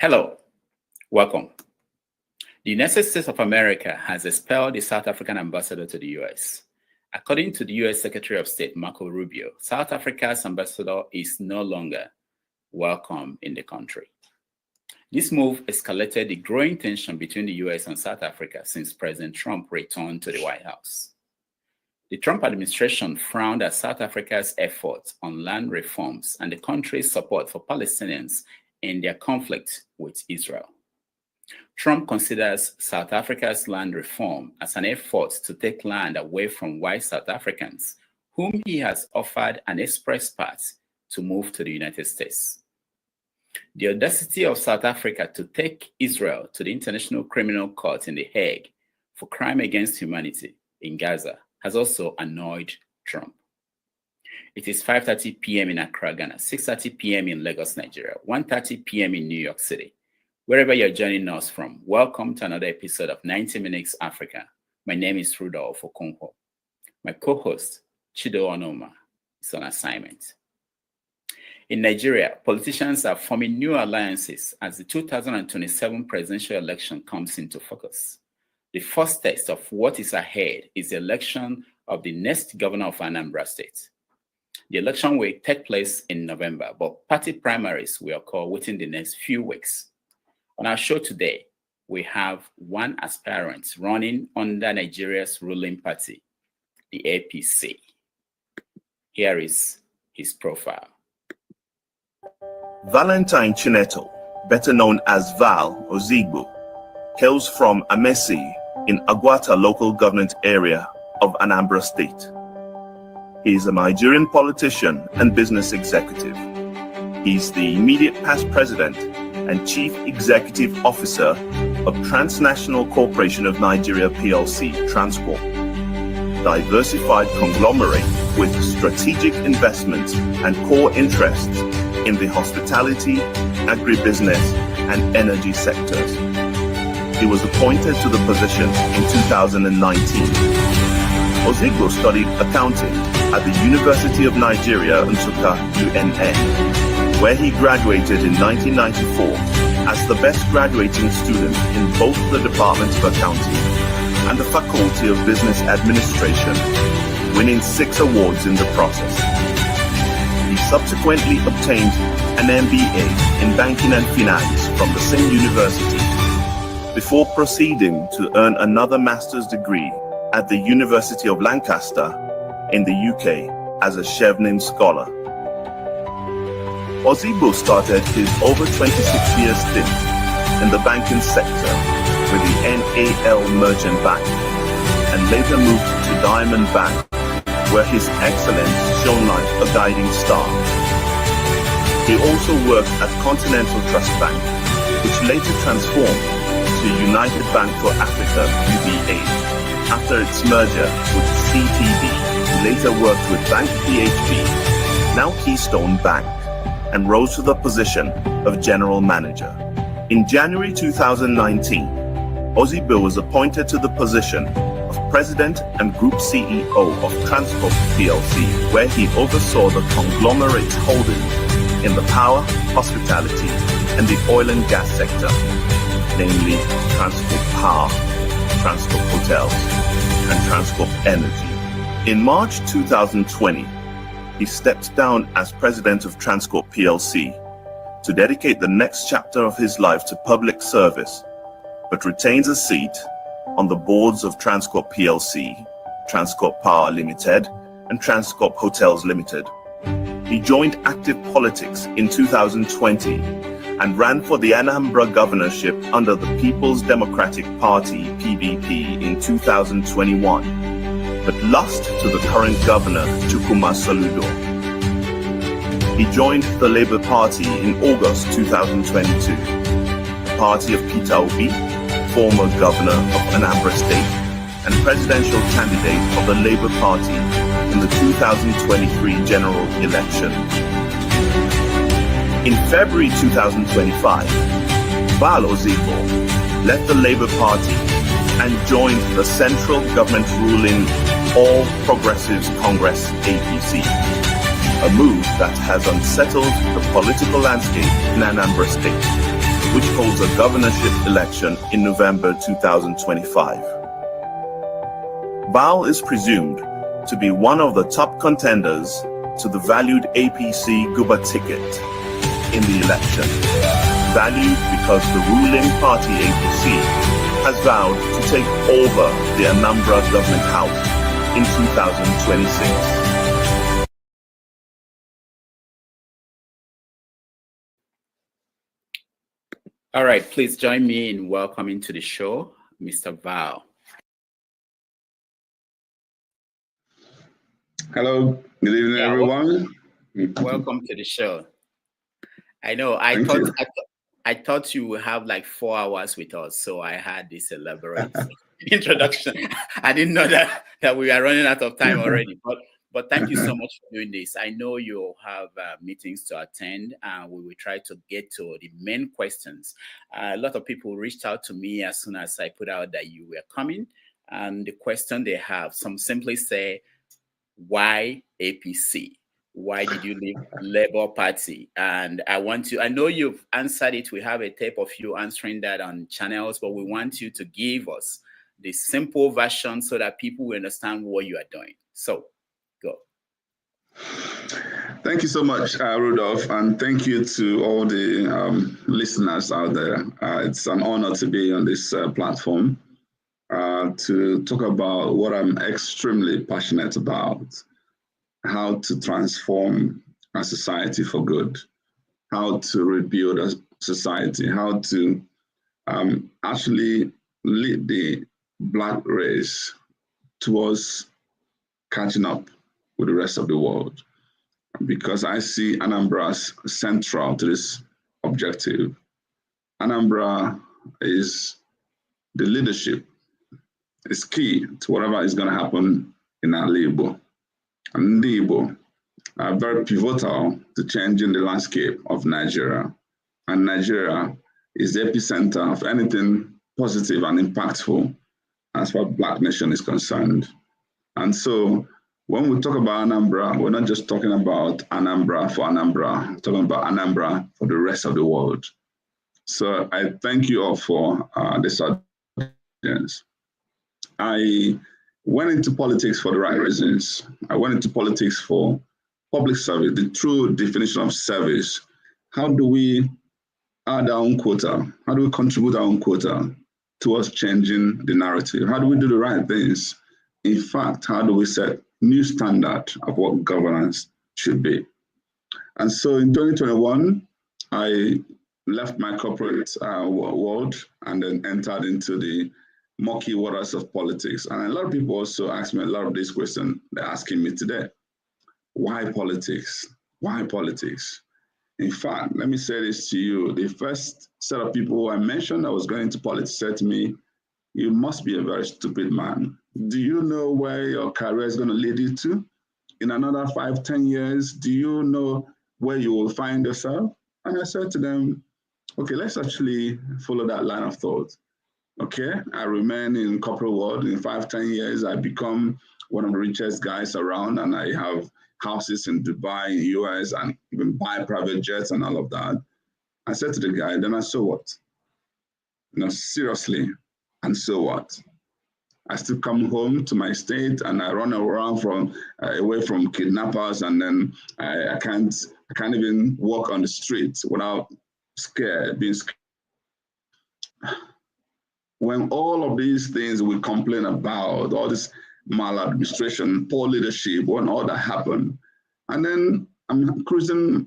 Hello, welcome. The United States of America has expelled the South African ambassador to the U.S. According to the U.S. Secretary of State, Marco Rubio, South Africa's ambassador is no longer welcome in the country. This move escalated the growing tension between the U.S. and South Africa since President Trump returned to the White House. The Trump administration frowned at South Africa's efforts on land reforms and the country's support for Palestinians in their conflict with Israel. Trump considers South Africa's land reform as an effort to take land away from white South Africans, whom he has offered an express path to move to the United States. The audacity of South Africa to take Israel to the International Criminal Court in The Hague for crime against humanity in Gaza has also annoyed Trump. It is 5:30 p.m. in Accra, Ghana, 6:30 p.m. in Lagos, Nigeria, 1:30 p.m. in New York City. Wherever you're joining us from, welcome to another episode of 90 Minutes Africa. My name is Rudolph Okonkwo. My co-host, Chido Onoma, is on assignment. In Nigeria, politicians are forming new alliances as the 2027 presidential election comes into focus. The first test of what is ahead is the election of the next governor of Anambra State. The election will take place in November, but party primaries will occur within the next few weeks. On our show today, we have one aspirant running under Nigeria's ruling party, the APC. Here is his profile. Valentine Chineto, better known as Val Ozigbo, hails from Amesi in Agwata local government area of Anambra State. He is a Nigerian politician and business executive. He is the immediate past president and chief executive officer of Transnational Corporation of Nigeria PLC, Transcorp, diversified conglomerate with strategic investments and core interests in the hospitality, agribusiness, and energy sectors. He was appointed to the position in 2019. Ozigbo studied accounting at the University of Nigeria, Nsukka, UNN, where he graduated in 1994 as the best graduating student in both the Department of Accounting and the Faculty of Business Administration, winning 6 awards in the process. He subsequently obtained an MBA in Banking and Finance from the same university before proceeding to earn another master's degree at the University of Lancaster in the UK as a Chevening Scholar. Ozigbo started his over 26-year stint in the banking sector with the NAL Merchant Bank and later moved to Diamond Bank, where his excellence shone like a guiding star. He also worked at Continental Trust Bank, which later transformed to United Bank for Africa, UBA, after its merger with CTB. He later worked with Bank PHB, now Keystone Bank, and rose to the position of General Manager. In January 2019, Ozigbo was appointed to the position of President and Group CEO of Transcorp PLC, where he oversaw the conglomerate's holdings in the power, hospitality, and the oil and gas sector, namely Transcorp Power, Transcorp Hotels, and Transcorp Energy. In March 2020, he stepped down as president of Transcorp PLC to dedicate the next chapter of his life to public service, but retains a seat on the boards of Transcorp PLC, Transcorp Power Limited, and Transcorp Hotels Limited. He joined active politics in 2020 and ran for the Anambra governorship under the People's Democratic Party, PDP, in 2021, but lost to the current governor, Charles Soludo. He joined the Labour Party in August 2022, the party of Peter Obi, former governor of Anambra State and presidential candidate of the Labour Party in the 2023 general election. In February 2025, Val Ozigbo left the Labour Party and joined the central government ruling All Progressives Congress APC, a move that has unsettled the political landscape in Anambra State. which holds a governorship election in November 2025. Val is presumed to be one of the top contenders to the valued APC Guba ticket in the election. Valued because the ruling party APC has vowed to take over the Anambra government house in 2026. All right, please join me in welcoming to the show, Mr. Val. Hello, good evening, everyone. Welcome to the show. I know I thought you would have like 4 hours with us, so I had this elaborate introduction. I didn't know that we are running out of time already, but thank you so much for doing this. I know you'll have meetings to attend, and we will try to get to the main questions. A lot of people reached out to me as soon as I put out that you were coming, and the question they have, some simply say, why APC? Why did you leave Labour Party? And I know you've answered it. We have a tape of you answering that on channels, but we want you to give us the simple version so that people will understand what you are doing. So, go. Thank you so much, Rudolph, and thank you to all the listeners out there. It's an honor to be on this platform to talk about what I'm extremely passionate about. How to transform a society for good, how to rebuild a society, how to actually lead the Black race towards catching up with the rest of the world. Because I see Anambra as central to this objective. Anambra is the leadership, is key to whatever is going to happen in our Igbo. And the Igbo are very pivotal to changing the landscape of Nigeria. And Nigeria is the epicenter of anything positive and impactful as far as Black nation is concerned. And so when we talk about Anambra, we're not just talking about Anambra for Anambra, we're talking about Anambra for the rest of the world. So I thank you all for this audience. I went into politics for the right reasons. I went into politics for public service, the true definition of service. How do we add our own quota? How do we contribute our own quota towards changing the narrative? How do we do the right things? In fact, how do we set new standard of what governance should be? And so in 2021, I left my corporate world and then entered into the murky waters of politics. And a lot of people also ask me a lot of these questions they're asking me today. Why politics? Why politics? In fact, let me say this to you. The first set of people who I mentioned that was going into politics said to me, you must be a very stupid man. Do you know where your career is going to lead you to? In another 5, 10 years, do you know where you will find yourself? And I said to them, okay, let's actually follow that line of thought. Okay, I remain in corporate world. In 5, 10 years, I become one of the richest guys around, and I have houses in Dubai, in US, and even buy private jets and all of that. I said to the guy, then so what? Seriously, and so what? I still come home to my state and I run around from away from kidnappers, and then I can't even walk on the street without being scared. When all of these things we complain about, all this maladministration, poor leadership, when all that happened, and then I'm cruising.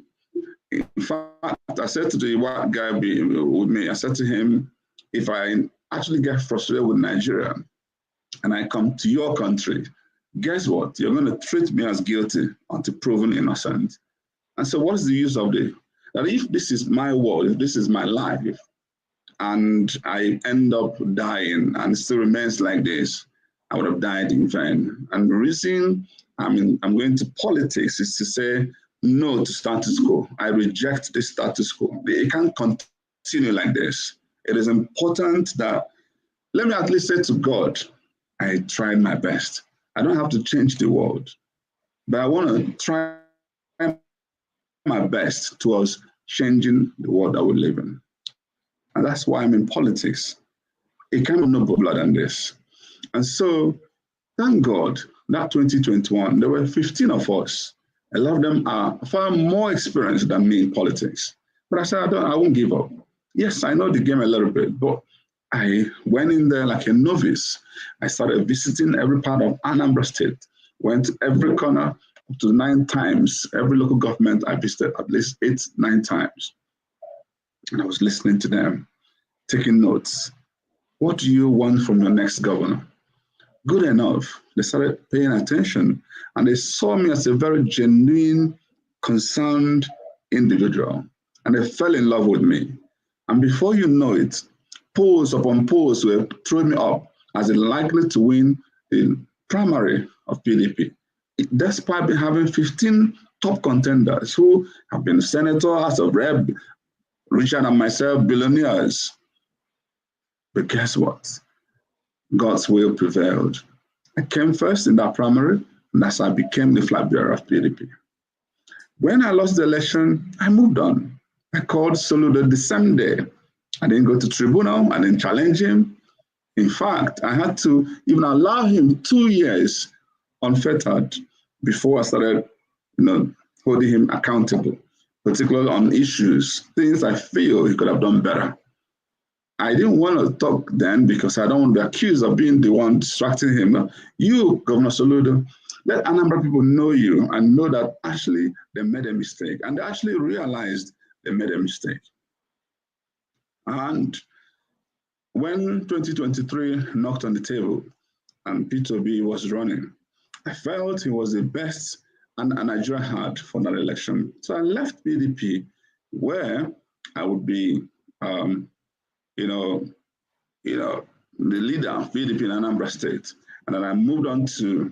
In fact, I said to the white guy with me, I said to him, if I actually get frustrated with Nigeria and I come to your country, guess what? You're going to treat me as guilty until proven innocent. And so what is the use of this? That if this is my world, if this is my life, and I end up dying and it still remains like this, I would have died in vain. And the reason I'm going to politics is to say no to status quo. I reject this status quo. It can't continue like this. It is important that, let me at least say to God, I tried my best. I don't have to change the world, but I want to try my best towards changing the world that we live in. And that's why I'm in politics. It can't be no popular than this. And so, thank God, that 2021, there were 15 of us. A lot of them are far more experienced than me in politics. But I said, I won't give up. Yes, I know the game a little bit, but I went in there like a novice. I started visiting every part of Anambra State, went to every corner up to 9 times. Every local government I visited at least 8, 9 times. And I was listening to them, taking notes. What do you want from your next governor? Good enough. They started paying attention, and they saw me as a very genuine, concerned individual, and they fell in love with me. And before you know it, polls upon polls were throwing me up as likely to win the primary of PDP, despite having 15 top contenders who have been senator, House of Rep, Richard and myself, billionaires. But guess what? God's will prevailed. I came first in that primary, and that's how I became the flag bearer of PDP. When I lost the election, I moved on. I called Soludo the same day. I didn't go to tribunal. I didn't challenge him. In fact, I had to even allow him 2 years unfettered before I started, holding him accountable, particularly on issues, things I feel he could have done better. I didn't want to talk then because I don't want to be accused of being the one distracting him. You, Governor Soludo, let Anambra people know you and know that actually they made a mistake, and they actually realized they made a mistake. And when 2023 knocked on the table and P2B was running, I felt he was the best and Nigeria had for that election. So I left PDP, where I would be, the leader of PDP in Anambra State. And then I moved on to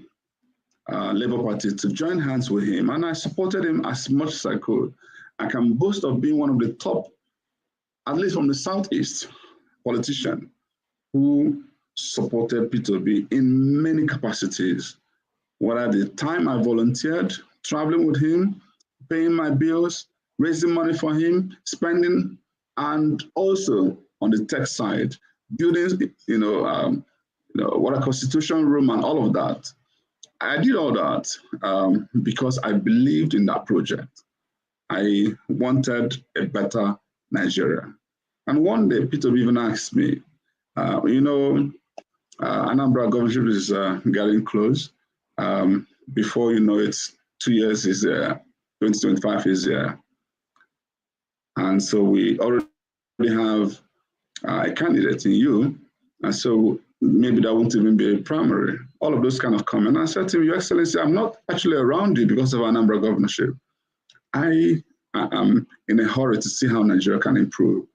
Labour Party to join hands with him. And I supported him as much as I could. I can boast of being one of the top, at least from the Southeast, politician who supported P2B in many capacities. Whether the time I volunteered, traveling with him, paying my bills, raising money for him, spending, and also on the tech side, building, what a constitution room and all of that. I did all that because I believed in that project. I wanted a better Nigeria. And one day, Peter even asked me, Anambra governorship is getting close. Before you know it, 2 years is 2025 is here. And so we already have a candidate in you. And so maybe that won't even be a primary. All of those kind of comments. I said to him, Your Excellency, I'm not actually around you because of Anambra governorship. I am in a hurry to see how Nigeria can improve.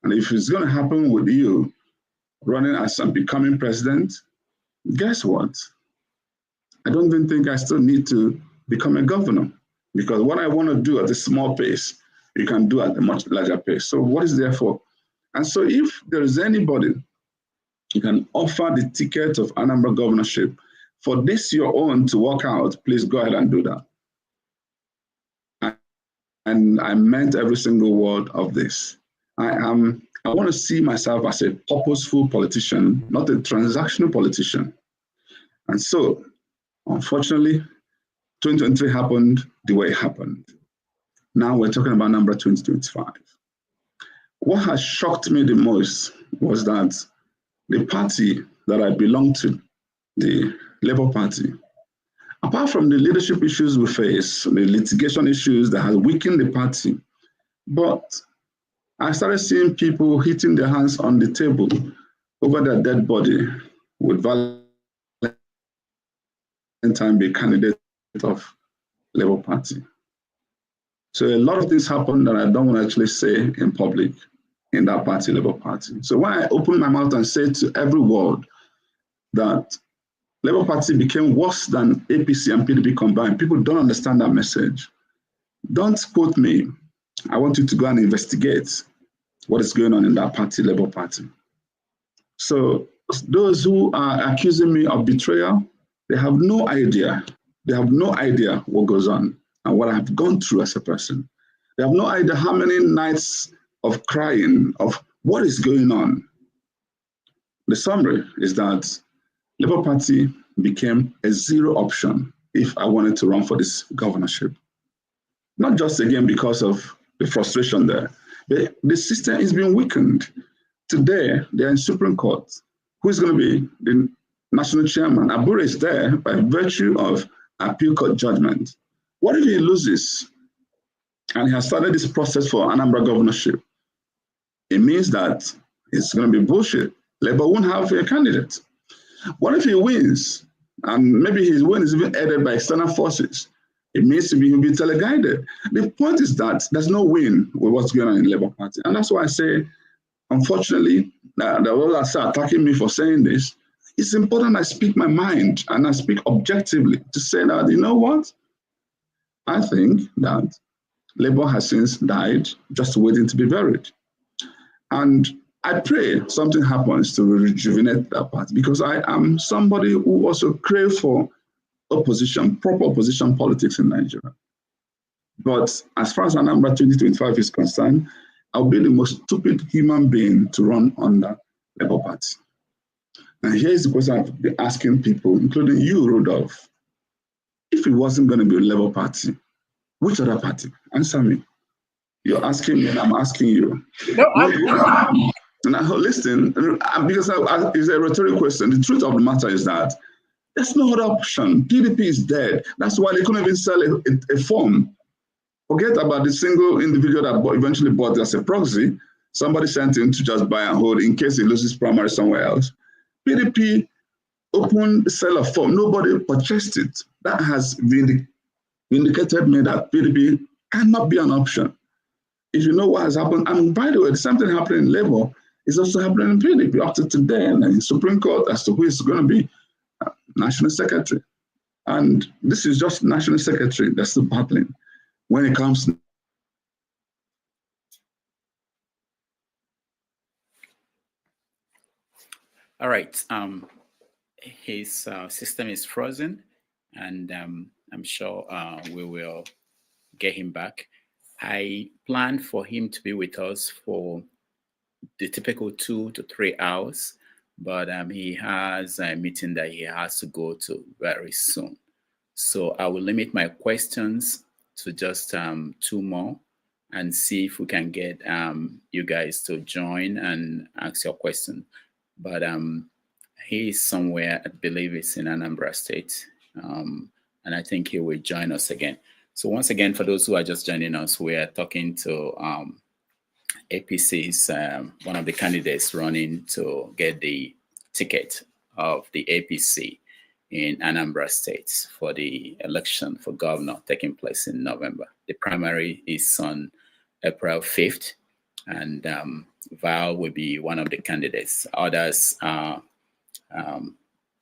And if it's going to happen with you running as and becoming president, guess what? I don't even think I still need to become a governor, because what I want to do at a small pace, you can do at a much larger pace. So what is there for? And so if there is anybody you can offer the ticket of Anambra governorship for this your own to work out, please go ahead and do that. And I meant every single word of this. I want to see myself as a purposeful politician, not a transactional politician. And so, unfortunately, 2023 happened the way it happened. Now we're talking about Anambra 2025. What has shocked me the most was that the party that I belong to, the Labour Party, apart from the leadership issues we face, the litigation issues that have weakened the party, but I started seeing people hitting their hands on the table over their dead body with Val Time be candidate of Labour Party. So a lot of things happened that I don't want to actually say in public in that party, Labour Party. So when I open my mouth and say to every world that Labour Party became worse than APC and PDP combined, people don't understand that message. Don't quote me. I want you to go and investigate what is going on in that party, Labour Party. So those who are accusing me of betrayal, they have no idea. They have no idea what goes on and what I have gone through as a person. They have no idea how many nights of crying, of What is going on? The summary is that Labour Party became a zero option if I wanted to run for this governorship. Not just again because of the frustration there, but the system is being weakened. Today, they're in Supreme Court. Who is going to be the national chairman? Abure is there by virtue of appeal court judgment. What if he loses and he has started this process for Anambra governorship? It means that it's going to be bullshit. Labour won't have a candidate. What if he wins and maybe his win is even aided by external forces? It means he'll be teleguided. The point is that there's no win with what's going on in the Labour Party. And that's why I say, unfortunately, the others are attacking me for saying this. It's important I speak my mind and I speak objectively to say that, you know what? I think that Labour has since died, just waiting to be buried. And I pray something happens to rejuvenate that party, because I am somebody who also craves for opposition, proper opposition politics in Nigeria. But as far as Anambra 2025 is concerned, I'll be the most stupid human being to run under Labour Party. And here's the question I've been asking people, including you, Rudolph. If it wasn't going to be a Labour Party, which other party? Answer me. You're asking me and I'm asking you. No, listen, because it's a rhetorical question. The truth of the matter is that there's no other option. PDP is dead. That's why they couldn't even sell a form. Forget about the single individual that eventually bought as a proxy. Somebody sent him to just buy and hold in case he loses primary somewhere else. PDP opened sell a form. Nobody purchased it. That has vindicated me that PDP cannot be an option. If you know what has happened, and by the way, something happening in Labour is also happening in PDP up to today, and in Supreme Court as to who is going to be National Secretary. And this is just National Secretary that's still battling when it comes to. All right. His system is frozen, and I'm sure we will get him back. I planned for him to be with us for the typical 2 to 3 hours, but he has a meeting that he has to go to very soon. So I will limit my questions to just 2 more and see if we can get you guys to join and ask your question. But he is somewhere, I believe it's in Anambra State, and I think he will join us again. So once again, for those who are just joining us, we are talking to APC's, one of the candidates running to get the ticket of the APC in Anambra State for the election for governor taking place in November. The primary is on April 5th, and Val will be one of the candidates. Others are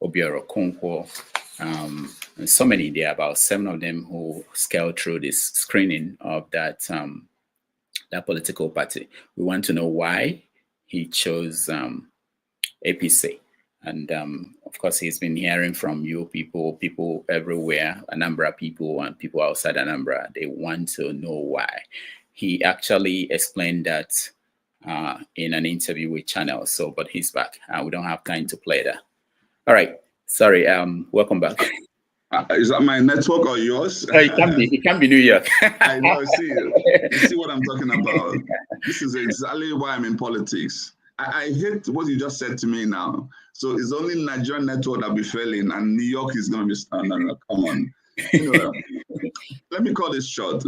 Obiora Okonkwo, and so many. There are about 7 of them who scaled through this screening of that that political party. We want to know why he chose APC, and of course he's been hearing from you people everywhere, Anambra people and people outside Anambra. They want to know why. He actually explained that in an interview with Channel. So, but he's back. We don't have time to play that. All right. Sorry. Welcome back. Is that my network or yours? It can be New York. I know. You see what I'm talking about. This is exactly why I'm in politics. I hate what you just said to me now. So it's only Nigerian network that'll be failing, and New York is going to be standing. Come on. Let me call this short.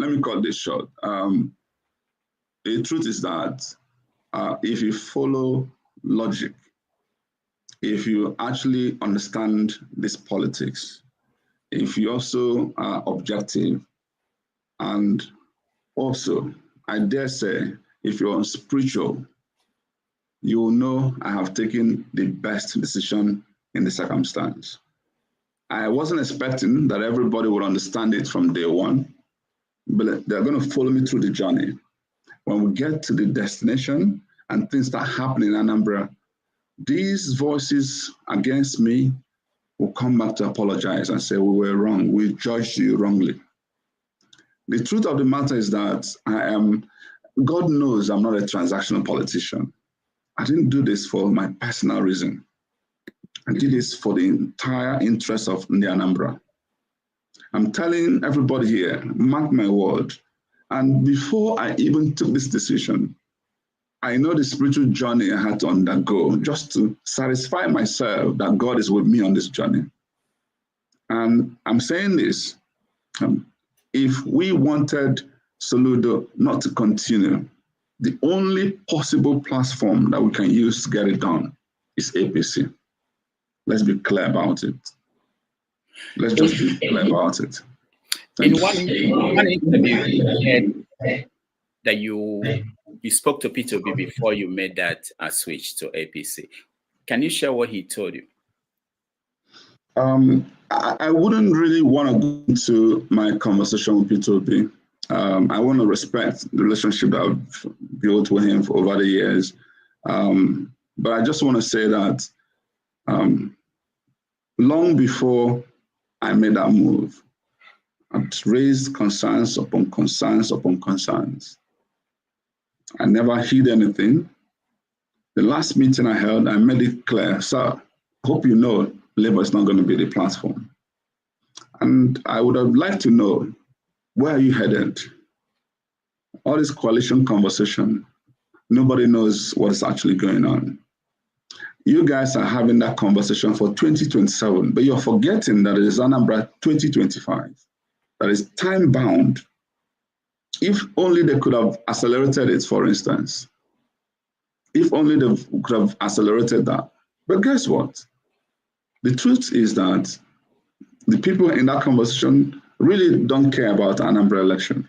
The truth is that if you follow logic, if you actually understand this politics, if you also are objective, and also, I dare say, if you're spiritual, you will know I have taken the best decision in the circumstance. I wasn't expecting that everybody would understand it from day one, but they're going to follow me through the journey. When we get to the destination and things start happening in Anambra, these voices against me will come back to apologize and say, we were wrong, we judged you wrongly. The truth of the matter is that God knows I'm not a transactional politician. I didn't do this for my personal reason. I did this for the entire interest of the Anambra. I'm telling everybody here, mark my word. And before I even took this decision, I know the spiritual journey I had to undergo just to satisfy myself that God is with me on this journey. And I'm saying this, if we wanted Soludo not to continue, the only possible platform that we can use to get it done is APC. Let's be clear about it. Let's just be clear about it. In one interview, you said that you spoke to P2B before you made that switch to APC. Can you share what he told you? I wouldn't really want to go into my conversation with P2B. I want to respect the relationship that I've built with him for over the years. But I just want to say that long before I made that move, I'd raised concerns upon concerns upon concerns. I never hid anything. The last meeting I held, I made it clear, sir, hope you know Labour is not going to be the platform. And I would have liked to know, where are you headed? All this coalition conversation, nobody knows what is actually going on. You guys are having that conversation for 2027, but you're forgetting that it is Anambra 2025. That is time bound. If only they could have accelerated it, for instance. If only they could have accelerated that. But guess what? The truth is that the people in that conversation really don't care about the Anambra election.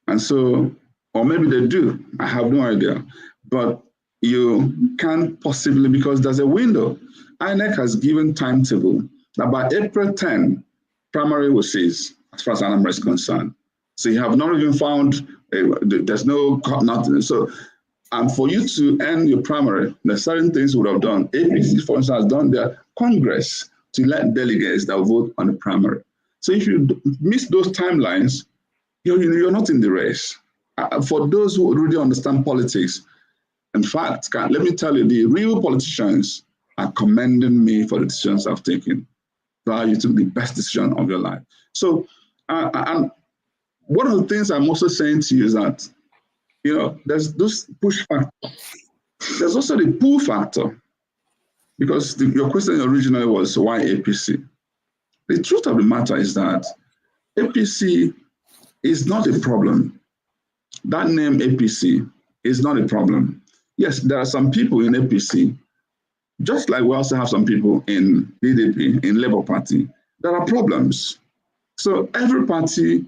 And so, or maybe they do, I have no idea. But you can't possibly, because there's a window. INEC has given timetable that by April 10, primary will cease, as far as Anambra is concerned. So you have not even found, there's no, nothing. So, and for you to end your primary, there's certain things we would have done. APC, for instance, has done their Congress to elect delegates that vote on the primary. So if you miss those timelines, you're not in the race. For those who really understand politics, in fact, let me tell you, the real politicians are commending me for the decisions I've taken. That you took the best decision of your life. So, and one of the things I'm also saying to you is that, there's this push factor. There's also the pull factor, because your question originally was why APC? The truth of the matter is that APC is not a problem. That name APC is not a problem. Yes, there are some people in APC, just like we also have some people in PDP, in Labour Party, there are problems. So every party,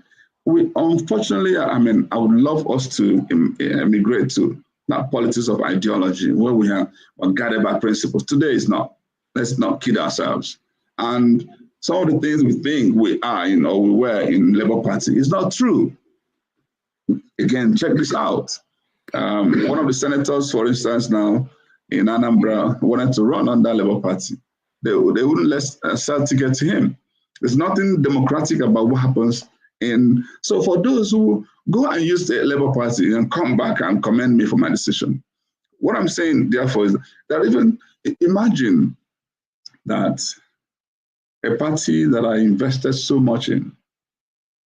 unfortunately, I would love us to emigrate to that politics of ideology where we are guided by principles. Today is not. Let's not kid ourselves. And some of the things we think we are, we were in Labour Party is not true. Again, check this out. One of the senators, for instance, now in Anambra wanted to run on that Labour Party. They wouldn't sell ticket to him. There's nothing democratic about what happens so for those who go and use the Labour Party and come back and commend me for my decision, what I'm saying, therefore, is that even imagine that a party that I invested so much in,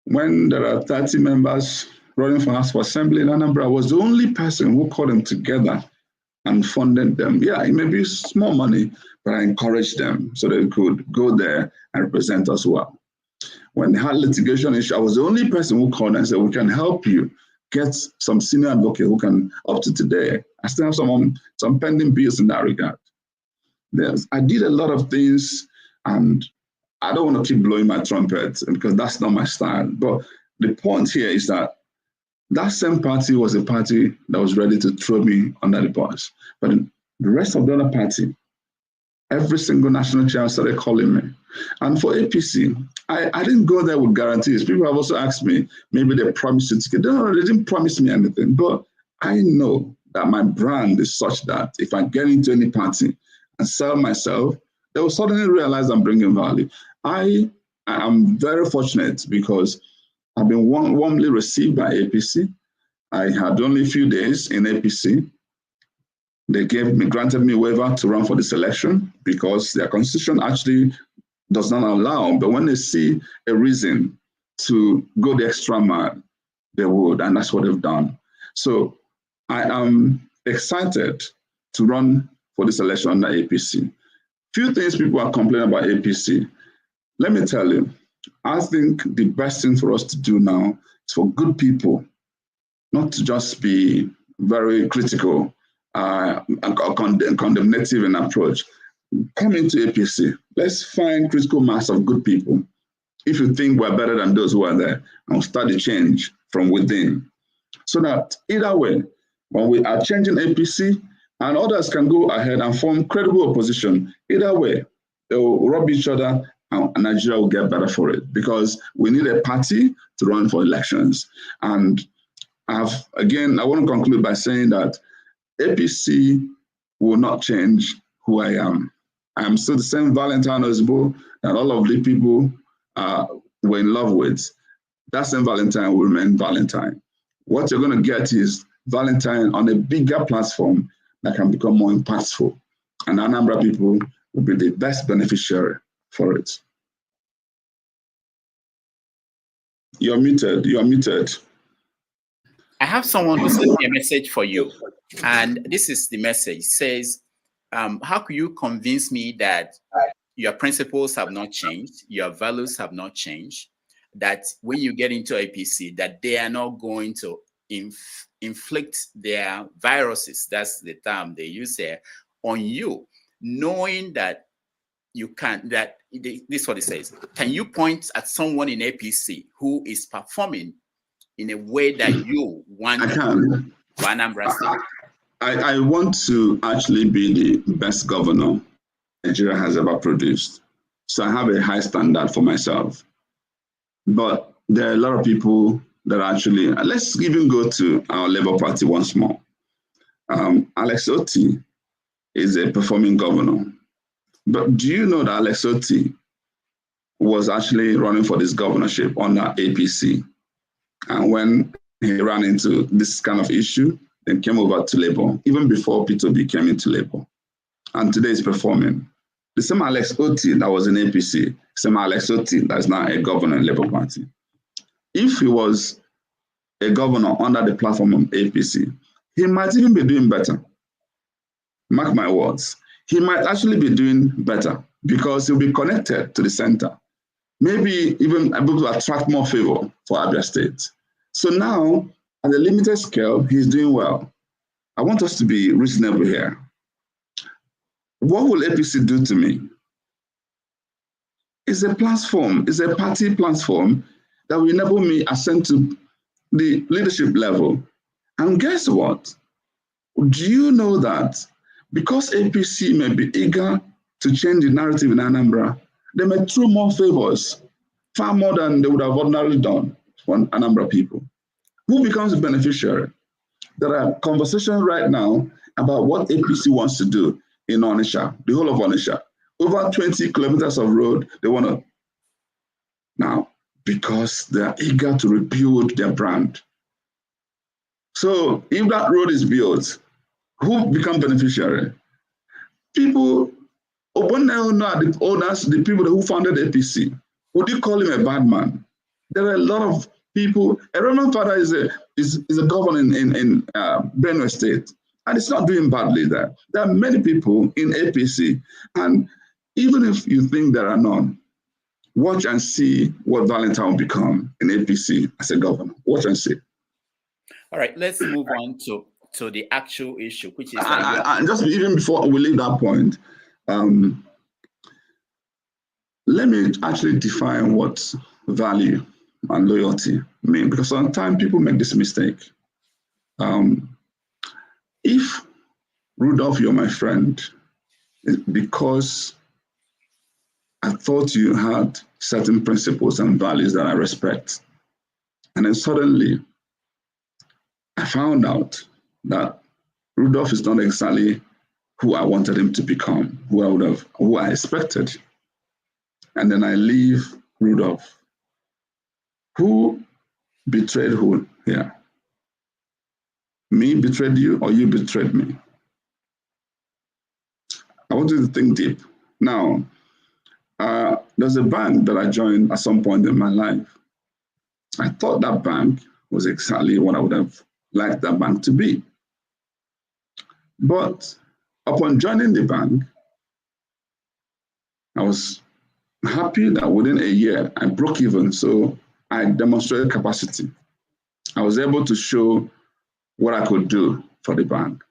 when there are 30 members running for House of Assembly in Anambra, I was the only person who called them together and funded them. Yeah, it may be small money, but I encouraged them so they could go there and represent us well. When they had litigation issue, I was the only person who called and said, we can help you get some senior advocate who can, up to today, I still have some pending bills in that regard. I did a lot of things, and I don't want to keep blowing my trumpet because that's not my style. But the point here is that that same party was a party that was ready to throw me under the bus. But the rest of the other party, every single national chair started calling me. And for APC, I didn't go there with guarantees. People have also asked me, maybe they promised you ticket. No, they didn't promise me anything. But I know that my brand is such that if I get into any party and sell myself, they will suddenly realize I'm bringing value. I am very fortunate because I've been warmly received by APC. I had only a few days in APC. They granted me a waiver to run for this election because their constitution actually does not allow, but when they see a reason to go the extra mile, they would, and that's what they've done. So I am excited to run for this election under APC. Few things people are complaining about APC. Let me tell you, I think the best thing for us to do now is for good people not to just be very critical and condemnative in approach. Come into APC. Let's find critical mass of good people. If you think we're better than those who are there, and we'll start the change from within. So that either way, when we are changing APC, and others can go ahead and form credible opposition, either way, they will rub each other and Nigeria will get better for it, because we need a party to run for elections. And I want to conclude by saying that APC will not change who I am. I am still the same Val Ozigbo that all of the people were in love with. That same Valentine will remain Valentine. What you're going to get is Valentine on a bigger platform that can become more impactful. And Anambra people will be the best beneficiary for it. You're muted. You're muted. I have someone who sent me a message for you. And this is the message. It says, how could you convince me that your principles have not changed, your values have not changed, that when you get into APC, that they are not going to inflict their viruses, that's the term they use there, on you, knowing that you can, that this is what it says. Can you point at someone in APC who is performing in a way that you want I can. for Anambra State? I want to actually be the best governor Nigeria has ever produced. So I have a high standard for myself. But there are a lot of people that actually, let's even go to our Labour Party once more. Alex Otti is a performing governor. But do you know that Alex Otti was actually running for this governorship under APC? And when he ran into this kind of issue, then came over to Labour, even before P2B came into Labour. And today he's performing. The same Alex Otti that was in APC, same Alex Otti that is now a governor in Labour Party. If he was a governor under the platform of APC, he might even be doing better. Mark my words. He might actually be doing better because he'll be connected to the center. Maybe even able to attract more favor for Anambra State. So now, at a limited scale, he's doing well. I want us to be reasonable here. What will APC do to me? It's a platform, it's a party platform that will enable me ascend to the leadership level. And guess what? Do you know that because APC may be eager to change the narrative in Anambra, they may throw more favors, far more than they would have ordinarily done for Anambra people. Who becomes the beneficiary? There are conversations right now about what APC wants to do in Onitsha, the whole of Onitsha. Over 20 kilometers of road, they want to. Now, because they are eager to rebuild their brand. So if that road is built, who become beneficiary? People, when they know the owners, the people who founded APC, would you call him a bad man? There are a lot of people. A Roman father is a governor in Benue State, and it's not doing badly there. There are many people in APC, and even if you think there are none, watch and see what Valentine will become in APC as a governor. Watch and see. All right, let's move on to the actual issue, which is just even before we leave that point, let me actually define what value and loyalty mean, because sometimes people make this mistake. If Rudolph, you're my friend, it's because I thought you had certain principles and values that I respect. And then suddenly I found out that Rudolph is not exactly who I wanted him to become, who I expected. And then I leave Rudolph. Who betrayed who here? Me betrayed you, or you betrayed me? I want you to think deep. Now, there's a bank that I joined at some point in my life. I thought that bank was exactly what I would have liked that bank to be. But upon joining the bank, I was happy that within a year, I broke even. So I demonstrated capacity. I was able to show what I could do for the bank.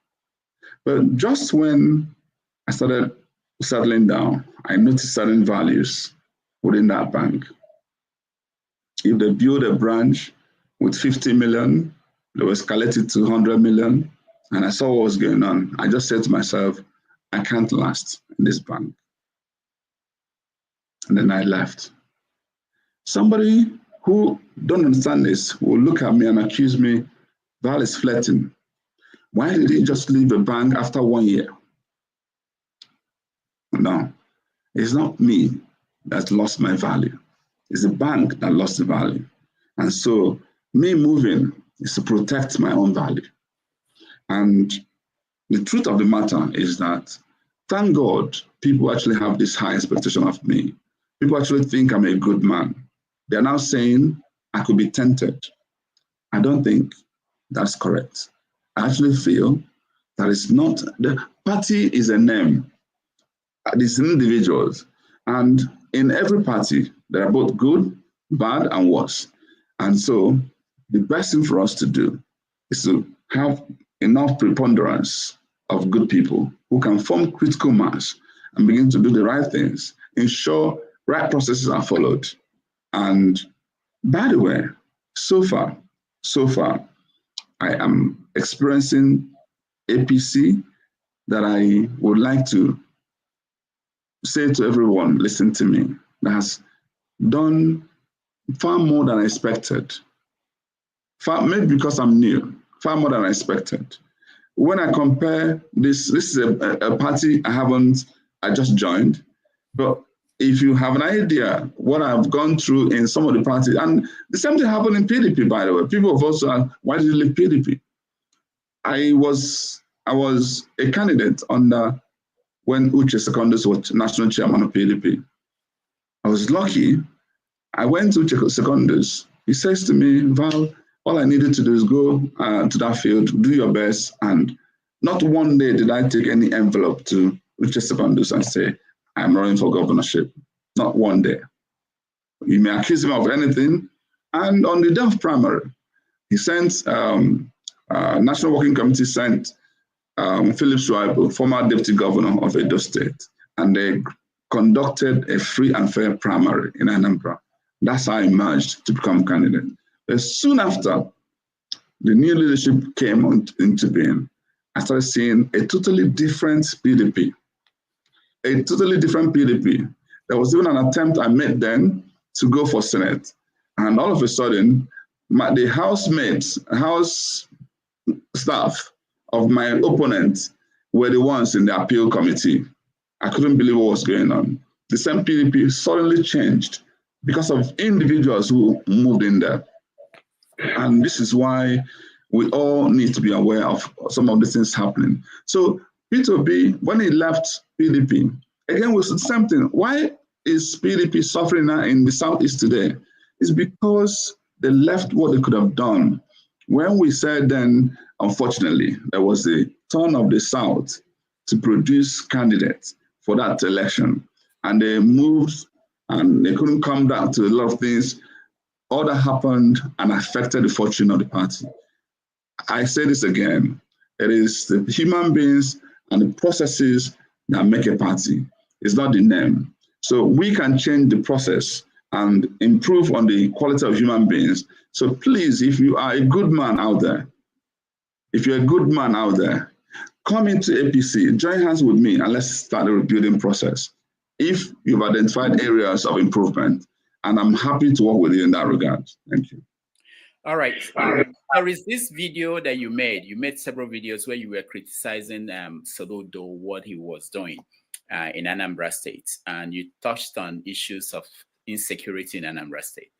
But just when I started settling down, I noticed certain values within that bank. If they build a branch with 50 million, they will escalate it to 100 million. And I saw what was going on. I just said to myself, I can't last in this bank. And then I left. Somebody who don't understand this will look at me and accuse me, Val is flirting. Why did he just leave the bank after 1 year? No, it's not me that lost my value. It's the bank that lost the value. And so me moving is to protect my own value. And the truth of the matter is that, thank God, people actually have this high expectation of me. People actually think I'm a good man. They're now saying I could be tempted. I don't think that's correct. I actually feel that it's not, the party is a name. It's individuals. And in every party, there are both good, bad, and worse. And so the best thing for us to do is to have enough preponderance of good people who can form critical mass and begin to do the right things, ensure right processes are followed. And by the way, so far, I am experiencing APC that I would like to say to everyone, listen to me, that has done far more than I expected. Maybe because I'm new, far more than I expected. When I compare this is a party I just joined, but if you have an idea what I've gone through in some of the parties, and the same thing happened in PDP, by the way. People have also asked, why did you leave PDP? I was a candidate under when Uche Secondus was national chairman of PDP. I was lucky. I went to Uche Secondus. He says to me, Val, all I needed to do is go to that field, do your best. And not one day did I take any envelope to Uche Secondus and say, I'm running for governorship. Not one day. You may accuse him of anything. And on the day of primary, he sent, National Working Committee sent Philip Shuaibu, former deputy governor of Edo State, and they conducted a free and fair primary in Anambra. That's how I emerged to become candidate. But soon after, the new leadership came into being. I started seeing a totally different PDP. A totally different PDP. There was even an attempt I made then to go for Senate. And all of a sudden, the house staff of my opponents were the ones in the appeal committee. I couldn't believe what was going on. The same PDP suddenly changed because of individuals who moved in there. And this is why we all need to be aware of some of these things happening. So Peter Obi, when he left PDP, again, was the same thing. Why is PDP suffering now in the Southeast today? It's because they left what they could have done. When we said then, unfortunately, there was a turn of the South to produce candidates for that election. And they moved and they couldn't come down to a lot of things. All that happened and affected the fortune of the party. I say this again, it is the human beings and the processes that make a party. It's not the name. So we can change the process and improve on the quality of human beings. So please, if you are a good man out there, come into APC, join hands with me, and let's start a rebuilding process. If you've identified areas of improvement, and I'm happy to work with you in that regard. Thank you. All right. There is this video that you made. You made several videos where you were criticizing Soludo, what he was doing in Anambra State, and you touched on issues of insecurity in Anambra State.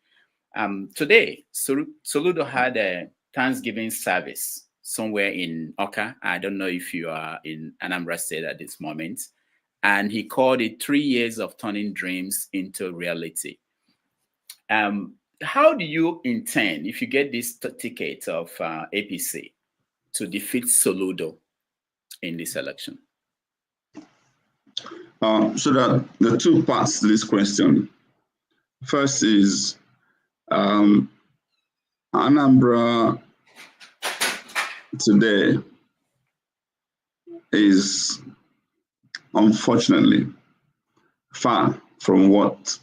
Today, Soludo had a Thanksgiving service somewhere in Oka. I don't know if you are in Anambra State at this moment. and he called it 3 years of turning dreams into reality. How do you intend, if you get this ticket of APC, to defeat Soludo in this election? So there are two parts to this question. First is Anambra today is unfortunately far from what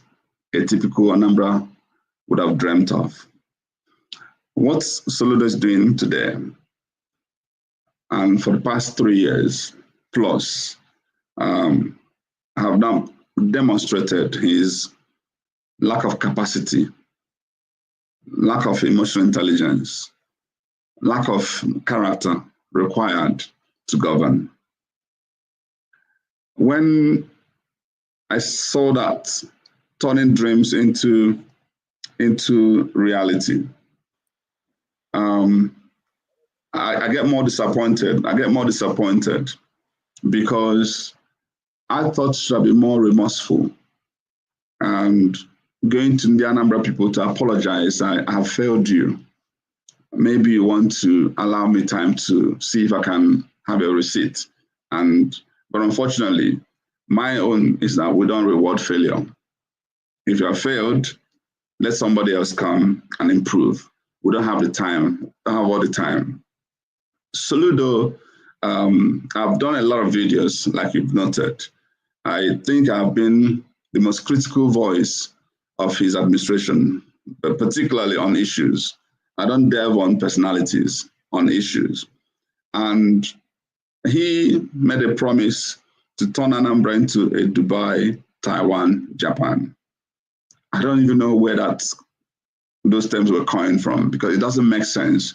a typical Anambra would have dreamt of. What Soludo is doing today, and for the past 3 years plus, have now demonstrated his lack of capacity, lack of emotional intelligence, lack of character required to govern. When I saw that turning dreams into reality, I get more disappointed. Because I thought should be more remorseful and going to the Anambra people to apologize. I have failed you. Maybe you want to allow me time to see if I can have a receipt. But unfortunately, my own is that we don't reward failure. If you have failed, let somebody else come and improve. We don't have the time, don't have all the time. Soludo, I've done a lot of videos, like you've noted. I think I've been the most critical voice of his administration, but particularly on issues. I don't delve on personalities, on issues. And he made a promise to turn Anambra into a Dubai, Taiwan, Japan. I don't even know where those terms were coined from, because it doesn't make sense.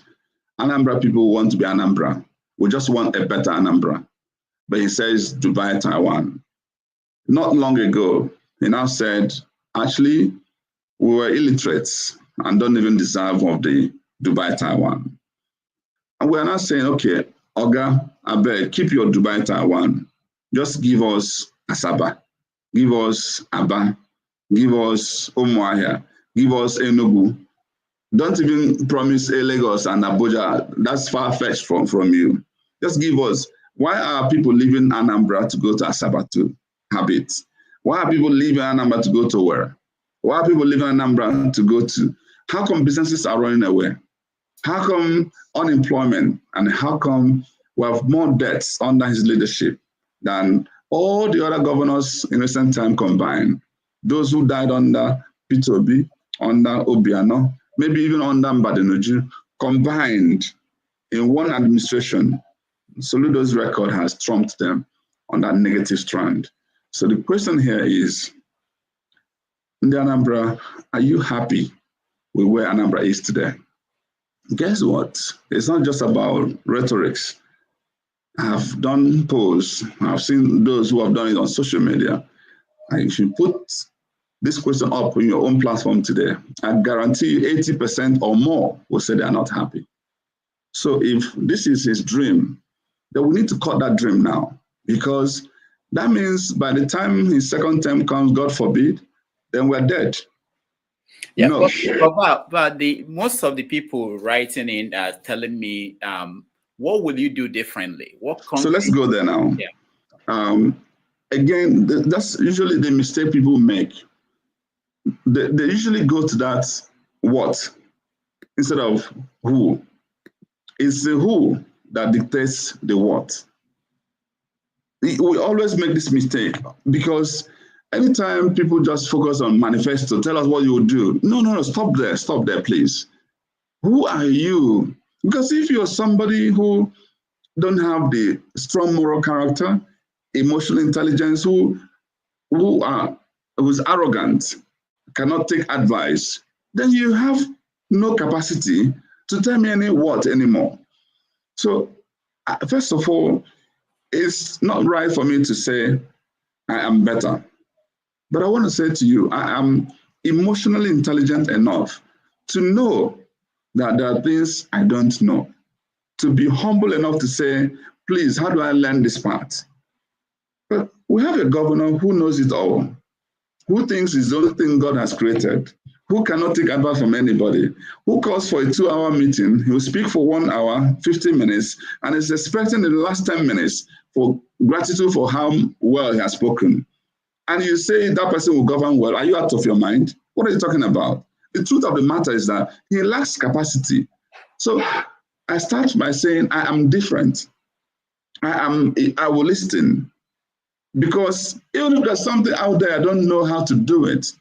Anambra people want to be Anambra. We just want a better Anambra. But he says Dubai, Taiwan. Not long ago, he now said, actually, we were illiterates and don't even deserve of the Dubai, Taiwan. And we're now saying, okay, Oga, I beg, keep your Dubai, Taiwan. Just give us Asaba, give us Aba, give us Umuahia, give us Enugu. Don't even promise Lagos and Abuja. That's far-fetched from you. Just give us. Why are people leaving Anambra to go to Asaba to have it? Why are people leaving Anambra to go to where? Why are people leaving Anambra to go to? How come businesses are running away? How come unemployment, and how come we have more debts under his leadership than all the other governors in recent time combined? Those who died under Peter Obi, under Obiano, maybe even under Mbadinuju, combined in one administration. Soludo's record has trumped them on that negative strand. So the question here is, Ndi Anambra, are you happy with where Anambra is today? Guess what? It's not just about rhetorics. I've done polls. I've seen those who have done it on social media. And if you put this question up on your own platform today, I guarantee you 80% or more will say they are not happy. So if this is his dream, then we need to cut that dream now, because that means by the time his second term comes, God forbid, then we're dead. Yeah, no. but most of the people writing in are telling me, what will you do differently? So let's go there now. Yeah. Again, that's usually the mistake people make. They usually go to that what instead of who. It's the who that dictates the what. We always make this mistake, because anytime people just focus on manifesto, tell us what you will do. No, stop there, please. Who are you? Because if you're somebody who don't have the strong moral character, emotional intelligence, who's arrogant, cannot take advice, then you have no capacity to tell me what anymore. So first of all, it's not right for me to say I am better. But I want to say to you, I am emotionally intelligent enough to know that there are things I don't know. To be humble enough to say, please, how do I learn this part? But We have a governor who knows it all, who thinks it's the only thing God has created, who cannot take advice from anybody, who calls for a 2-hour meeting. He will speak for 1 hour, 50 minutes, and is expecting in the last 10 minutes for gratitude for how well he has spoken. And you say that person will govern well. Are you out of your mind? What are you talking about? The truth of the matter is that he lacks capacity. So I start by saying I am different. I will listen. Because even if there's something out there, I don't know how to do it.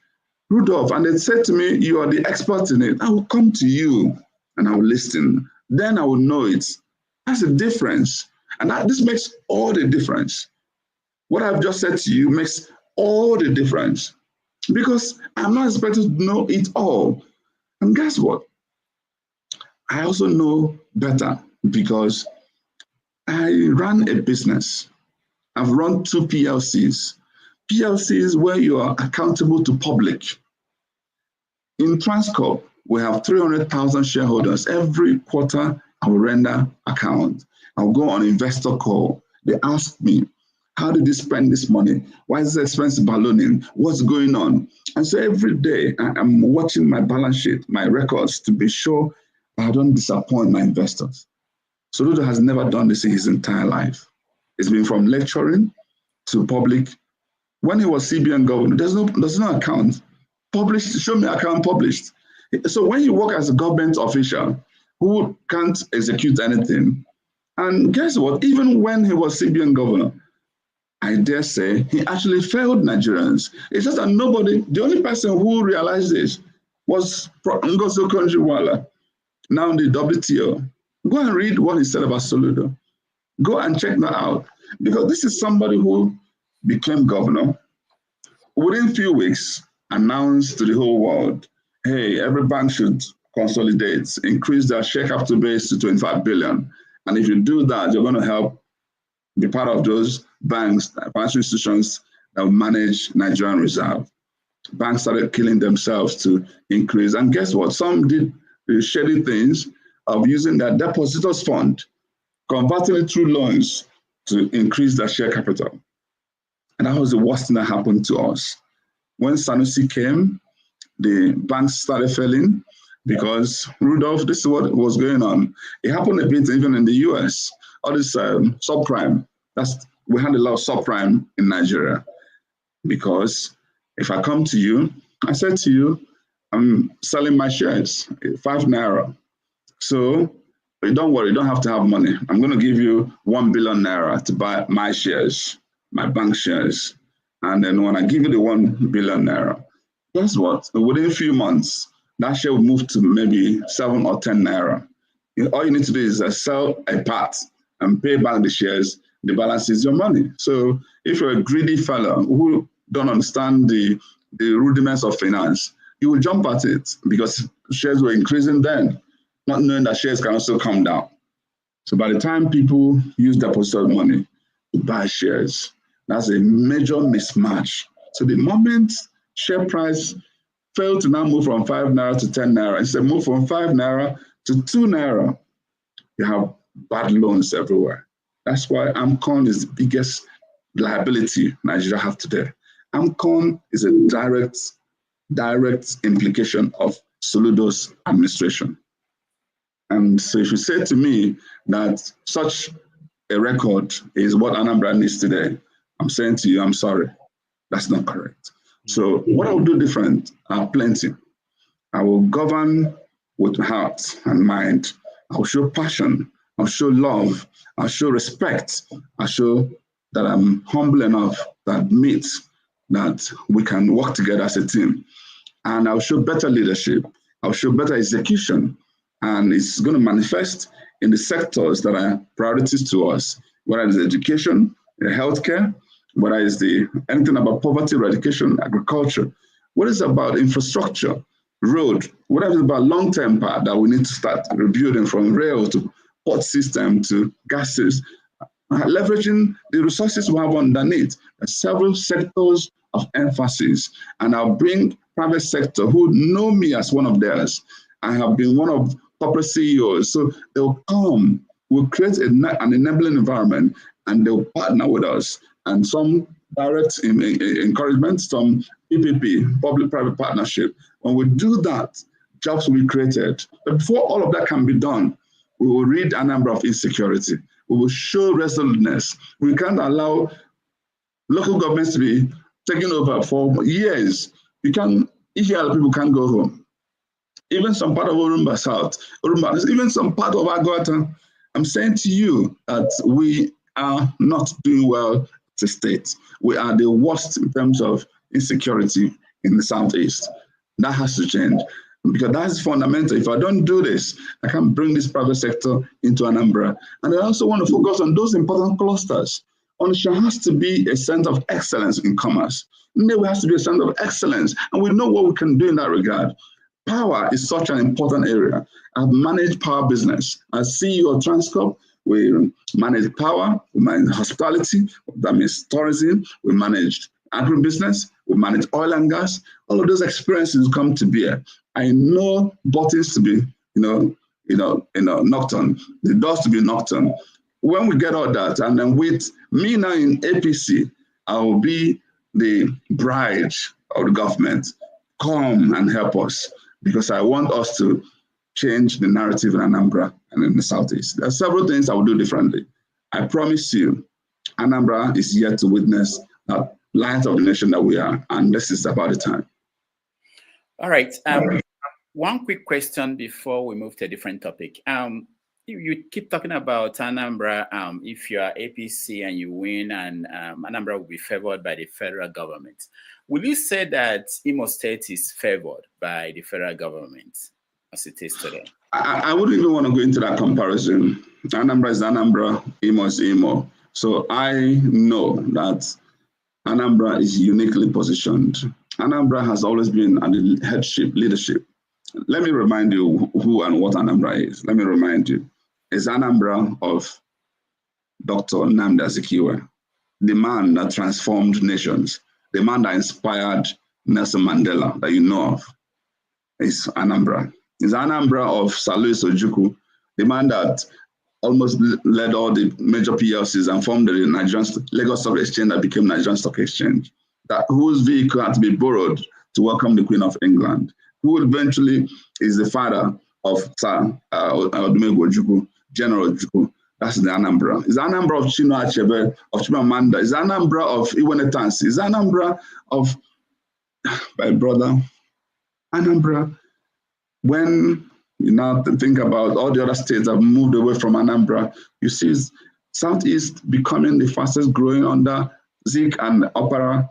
Rudolph, and they said to me, you are the expert in it. I will come to you and I will listen. Then I will know it. That's the difference. And this makes all the difference. What I've just said to you makes all the difference. Because I'm not expected to know it all. And guess what? I also know better because I ran a business. I've run 2 PLCs. PLCs where you are accountable to public. In Transcorp, we have 300,000 shareholders. Every quarter, I will render account. I'll go on investor call. They ask me, how did you spend this money? Why is the expense ballooning? What's going on? And so every day, I'm watching my balance sheet, my records, to be sure I don't disappoint my investors. Soludo has never done this in his entire life. It's been from lecturing to public. When he was CBN governor, there's no account. Published, show me account published. So when you work as a government official who can't execute anything, and guess what? Even when he was CBN governor, I dare say he actually failed Nigerians. It's just that the only person who realized this was Ngozi Okonjo-Iweala, now the WTO. Go and read what he said about Soludo. Go and check that out. Because this is somebody who became governor, within a few weeks, announced to the whole world, hey, every bank should consolidate, increase their share capital base to 25 billion. And if you do that, you're going to help be part of those banks, financial institutions that will manage Nigerian reserve. Banks started killing themselves to increase. And guess what? Some did the shady things of using their depositors fund, converting it through loans to increase their share capital. And that was the worst thing that happened to us. When Sanusi came, the banks started failing because Rudolph, this is what was going on. It happened a bit even in the US. All this subprime, we had a lot of subprime in Nigeria. Because if I come to you, I said to you, I'm selling my shares, 5 naira. So don't worry, you don't have to have money. I'm going to give you 1 billion naira to buy my shares, my bank shares. And then when I give you the 1 billion naira, guess what? Within a few months, that share will move to maybe 7 or 10 naira. All you need to do is sell a part and pay back the shares. The balance is your money. So if you're a greedy fellow who don't understand the rudiments of finance, you will jump at it because shares were increasing then, not knowing that shares can also come down. So by the time people use deposited money to buy shares, that's a major mismatch. So the moment share price failed to now move from 5 naira to 10 naira, instead move from 5 naira to 2 naira, you have bad loans everywhere. That's why AMCON is the biggest liability Nigeria have today. AMCON is a direct implication of Soludo's administration. And so if you say to me that such a record is what Anambra needs today, I'm saying to you, I'm sorry, that's not correct. So what I will do different are plenty. I will govern with heart and mind. I will show passion. I'll show love. I'll show respect. I'll show that I'm humble enough to admit that we can work together as a team. And I'll show better leadership. I'll show better execution. And it's going to manifest in the sectors that are priorities to us, whether it's education, healthcare, whether it's anything about poverty eradication, agriculture, what is about infrastructure, road, whatever is about long-term part that we need to start rebuilding from rail to port system to gases, leveraging the resources we have underneath. There's several sectors of emphasis, and I'll bring private sector who know me as one of theirs. I have been one of corporate CEOs, so they'll come, we'll create an enabling environment, and they'll partner with us. And some direct encouragement, some PPP, public-private partnership. When we do that, jobs will be created. But before all of that can be done, we will rid Anambra of insecurity. We will show resoluteness. We can't allow local governments to be taken over for years. Israel people can't go home. Even some part of Orumba South, even some part of Agota, I'm saying to you that we are not doing well as a state. We are the worst in terms of insecurity in the Southeast. That has to change, because that's fundamental. If I don't do this, I can't bring this private sector into Anambra. And I also want to focus on those important clusters. Onitsha has to be a center of excellence in commerce. Nnewi has to be a center of excellence, and we know what we can do in that regard. Power is such an important area. I've managed power business. As CEO of Transcorp, we manage power, we manage hospitality, that means tourism, we managed agribusiness, we manage oil and gas. All of those experiences come to bear. I know buttons to be, knocked on, the doors to be knocked on. When we get all that, and then with me now in APC, I will be the bride of the government. Come and help us, because I want us to change the narrative in Anambra and in the Southeast. There are several things I will do differently. I promise you, Anambra is yet to witness that light of the nation that we are, and this is about the time. All right. One quick question before we move to a different topic. You keep talking about Anambra. If you are APC and you win, and Anambra will be favored by the federal government, will you say that Imo State is favored by the federal government as it is today? I wouldn't even want to go into that comparison. Anambra is Anambra, Imo is Imo. So I know that Anambra is uniquely positioned. Anambra has always been at the leadership. Let me remind you who and what Anambra is. Let me remind you. It's Anambra of Dr. Nnamdi Azikiwe, the man that transformed nations, the man that inspired Nelson Mandela that you know of. It's Anambra. It's Anambra of Salusi Ojukwu, the man that almost led all the major PLCs and formed the Lagos Stock Exchange that became Nigerian Stock Exchange, whose vehicle had to be borrowed to welcome the Queen of England, who eventually is the father of Sir Odumegwu Ojukwu, General Ojukwu. That's the Anambra. It's Anambra of Chinua Achebe, of Chimamanda. It's Anambra of Iwenetansi. It's Anambra of my brother. Anambra, when you now think about all the other states that have moved away from Anambra, you see Southeast becoming the fastest growing under Zik and Opera.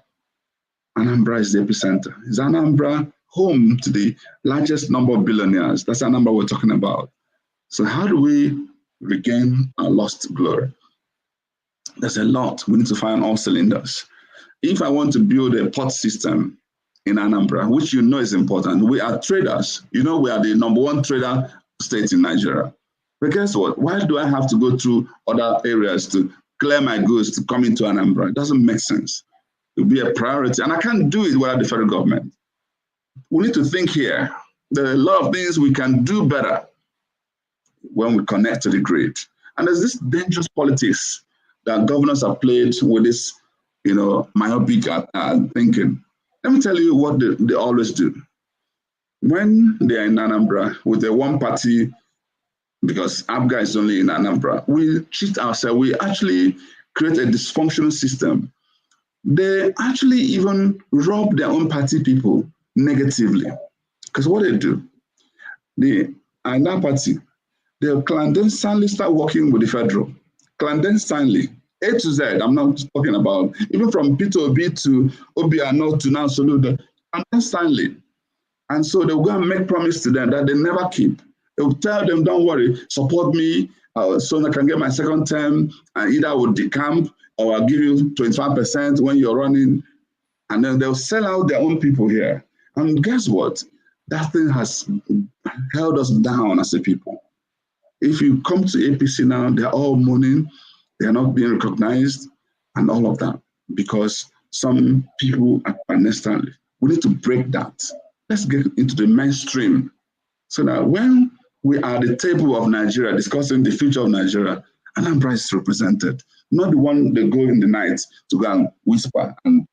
Anambra is the epicenter. Is Anambra home to the largest number of billionaires? That's the number we're talking about. So how do we regain our lost glory? There's a lot. We need to find all cylinders. If I want to build a port system in Anambra, which you know is important, we are traders. You know, we are the #1 trader state in Nigeria. But guess what? Why do I have to go through other areas to clear my goods to come into Anambra? It doesn't make sense. It will be a priority. And I can't do it without the federal government. We need to think here. There are a lot of things we can do better when we connect to the grid. And there's this dangerous politics that governors have played with this, myopic thinking. Let me tell you what they always do. When they're in Anambra with a one party, because ABGA is only in Anambra, we cheat ourselves. We actually create a dysfunctional system. They actually even rob their own party people negatively. Because what they do, in that party, they'll clandestinely start working with the federal. Clandestinely. A to Z, I'm not talking about, even from P to B to Obiano to now Soludo, clandestinely. And so they'll go and make promise to them that they never keep. They'll tell them, don't worry, support me, so I can get my second term, and either I will decamp or I'll give you 25% when you're running. And then they'll sell out their own people here. And guess what? That thing has held us down as a people. If you come to APC now, they're all mourning. They're not being recognized and all of that because some people are clandestinely. We need to break that. Let's get into the mainstream so that when we are at the table of Nigeria discussing the future of Nigeria, Anambra is represented, not the one they go in the night to go and whisper and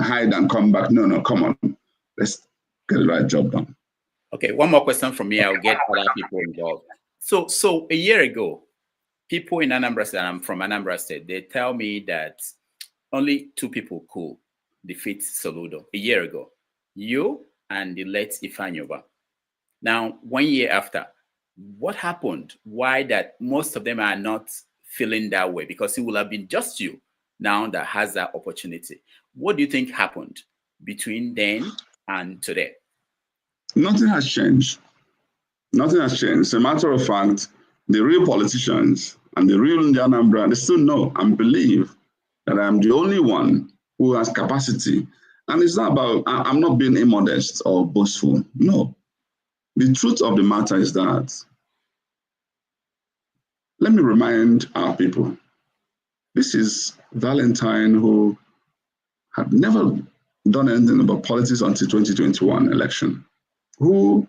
hide and come back. No, come on. Let's get the right job done. Okay, one more question from me. I'll get other people involved. So a year ago, people in Anambra State, and I'm from Anambra State, they tell me that only 2 people could defeat Soludo a year ago. You and the late Ifanyoba. Now, 1 year after, what happened? Why that most of them are not feeling that way? Because it will have been just you now that has that opportunity. What do you think happened between then and today? Nothing has changed. Nothing has changed. As a matter of fact, the real politicians and the real Anambra, they still know and believe that I'm the only one who has capacity. And it's not about, I'm not being immodest or boastful. No. The truth of the matter is that, let me remind our people, this is Valentine who had never done anything about politics until 2021 election, who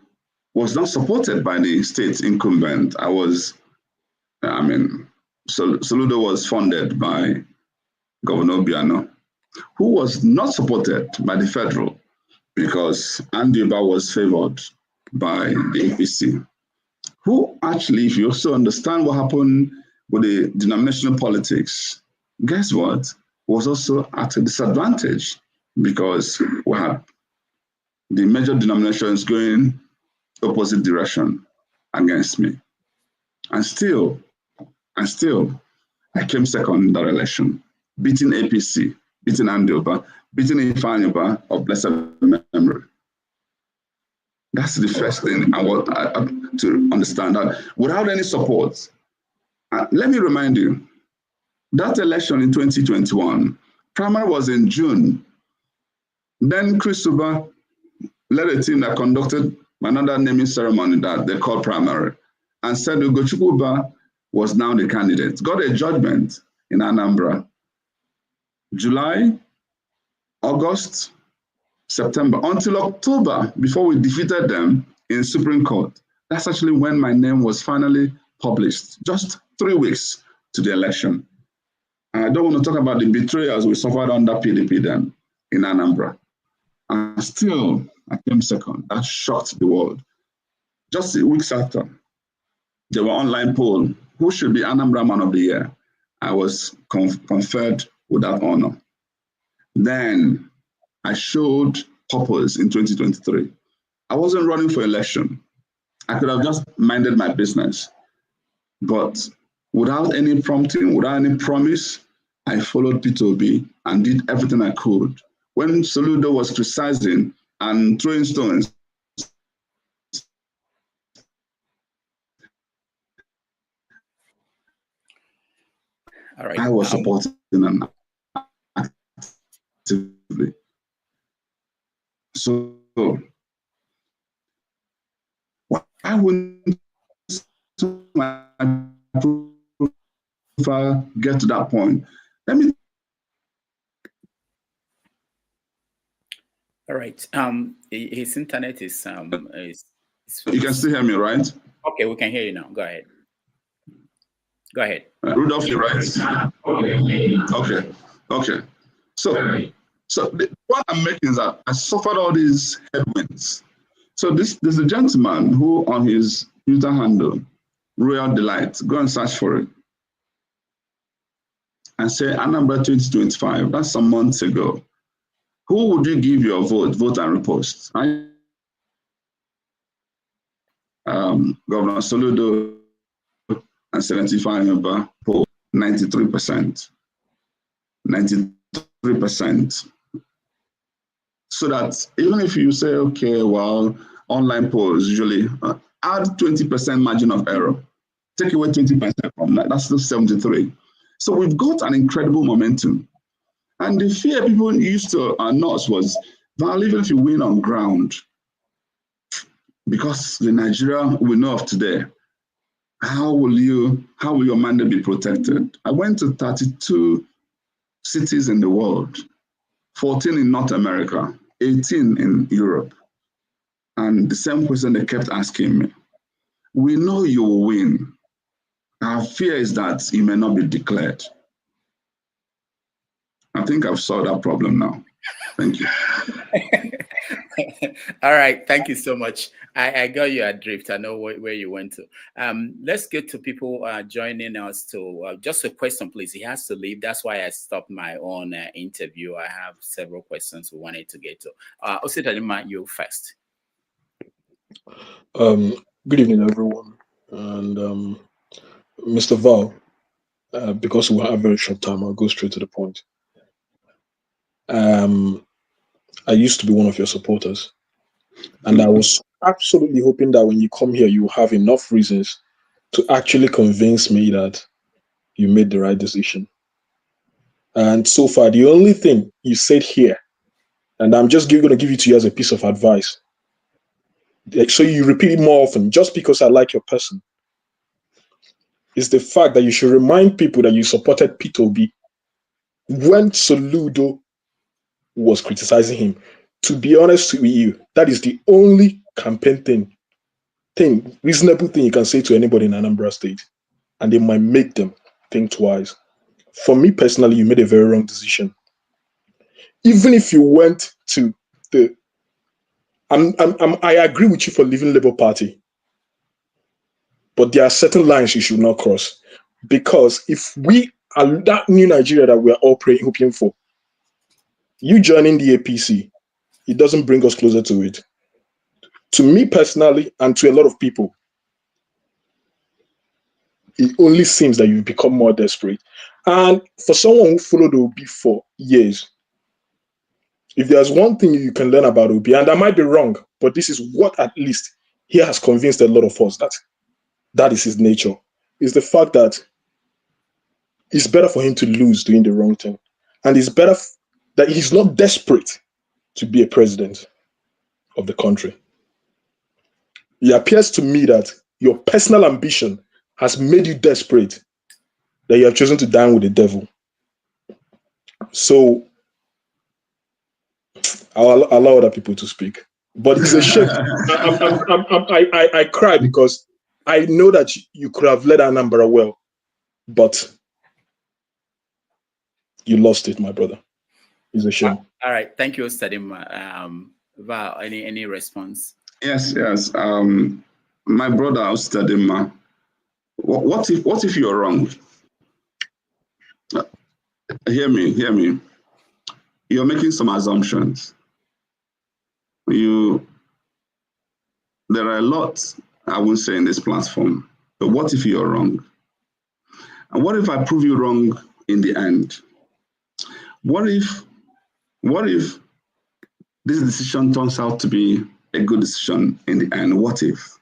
was not supported by the state incumbent. Soludo was funded by Governor Obiano, who was not supported by the federal because Andiba was favored by the APC, who actually, if you also understand what happened with the denominational politics, guess what, was also at a disadvantage because we had the major denominations going opposite direction against me. And still, I came second in that election, beating APC, beating Andoba, beating Ifanyoba of blessed memory. That's the first thing I want to understand, that without any support. Let me remind you, that election in 2021, primary was in June. Then Chris Uba led a team that conducted another naming ceremony that they called primary, and said Ugochukwu Uba was now the candidate. Got a judgment in Anambra. July, August, September, until October, before we defeated them in Supreme Court. That's actually when my name was finally published, just 3 weeks to the election. And I don't want to talk about the betrayals we suffered under PDP then in Anambra. And still, I came second. That shocked the world. Just weeks after, there were online poll, who should be Anambra Man of the Year? I was conferred with that honor. Then I showed purpose in 2023. I wasn't running for election. I could have just minded my business. But without any prompting, without any promise, I followed P2B and did everything I could. When Soludo was criticizing and throwing stones, all right. I was supporting them actively. So why wouldn't my profile get to that point? Let me. All right. His internet is You can still hear me, right? Okay, we can hear you now. Go ahead. Go ahead. Rudolph, you're right. Okay. So the point I'm making is that I suffered all these headwinds. So there's a gentleman who on his Twitter handle, Royal Delight, go and search for it, and say Anambra 2025, that's some months ago. Who would you give your vote and repost? Governor Soludo and 75 poll, 93%. 93%. So that even if you say, okay, well, online polls usually add 20% margin of error, take away 20% from that, that's still 73. So we've got an incredible momentum. And the fear people used to announce was, Val, even if you win on ground, because the Nigeria we know of today, how will your mandate be protected? I went to 32 cities in the world, 14 in North America, 18 in Europe. And the same question they kept asking me. We know you will win. Our fear is that he may not be declared. I think I've solved that problem now. Thank you. All right, thank you so much. I got you adrift. I know where you went to. Let's get to people joining us to just a question, please. He has to leave. That's why I stopped my own interview. I have several questions we wanted to get to. Osita, you first. Good evening, everyone. And Mr. Val, because we have a very short time, I'll go straight to the point. I used to be one of your supporters, and I was absolutely hoping that when you come here, you have enough reasons to actually convince me that you made the right decision. And so far, the only thing you said here, and I'm just going to give it to you as a piece of advice, so you repeat it more often, just because I like your person, is the fact that you should remind people that you supported P2B when Soludo was criticizing him. To be honest with you, that is the only campaign reasonable thing you can say to anybody in Anambra State, and they might make them think twice. For me personally, you made a very wrong decision. Even if you went to the, I agree with you for leaving Labour Party, but there are certain lines you should not cross, because if we are that new Nigeria that we are all hoping for, you joining the APC, it doesn't bring us closer to it. To me personally, and to a lot of people, it only seems that you've become more desperate. And for someone who followed Obi for years, if there's one thing you can learn about Obi, and I might be wrong, but this is what at least he has convinced a lot of us that is his nature, is the fact that it's better for him to lose doing the wrong thing. And it's better that he's not desperate to be a president of the country. It appears to me that your personal ambition has made you desperate, that you have chosen to dine with the devil. So I'll allow other people to speak. But it's a shame. I cry because I know that you could have led Anambra well, but you lost it, my brother. It's a shame. All right. Thank you, Stadim. Val, any response? Yes. My brother, Stadim, what if you're wrong? Hear me. You're making some assumptions. There are a lot I won't say in this platform, but what if you're wrong? And what if I prove you wrong in the end? What if this decision turns out to be a good decision in the end? What if?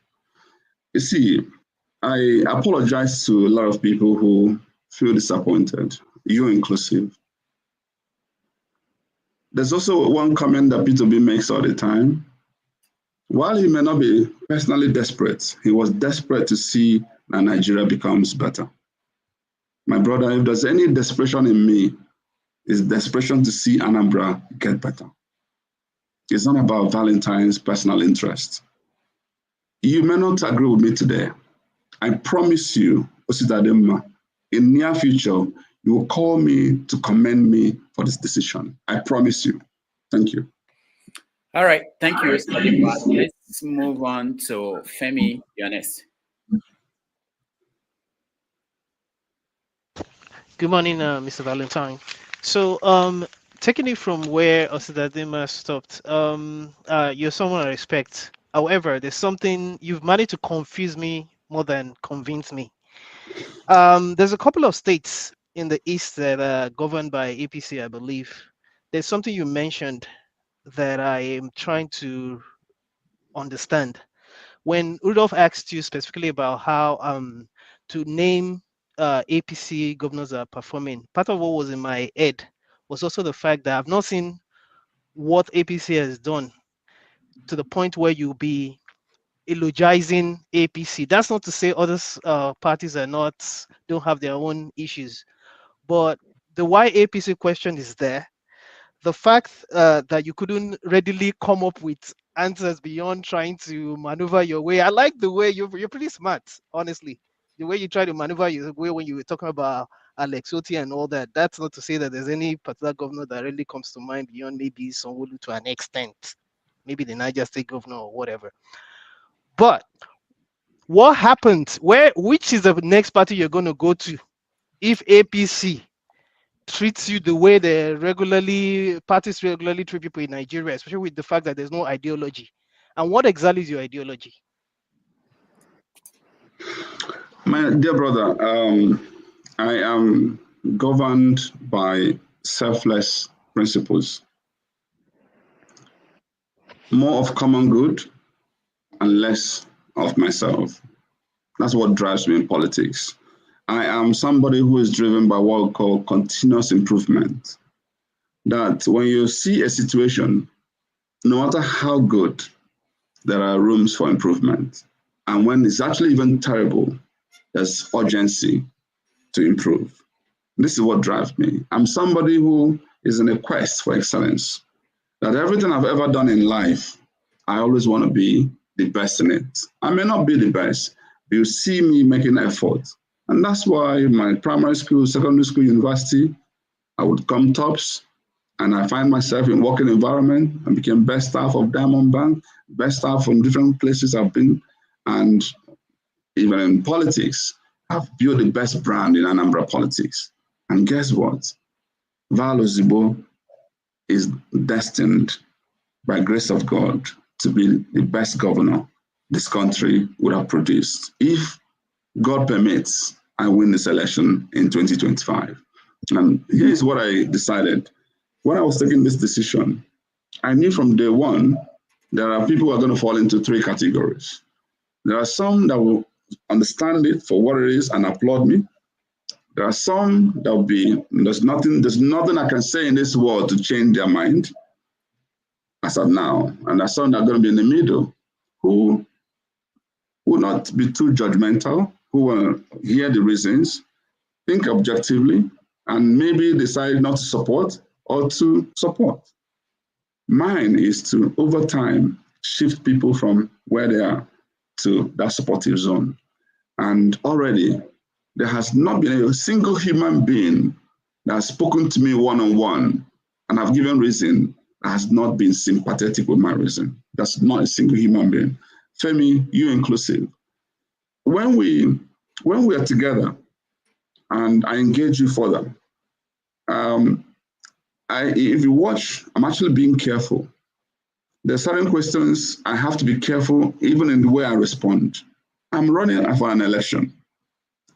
You see, I apologize to a lot of people who feel disappointed, you inclusive. There's also one comment that P2B makes all the time. While he may not be personally desperate, he was desperate to see that Nigeria becomes better. My brother, if there's any desperation in me, it's desperation to see Anambra get better. It's not about Valentine's personal interest. You may not agree with me today. I promise you, Osidadema, in near future, you will call me to commend me for this decision. I promise you. Thank you. All right. Thank you. Let's move on to Femi. You're next. Good morning, Mr. Valentine. So, taking it from where Osidadema stopped, you're someone I respect. However, there's something you've managed to confuse me more than convince me. There's a couple of states in the East that are governed by APC, I believe. There's something you mentioned that I am trying to understand. When Rudolph asked you specifically about how to name APC governors are performing, part of what was in my head was also the fact that I've not seen what APC has done to the point where you'll be eulogizing APC. That's not to say other parties don't have their own issues, but the why APC question is there. The fact that you couldn't readily come up with answers beyond trying to maneuver your way. I like the way you're pretty smart, honestly. the way you try to maneuver your way when you were talking about Alex Oti and all that, that's not to say that there's any particular governor that really comes to mind beyond maybe Sanwo-Olu to an extent, maybe the Niger State governor or whatever. But what happens? Which is the next party you're going to go to if APC treats you the way parties regularly treat people in Nigeria, especially with the fact that there's no ideology? And what exactly is your ideology? My dear brother, I am governed by selfless principles. More of common good and less of myself. That's what drives me in politics. I am somebody who is driven by what we call continuous improvement. That when you see a situation, no matter how good, there are rooms for improvement. And when it's actually even terrible, there's urgency to improve. This is what drives me. I'm somebody who is in a quest for excellence. That everything I've ever done in life, I always want to be the best in it. I may not be the best, but you see me making effort. And that's why my primary school, secondary school, university, I would come tops, and I find myself in working environment. I became best staff of Diamond Bank, best staff from different places I've been, and even in politics, I've built the best brand in Anambra politics. And guess what? Val Ozigbo is destined, by grace of God, to be the best governor this country would have produced. If God permits, I win this election in 2025. And here's what I decided. When I was taking this decision, I knew from day one, there are people who are going to fall into three categories. There are some that will understand it for what it is and applaud me. There are some that will be, there's nothing I can say in this world to change their mind as of now. And there are some that are going to be in the middle who will not be too judgmental, who will hear the reasons, think objectively, and maybe decide not to support or to support. Mine is to, over time, shift people from where they are to that supportive zone. And already, there has not been a single human being that has spoken to me one-on-one and have given reason that has not been sympathetic with my reason. That's not a single human being. Femi, you inclusive. When we are together and I engage you further, if you watch, I'm actually being careful. There are certain questions I have to be careful even in the way I respond. I'm running for an election.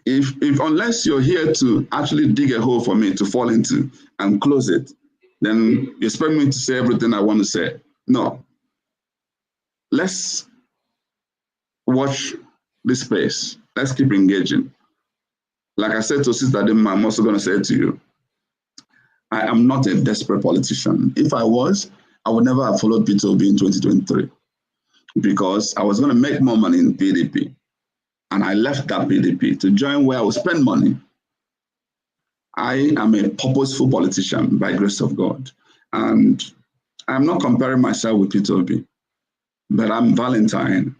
If unless you're here to actually dig a hole for me to fall into and close it, then you expect me to say everything I want to say. No. Let's watch this space. Let's keep engaging. Like I said to Sister Dima, I'm also going to say it to you. I am not a desperate politician. If I was, I would never have followed Peter Obi in 2023 because I was going to make more money in PDP. And I left that PDP to join where I would spend money. I am a purposeful politician by grace of God. And I'm not comparing myself with Peter Obi, but I'm Valentine.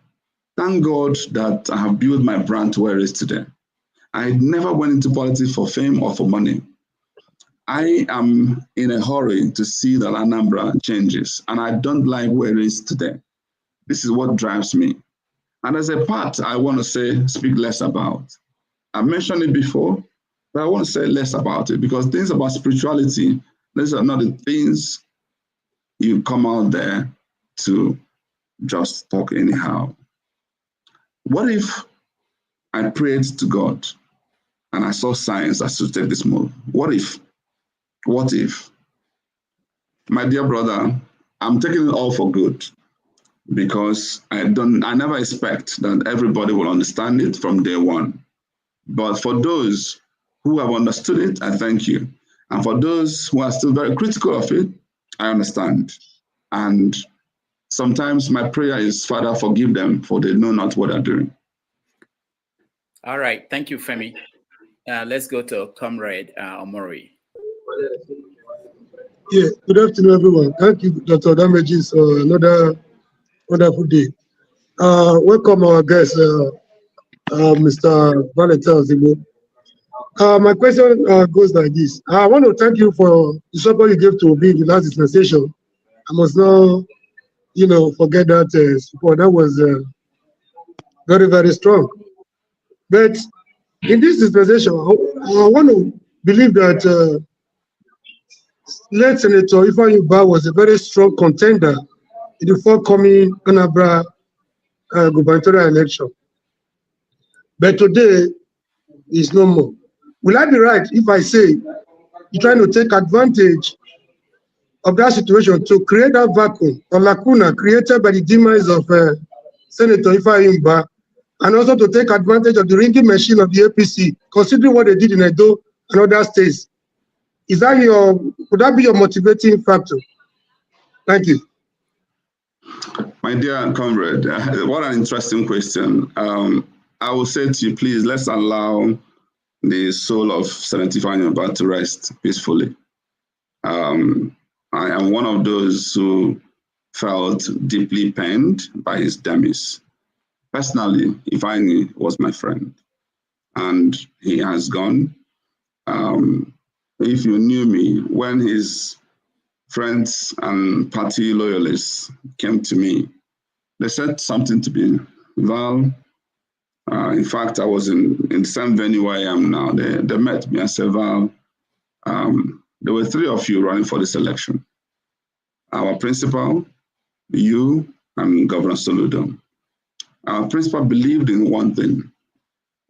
Thank God that I have built my brand to where it is today. I never went into politics for fame or for money. I am in a hurry to see that Anambra changes, and I don't like where it is today. This is what drives me. And as a part, I want to speak less about. I mentioned it before, but I want to say less about it because things about spirituality, these are not the things you come out there to just talk anyhow. What if I prayed to God and I saw signs that should take this move? What if? What if? My dear brother, I'm taking it all for good because I never expect that everybody will understand it from day one. But for those who have understood it, I thank you. And for those who are still very critical of it, I understand. And sometimes my prayer is, Father, forgive them, for they know not what they're doing. All right. Thank you, Femi. Let's go to Comrade Omori. Yeah, good afternoon, everyone. Thank you, Dr. Damages, for another wonderful day. Welcome our guest, Mr. Val Ozigbo. My question goes like this. I want to thank you for the support you gave to Obi in the last dispensation. I must not, forget that support. That was very, very strong. But in this dispensation, I want to believe that late Senator Ifeanyi Ubah was a very strong contender in the forthcoming Anambra gubernatorial election. But today is no more. Will I be right if I say you're trying to take advantage of that situation to create that vacuum or lacuna created by the demise of Senator Ifeanyi Ubah, and also to take advantage of the ringing machine of the APC, considering what they did in Edo and other states? Would that be your motivating factor? Thank you. My dear comrade, what an interesting question. I will say to you, please, let's allow the soul of Senator Ifeanyi Ubah to rest peacefully. I am one of those who felt deeply pained by his demise. Personally, Ifeanyi was my friend, and he has gone. If you knew me, when his friends and party loyalists came to me, they said something to me. Val, in fact, I was in the same venue where I am now. They met me and said, Val, there were 3 of you running for this election. Our principal, you, and Governor Soludo. Our principal believed in one thing,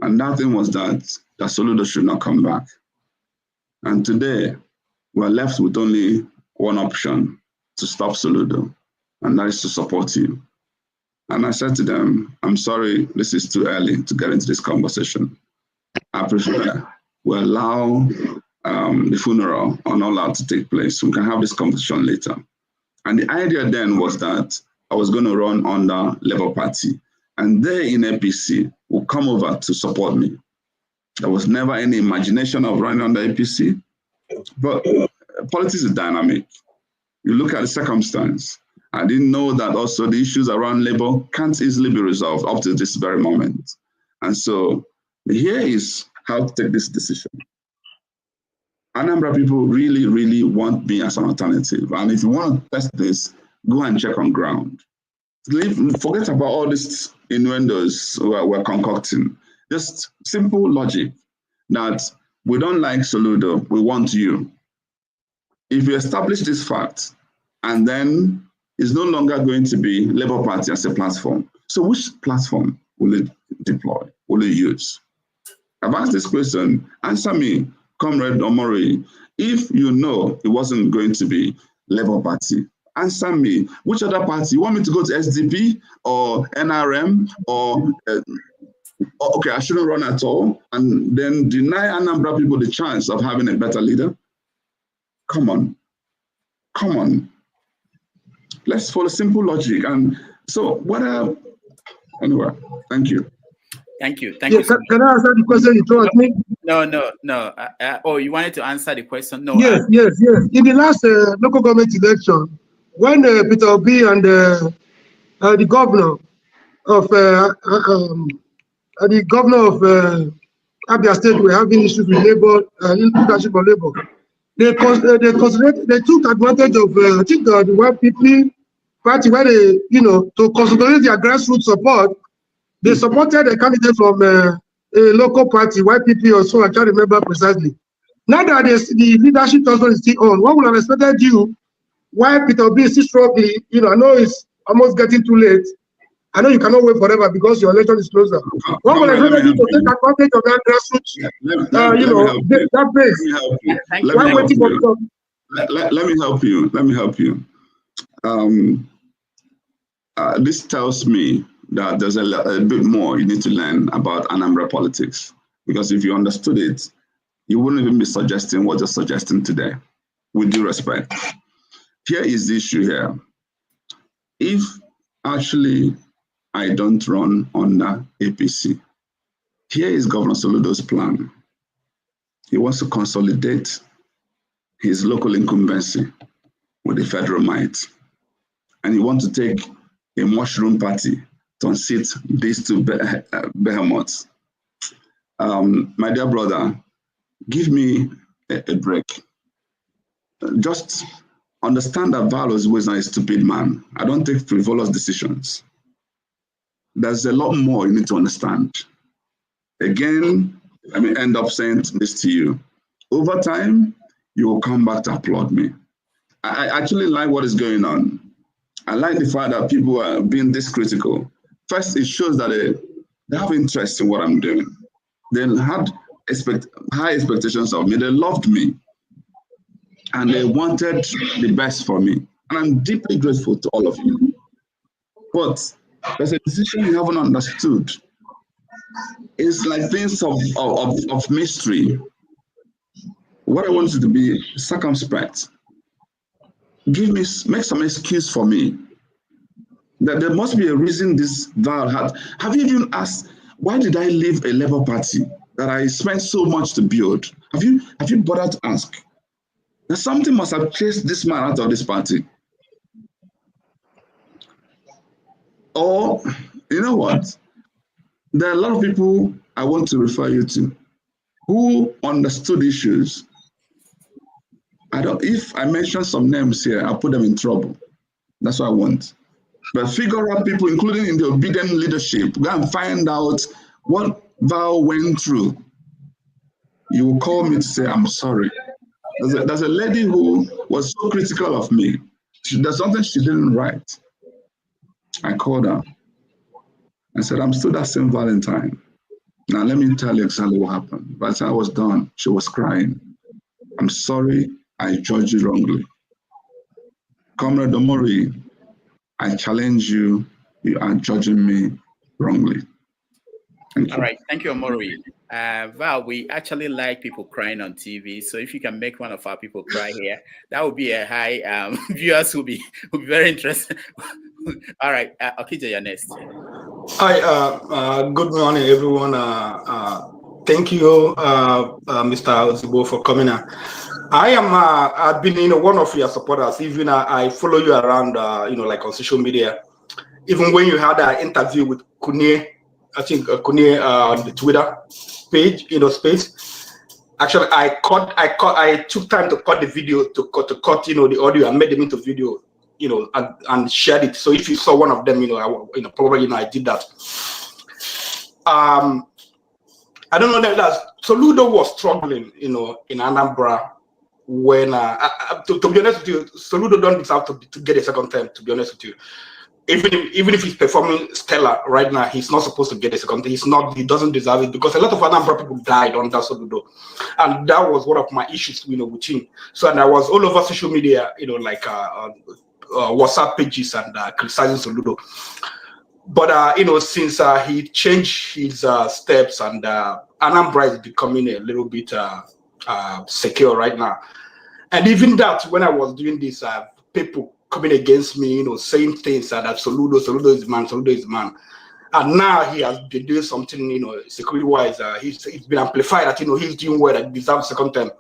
and that thing was that Soludo should not come back. And today, we're left with only one option to stop Soludo, and that is to support you. And I said to them, I'm sorry, this is too early to get into this conversation. I prefer we allow the funeral and all that to take place. We can have this conversation later. And the idea then was that I was going to run under Labour Party, and they in APC will come over to support me. There was never any imagination of running under APC, but politics is dynamic. You look at the circumstance. I didn't know that also the issues around Labour can't easily be resolved up to this very moment. And so here is how to take this decision. Anambra people really, really want me as an alternative. And if you want to test this, go and check on ground. Forget about all these innuendos we're concocting. Just simple logic that we don't like Soludo, we want you. If you establish this fact, and then it's no longer going to be Labour Party as a platform. So which platform will it deploy, will it use? I've asked this question, answer me, Comrade Omori. If you know it wasn't going to be Labour Party, answer me, which other party? You want me to go to SDP or NRM or, okay, I shouldn't run at all, and then deny Anambra people the chance of having a better leader? Come on, come on. Let's follow simple logic. And so anyway, thank you. Thank you. Thank you. Can I answer the question you throw at me? No. Oh, you wanted to answer the question? No. Yes. In the last local government election, when Peter Obi and the governor of Anambra State were having issues with labor, leadership of labor, they took advantage of I think the YPP party where they to consolidate their grassroots support. They supported a candidate from a local party, YPP or so, I can't remember precisely. Now that the leadership husband is still on, what would have expected you? Why Peter Obi is still struggling? I know it's almost getting too late. I know you cannot wait forever because your election is closer. What would have expected you to take advantage of that grassroots, that base? Why waiting for the Let me help you. This tells me that there's a bit more you need to learn about Anambra politics. Because if you understood it, you wouldn't even be suggesting what you're suggesting today, with due respect. Here is the issue here. If actually I don't run under APC, here is Governor Soludo's plan. He wants to consolidate his local incumbency with the federal might. And he wants to take a mushroom party to unseat these two behemoths. My dear brother, give me a break. Just understand that Val Ozigbo is not a stupid man. I don't take frivolous decisions. There's a lot more you need to understand. Again, let me end up saying this to you. Over time, you will come back to applaud me. I actually like what is going on. I like the fact that people are being this critical. First, it shows that they have interest in what I'm doing. They had high expectations of me. They loved me. And they wanted the best for me. And I'm deeply grateful to all of you. But there's a decision you haven't understood. It's like things of mystery. What I want you to be circumspect. Make some excuse for me. That there must be a reason this Val had. Have you even asked, why did I leave a Labour Party that I spent so much to build? Have you bothered to ask? That something must have chased this man out of this party. Or, you know what? There are a lot of people I want to refer you to who understood issues. If I mention some names here, I'll put them in trouble. That's what I want. But figure out people, including in the obedient leadership, go and find out what Val went through. You will call me to say, I'm sorry. There's a lady who was so critical of me. There's something she didn't write. I called her. I said, I'm still that same Valentine. Now, let me tell you exactly what happened. By the time I was done, she was crying. I'm sorry, I judged you wrongly. Comrade Omori, I challenge you. You are judging me wrongly. All right, thank you, Omori. Val, we actually like people crying on TV, so if you can make one of our people cry here, that would be a high. Viewers will be very interested. All right, Okija, you're next. Hi, good morning, everyone. Thank you, Mr. Ozigbo, for coming. I've been one of your supporters. Even I follow you around, like on social media. Even when you had an interview with Kune, I think Kune on the Twitter page, space. Actually, I took time to cut the video, to cut the audio, and made them into video, and shared it. So if you saw one of them, probably I did that. I don't know that Soludo was struggling, in Anambra when, to be honest with you, Soludo don't deserve to get a second term, to be honest with you. Even if he's performing stellar right now, he's not supposed to get a second term. He doesn't deserve it, because a lot of Anambra people died under Soludo. And that was one of my issues, with him. So, and I was all over social media, like WhatsApp pages and criticizing Soludo. But since he changed his steps, and Anambra is becoming a little bit secure right now. And even that, when I was doing this, people coming against me, saying things that Soludo is man. And now he has been doing something, security-wise. It's been amplified that he's doing well, that deserves second term.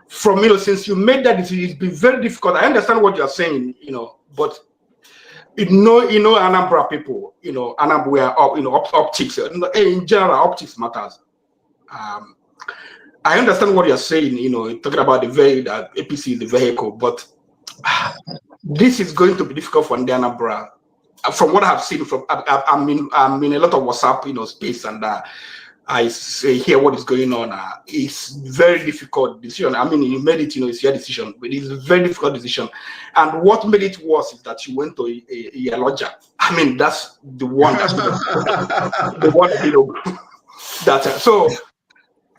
From since you made that decision, it's been very difficult. I understand what you're saying, but Anambra people, Anambra, we are optics. In general, optics matters. I understand what you're saying, talking about that APC is the vehicle, but this is going to be difficult for the Anambra. From what I've seen, I'm in a lot of WhatsApp, space, and I hear what is going on. It's very difficult decision. I mean, you made it, it's your decision, but it's a very difficult decision. And what made it worse is that you went to a lodger. I mean, that's the one. The one, that. So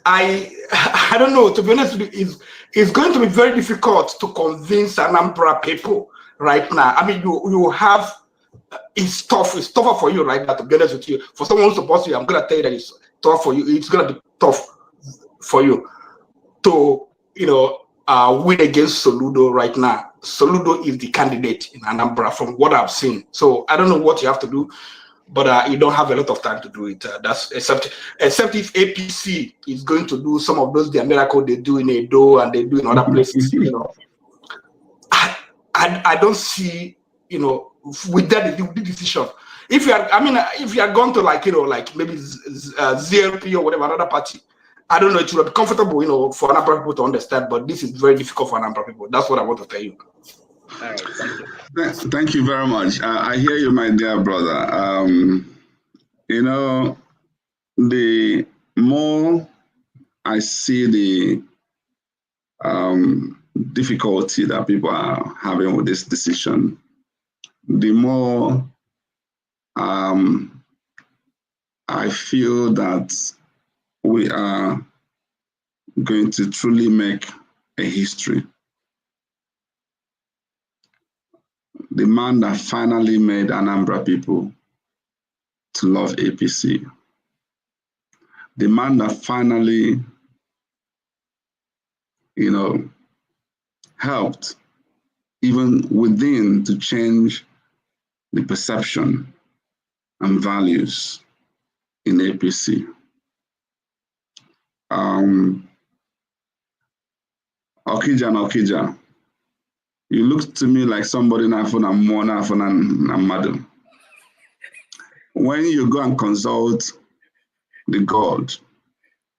I don't know. To be honest with you, it's going to be very difficult to convince Anambra people right now. I mean, you have. It's tough. It's tougher for you right now. To be honest with you, for someone who supports you, I'm gonna tell you that it's tough for you. It's gonna be tough for you to win against Soludo right now. Soludo is the candidate in Anambra from what I've seen. So I don't know what you have to do, but you don't have a lot of time to do it. That's except if APC is going to do some of those miracle they do in Edo and they do in other places. I don't see with that the decision. If you are, I mean, if you are going to like, like maybe ZLP or whatever, another party, I don't know, it will be comfortable, for Anambra people to understand, but this is very difficult for Anambra people. That's what I want to tell you. All right, thank you. Thank you very much. I hear you, my dear brother. The more I see the difficulty that people are having with this decision, the more I feel that we are going to truly make a history. The man that finally made Anambra people to love APC. The man that finally, helped even within to change the perception and values in APC. Okija, you look to me like somebody madu. When you go and consult the God,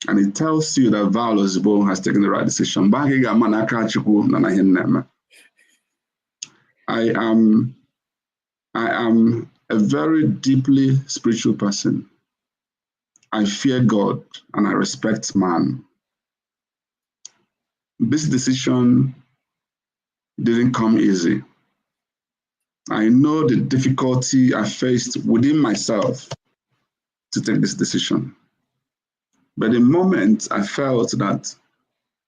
and he tells you that Val Ozigbo has taken the right decision, I am a very deeply spiritual person. I fear God and I respect man. This decision didn't come easy. I know the difficulty I faced within myself to take this decision. But the moment I felt that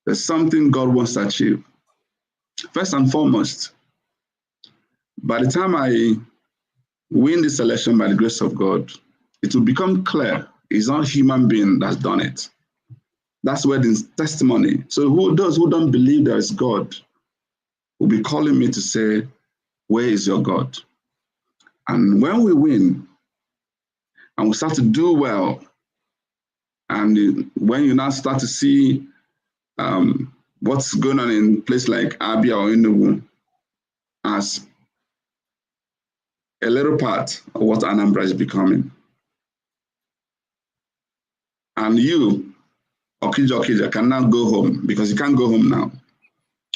there's something God wants to achieve, first and foremost, by the time I win this election by the grace of God, it will become clear it's not a human being that's done it. That's where the testimony. So those who don't believe there is God will be calling me to say, where is your God? And when we win and we start to do well, and when you now start to see what's going on in a place like Abia or Enugu as a little part of what Anambra is becoming. And you, Okija, can now go home, because you can't go home now.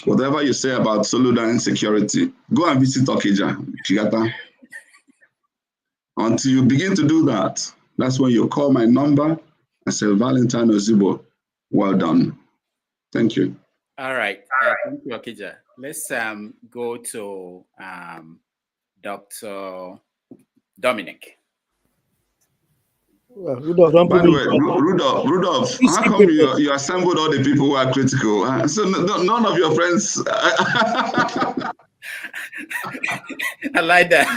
Whatever you say about Soludo and insecurity, go and visit Okija, Chigata. Until you begin to do that, that's when you call my number and say, Valentine Ozigbo, well done. Thank you. All right. Thank you, Okija. Let's go to Dr. Dominic. Well, Rudolph, by the way, Rudolph, how come you assembled all the people who are critical? So none of your friends. I like that.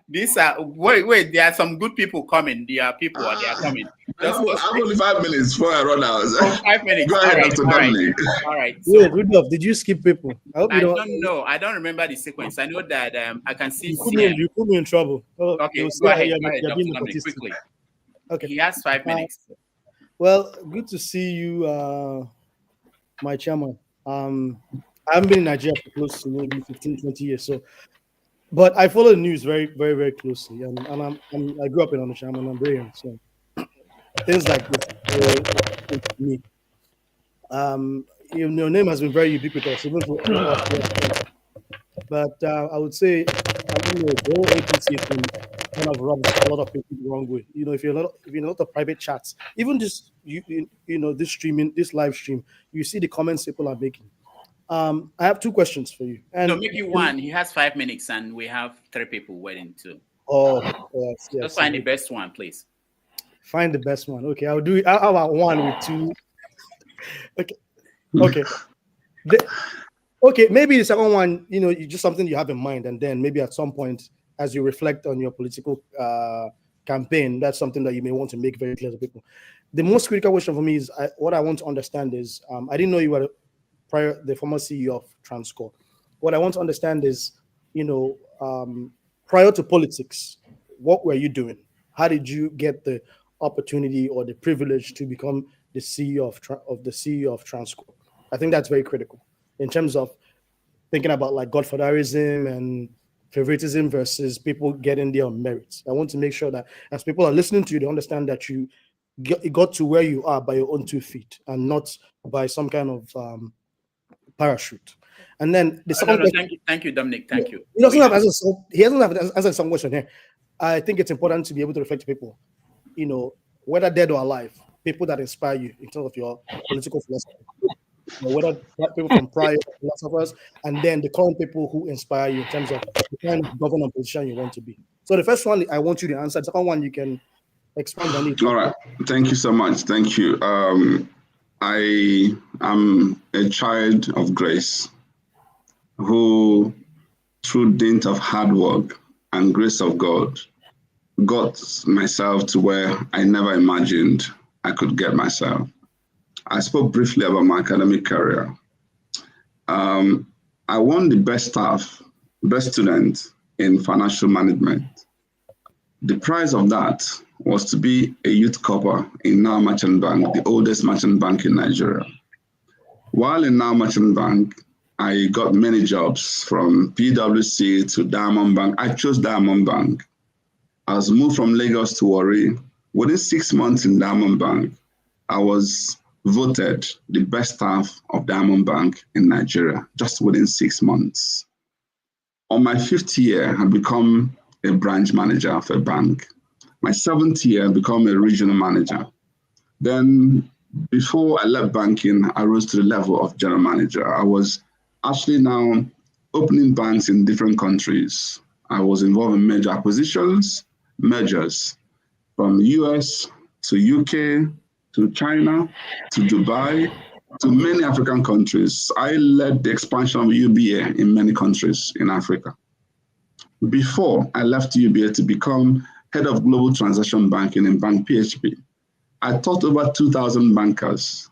these are. Wait. There are some good people coming. They are coming. I'm only 5 minutes before I run out. 5 minutes. Go ahead, Dr. Dominic. All right. So, wait, Rudolph, did you skip people? I don't know. I don't remember the sequence. I know that I can see. You put me in trouble. Okay, go ahead, Dr. Dominic, quickly. Okay. He has 5 minutes. Well, good to see you, my chairman. I haven't been in Nigeria for close to maybe 15, 20 years. But I follow the news very, very, very closely. And I grew up in Onitsha. I'm an Umbrian, so things like this to me. Your name has been very ubiquitous, even for but I would say, I don't know, the whole APC thing kind of rubs a lot of people the wrong way. If you're in a lot of private chats, even just this live stream, you see the comments people are making. I have two questions for you. And no, maybe one. He has 5 minutes, and we have 3 people waiting too. Oh, yes. Let's find the best one, please. Find the best one. Okay, I'll do it. How about one with 2? Okay. Okay, maybe the second one, just something you have in mind, and then maybe at some point, as you reflect on your political campaign, that's something that you may want to make very clear to people. The most critical question for me is what I want to understand is I didn't know you were the former CEO of Transcorp. What I want to understand is, prior to politics, what were you doing? How did you get the opportunity or the privilege to become the CEO of Transcorp? I think that's very critical in terms of thinking about like godfatherism and favoritism versus people getting there on merits. I want to make sure that as people are listening to you, they understand that you got to where you are by your own 2 feet and not by some kind of parachute. And then the second question, thank you, Dominic. Thank you. He doesn't have answers. He doesn't have answered some question here. I think it's important to be able to reflect to people, whether dead or alive, people that inspire you in terms of your political philosophy. Whether people from prior philosophers and then the current people who inspire you in terms of the kind of government position you want to be. So the first one I want you to answer. The second one you can expand on it. All right. Thank you so much. Thank you. I am a child of grace who, through dint of hard work and grace of God, got myself to where I never imagined I could get myself. I spoke briefly about my academic career. I won the best student in financial management. The prize of that was to be a youth corper in Now Merchant Bank, the oldest merchant bank in Nigeria. While in Now Merchant Bank, I got many jobs from PwC to Diamond Bank. I chose Diamond Bank. I was moved from Lagos to Warri. Within 6 months in Diamond Bank, I was voted the best staff of Diamond Bank in Nigeria, just within 6 months. On my 5th year, I become a branch manager of a bank. My 7th year, I become a regional manager. Then before I left banking, I rose to the level of general manager. I was actually now opening banks in different countries. I was involved in major acquisitions, mergers from US to UK, to China, to Dubai, to many African countries. I led the expansion of UBA in many countries in Africa. Before I left UBA to become head of global transaction banking in Bank PHP, I taught over 2,000 bankers.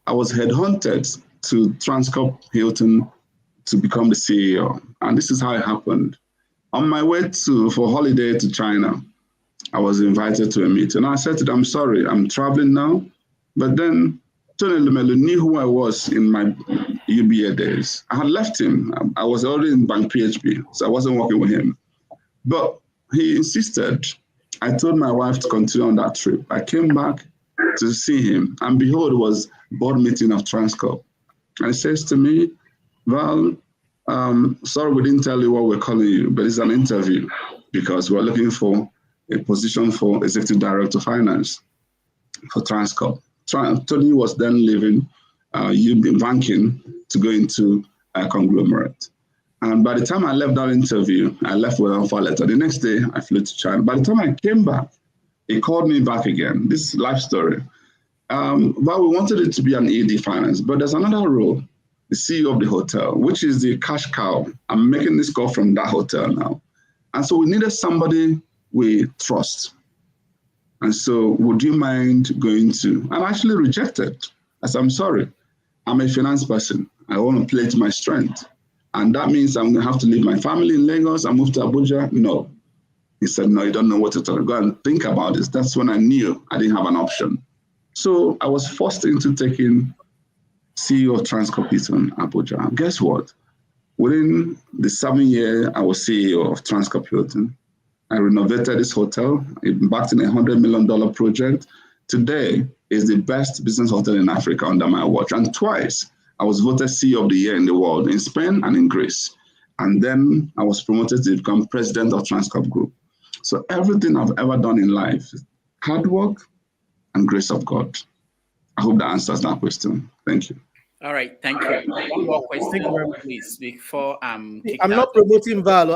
I was headhunted to Transcorp Hilton to become the CEO. And this is how it happened. On my way for holiday to China, I was invited to a meeting. I said to them, I'm sorry, I'm traveling now. But then Tony Lumelu knew who I was in my UBA days. I had left him. I was already in Bank PHP, so I wasn't working with him. But he insisted. I told my wife to continue on that trip. I came back to see him, and behold, it was board meeting of Transcorp. And he says to me, Val, sorry we didn't tell you what we're calling you, but it's an interview because we're looking for a position for Executive Director of Finance for Transcorp. Tony was then leaving UB banking to go into a conglomerate. And by the time I left that interview, I left with an offer letter. The next day, I flew to China. By the time I came back, he called me back again. This life story. But we wanted it to be an ED finance, but there's another role, the CEO of the hotel, which is the cash cow. I'm making this call from that hotel now. And so we needed somebody we trust. And so would you mind going to? I'm actually rejected. I said, I'm sorry. I'm a finance person. I want to play to my strength. And that means I'm going to have to leave my family in Lagos and move to Abuja? No. He said, no, you don't know what to talk. Go and think about this. That's when I knew I didn't have an option. So I was forced into taking CEO of Transcorp Hilton Abuja. And guess what? Within the 7 years I was CEO of Transcorp Hilton, I renovated this hotel, embarked in a $100 million project. Today is the best business hotel in Africa under my watch. And twice I was voted CEO of the Year in the world, in Spain and in Greece. And then I was promoted to become president of Transcorp Group. So everything I've ever done in life, hard work and grace of God. I hope that answers that question. Thank you. All right, thank you. One more question, please, before I'm not promoting Val.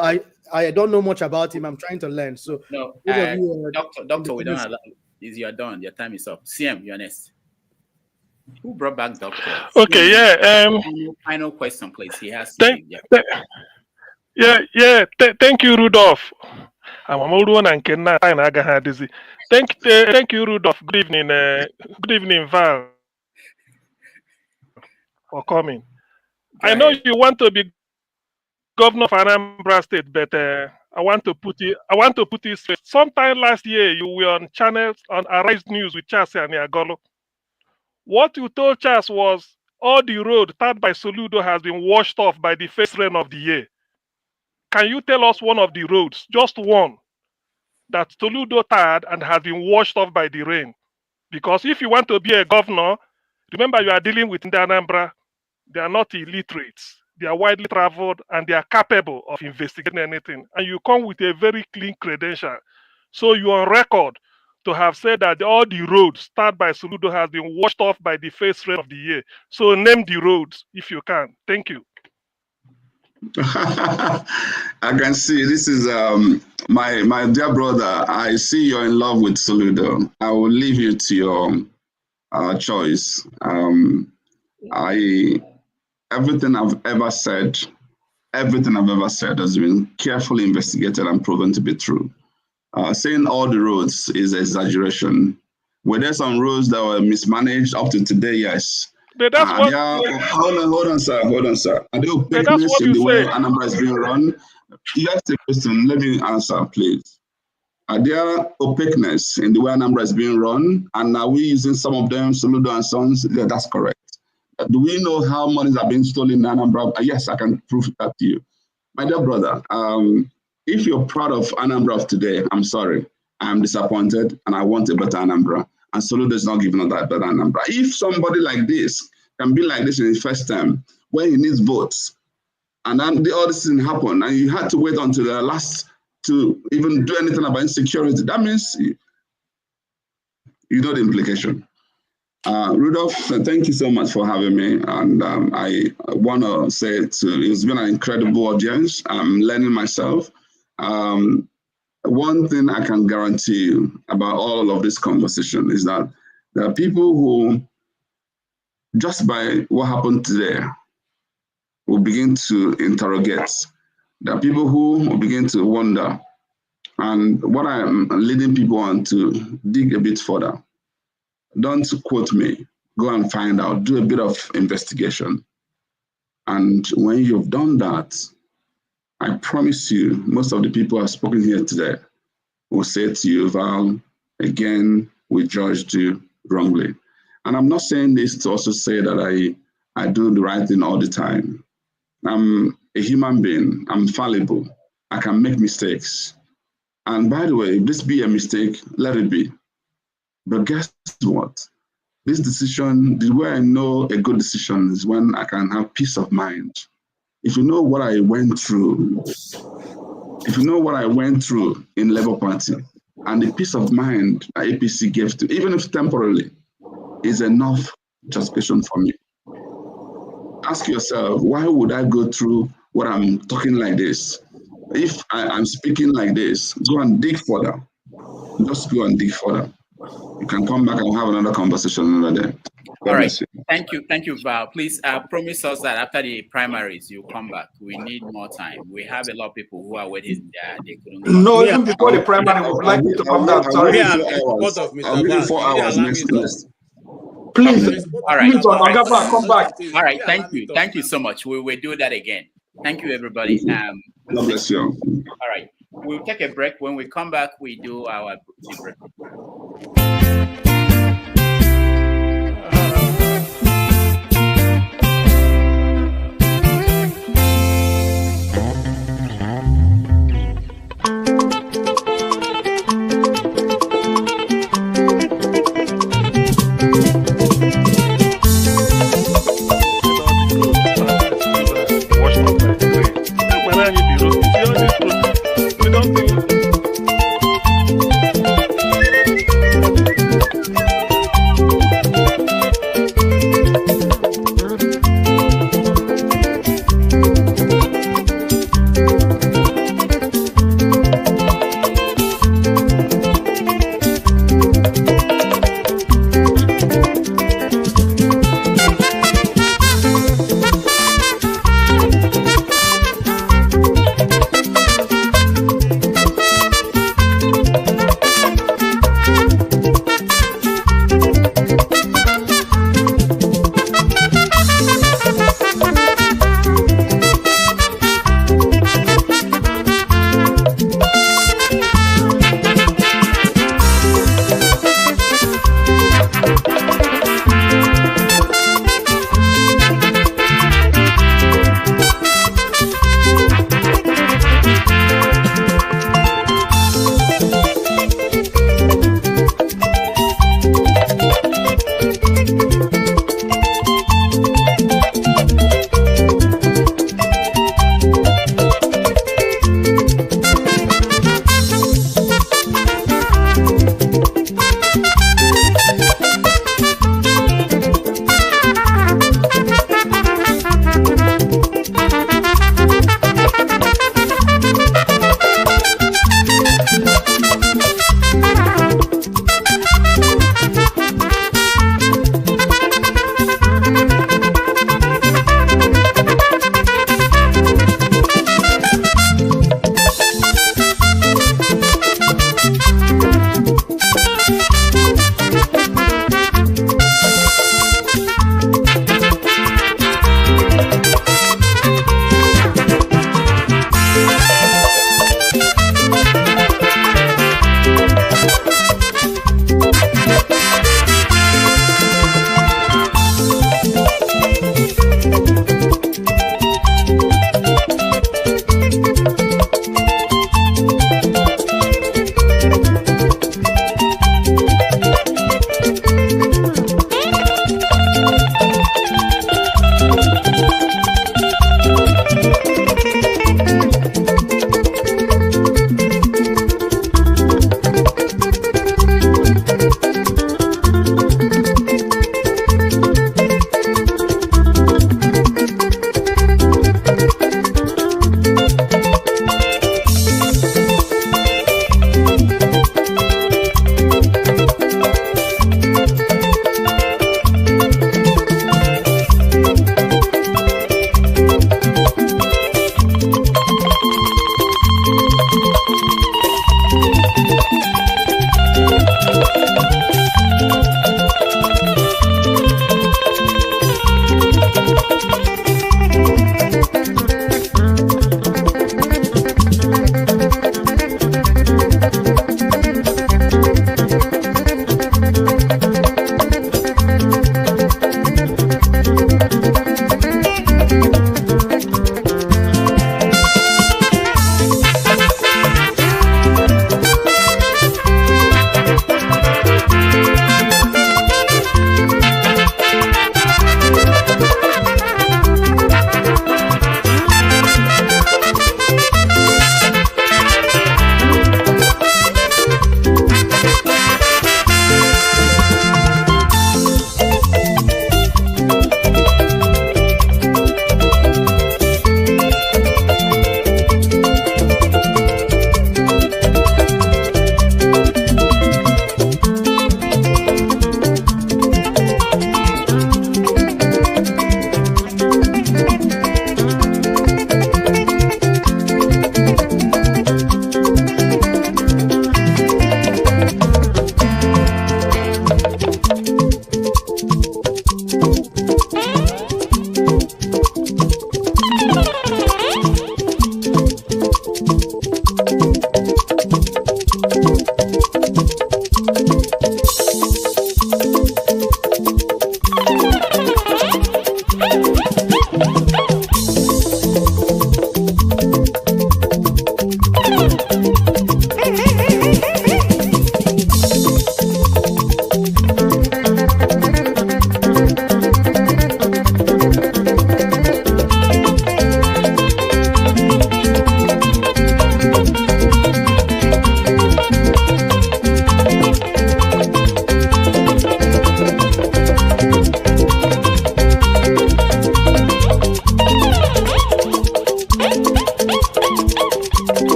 I don't know much about him. I'm trying to learn. So no, doctor, we don't allow. You're done. Your time is up. CM, you're next. Who brought back doctor? Okay, yeah. Final question, please. He has. Thank you, Rudolph. Thank you, Rudolph. Good evening. Good evening, Val. For coming. I know you want to be governor of Anambra State, but I want to put it straight. Sometime last year, you were on channels on Arise News with Charles and Agolo. What you told Charles was all the road started by Soludo has been washed off by the first rain of the year. can you tell us one of the roads, just one, that Soludo tired and has been washed off by the rain? Because if you want to be a governor, remember you are dealing with the Anambra. They are not illiterates. They are widely traveled and they are capable of investigating anything. And you come with a very clean credential. So you are on record to have said that all the roads started by Soludo has been washed off by the first rain of the year. So name the roads if you can. Thank you. I can see this is my dear brother. I see you're in love with Soludo. I will leave you to your choice. Everything I've ever said has been carefully investigated and proven to be true. Saying all the roads is exaggeration. Were there some roads that were mismanaged up to today? Yes. But that's what. Hold on, sir. Are there opaqueness in the way Anambra is being run? You asked a question. Let me answer, please. Are there opaqueness in the way Anambra is being run? And are we using some of them, Soludo and Sons? Yeah, that's correct. Do we know how monies are being stolen in Anambra? Yes, I can prove that to you. My dear brother, if you're proud of Anambra of today, I'm sorry. I'm disappointed and I want a better Anambra. And Soludo is not giving us that better Anambra. If somebody like this can be like this in his first term, when he needs votes, and then all this didn't happen, and you had to wait until the last to even do anything about insecurity, that means you know the implication. Rudolph, thank you so much for having me. And I want to say it's been an incredible audience. I'm learning myself. One thing I can guarantee you about all of this conversation is that there are people who, just by what happened today, will begin to interrogate. There are people who will begin to wonder. And what I am leading people on to dig a bit further. Don't quote me. Go and find out. Do a bit of investigation. And when you've done that, I promise you, most of the people who have spoken here today will say to you, Val, again, we judged you wrongly. And I'm not saying this to also say that I do the right thing all the time. I'm a human being. I'm fallible. I can make mistakes. And by the way, if this be a mistake, let it be. But guess what? This decision, the way I know a good decision is when I can have peace of mind. If you know what I went through, in Labour Party, and the peace of mind that APC gave to, even if temporarily, is enough justification for me. Ask yourself, why would I go through what I'm talking like this? If I'm speaking like this, go and dig further. Just go and dig further. You can come back and have another conversation another day. All right. Thank you, Val. Please promise us that after the primaries, you'll come back. We need more time. We have a lot of people who are waiting there. They couldn't come. No, even before the primary, we would like you to come down. Sorry. I'll give you 4 hours next. Please. All right. Come back. All right. Thank you so much. We will do that again. Thank you, everybody. God bless you. All right. We'll take a break. When we come back, we do our break.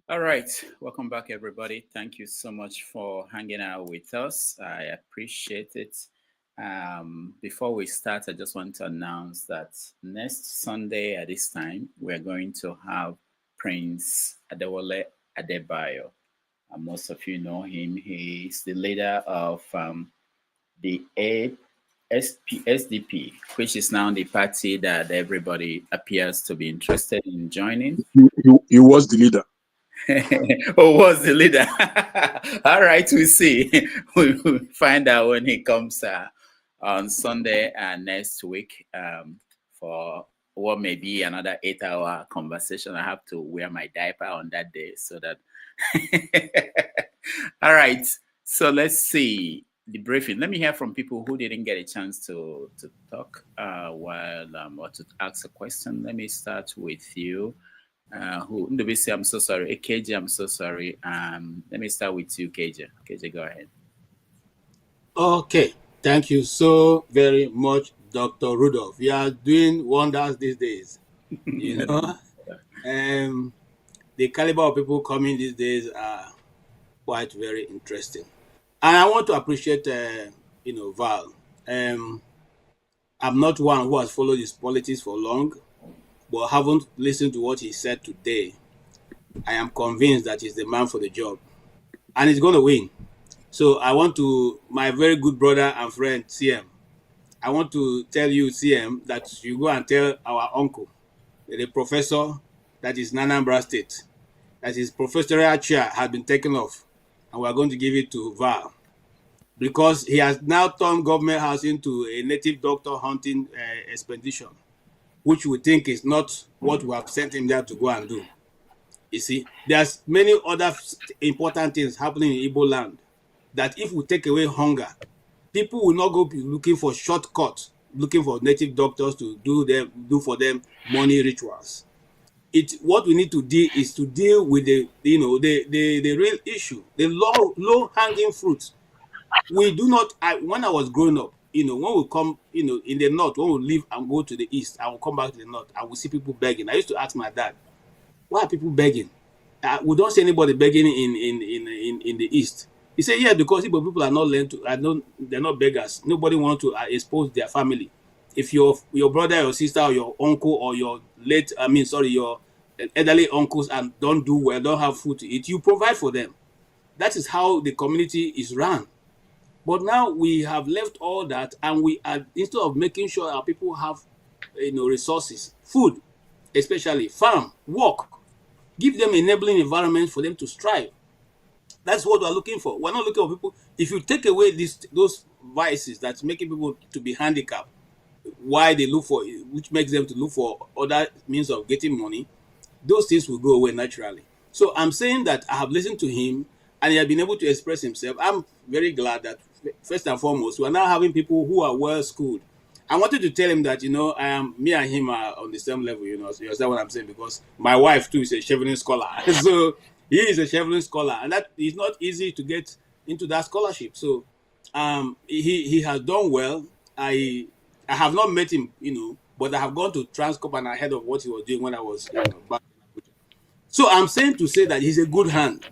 All right, welcome back, everybody. Thank you so much for hanging out with us. I appreciate it. Before we start, I just want to announce that next Sunday at this time, we're going to have Prince Adewale Adebayo. Most of you know him. He is the leader of the SDP, which is now the party that everybody appears to be interested in joining. He was the leader. Or was the leader? All right, we'll see. We'll find out when he comes on Sunday next week for what may be another 8-hour conversation. I have to wear my diaper on that day so that. All right, so let's see the briefing. Let me hear from people who didn't get a chance to talk or to ask a question. Let me start with you. Who do we say? I'm so sorry. KJ, I'm so sorry. Let me start with you, KJ. KJ, go ahead. Okay, thank you so very much, Dr. Rudolph. You are doing wonders these days. You know, the caliber of people coming these days are quite very interesting. And I want to appreciate, Val. I'm not one who has followed his politics for long, but haven't listened to what he said today. I am convinced that he's the man for the job, and he's going to win. So I want to, my very good brother and friend, CM, I want to tell you, CM, that you go and tell our uncle, the professor that is in Anambra State, that his professorial chair has been taken off, and we're going to give it to Val, because he has now turned government house into a native doctor hunting expedition, which we think is not what we have sent him there to go and do. You see, there's many other important things happening in Igbo land that if we take away hunger, people will not go be looking for shortcuts, looking for native doctors to do for them money rituals. What we need to do is to deal with the real issue, the low hanging fruits. We do not. When I was growing up, when we come, in the north, when we leave and go to the east, I will come back to the north, I will see people begging. I used to ask my dad, why are people begging? We don't see anybody begging in the east. He said, yeah, because people are not learned to, they're not beggars. Nobody wants to expose their family. If your brother, your sister, or your uncle, or your your elderly uncles and don't do well, don't have food to eat, you provide for them. That is how the community is run. But now we have left all that, and we are, instead of making sure our people have, resources, food, especially farm, work, give them enabling environment for them to strive. That's what we're looking for. We're not looking for people. If you take away those vices that's making people to be handicapped, why they look for, which makes them to look for other means of getting money, those things will go away naturally. So I'm saying that I have listened to him, and he has been able to express himself. I'm very glad that, first and foremost, we are now having people who are well schooled. I wanted to tell him that, me and him are on the same level, you understand what I'm saying? Because my wife too is a Chevening scholar. So he is a Chevening scholar, and that is not easy to get into that scholarship. So he has done well. I have not met him, but I have gone to Transcorp and I heard of what he was doing when I was back in Abuja. So I'm saying to say that he's a good hand.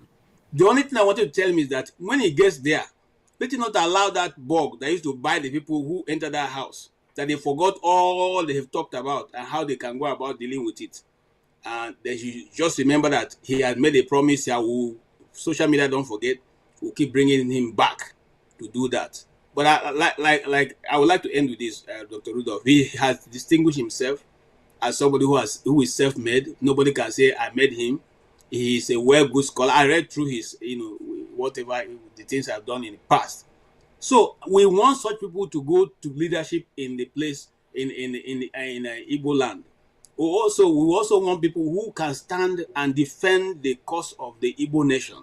The only thing I wanted to tell him is that when he gets there, let him not allow that bug that used to bite the people who enter that house, that they forgot all they have talked about and how they can go about dealing with it. And they should just remember that he had made a promise, he will social media don't forget, we'll keep bringing him back to do that. But I would like to end with this, Dr. Rudolph. He has distinguished himself as somebody who is self-made. Nobody can say I made him. He is a well-good scholar. I read through his, whatever the things I've done in the past. So we want such people to go to leadership in the place in Igbo land. We also want people who can stand and defend the cause of the Igbo nation.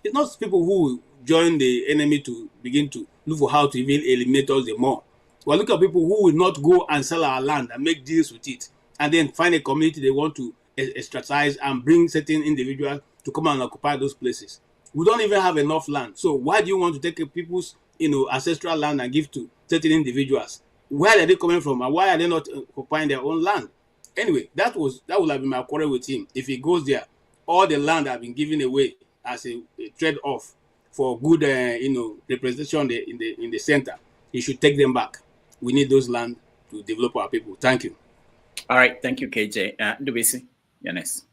It's not people who join the enemy to begin to look for how to even eliminate us the more. Well, look at people who will not go and sell our land and make deals with it, and then find a community they want to extradize and bring certain individuals to come and occupy those places. We don't even have enough land. So why do you want to take people's ancestral land and give to certain individuals? Where are they coming from, and why are they not occupying their own land? Anyway, that would have been my quarrel with him. If he goes there, all the land have been given away as a trade-off for good, representation in the center. He should take them back. We need those land to develop our people. Thank you. All right, thank you, KJ. Dubisi, you're next.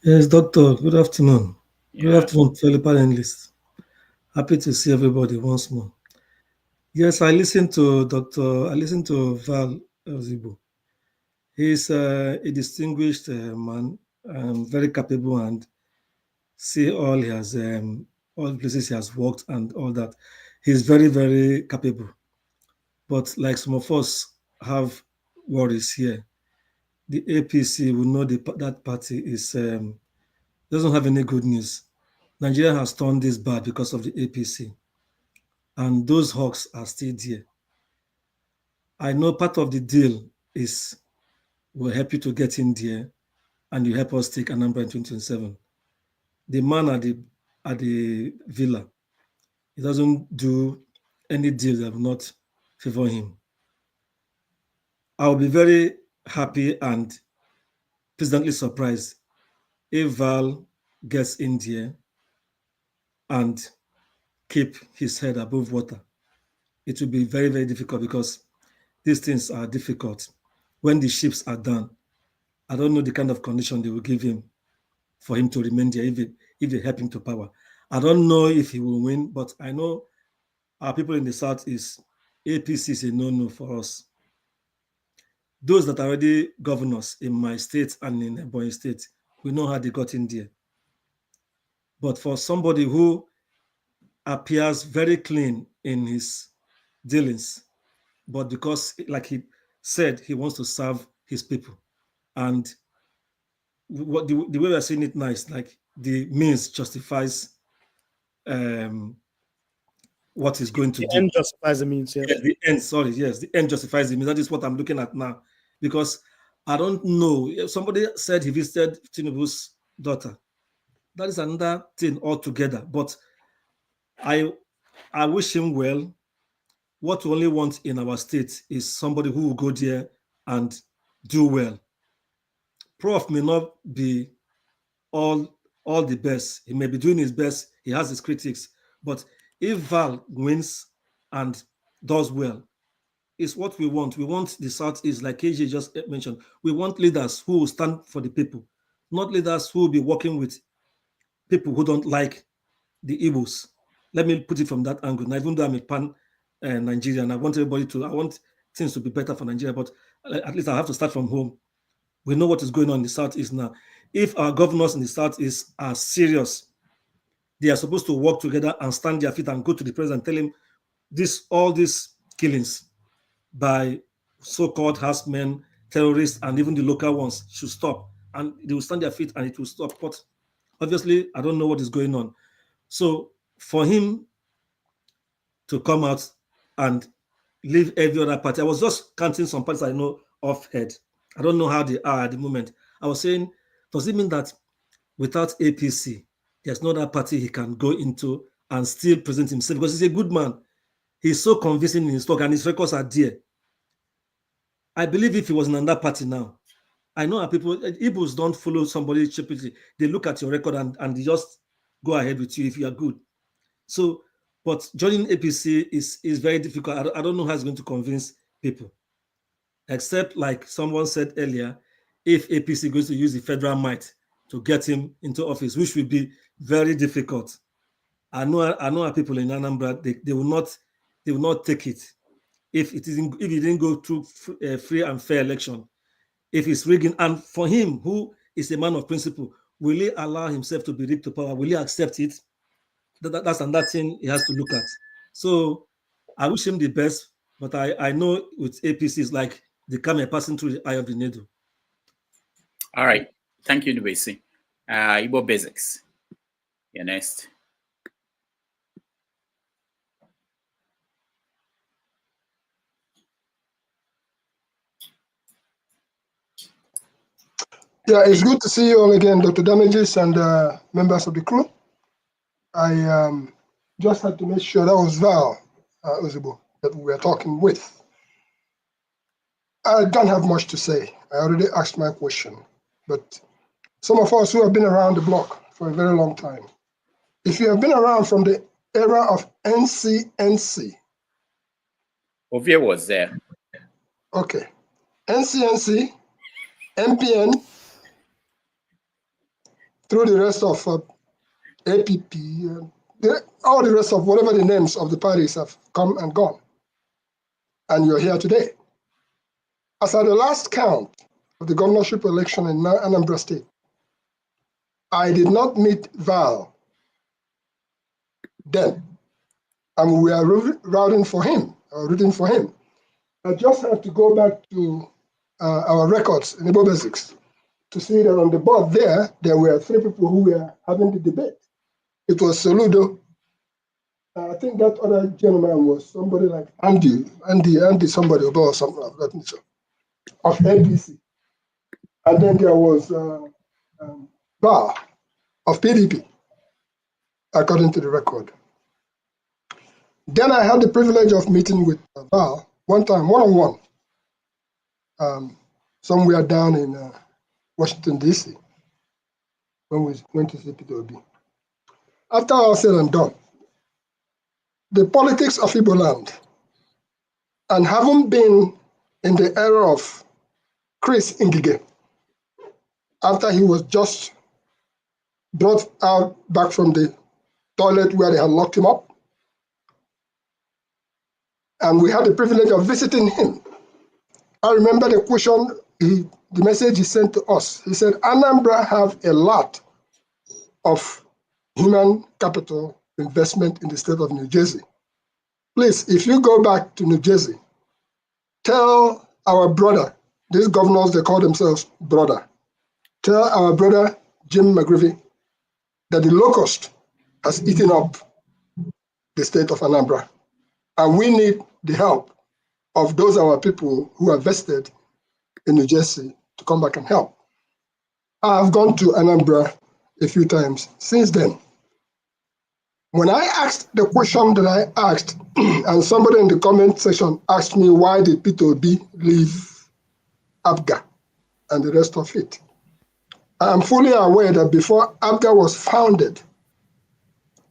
Yes, Doctor. Good afternoon. Yeah. Good afternoon, fellow panelists. Happy to see everybody once more. Yes, I listened to Val Ozigbo. He's a distinguished man, very capable, and see all he has, all places he has worked and all that. He's very, very capable. But like some of us have worries here, the APC will know that party is doesn't have any good news. Nigeria has turned this bad because of the APC, and those hawks are still there. I know part of the deal is we'll help you to get in there, and you help us take Anambra in 2027. The man at the villa, he doesn't do any deal that will not favor him. I'll be very happy and pleasantly surprised if Val gets in there and keep his head above water. It will be very, very difficult because these things are difficult. When the ships are done, I don't know the kind of condition they will give him for him to remain there if they help him to power. I don't know if he will win, but I know our people in the South is APC is a no-no for us. Those that are already governors in my state and in Ebonyi State, we know how they got in there. But for somebody who appears very clean in his dealings, but because, like he said, he wants to serve his people. And the way we're seeing it now is like the means justifies what he's going to do. The end justifies the means, yes. The end justifies the means. That is what I'm looking at now. Because I don't know, somebody said he visited Tinubu's daughter. That is another thing altogether. But I wish him well. What we only want in our state is somebody who will go there and do well. Prof may not be all the best. He may be doing his best. He has his critics. But if Val wins and does well, it's what we want. We want the Southeast, like KJ just mentioned. We want leaders who will stand for the people, not leaders who will be working with people who don't like the Igbos. Let me put it from that angle. Now, even though I'm a pan-Nigerian, I want things to be better for Nigeria, but at least I have to start from home. We know what is going on in the Southeast now. If our governors in the Southeast are serious, they are supposed to work together and stand their feet and go to the president and tell him all these killings by so-called herdsmen, terrorists, and even the local ones should stop. And they will stand their feet and it will stop. But obviously, I don't know what is going on. So for him to come out and leave every other party, I was just counting some parties I know off head. I don't know how they are at the moment. I was saying, does it mean that without APC, there's no other party he can go into and still present himself? Because he's a good man. He's so convincing in his talk and his records are there. I believe if he was in another party now, I know how people, Igbos don't follow somebody stupidly. They look at your record and they just go ahead with you if you are good. So, but joining APC is very difficult. I don't know how it's going to convince people. Except like someone said earlier, if APC goes to use the federal might, to get him into office, which will be very difficult. I know our people in Anambra, they will not take it if it didn't go through a free and fair election. If it's rigging, and for him, who is a man of principle, will he allow himself to be rigged to power? Will he accept it? That's another thing he has to look at. So I wish him the best, but I know with APC, it's like the camel passing through the eye of the needle. All right. Thank you, Nubesi. Igbo Basics. You're next. Yeah, it's good to see you all again, Dr. Damages and members of the crew. I just had to make sure that was Val Ozigbo that we were talking with. I don't have much to say. I already asked my question, but some of us who have been around the block for a very long time, if you have been around from the era of NCNC. Ovia was there. Okay. NCNC, MPN, through the rest of APP, all the rest of whatever the names of the parties have come and gone. And you're here today. As at the last count of the governorship election in Anambra State, I did not meet Val then. And we are rooting for him. I just have to go back to our records in Igbo Basics to see that on the board there were 3 people who were having the debate. It was Soludo. I think that other gentleman was somebody like Andy somebody or something of that nature, of NDC. And then there was Bar of PDP, according to the record. Then I had the privilege of meeting with Val one time, one-on-one, somewhere down in Washington, D.C., when we went to see Peter Obi. After all said and done, the politics of Igbo land, and having been in the era of Chris Ngige, after he was just brought out back from the toilet where they had locked him up, and we had the privilege of visiting him. I remember the question, the message he sent to us. He said, Anambra have a lot of human capital investment in the state of New Jersey. Please, if you go back to New Jersey, tell our brother, these governors, they call themselves brother, tell our brother Jim McGreevey that the locust has eaten up the state of Anambra. And we need the help of those our people who are vested in New Jersey to come back and help. I've gone to Anambra a few times since then. When I asked the question that I asked, and somebody in the comment section asked me, why did Peter Obi leave APGA and the rest of it? I am fully aware that before APGA was founded,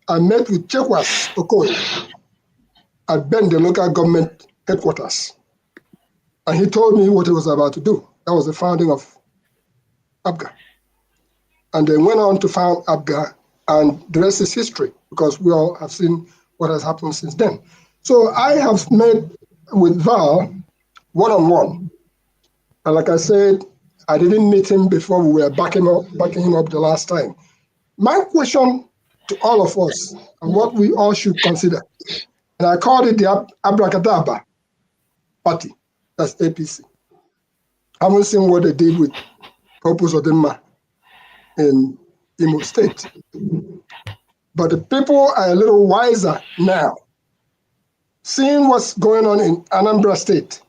I met with Chekwas Okoye at Ben, the local government headquarters. And he told me what he was about to do. That was the founding of APGA. And then went on to found APGA, and the rest is history, because we all have seen what has happened since then. So I have met with Val one-on-one. And like I said, I didn't meet him before we were backing him up the last time. My question to all of us, and what we all should consider, and I called it the Abracadabra Party, that's APC. I haven't seen what they did with Purpose Odinma in Imo State. But the people are a little wiser now. Seeing what's going on in Anambra State,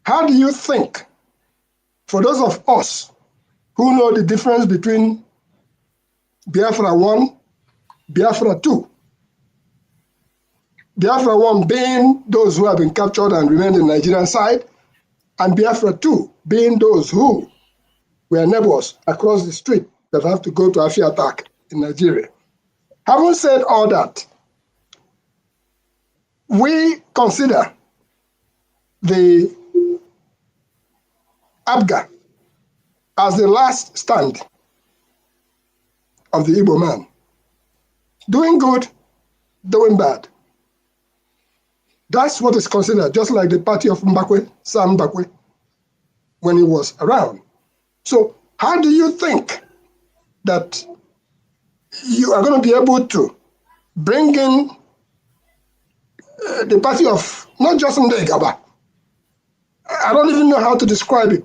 how do you think, for those of us who know the difference between Biafra 1, Biafra 2, Biafra 1 being those who have been captured and remained in the Nigerian side, and Biafra 2 being those who were neighbors across the street that have to go to Afia attack in Nigeria. Having said all that, we consider the APGA as the last stand of the Igbo man. Doing good, doing bad. That's what is considered, just like the party of Mbakwe, Sam Mbakwe, when he was around. So how do you think that you are going to be able to bring in the party of not just Ndegaba, I don't even know how to describe it,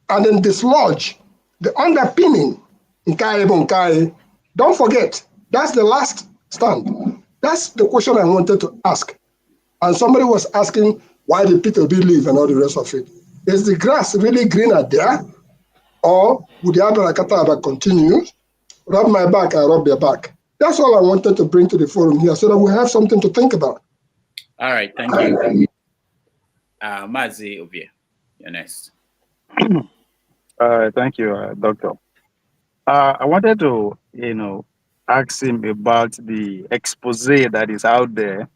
and then dislodge the underpinning Nkai. Don't forget, that's the last stand. That's the question I wanted to ask. And somebody was asking, why did Peter B leave and all the rest of it? Is the grass really greener there? Or would the Abarakata continue? Rub my back, I rub your back. That's all I wanted to bring to the forum here so that we have something to think about. All right, thank you. Mazi Obie, you're next. Thank you, Doctor. I wanted to, ask him about the expose that is out there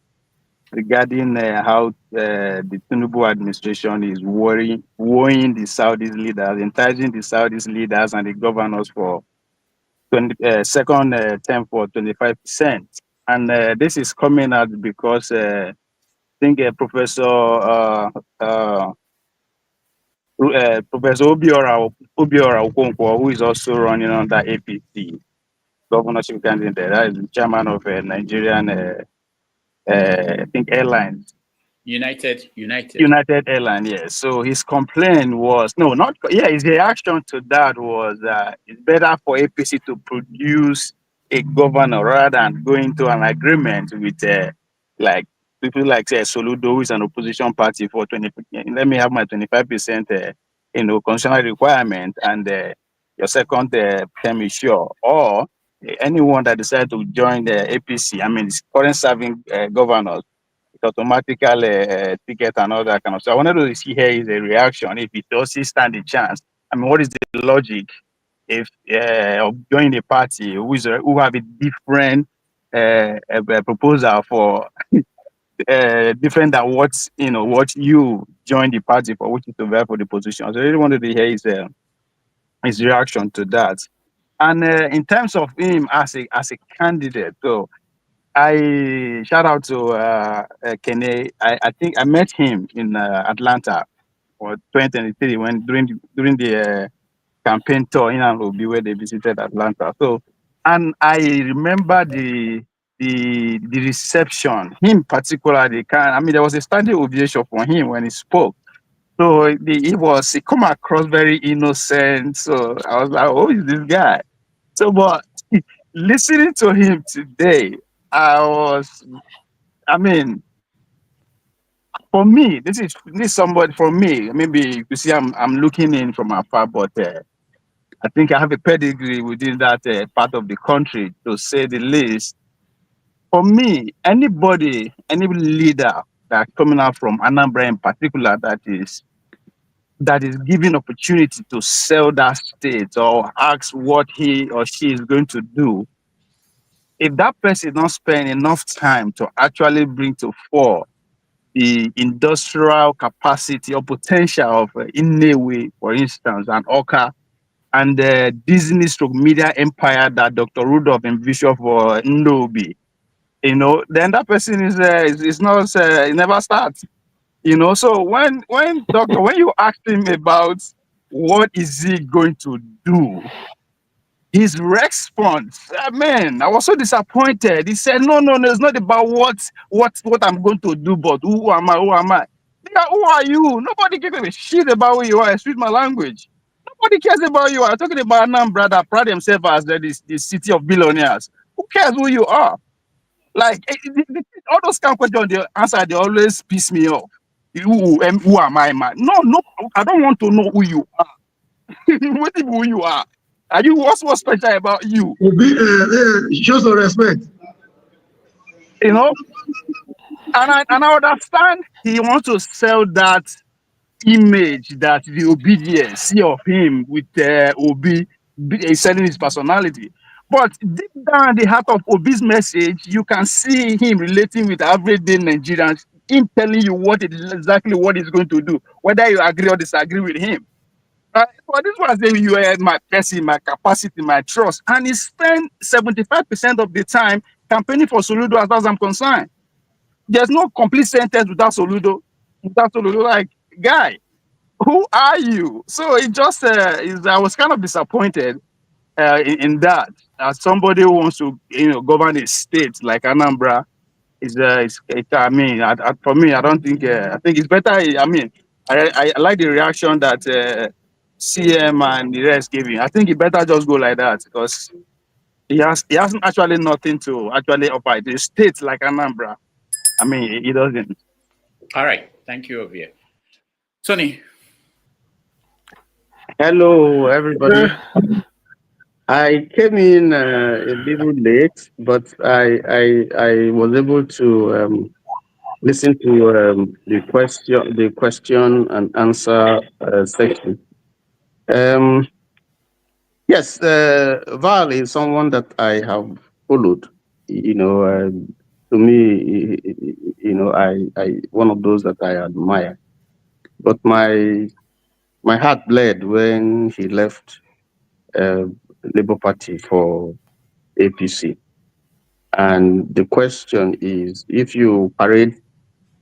regarding how the Tinubu administration is wooing the Saudis leaders, enticing the Saudis leaders and the governors for second term for 25%. And this is coming out because I think Professor Obiora Okonkwo, who is also running under APC governorship candidate, that is the chairman of Nigerian, I think, airlines. United Airlines, yes. So his complaint was, his reaction to that was it's better for APC to produce a governor rather than going to an agreement with like people like say Soludo, who is an opposition party for 20. Let me have my 25%, constitutional requirement, and your second term is sure, or anyone that decides to join the APC. I mean, current serving governors, automatical ticket and all that kind of stuff. I wanted to see here is a reaction if it does he stand a chance. I mean, what is the logic if of joining a party who have a different proposal for different than what you joined the party for, which is to vie for the position. So I really wanted to hear his reaction to that. And in terms of him as a candidate, so I shout out to Kene. I think I met him in Atlanta for 2023 when during the campaign tour in Nairobi where they visited Atlanta. So, and I remember the reception. Him particularly, there was a standing ovation for him when he spoke. So he come across very innocent. So I was like, who is this guy? So, but listening to him today, for me, this is somebody, for me, maybe you see I'm looking in from afar, but I think I have a pedigree within that part of the country, to say the least. For me, any leader that coming out from Anambra in particular that is given opportunity to sell that state or ask what he or she is going to do, if that person don't spend enough time to actually bring to fore the industrial capacity or potential of Inewe, for instance, and Oka, and the Disney stroke media empire that Dr. Rudolph envisioned for Ndobi, then that person is not, it never starts. So when you ask him about what is he going to do, his response, man, I was so disappointed. He said, no, it's not about what I'm going to do, but who am I? Yeah, who are you? Nobody gives a shit about who you are. Excuse my language. Nobody cares about you. I'm talking about Anambra that pride themselves as the city of billionaires. Who cares who you are? Like, all those kind of questions, the answer, they always piss me off. Who am I, man? No, I don't want to know who you are. What if who you are? Are you, what's special about you? Show some respect. And I understand he wants to sell that image, that the obedience of him with Obi selling his personality. But deep down the heart of Obi's message, you can see him relating with everyday Nigerians, him telling you exactly what he's going to do, whether you agree or disagree with him. For this one, say you are my person, my capacity, my trust, and he spent 75% of the time campaigning for Soludo, as far as I'm concerned. There's no complete sentence without Soludo. Without Soludo, like, guy, who are you? So it just, I was kind of disappointed in that. As somebody who wants to, govern a state like Anambra, I mean, for me, I don't think, I think it's better. I mean, I like the reaction that CM and the rest gave him. I think it better just go like that because he hasn't actually nothing to actually offer. The state like Anambra, I mean, he doesn't. All right. Thank you, Ovie. Tony. Hello, everybody. I came in a little late, but I was able to listen to the question and answer section. Yes, Val is someone that I have followed. To me, I one of those that I admire. But my heart bled when he left Labour Party for APC. And the question is, if you parade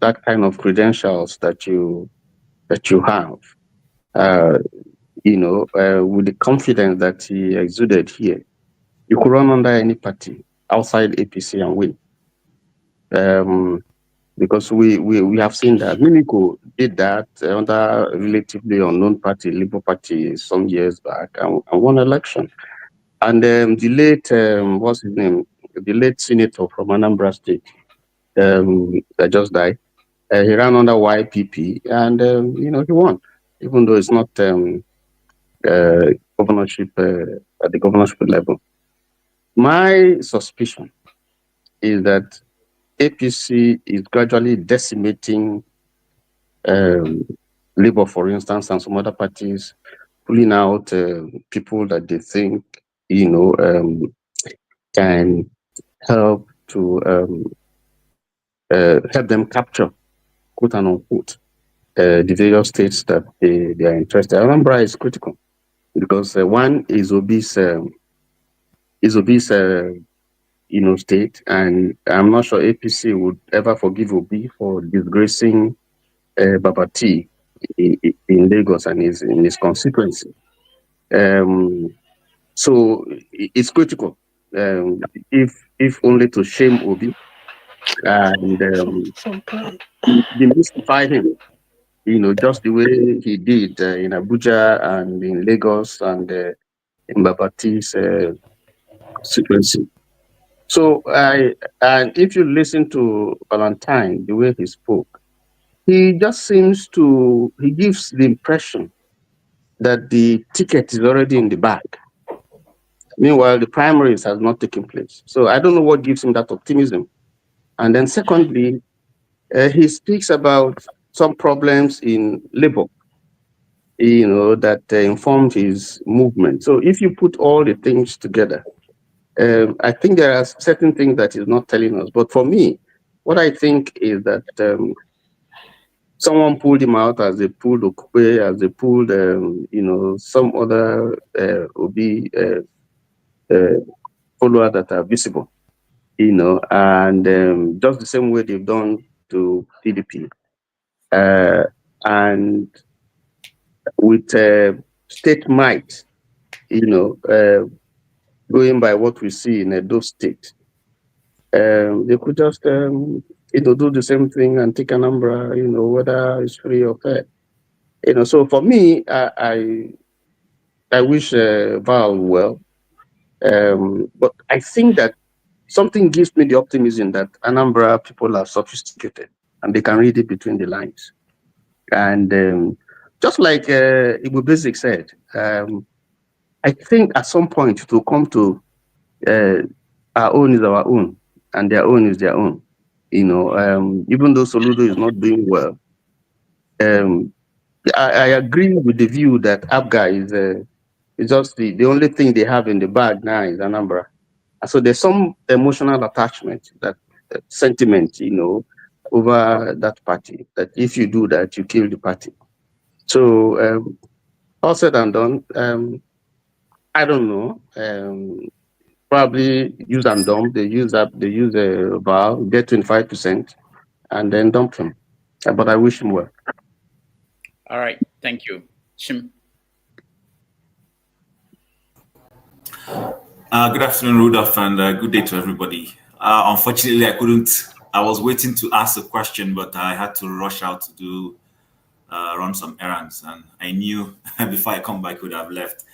that kind of credentials that you have, with the confidence that he exuded here, you could run under any party outside APC and win. Because we have seen that Mimiko did that under a relatively unknown party, Labour Party, some years back, and won election. And the late, what's his name? The late senator from Anambra State that just died. He ran under YPP, and he won, even though it's not governorship at the governorship level. My suspicion is that APC is gradually decimating Labour, for instance, and some other parties, pulling out people that they think can help to help them capture, quote and unquote, the various states that they are interested. Anambra is critical because one is obese, state, and I'm not sure APC would ever forgive Obi for disgracing Babati in Lagos and in his constituency. So it's critical, if only to shame Obi and demystify him, just the way he did in Abuja and in Lagos and in Babati's constituency. So and if you listen to Valentine, the way he spoke, he just he gives the impression that the ticket is already in the bag. Meanwhile, the primaries has not taken place. So I don't know what gives him that optimism. And then secondly, he speaks about some problems in Labour, that informed his movement. So if you put all the things together, I think there are certain things that he's not telling us. But for me, what I think is that someone pulled him out as they pulled Okupe, as they pulled, some other Obi followers that are visible, and just the same way they've done to PDP. And with state might, going by what we see in Edo State, they could just, do the same thing and take Anambra, whether it's free or fair. So for me, I wish Val well, but I think that something gives me the optimism that Anambra people are sophisticated and they can read it between the lines. And just like Igbo Basic said, I think at some point it will come to our own is our own and their own is their own. Even though Soludo is not doing well, I agree with the view that APGA is just the only thing they have in the bag now is Anambra. And so there's some emotional attachment, that sentiment, over that party, that if you do that, you kill the party. So all said and done, I don't know. Probably use and dump. They use a Val, get 25%, and then dump him. But I wish him well. All right, thank you. Shim. Good afternoon, Rudolph, and good day to everybody. Unfortunately, I was waiting to ask a question, but I had to rush out to do run some errands, and I knew before I come back, I would have left.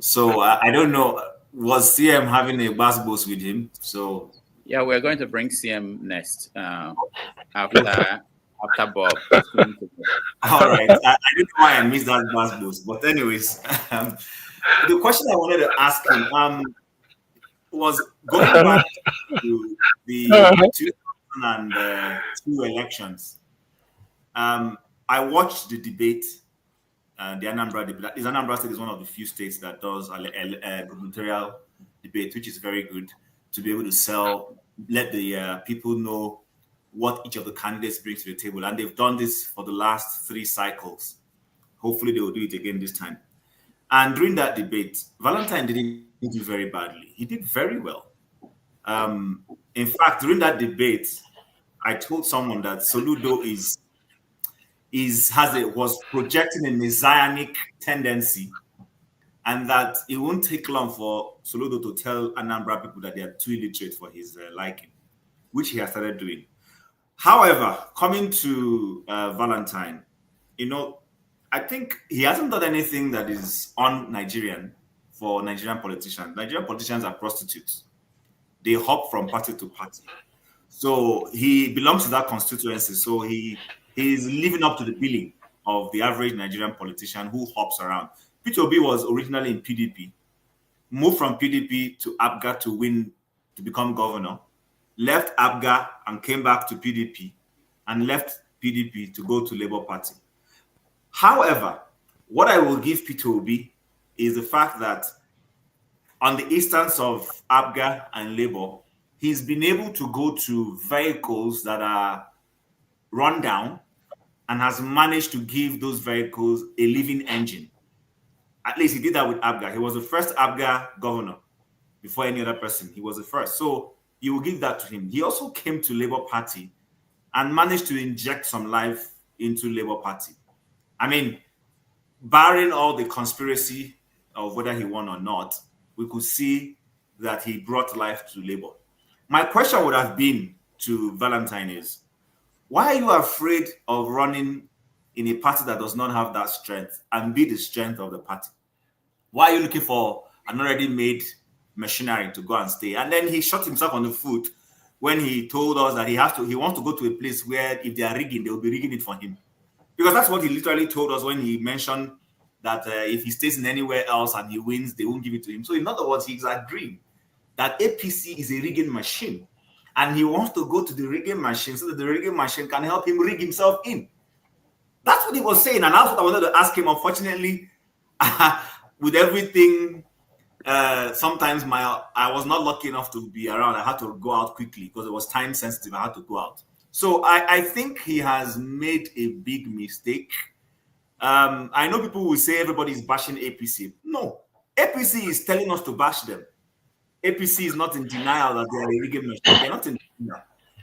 So I don't know, was CM having a bass boss with him? So yeah, we're going to bring CM next after Bob. All right, I don't know why I missed that bass boss, but anyways, the question I wanted to ask him was going back to the 2002 elections. I watched the debate, the Anambra debate. Anambra State is one of the few states that does a gubernatorial debate, which is very good to be able to let the people know what each of the candidates brings to the table. And they've done this for the last 3 cycles. Hopefully they will do it again this time. And during that debate, Valentine didn't do very badly. He did very well. In fact, during that debate, I told someone that Soludo was projecting a messianic tendency, and that it won't take long for Soludo to tell Anambra people that they are too illiterate for his liking, which he has started doing. However, coming to Valentine, I think he hasn't done anything that is un-Nigerian for Nigerian politicians. Nigerian politicians are prostitutes. They hop from party to party. So he belongs to that constituency. So he is living up to the billing of the average Nigerian politician who hops around. Peter Obi was originally in PDP, moved from PDP to APGA to become governor, left APGA and came back to PDP, and left PDP to go to Labour Party. However, what I will give Peter Obi is the fact that on the instance of APGA and Labour, he's been able to go to vehicles that are run down and has managed to give those vehicles a living engine. At least he did that with APGA. He was the first APGA governor before any other person. He was the first. So you will give that to him. He also came to Labour Party and managed to inject some life into Labour Party. I mean, barring all the conspiracy of whether he won or not, we could see that he brought life to Labour. My question would have been to Valentine is, why are you afraid of running in a party that does not have that strength and be the strength of the party? Why are you looking for an already made machinery to go and stay? And then he shot himself on the foot when he told us that he wants to go to a place where if they are rigging, they will be rigging it for him. Because that's what he literally told us when he mentioned that if he stays in anywhere else and he wins, they won't give it to him. So in other words, he's agreeing that APC is a rigging machine. And he wants to go to the rigging machine so that the rigging machine can help him rig himself in. That's what he was saying. And that's what I wanted to ask him. Unfortunately, with everything, sometimes I was not lucky enough to be around. I had to go out quickly because it was time sensitive. I had to go out. So I think he has made a big mistake. I know people will say everybody is bashing APC. No, APC is telling us to bash them. APC is not in denial that they are a rigging machine. They're not in denial.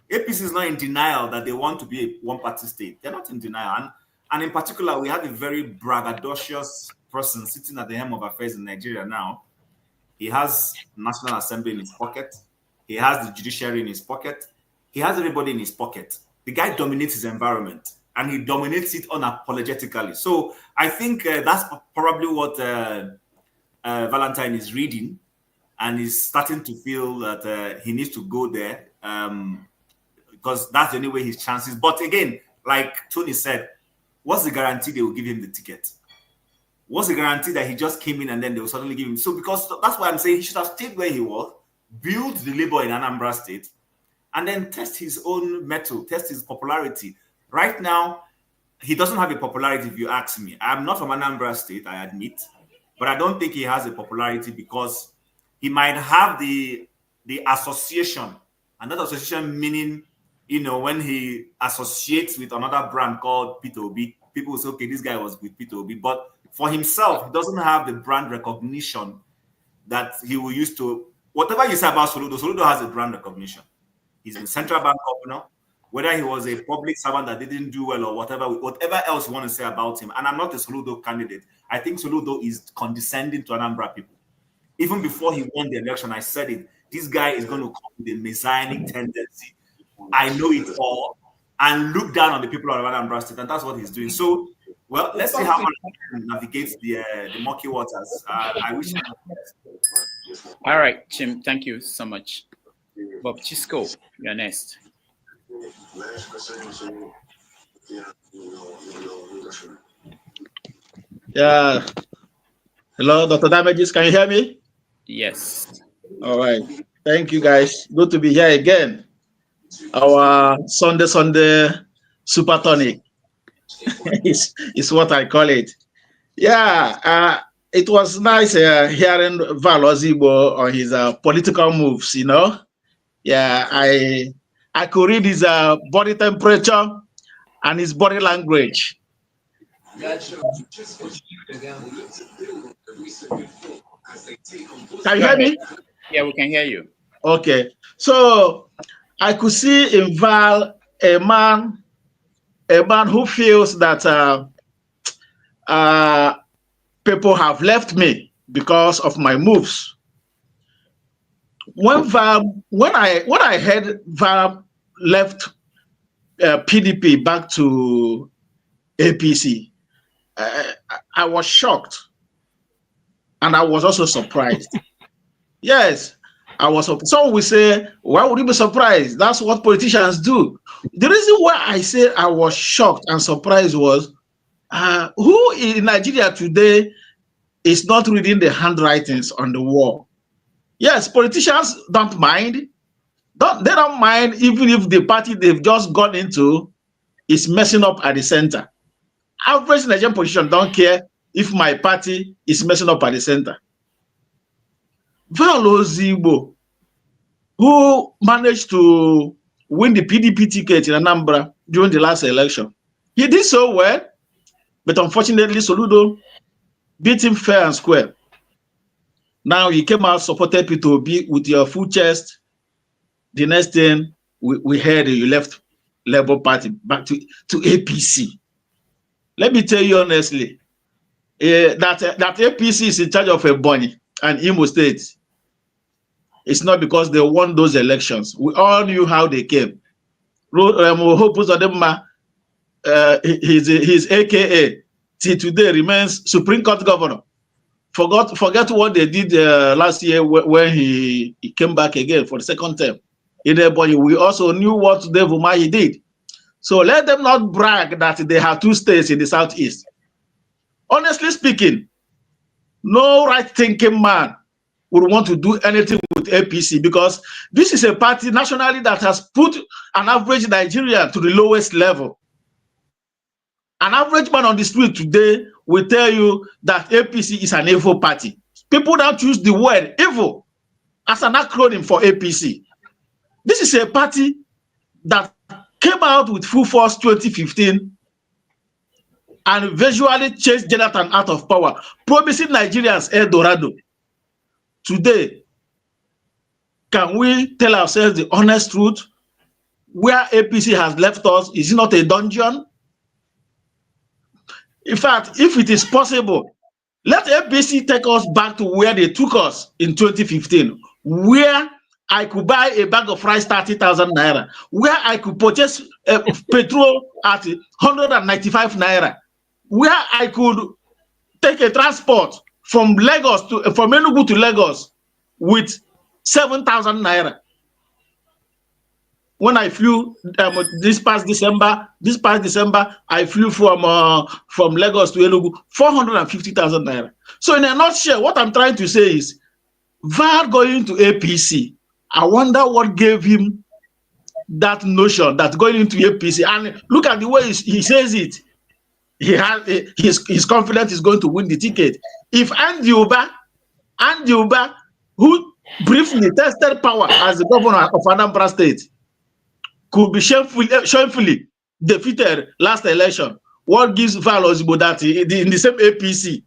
APC is not in denial that they want to be a one-party state. They're not in denial. And in particular, we have a very braggadocious person sitting at the helm of affairs in Nigeria now. He has National Assembly in his pocket. He has the judiciary in his pocket. He has everybody in his pocket. The guy dominates his environment, and he dominates it unapologetically. So I think that's probably what Valentine is reading, and he's starting to feel that he needs to go there because that's the only way his chances. But again, like Tony said, what's the guarantee they will give him the ticket? What's the guarantee that he just came in and then they will suddenly give him? So because that's why I'm saying he should have stayed where he was, build the labor in Anambra State, and then test his own mettle, test his popularity. Right now, he doesn't have a popularity if you ask me. I'm not from Anambra State, I admit, but I don't think he has a popularity because he might have the association, and that association meaning, when he associates with another brand called Peter Obi, people will say, okay, this guy was with Peter Obi, but For himself, he doesn't have the brand recognition that he will use to. Whatever you say about Soludo, Soludo has a brand recognition. He's been central bank governor. Whether he was a public servant that didn't do well or whatever else you want to say about him. And I'm not a Soludo candidate. I think Soludo is condescending to Anambra people. Even before he won the election, I said it. This guy is going to come with a messianic tendency. I know it all. And look down on the people of Anambra State. And that's what he's doing. So, well, let's see how much he navigates the murky waters. I wish him the best. All right, Chim, thank you so much. Bob Chisco, you're next. Yeah. Hello, Dr. Damages, can you hear me? Yes. All right. Thank you, guys. Good to be here again. Our Sunday super tonic is what I call it. Yeah. It was nice hearing Val Ozigbo on his political moves, you know. Yeah, I could read his body temperature and his body language. Can you hear me? Yeah, we can hear you. Okay. So I could see in Val a man who feels that people have left me because of my moves. When I heard Val left PDP back to APC, I was shocked, and I was also surprised. Yes, I was. Some will say, "Why would you be surprised?" That's what politicians do. The reason why I said I was shocked and surprised was, who in Nigeria today is not reading the handwritings on the wall? Yes, politicians don't mind. They don't mind even if the party they've just gone into is messing up at the center. Average Nigerian politicians don't care if my party is messing up at the center. Val Ozigbo, who managed to win the PDP ticket in Anambra during the last election, he did so well, but unfortunately Soludo beat him fair and square. Now you came out, supported P2B with your full chest. The next thing we heard, you left Labour Party back to APC. Let me tell you honestly, that APC is in charge of Ebonyi and Imo State. It's not because they won those elections. We all knew how they came. Hope Uzodinma, his AKA, till today remains Supreme Court governor. Forget what they did last year when he came back again for the second term. In Ebonyi, we also knew what Dave Umahi did. So let them not brag that they have 2 states in the southeast. Honestly speaking, no right-thinking man would want to do anything with APC because this is a party nationally that has put an average Nigerian to the lowest level. An average man on the street today will tell you that APC is an evil party. People don't use the word evil as an acronym for APC. This is a party that came out with full force 2015 and visually chased Jonathan out of power, promising Nigerians El Dorado. Today, can we tell ourselves the honest truth? Where APC has left us, is it not a dungeon? In fact, if it is possible, let APC take us back to where they took us in 2015, where I could buy a bag of rice 30,000 naira, where I could purchase petrol at 195 naira, where I could take a transport from Enugu to Lagos with 7,000 naira. When I flew this past December, I flew from Lagos to Enugu, 450,000 naira. So in a nutshell, what I'm trying to say is, Val going to APC, I wonder what gave him that notion that going into APC, and look at the way he says it. He has his confidence is going to win the ticket. If Andy Uba, who briefly tested power as the governor of Anambra State, could be shamefully defeated last election, what gives Val Ozigbo that in the same APC,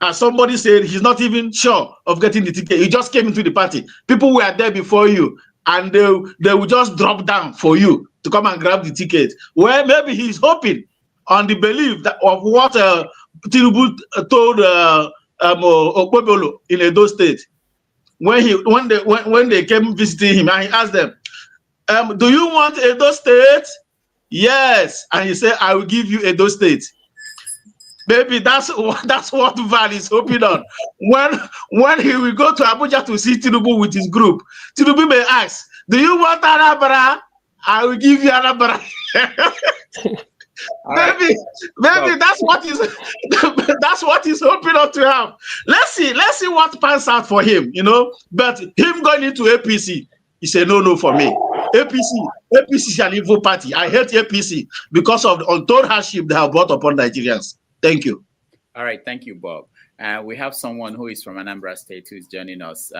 as somebody said, he's not even sure of getting the ticket. He just came into the party. People were there before you, and they will just drop down for you to come and grab the ticket. Well, maybe he's hoping on the belief that of what Tinubu told Okpebolo in Edo State when they came visiting him, and he asked them, do you want Edo State? Yes. And he said, I will give you Edo State. Maybe that's what Val is hoping on. When he will go to Abuja to see Tinubu with his group, Tinubu may ask, do you want Anambra? I will give you Anambra. Maybe that's what he's hoping on to have. Let's see what pans out for him, you know. But him going into APC, he said no for me. APC is an evil party. I hate APC because of the untold hardship they have brought upon Nigerians. Thank you. All right, thank you, Bob. We have someone who is from Anambra State who is joining us.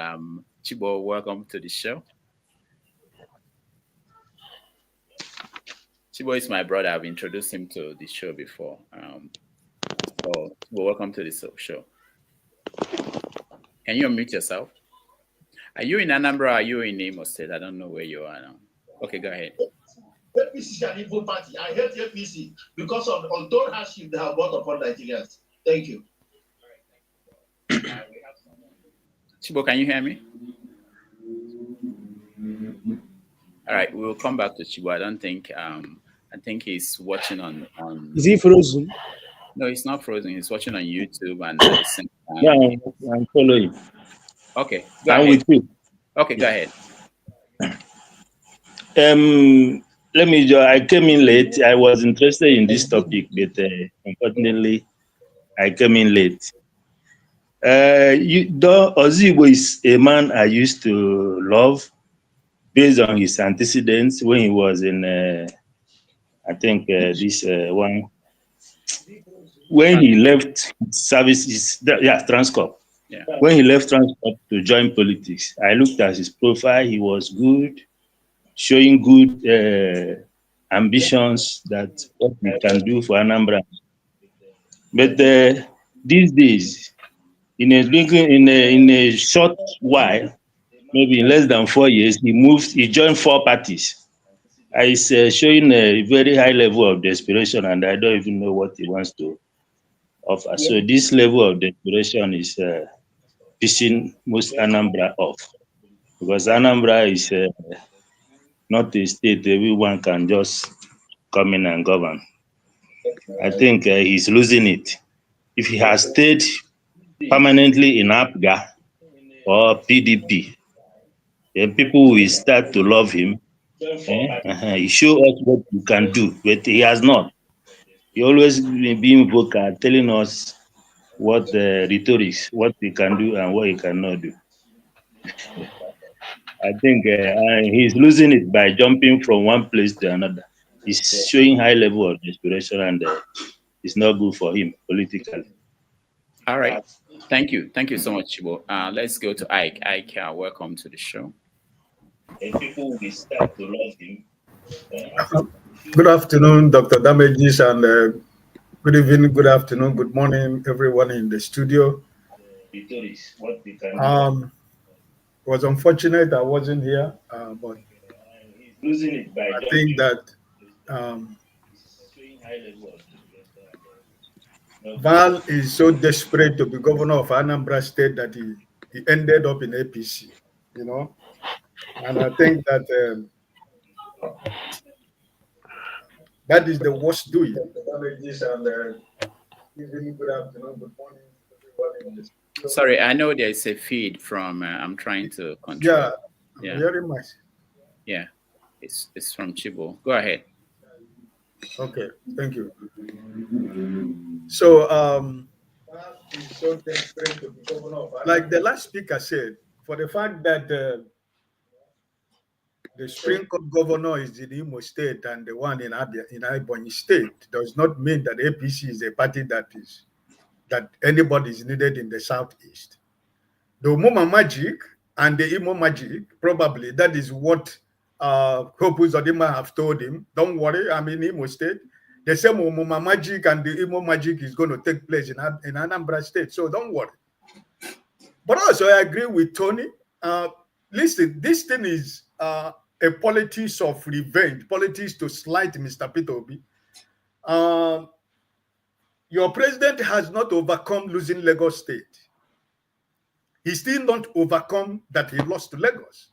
Chibo, welcome to the show. Chibo is my brother. I've introduced him to the show before. So welcome to the show. Can you unmute yourself? Are you in Anambra or are you in Imo State? I don't know where you are now. Okay, go ahead. APC is an evil party. I hate APC because of the untold hardship they have brought upon Nigerians. Thank you. Chibo, can you hear me? All right, we'll come back to Chibo. I don't think I think he's watching on. Is he frozen? No, he's not frozen. He's watching on YouTube and at the same time. Yeah, I'm following. Okay, I'm with you. Okay, go ahead. I came in late. I was interested in this topic, but unfortunately, I came in late. Ozigbo is a man I used to love based on his antecedents when he was in, I think, when he left services, Transcorp. Yeah. When he left Transcorp to join politics, I looked at his profile. He was good, showing good ambitions that what we can do for Anambra. But these days, in a short while, maybe in less than 4 years, he joined 4 parties. He's showing a very high level of desperation, and I don't even know what he wants to offer. So this level of desperation is pissing most Anambra off, because Anambra is not a state everyone can just come in and govern. I think he's losing it. If he has stayed permanently in APGA or PDP, then people will start to love him. He shows us what he can do, but he has not. He always been vocal, telling us what rhetorics, what he can do and what he cannot do. I think he's losing it by jumping from one place to another. He's showing high level of desperation, and it's not good for him politically. All right. Thank you. Thank you so much, Chibo. Let's go to Ike. Ike, welcome to the show. And people will start to love him. Good afternoon, Dr. Damages, and good evening, good afternoon, good morning, everyone in the studio. It was unfortunate I wasn't here, but I think that Val is so desperate to be governor of Anambra State that he ended up in APC, you know. And I think that that is the worst doing. Sorry, I know there's a feed from, I'm trying to control. Yeah, very much. Yeah, it's from Chibo. Go ahead. Okay, thank you. So, like the last speaker said, for the fact that the Supreme Court governor is in Imo State and the one in Ebonyi State does not mean that APC is a party that anybody is needed in the Southeast. The Umuma magic and the Imo magic, probably that is what Hope Uzodimma have told him. Don't worry, I'm in Imo State. the same Omuma magic and the Imo magic is going to take place in Anambra State. So don't worry. But also, I agree with Tony. Listen, this thing is a politics of revenge, politics to slight Mr. Peter Obi. Your president has not overcome losing Lagos State. He still not overcome that he lost to Lagos.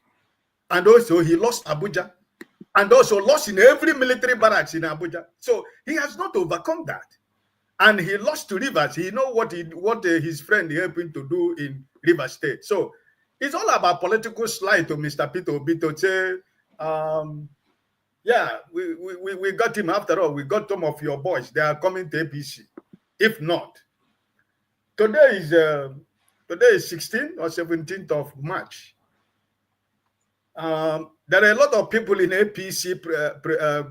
And also he lost Abuja. And also lost in every military barracks in Abuja. So he has not overcome that. And he lost to Rivers. He know what his friend helped him to do in Rivers State. So it's all about political slight to Mr. Peter Obi to say, yeah, we got him after all. We got some of your boys. They are coming to APC. If not, today is 16th or 17th of March. There are a lot of people in APC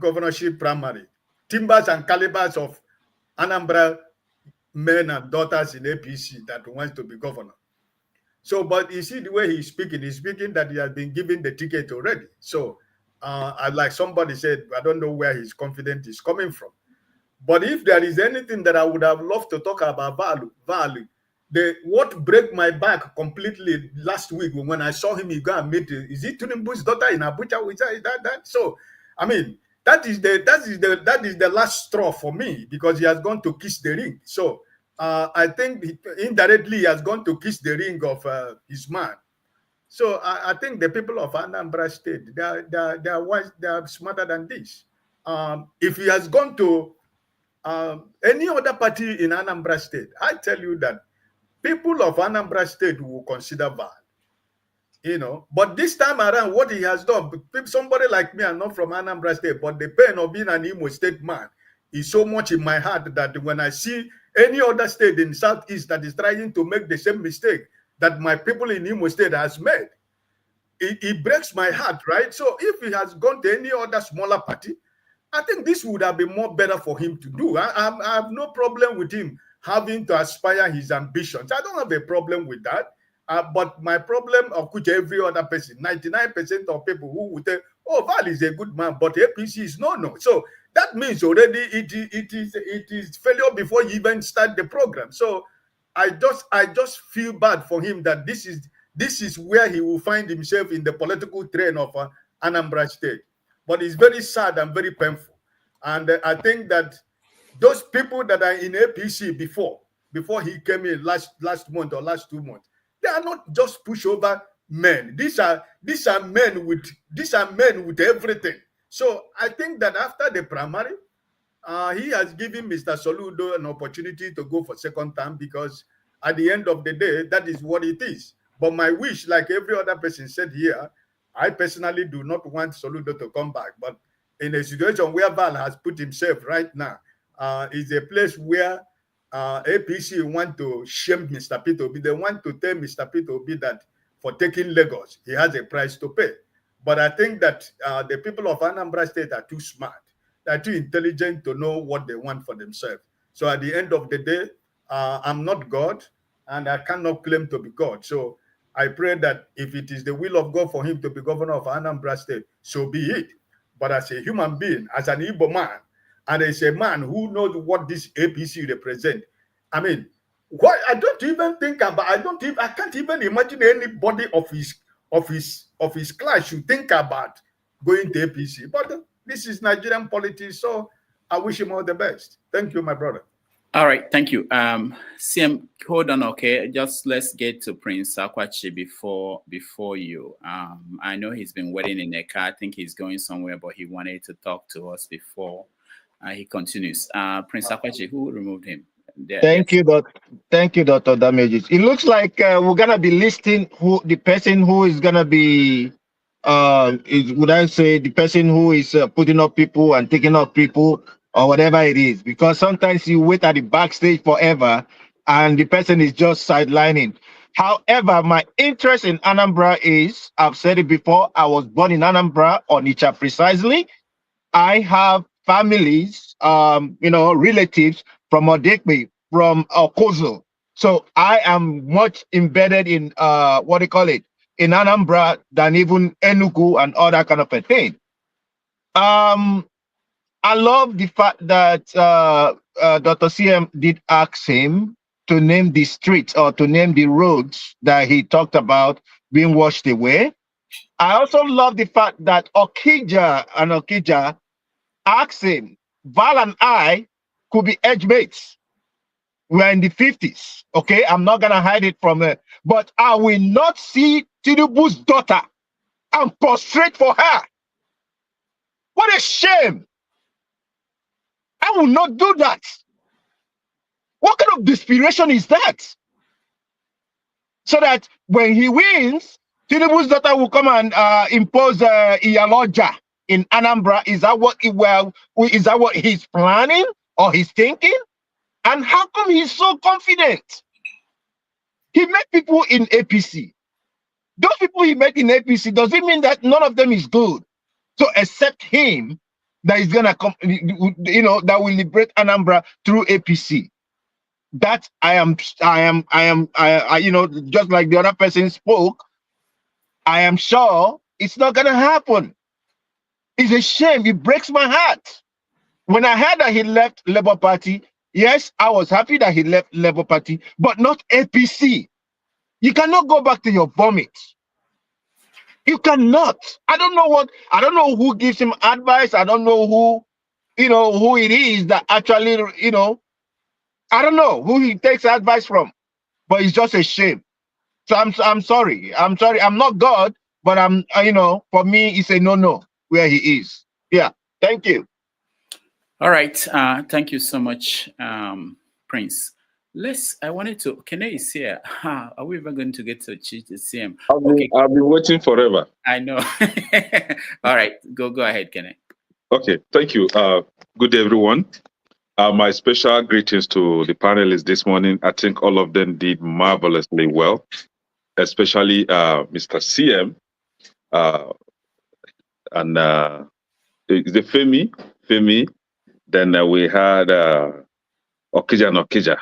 governorship primary, timbers and calibers of Anambra men and daughters in APC that wants to be governor. So, but you see the way he's speaking that he has been given the ticket already. So, like somebody said, I don't know where his confidence is coming from. But if there is anything that I would have loved to talk about Val, what broke my back completely last week when I saw him, he go and meet, is it Tinubu's daughter in Abuja? That? So, I mean, that is the last straw for me because he has gone to kiss the ring. So, I think indirectly he has gone to kiss the ring of his man. So, I think the people of Anambra State, they are wise, they are smarter than this. If he has gone to any other party in Anambra State, I tell you that people of Anambra State will consider Val. You know, but this time around, what he has done, somebody like me, I'm not from Anambra State, but the pain of being an Imo State man is so much in my heart that when I see any other state in Southeast that is trying to make the same mistake that my people in Imo State has made, it breaks my heart, right? So if he has gone to any other smaller party, I think this would have been more better for him to do. I have no problem with him having to aspire his ambitions. I don't have a problem with that. But my problem, of which every other person, 99% of people who would say, oh, Val is a good man, but APC is no. So that means already it is failure before you even start the program. So I just feel bad for him that this is where he will find himself in the political train of Anambra State. But it's very sad and very painful. And I think that those people that are in APC before he came in last month or last 2 months, they are not just pushover men. These are men with everything. So I think that after the primary, he has given Mr. Soludo an opportunity to go for second term because at the end of the day, that is what it is. But my wish, like every other person said here, I personally do not want Soludo to come back. But in a situation where Val has put himself right now, is a place where APC want to shame Mr. Peter Obi. They want to tell Mr. Peter Obi that for taking Lagos, he has a price to pay. But I think that the people of Anambra State are too smart. They're too intelligent to know what they want for themselves. So at the end of the day, I'm not God, and I cannot claim to be God. So I pray that if it is the will of God for him to be governor of Anambra State, so be it. But as a human being, as an Igbo man, and as a man who knows what this APC represent, I mean, why I can't even imagine anybody of his class should think about going to APC. But this is Nigerian politics, so I wish him all the best. Thank you, my brother. All right, thank you. CM, hold on, okay? Just let's get to Prince Akwachi before you. I know he's been waiting in a car. I think he's going somewhere, but he wanted to talk to us before he continues. Prince Akwachi, who removed him? Thank you, Dr. Damages. It looks like we're gonna be listing the person who is gonna be the person who is putting up people and taking up people or whatever it is, because sometimes you wait at the backstage forever and the person is just sidelining. However, my interest in Anambra is, I've said it before, I was born in Anambra, Onitsha precisely. I have families, relatives from Odekbe, from Okozo. So I am much embedded in in Anambra than even Enugu and all that kind of a thing. I love the fact that Dr. CM did ask him to name the streets or to name the roads that he talked about being washed away. I also love the fact that Okija asked him, Val and I could be edge mates. We're in the 50s, okay? I'm not going to hide it from her. But I will not see Tinubu's daughter and prostrate for her. What a shame. I will not do that. What kind of desperation is that? So that when he wins, Tinubu's daughter will come and impose Iyaloja in Anambra. Is that what he's planning or he's thinking? And how come he's so confident? He met people in APC. Those people he met in APC, does it mean that none of them is good? So except him, that is gonna come, that will liberate Anambra through APC. That I am, just like the other person spoke, I am sure it's not gonna happen. It's a shame. It breaks my heart. When I heard that he left Labour Party, yes, I was happy that he left Labour Party, but not APC. You cannot go back to your vomit. You cannot. I don't know who gives him advice. I don't know who it is that actually, I don't know who he takes advice from, but it's just a shame. So I'm sorry. I'm sorry. I'm not God, but for me, it's a no where he is. Yeah. Thank you. All right. Thank you so much, Prince. I wanted to, Kene is here. Are we even going to get to CM? I've been waiting forever. I know. All right. Go ahead, Kene. Okay. Thank you. Good day, everyone. My special greetings to the panelists this morning. I think all of them did marvelously well, especially Mr. CM and the Femi. Then we had Okija and Okija.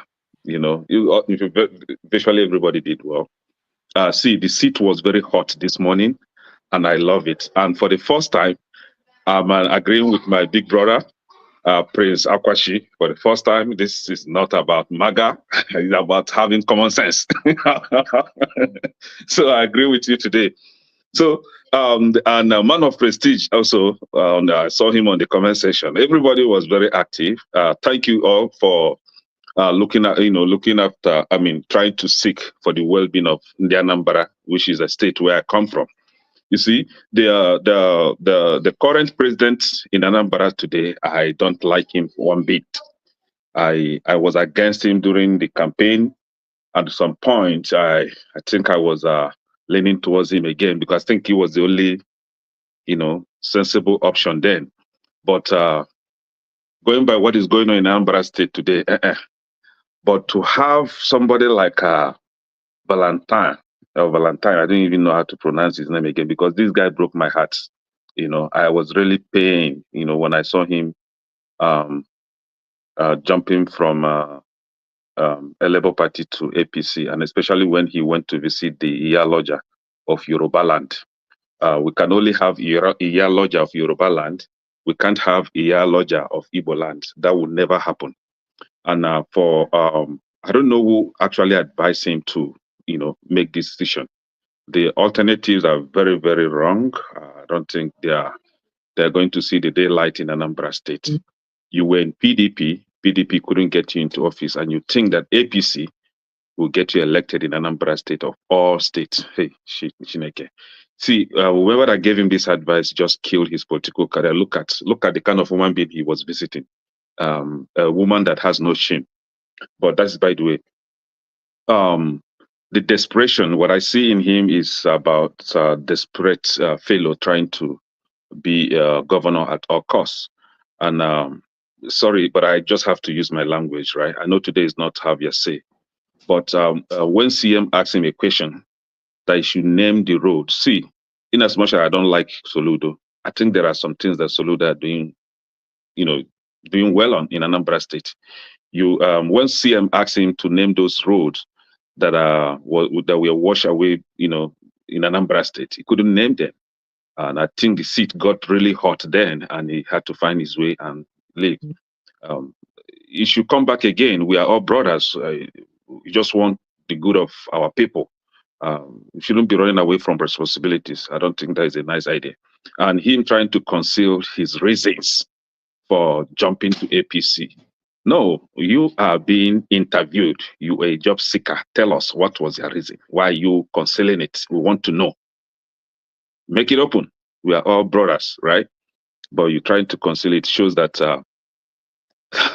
Virtually everybody did well. The seat was very hot this morning, and I love it. And for the first time, I'm agreeing with my big brother, Prince Akwashi. For the first time, this is not about MAGA, it's about having common sense. So I agree with you today. So, and a man of prestige also, I saw him on the comment section. Everybody was very active. Thank you all for looking after, trying to seek for the well-being of Anambra, which is a state where I come from. You see, the current president in Anambra today, I don't like him one bit. I was against him during the campaign. At some point, I think I was leaning towards him again because I think he was the only, sensible option then. But going by what is going on in Anambra State today, But to have somebody like Valentine, I don't even know how to pronounce his name again because this guy broke my heart. I was really pained, when I saw him jumping from a Labour Party to APC, and especially when he went to visit the Iyaloja of Yoruba land. We can only have Iyaloja of Yoruba land. We can't have Iyaloja of Igbo land. That will never happen. And I don't know who actually advised him to, make this decision. The alternatives are very, very wrong. I don't think they're going to see the daylight in Anambra State. You were in PDP couldn't get you into office, and you think that APC will get you elected in Anambra State of all states. Hey, Chineke. See, whoever that gave him this advice just killed his political career. Look at the kind of woman being he was visiting. A woman that has no shame. But that's by the way. The desperation, what I see in him is about desperate fellow trying to be governor at all costs. And sorry, but I just have to use my language, right? I know today is not have your say. But when CM asked him a question that he should name the road, see, in as much as I don't like Soludo, I think there are some things that Soludo are doing, doing well on in Anambra State. When CM asked him to name those roads that were washed away, in Anambra State, he couldn't name them. And I think the seat got really hot then, and he had to find his way and leave. He should come back again. We are all brothers. We just want the good of our people. We shouldn't be running away from responsibilities. I don't think that is a nice idea. And him trying to conceal his reasons for jumping to APC. No, you are being interviewed. You are a job seeker. Tell us, what was your reason? Why are you concealing it? We want to know. Make it open. We are all brothers, right? But you trying to conceal it shows that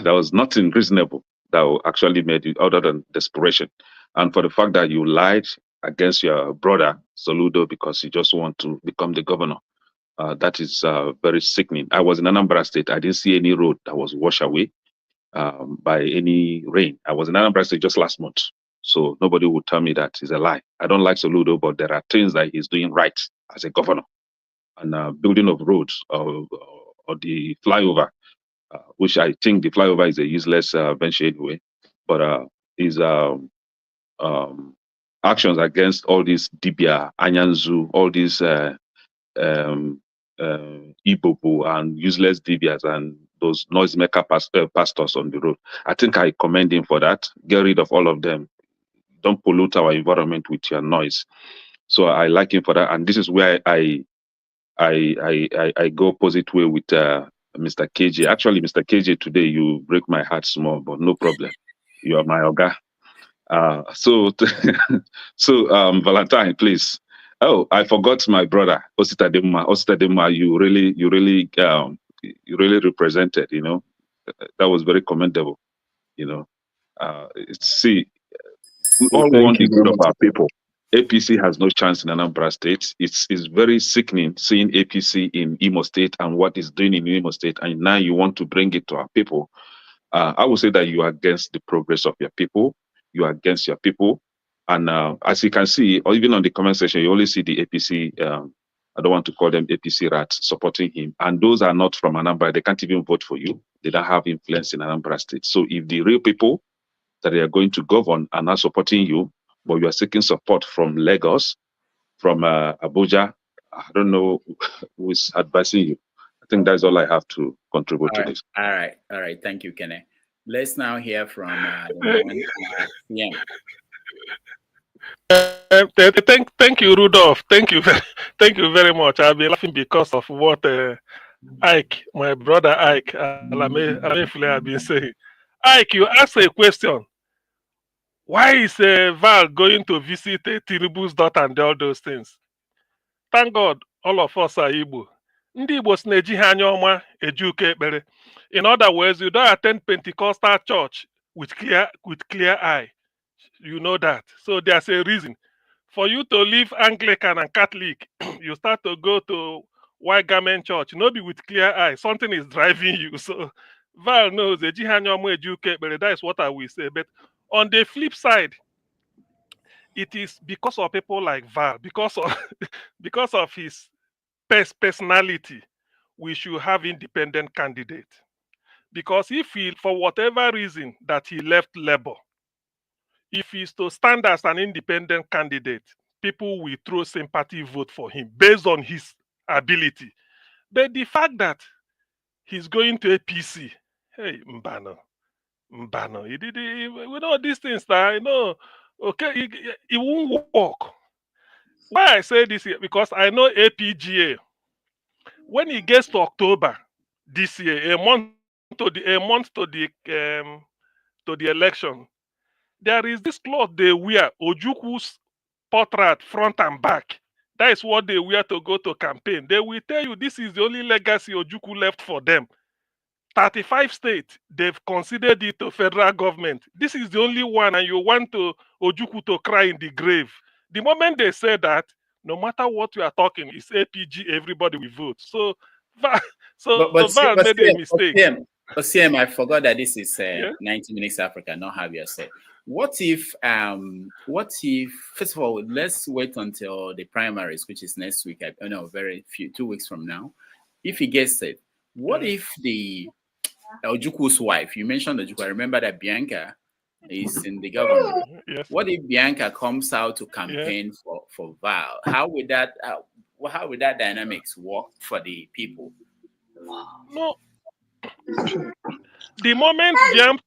there was nothing reasonable that actually made it other than desperation. And for the fact that you lied against your brother, Soludo, because you just want to become the governor, that is very sickening. I was in Anambra State. I didn't see any road that was washed away by any rain. I was in Anambra State just last month. So nobody would tell me that is a lie. I don't like Soludo, but there are things that he's doing right as a governor. And building of roads or the flyover, which I think the flyover is a useless venture anyway, but his actions against all these Dibia, Anyanzu, all these Ibobo and useless Dibias and those noisemaker pastors on the road. I think I commend him for that. Get rid of all of them. Don't pollute our environment with your noise. So I like him for that. And this is where I go opposite way with Mr. KJ. Actually, Mr. KJ, today you break my heart small, but no problem. You are my oga. So Valentine, please. Oh, I forgot my brother, Osita Dema. Osita Dema, you really represented. You know, that was very commendable. You know, see, we all want the good of our people. APC has no chance in Anambra State. It's very sickening seeing APC in Imo State and what it's doing in Imo State, and now you want to bring it to our people. I would say that you are against the progress of your people. You are against your people. And as you can see, or even on the comment section, you only see the APC, I don't want to call them APC rats, supporting him. And those are not from Anambra. They can't even vote for you. They don't have influence in Anambra State. So if the real people that they are going to govern are not supporting you, but you are seeking support from Lagos, from Abuja, I don't know who is advising you. I think that's all I have to contribute to this. All right. Thank you, Kene. Let's now hear from PM. Thank you, Rudolph. Thank you very much. I've been laughing because of what Ike, my brother Ike, Alamefule have been saying. Ike, you asked a question. Why is Val going to visit Tinubu's daughter and all those things? Thank God, all of us are Igbo. Ndị Igbo si na-eji ha anya ọma eji ụka ekpere. In other words, you don't attend Pentecostal church with clear eye. You know that. So there's a reason. For you to leave Anglican and Catholic, you start to go to white garment church. Not be with clear eye. Something is driving you. So Val knows that is what I will say. But on the flip side, it is because of people like Val, because of his personality, we should have independent candidate. Because if he, for whatever reason that he left Labour, if he's to stand as an independent candidate, people will throw sympathy vote for him based on his ability. But the fact that he's going to APC, hey, Mbano, we know these things that I know, okay, it won't work. Why I say this here? Because I know APGA, when it gets to October this year, a month to the election, there is this cloth they wear, Ojukwu's portrait front and back. That is what they wear to go to campaign. They will tell you this is the only legacy Ojukwu left for them. 35 states, they've considered it to federal government. This is the only one, and you want Ojukwu to cry in the grave. The moment they say that, no matter what we are talking, it's APG, everybody will vote. So Val made a mistake. Osiem, I forgot that this is 90 Minutes Africa, not have your say. What if, first of all, let's wait until the primaries, which is next week, 2 weeks from now. If he gets it, what if the Ojukwu's wife, you mentioned Ojukwu, I remember that Bianca is in the government. Yes. What if Bianca comes out to campaign for Val? How would that, how would that dynamics work for the people? No, the moment Biam,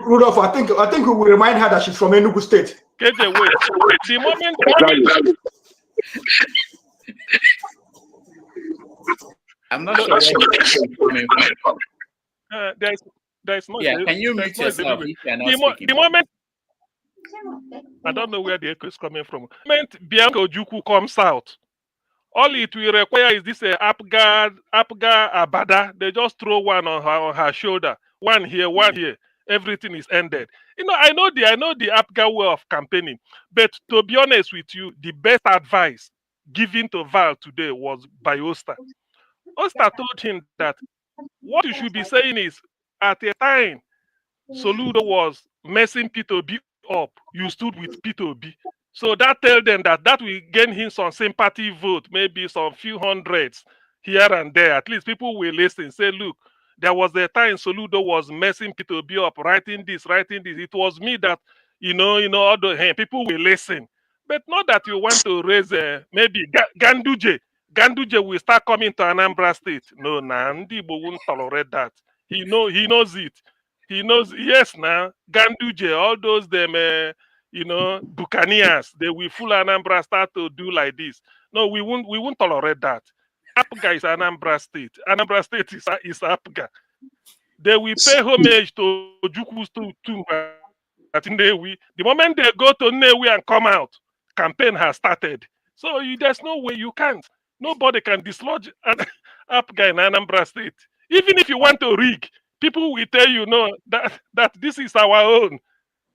Rudolph, I think we will remind her that she's from Enugu State. KJ, wait. The moment I'm not sure where you're coming from. There's no. Yeah, can you mute yourself if you're not speaking? The moment I don't know where the echo is coming from. The moment Bianca Ojukwu comes out, all it will require is this Apga Abada. They just throw one on her shoulder, one here, one here. Everything is ended. I know the Apga way of campaigning, but to be honest with you, the best advice given to Val today was by Oster. Oster told him that what you should be saying is, at a time Soludo was messing P2B up, you stood with P2B. So that tells them that will gain him some sympathy vote, maybe some few hundreds here and there. At least people will listen, say, look, there was a time Soludo was messing P2B up, writing this. It was me that, all the people will listen. But not that you want to raise maybe Ganduje. Ganduje will start coming to Anambra State. No, Ndibo won't tolerate that. He knows it. He knows, yes, now, Ganduje, all those Buccaneers, they will full Anambra start to do like this. No, we won't tolerate that. Apga is Anambra State. Anambra State is Apga. They will pay homage to Ojukwu too at Nnewi. The moment they go to Nnewi and come out, campaign has started. So there's no way you can't. Nobody can dislodge Apga in Anambra State. Even if you want to rig, people will tell you that this is our own.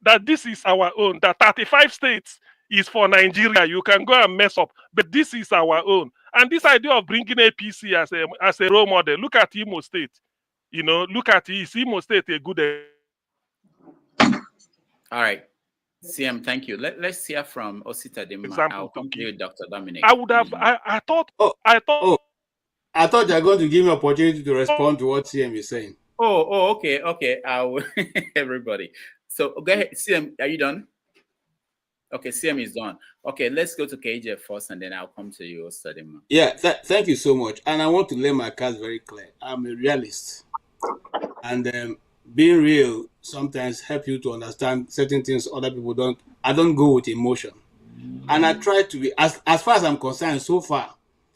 That this is our own. That 35 states is for Nigeria. You can go and mess up, but this is our own. And this idea of bringing APC as a role model. Look at Imo State. Look at Imo State a good. All right, CM, thank you. Let's hear from Osita Dima. I'll come to you, Dr. Dominic. I would have. I thought you're going to give me an opportunity to respond to what CM is saying. Okay. I will. Everybody. So go ahead, CM. Are you done? Okay, CM is done. Okay, let's go to KJ first, and then I'll come to you, Sadima. Yeah, thank you so much. And I want to lay my cards very clear. I'm a realist, and being real sometimes help you to understand certain things other people don't. I don't go with emotion, and I try to be as far as I'm concerned. So far,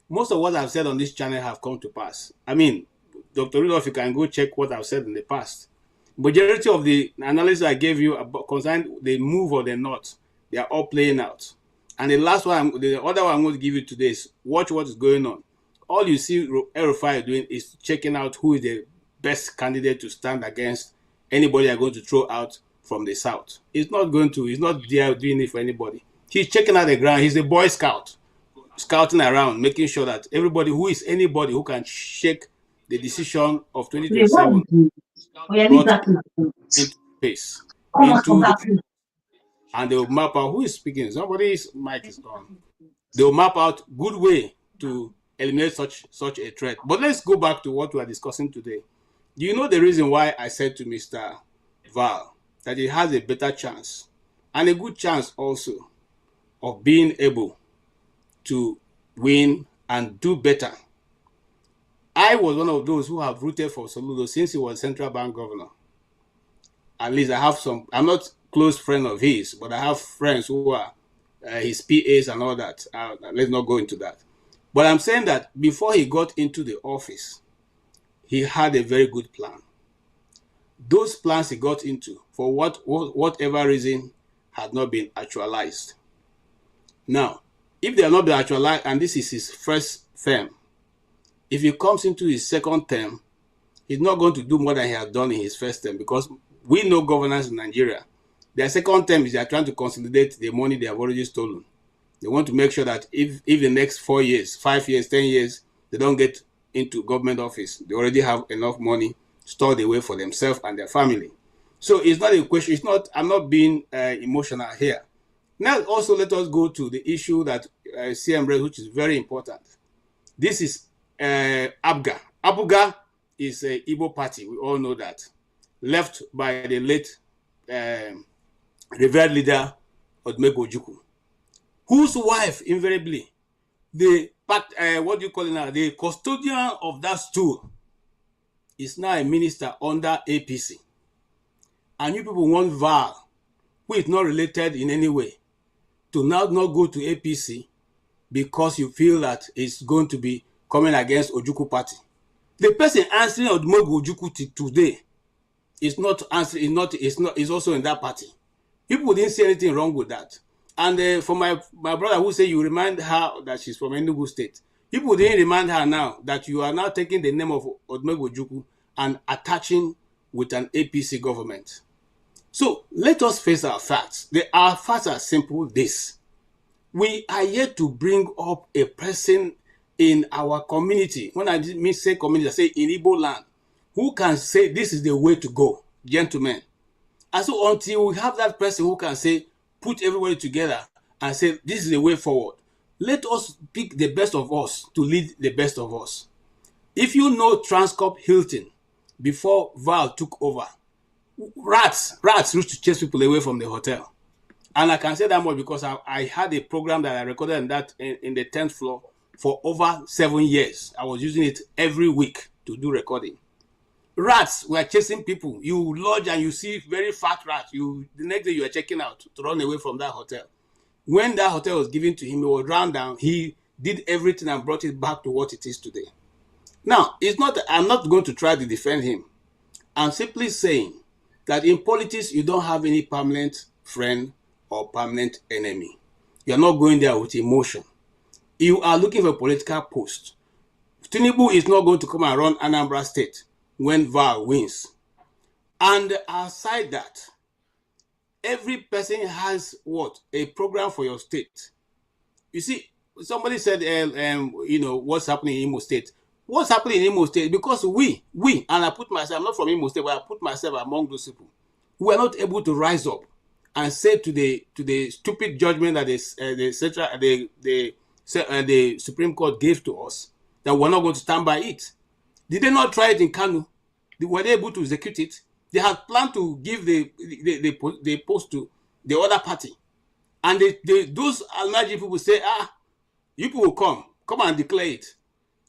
most of what I've said on this channel have come to pass. I mean, Dr. Rudolph, you can go check what I've said in the past. Majority of the analysis I gave you about concern the move or the not, they are all playing out. And the last one, the other one I'm going to give you today is watch what is going on. All you see Erufai doing is checking out who is the best candidate to stand against anybody are going to throw out from the south. He's not there doing it for anybody. He's checking out the ground. He's a Boy Scout, scouting around, making sure that anybody who can shake the decision of 2027 into space, and they will map out who is speaking. Somebody's mic is on. They will map out good way to eliminate such a threat. But let's go back to what we are discussing today. Do you know the reason why I said to Mr. Val that he has a better chance and a good chance also of being able to win and do better? I was one of those who have rooted for Soludo since he was central bank governor. At least I have some. I'm not close friend of his, but I have friends who are his PAs and all that. Let's not go into that. But I'm saying that before he got into the office, he had a very good plan. Those plans he got into, for whatever reason, had not been actualized. Now, if they are not been actualized, and this is his first term, if he comes into his second term, he's not going to do more than he has done in his first term, because we know governance in Nigeria. Their second term is they are trying to consolidate the money they have already stolen. They want to make sure that if the next 4 years, 5 years, 10 years, they don't get into government office, they already have enough money stored away for themselves and their family. So it's not a question. I'm not being emotional here. Now, also let us go to the issue that CM raised, which is very important. This is ABGA. ABGA is a Igbo party. We all know that. Left by the late revered leader Odumegwu Ojukwu, whose wife invariably, what do you call it now? The custodian of that stool is now a minister under APC. And you people want Val, who is not related in any way, to now not go to APC because you feel that it's going to be coming against Ojukwu party. The person answering Odumegwu Ojukwu today is not answering, is also in that party. People didn't see anything wrong with that. And for my brother who say you remind her that she's from Enugu State, people didn't remind her now that you are now taking the name of Odumegwu Ojukwu and attaching with an APC government. So let us face our facts. Our facts are simple this. We are yet to bring up a person in our community. When I mean say community, I say in Igbo land, who can say this is the way to go, gentlemen. And so until we have that person who can say, put everybody together and say, this is the way forward, let us pick the best of us to lead the best of us. If you know Transcorp Hilton, before Val took over, rats used to chase people away from the hotel. And I can say that much because I had a program that I recorded in the 10th floor for over 7 years. I was using it every week to do recording. Rats were chasing people. You lodge and you see very fat rats. The next day you are checking out to run away from that hotel. When that hotel was given to him, he was run down. He did everything and brought it back to what it is today. Now, I'm not going to try to defend him. I'm simply saying that in politics, you don't have any permanent friend or permanent enemy. You're not going there with emotion. You are looking for a political post. Tinubu is not going to come and run Anambra State when Val wins. And aside that, every person has a program for your state. You see, somebody said, what's happening in Imo State. What's happening in Imo State? Because we, and I put myself, I'm not from Imo State, but I put myself among those people who are not able to rise up and say to the stupid judgment that the Supreme Court gave to us that we're not going to stand by it. Did they not try it in Kanu? Were they able to execute it? They had planned to give the post to the other party. And those Almaji people say, you people will come and declare it.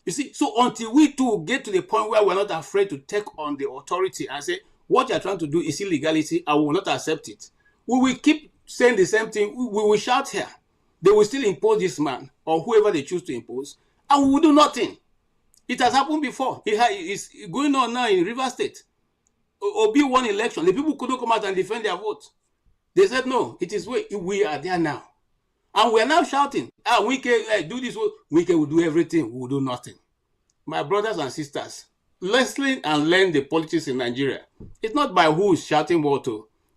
You see, so until we too get to the point where we're not afraid to take on the authority and say, what you're trying to do is illegality, I will not accept it. We will keep saying the same thing. We will shout here. They will still impose this man or whoever they choose to impose, and we will do nothing. It has happened before. It's going on now in River State. Obi won election. The people couldn't come out and defend their vote. They said, no, it is we are there now. And we are now shouting, we can do this, we will do everything, we will do nothing. My brothers and sisters, listen and learn the politics in Nigeria. It's not by who is shouting what,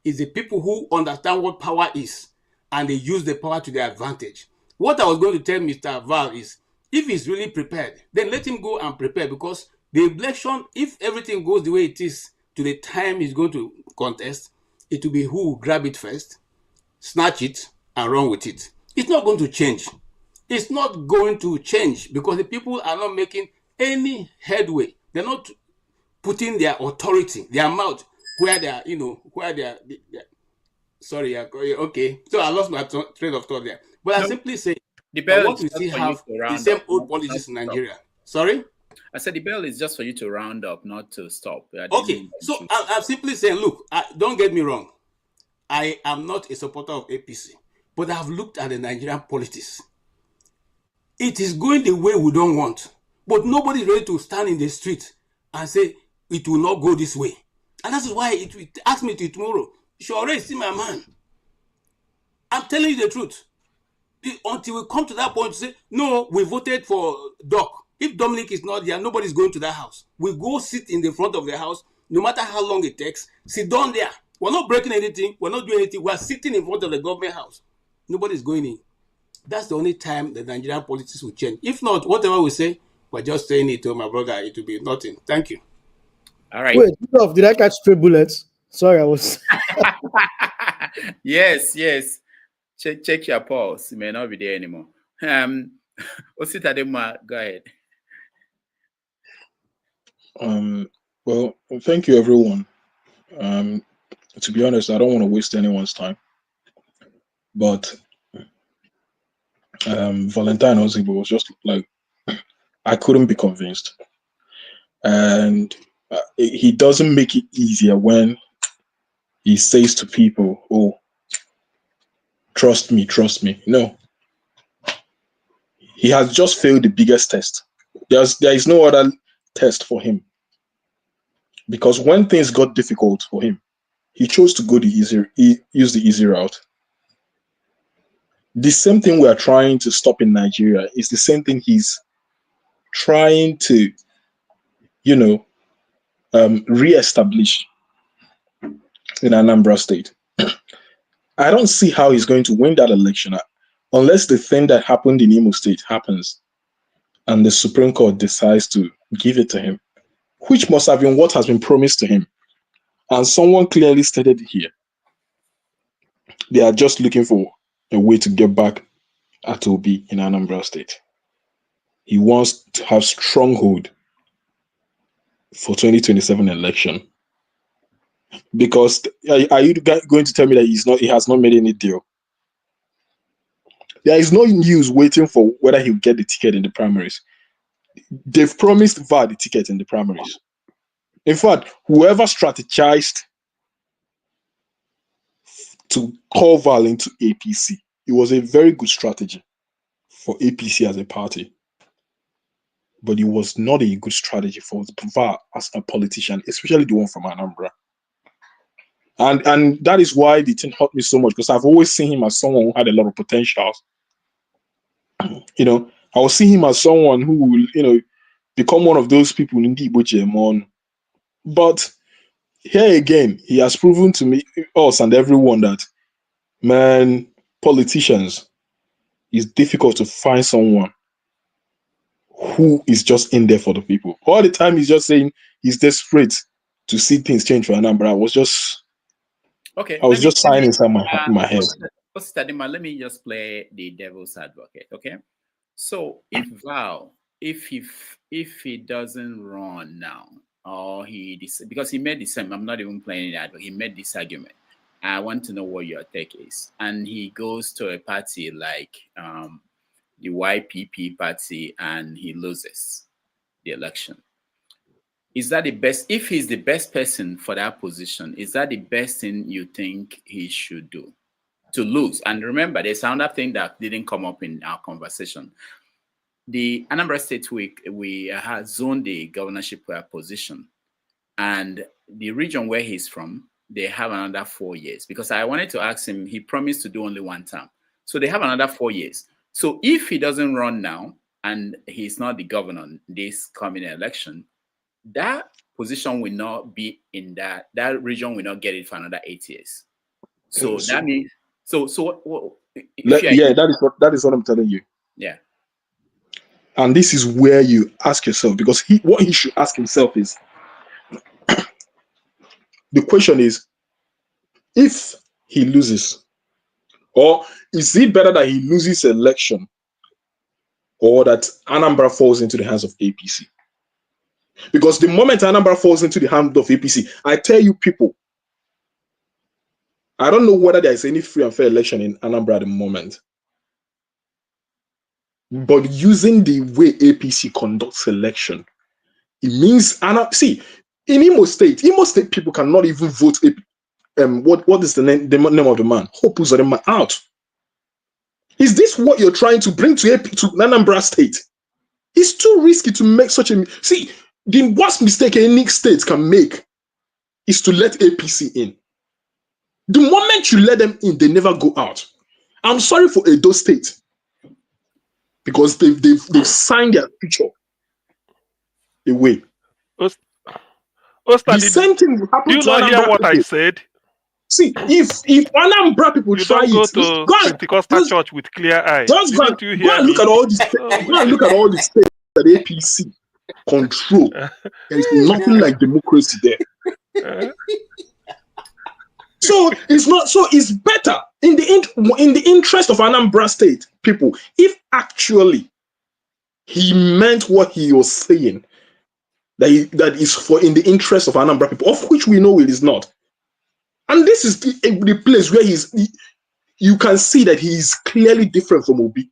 it's the people who understand what power is and they use the power to their advantage. What I was going to tell Mr. Val is, if he's really prepared, then let him go and prepare, because the election, if everything goes the way it is to the time he's going to contest, it will be who will grab it first, snatch it, and run with it. It's not going to change. It's not going to change because the people are not making any headway. They're not putting their authority, their mouth, where they are, sorry, okay. So I lost my train of thought there. But I simply say, the bell what we still have the same old politics in Nigeria. Sorry? I said the bell is just for you to round up, not to stop. Okay, so I'm simply saying, look, don't get me wrong. I am not a supporter of APC, but I've looked at the Nigerian politics. It is going the way we don't want, but nobody's ready to stand in the street and say it will not go this way. And that's why it asked me to tomorrow. You should already see my man. I'm telling you the truth. Until we come to that point to say, no, we voted for Doc. If Dominic is not there, nobody's going to that house. We go sit in the front of the house, no matter how long it takes, sit down there. We're not breaking anything. We're not doing anything. We're sitting in front of the government house. Nobody's going in. That's the only time the Nigerian politics will change. If not, whatever we say, we're just saying it to my brother. It will be nothing. Thank you. All right. Wait, did I catch 3 bullets? Sorry, I was. Yes. Check your pulse. It may not be there anymore. Osita, go ahead. Well, thank you, everyone. To be honest, I don't want to waste anyone's time. But Valentine Ozigbo was just like, I couldn't be convinced. And he doesn't make it easier when he says to people, oh, trust me, trust me. No. He has just failed the biggest test. There is no other test for him. Because when things got difficult for him, he chose to go use the easy route. The same thing we are trying to stop in Nigeria is the same thing he's trying to, re-establish in Anambra State. I don't see how he's going to win that election unless the thing that happened in Imo State happens and the Supreme Court decides to give it to him, which must have been what has been promised to him. And someone clearly stated here, they are just looking for a way to get back at Obi in Anambra State. He wants to have stronghold for 2027 election. Because are you going to tell me that he has not made any deal? There is no news waiting for whether he'll get the ticket in the primaries. They've promised Val the ticket in the primaries. In fact, whoever strategized to call Val into APC, it was a very good strategy for APC as a party. But it was not a good strategy for Val as a politician, especially the one from Anambra. And that is why the thing hurt me so much, because I've always seen him as someone who had a lot of potential. I will see him as someone who will, become one of those people in the Igbo. But here again, he has proven to me, us and everyone, that, man, politicians, it's difficult to find someone who is just in there for the people. All the time he's just saying he's desperate to see things change for Anambra. I was just sighing inside my head. Let me just play the devil's advocate, okay? So if Val, if he doesn't run now, or because he made the same, I'm not even playing that, but he made this argument. I want to know what your take is. And he goes to a party like the YPP party and he loses the election. Is that the best? If he's the best person for that position, is that the best thing you think he should do? To lose. And remember, there's another thing that didn't come up in our conversation. The Anambra State week, we have zoned the governorship position, and the region where he's from, they have another 4 years. Because I wanted to ask him, he promised to do only one term. So they have another 4 years. So if he doesn't run now, and he's not the governor in this coming election, that position will not be in that region will not get it for another 8 years. So that means that is what I'm telling you. Yeah. And this is where you ask yourself, because what he should ask himself is, the question is, if he loses, or is it better that he loses election, or that Anambra falls into the hands of APC? Because the moment Anambra falls into the hands of APC, I tell you people, I don't know whether there is any free and fair election in Anambra at the moment. But using the way APC conducts election, it means, see, in Imo State people cannot even vote. What is the name of the man? Hope Uzodinma out. Is this what you're trying to bring to Anambra State? It's too risky to make such a... See, the worst mistake any state can make is to let APC in. The moment you let them in, they never go out. I'm sorry for Edo State, because they've signed their future away. The same thing will happen to Anambra. Do you not hear what I said? See, if Anambra people try it, go to Pentecostal church with clear eyes. Just go and look at all these states that APC control. There is nothing like democracy there. So it's not. So it's better in the interest of Anambra State people, if actually he meant what he was saying, that is for in the interest of Anambra people, of which we know it is not. And this is the place where you can see that he is clearly different from Obi.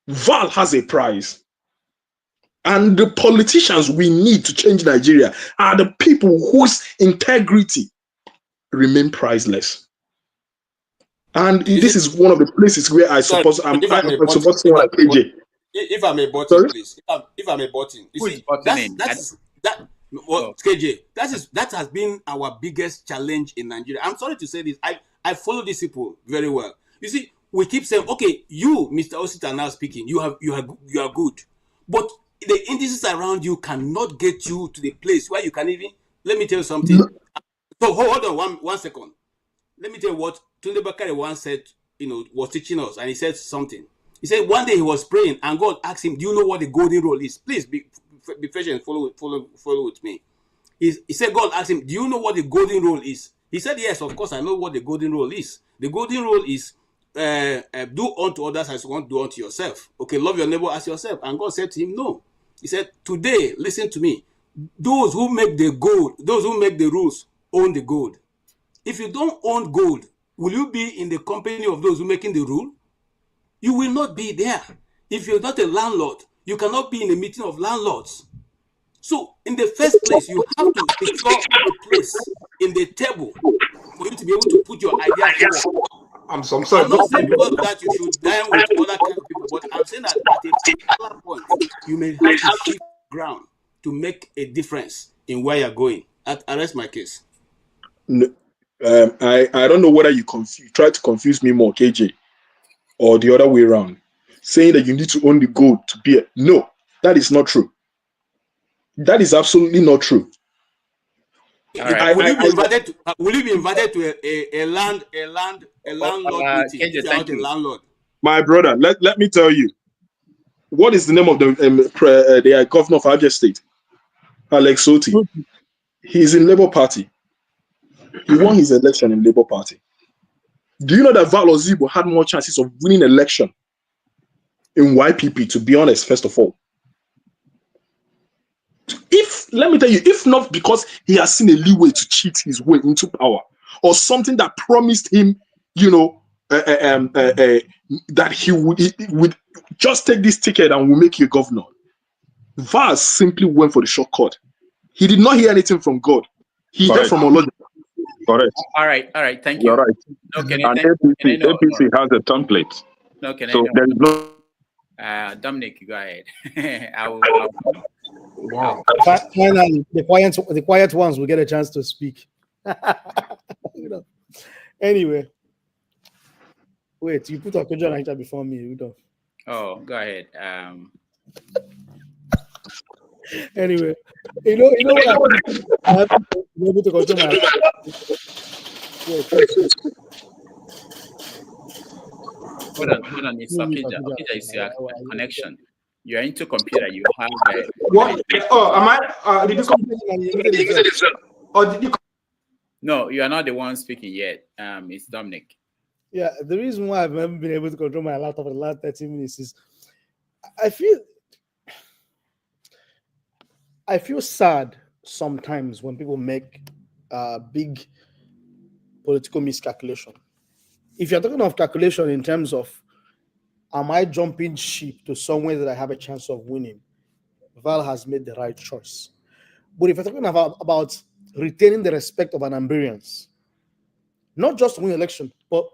Val has a prize. And the politicians we need to change Nigeria are the people whose integrity remain priceless. And this is one of the places where I suppose I'm supposed to like AJ. If I may button, please. If I may button. You see, KJ, that has been our biggest challenge in Nigeria. I'm sorry to say this. I follow these people very well. You see, we keep saying, okay, you, Mr. Osita, are now speaking. You are good, but the indices around you cannot get you to the place where you can even. Let me tell you something. So hold on one second. Let me tell you what Tunde Bakare once said. Was teaching us, and he said something. He said one day he was praying, and God asked him, "Do you know what the golden rule is?" Please be patient. Follow with me. He said God asked him, "Do you know what the golden rule is?" He said, "Yes, of course I know what the golden rule is. The golden rule is do unto others as you want to do unto yourself. Okay, love your neighbor as yourself." And God said to him, "No." He said, "Today, listen to me. Those who make the gold, those who make the rules, own the gold. If you don't own gold, will you be in the company of those who making the rule? You will not be there. If you're not a landlord, you cannot be in a meeting of landlords. So, in the first place, you have to secure a place in the table for you to be able to put your ideas forward. I'm sorry. I'm not saying because of that you should dine with other kind of people, but I'm saying that at a particular point, you may have to shift ground to make a difference in where you're going. I rest my case. No, I don't know whether you try to confuse me more, KJ, or the other way around, saying that you need to own the gold to be no, that is not true. That is absolutely not true. Right. Will you be invited to a landlord meeting if you're not a landlord? My brother, let me tell you, what is the name of the governor of Abia State? Alex Soti. He's in Labour Party. He won his election in Labour Party. Do you know that Val Ozigbo had more chances of winning election in YPP, to be honest, first of all? Let me tell you, if not because he has seen a leeway to cheat his way into power, or something that promised him, that he would just take this ticket and will make you a governor, Val simply went for the shortcut. He did not hear anything from God. He heard from Allah. Correct. All right. Thank you. You're right. No, and APC has a template. No, so there is no. Dominic, go ahead. Wow. Finally, the quiet ones will get a chance to speak. Anyway, wait, you put Okojo Naija before me, Oh, go ahead. Anyway, you know what I have to be able to control my. Hold on, it's Okija. Okija is your connection. You are into computer. You have what? Oh, am I? Did you come? Or did you? No, you are not the one speaking yet. It's Dominic. Yeah, the reason why I've never been able to control my laptop for the last 30 minutes is I feel sad sometimes when people make big political miscalculation. If you're talking of calculation in terms of, am I jumping ship to somewhere that I have a chance of winning? Val has made the right choice. But if you're talking about retaining the respect of Anambrians, not just to win election, but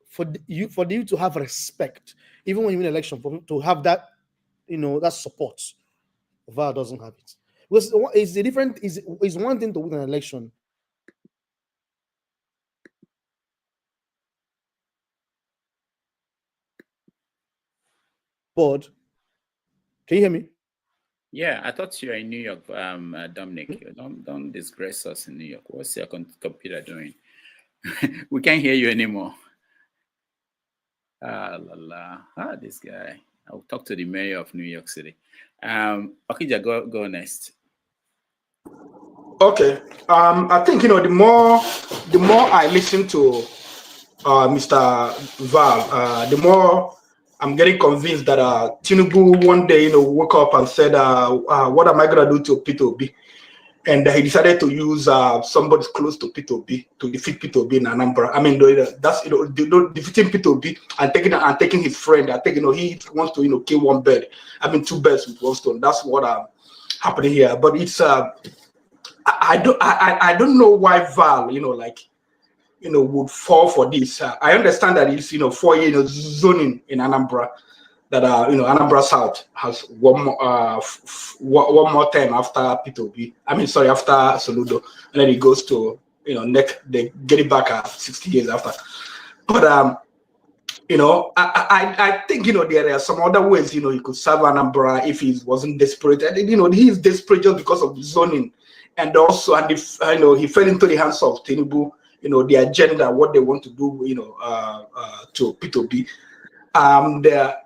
for you to have respect, even when you win election, for to have that, that support, Val doesn't have it. Because it's one thing to win an election. But can you hear me? Yeah, I thought you were in New York, Dominic. Don't disgrace us in New York. What's your computer doing? We can't hear you anymore. This guy. I'll talk to the mayor of New York City. Okija, go next. Okay. I think the more I listen to Mr. Val, the more I'm getting convinced that Tinubu one day woke up and said, "What am I gonna do to P2B?" And he decided to use somebody close to P2B to defeat P2B in Anambra. I mean, that's defeating P2B and taking his friend. I think he wants to kill one bird. I mean, two birds with one stone. That's what happening here. But it's I don't know why Val would fall for this. I understand that it's 4 years zoning in Anambra. That Anambra South has one more time after P2B. I mean, sorry, after Soludo, and then it goes to they get it back 60 years after. But I think there are some other ways he could serve Anambra if he wasn't desperate. And he is desperate just because of the zoning, and also if he fell into the hands of Tinubu. The agenda, what they want to do, to P2B.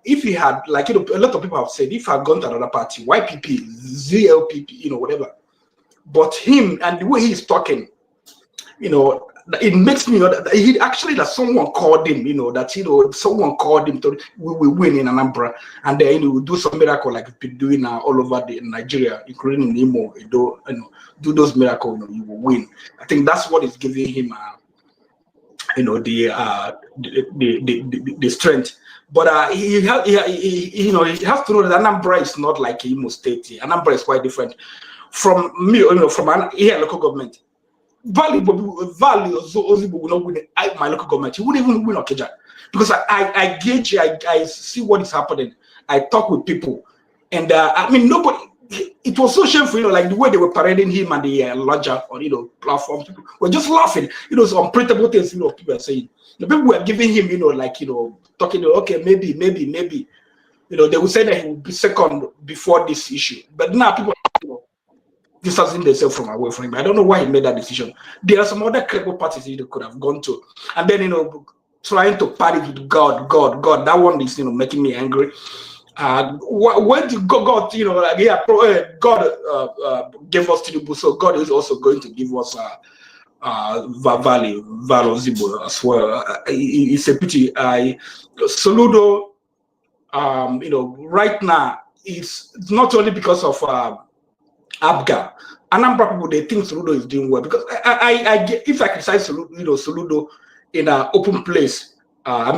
If he had, a lot of people have said, if he had gone to another party, YPP, ZLPP, whatever, but him and the way he's talking, it makes me he actually that someone called him, someone called him to we win in Anambra, and then he will do some miracle like we've been doing all over Nigeria, including in Imo, do those miracles, you will win. I think that's what is giving him the strength. But he has to know that Anambra is not like Imo State. Anambra is quite different from me, from here local government. Val Ozigbo will not win my local government. He wouldn't even win Okija because I gauge, I see what is happening. I talk with people, and I mean nobody. It was so shameful, like the way they were parading him and the lodger on platforms. People were just laughing. Some unprintable things. People are saying. The people were giving him, talking. Okay, maybe. They would say that he would be second before this issue, but now people, distancing themselves from away from him. I don't know why he made that decision. There are some other credible parties they could have gone to, and then trying to party with God. That one is making me angry. When God, God gave us Tinubu, so God is also going to give us Val Ozigbo as well. It's a pity. Soludo, right now, it's not only because of Abga. Anambra people, they think Soludo is doing well because if I criticize Soludo in an open place, a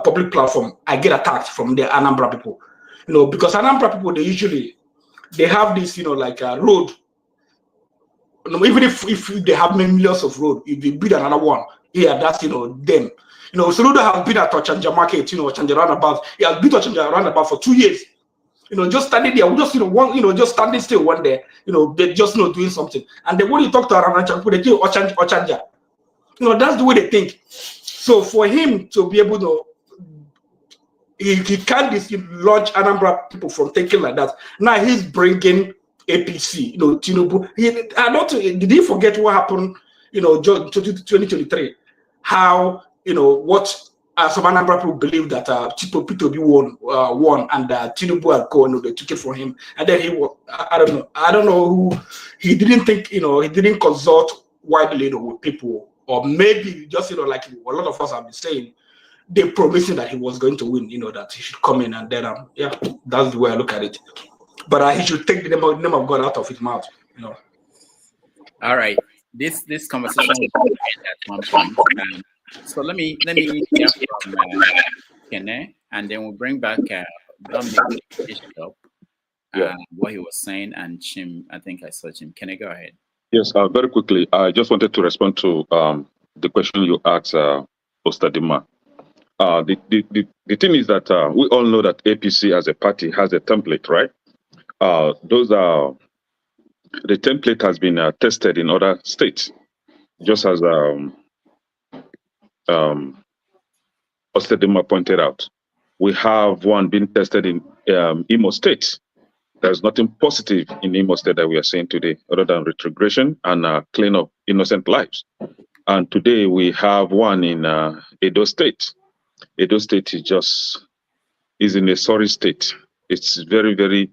public platform, I get attacked from the Anambra people, because Anambra people they have this, road. Even if they have millions of road, if they build another one, that's them. Soludo has been at Ochanja Market, Ochanja Roundabout. He has built Ochanja Roundabout for 2 years. Just standing there, just standing still one day, they're just not doing something. And then when you talk to Aranacha people, they do Ochanja. That's the way they think. So for him to be able to, he can't dislodge Anambra people from thinking like that. Now he's bringing APC, Tinubu. Did he forget what happened, 2023? How, what some Anambra people believe that P2B won and Tinubu and Co. They took it from him. And then I don't know who, he didn't think, he didn't consult widely with people. Or maybe just, like a lot of us have been saying, they promising that he was going to win, that he should come in and then, that's the way I look at it. But he should take the name of God out of his mouth, All right. This conversation will end at one point. So let me hear from Kene, and then we'll bring back Dominic what he was saying, and Chim. I think I saw Chim. Kene, go ahead. Yes, very quickly. I just wanted to respond to the question you asked, Ostadima. The thing is that we all know that APC as a party has a template, right? The template has been tested in other states, just as Ostadima pointed out. We have one being tested in Imo State. There's nothing positive in Imo State that we are seeing today, other than retrogression and clean up innocent lives. And today we have one in Edo State. Edo State is in a sorry state. It's very, very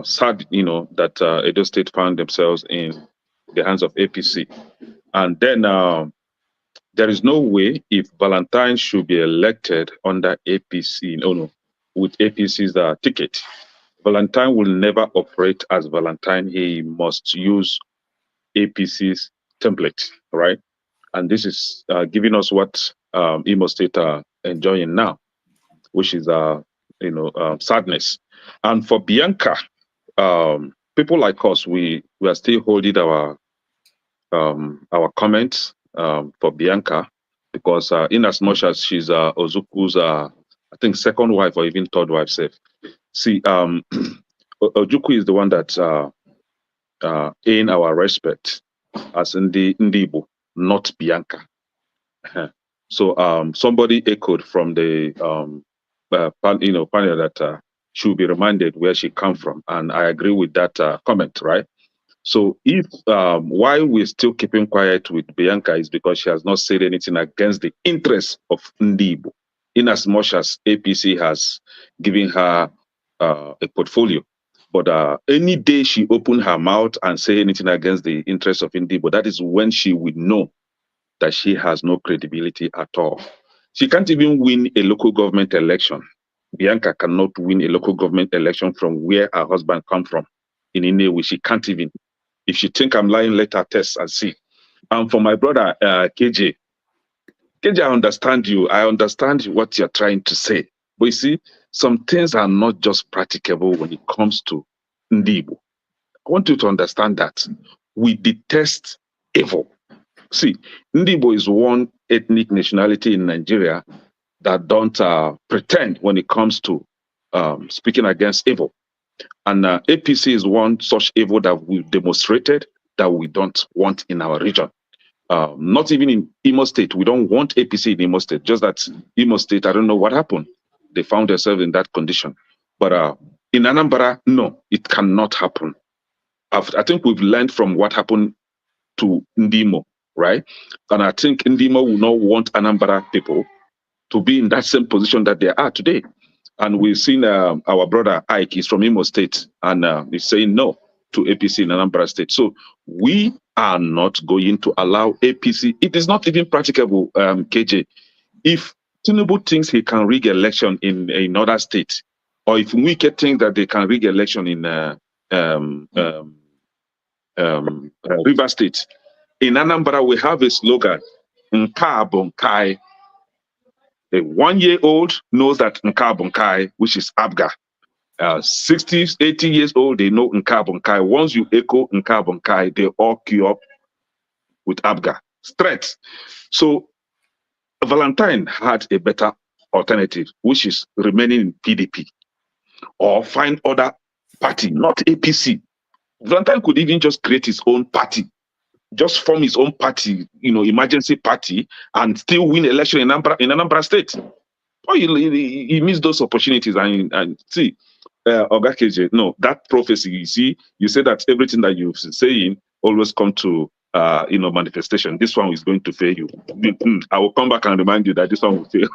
sad, that Edo State found themselves in the hands of APC. And then there is no way if Valentine should be elected under APC, with APC's ticket. Valentine will never operate as Valentine. He must use APC's template, right? And this is giving us what Imo State are enjoying now, which is sadness. And for Bianca, people like us, we are still holding our comments for Bianca, because in as much as she's Ozuku's, I think, second wife or even third wife, safe. See, Ojuku is the one that in our respect as Ndi Igbo, not Bianca. So somebody echoed from the panel that she will be reminded where she come from, and I agree with that comment, right? So if why we're still keeping quiet with Bianca is because she has not said anything against the interests of Ndi Igbo, in as much as APC has given her a portfolio. But any day she open her mouth and say anything against the interests of Ndi Igbo, that is when she would know that she has no credibility at all. She can't even win a local government election. Bianca cannot win a local government election from where her husband come from. In Inewi, she can't even. If she think I'm lying, let her test and see. And for my brother, KJ, I understand you. I understand what you're trying to say. But you see, some things are not just practicable when it comes to Ndi Igbo. I want you to understand that we detest evil. See, Ndi Igbo is one ethnic nationality in Nigeria that don't pretend when it comes to speaking against evil. And APC is one such evil that we've demonstrated that we don't want in our region. Not even in Imo State. We don't want APC in Imo State. Just that Imo State, I don't know what happened. They found themselves in that condition. But in Anambra, no, it cannot happen. I think we've learned from what happened to Ndimo, right? And I think Ndimo will not want Anambra people to be in that same position that they are today. And we've seen our brother Ike is from Imo State, and he's saying no to APC in Anambra State. So we are not going to allow APC. It is not even practicable, KJ. If Tinubu thinks he can rig election in another state, or if Wike thinks that they can rig election in River State, in Anambra we have a slogan, Nka Bonkai. A 1-year-old knows that Nka Bonkai, which is Abga. 60, 80 years old, they know Nka Bonkai. Once you echo Nka Bonkai, they all queue up with Abga. Straight. So Valentine had a better alternative, which is remaining in PDP or find other party, not APC. Valentine could even just create his own party, just form his own party, emergency party, and still win election in Anambra State. Oh, he missed those opportunities. And see, Oga KJ, no, that prophecy, you say that everything that you're saying always come to manifestation. This one is going to fail you. I will come back and remind you that this one will fail.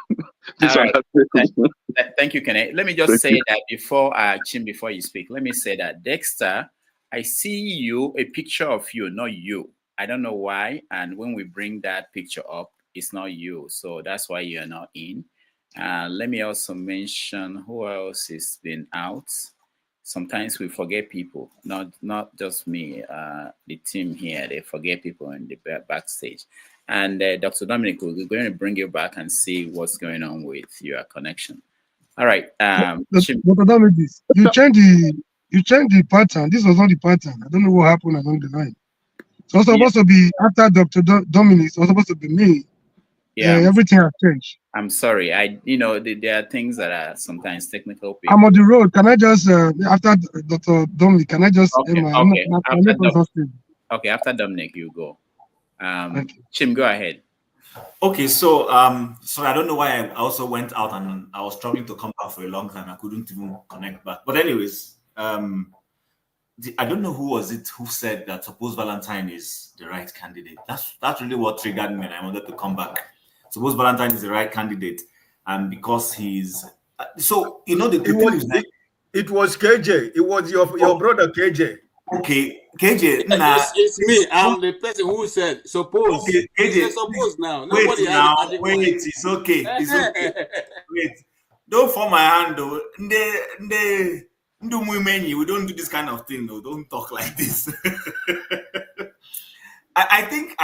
Thank you, Kenneth. Let me just say that before you speak, let me say that Dexter, I see you, a picture of you, not you. I don't know why. And when we bring that picture up, it's not you. So that's why you're not in. Let me also mention who else has been out. Sometimes we forget people, not just me, the team here, they forget people in the backstage. And Dr. Dominic, we're going to bring you back and see what's going on with your connection. All right. Dr. Dominic, you changed the pattern. This was not the pattern. I don't know what happened along the line. It was supposed to be after Dr. Dominic. It was supposed to be me. Yeah, everything has changed. I'm sorry. There are things that are sometimes technical. People. I'm on the road. Can I just after Dr. Dominic? Can I just? Okay. After Dominic, you go. Chim, go ahead. Okay, so I don't know why I also went out and I was struggling to come back for a long time. I couldn't even connect back. But anyways, I don't know who was it who said that suppose Valentine is the right candidate. That's really what triggered me, and I wanted to come back. Suppose Valentine is the right candidate, and because he's it was KJ. It was your brother KJ. Okay, KJ. It's me. I'm the person who said suppose. Okay, KJ. Suppose now. Wait, it's okay. It's okay. Wait. Don't form my hand though. We don't do this kind of thing, though. Don't talk like this. I think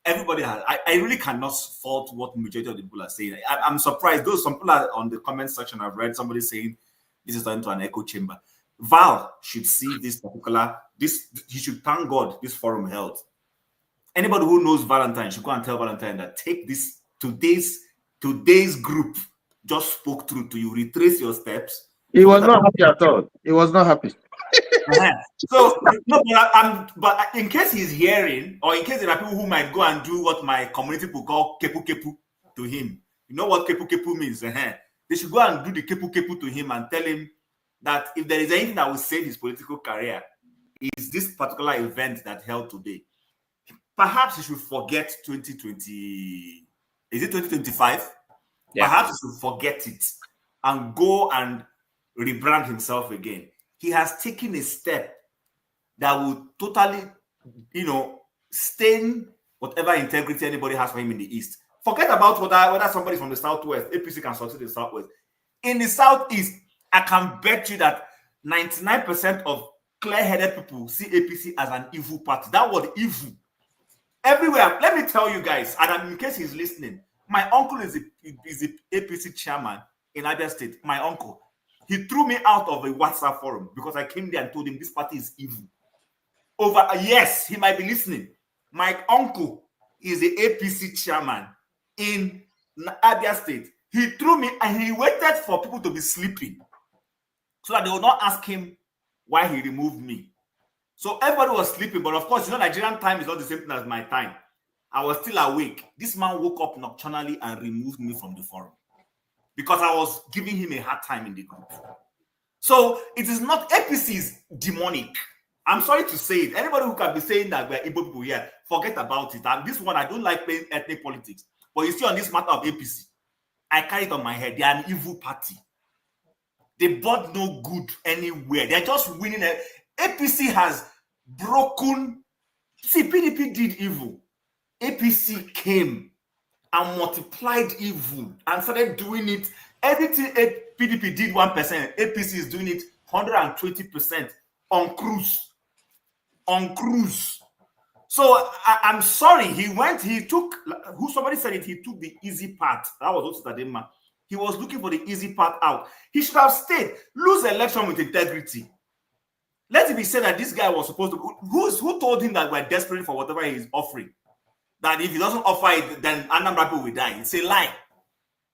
everybody has. I really cannot fault what majority of the people are saying. I'm surprised. Though some people are on the comment section. I've read somebody saying this is turning to an echo chamber. Val should see this particular. He should thank God this forum held. Anybody who knows Valentine should go and tell Valentine that take this today's group just spoke through to you. Retrace your steps. He was not happy at all. He was not happy. So no, but in case he's hearing, or in case there are people who might go and do what my community people call kepu kepu to him. You know what kepu kepu means? They should go and do the kepu kepu to him and tell him that if there is anything that will save his political career, is this particular event that held today. Perhaps he should forget 2020. Is it 2025? Yeah. Perhaps he should forget it and go and rebrand himself again. He has taken a step that will totally, stain whatever integrity anybody has for him in the East. Forget about whether somebody from the Southwest, APC can succeed in the Southwest. In the Southeast, I can bet you that 99% of clear-headed people see APC as an evil party. That word evil. Everywhere. Let me tell you guys, and in case he's listening, my uncle is the APC chairman in Anambra State. My uncle. He threw me out of a WhatsApp forum because I came there and told him this party is evil. Yes, he might be listening. My uncle is the APC chairman in Anambra State. He threw me and he waited for people to be sleeping so that they would not ask him why he removed me. So everybody was sleeping, but of course, Nigerian time is not the same thing as my time. I was still awake. This man woke up nocturnally and removed me from the forum because I was giving him a hard time in the group. So it is not APC's demonic. I'm sorry to say it. Anybody who can be saying that we're Igbo people here, forget about it. And this one, I don't like playing ethnic politics. But you see on this matter of APC, I carry it on my head. They are an evil party. They bought no good anywhere. They're just winning. APC has broken. See, PDP did evil. APC came and multiplied evil and started doing it. Everything PDP did 1%, APC is doing it 120% on cruise. So I'm sorry, somebody said it, he took the easy part. That was also Tadema. He was looking for the easy part out. He should have stayed, lose the election with integrity. Let it be said that this guy was supposed to, who told him that we're desperate for whatever he's offering? That if he doesn't offer it, then Anambra people will die. It's a lie.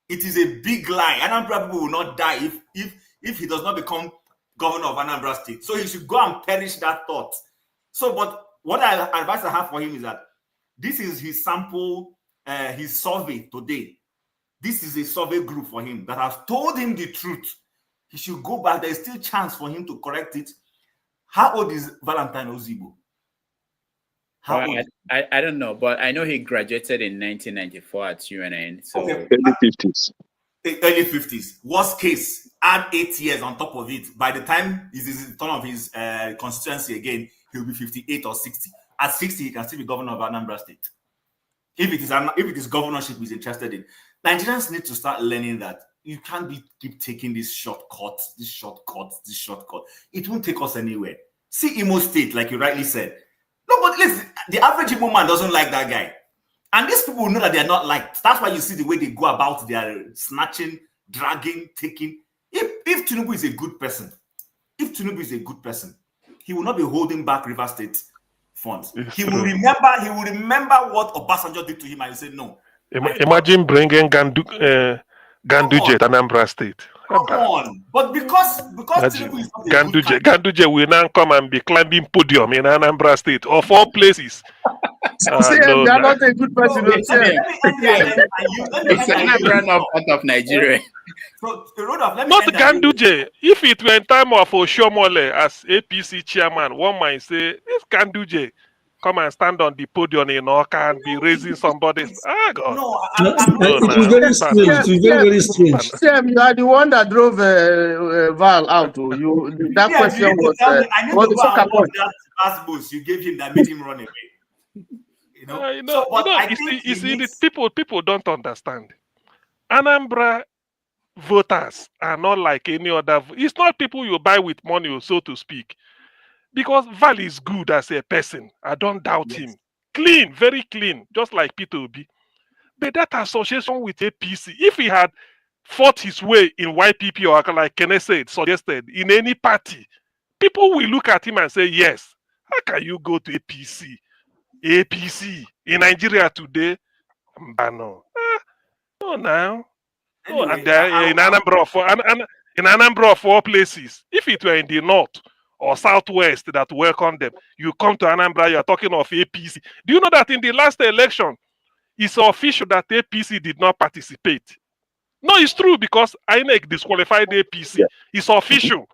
It is a big lie. Anambra people will not die if he does not become governor of Anambra State. So he should go and perish that thought. So, but what advice I have for him is that this is his sample, his survey today. This is a survey group for him that has told him the truth. He should go back. There is still chance for him to correct it. How old is Valentine Ozigbo? I don't know, but I know he graduated in 1994 at UNN. So okay. Early 50s. Early 50s. Worst case, add 8 years on top of it. By the time it is the turn of his constituency again, he'll be 58 or 60. At 60, he can still be governor of Anambra State. If it is governorship he's interested in. Nigerians need to start learning that you can't keep taking this shortcut. It won't take us anywhere. See Imo State, like you rightly said. No, but listen, the average Igbo man doesn't like that guy. And these people know that they're not liked. That's why you see the way they go about their snatching, dragging, taking. If Tinubu is a good person, he will not be holding back River State funds. He will remember what Obasanjo did to him and he said no. Imagine bringing Ganduje to Anambra State. Come on. But because Tinubu is not Ganduje will now come and be climbing podium in Anambra State of all places. They are not a good person. It's Anambra not part of Nigeria. Not Ganduje. If it were in time of Oshomole as APC chairman, one might say, this Ganduje come and stand on the podium in Oka and be raising somebody. God. It was very strange. It was very strange. Sam, you are the one that drove Val out. That question was the soccer point. That boost you gave him that made him run away. People don't understand. Anambra voters are not like any other. It's not people you buy with money, so to speak. Because Val is good as a person. I don't doubt him. Clean, very clean, just like Peter Obi. But that association with APC, if he had fought his way in YPP or like Kenneth said, suggested, in any party, people will look at him and say, yes, how can you go to APC? APC in Nigeria today? No. No, now. No, Anyway, and they're in Anambra of all places. If it were in the north or southwest that welcome them, you come to Anambra, you're talking of APC. Do you know that in the last election, it's official that APC did not participate? No, it's true because INEC disqualified APC. Yeah. It's official.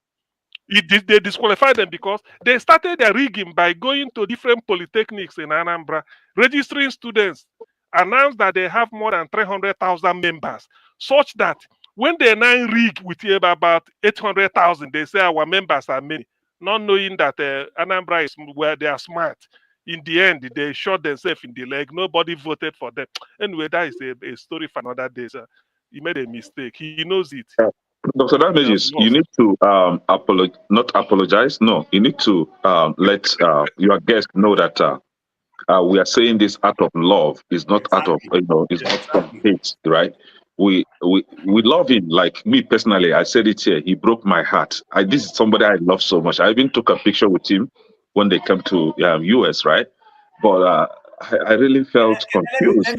They disqualified them because they started their rigging by going to different polytechnics in Anambra, registering students, announced that they have more than 300,000 members, such that when they now rig with about 800,000, they say our members are many, not knowing that Anambra is where they are smart. In the end, they shot themselves in the leg. Nobody voted for them. Anyway, that is a story for another day. So he made a mistake. He knows it. Dr. Damages, you need to not apologize. No, you need to let your guest know that we are saying this out of love. It's not out of it's not from hate, right? We love him. Like me personally, I said it here. He broke my heart. This is somebody I love so much. I even took a picture with him when they came to US, right? But I really felt confused.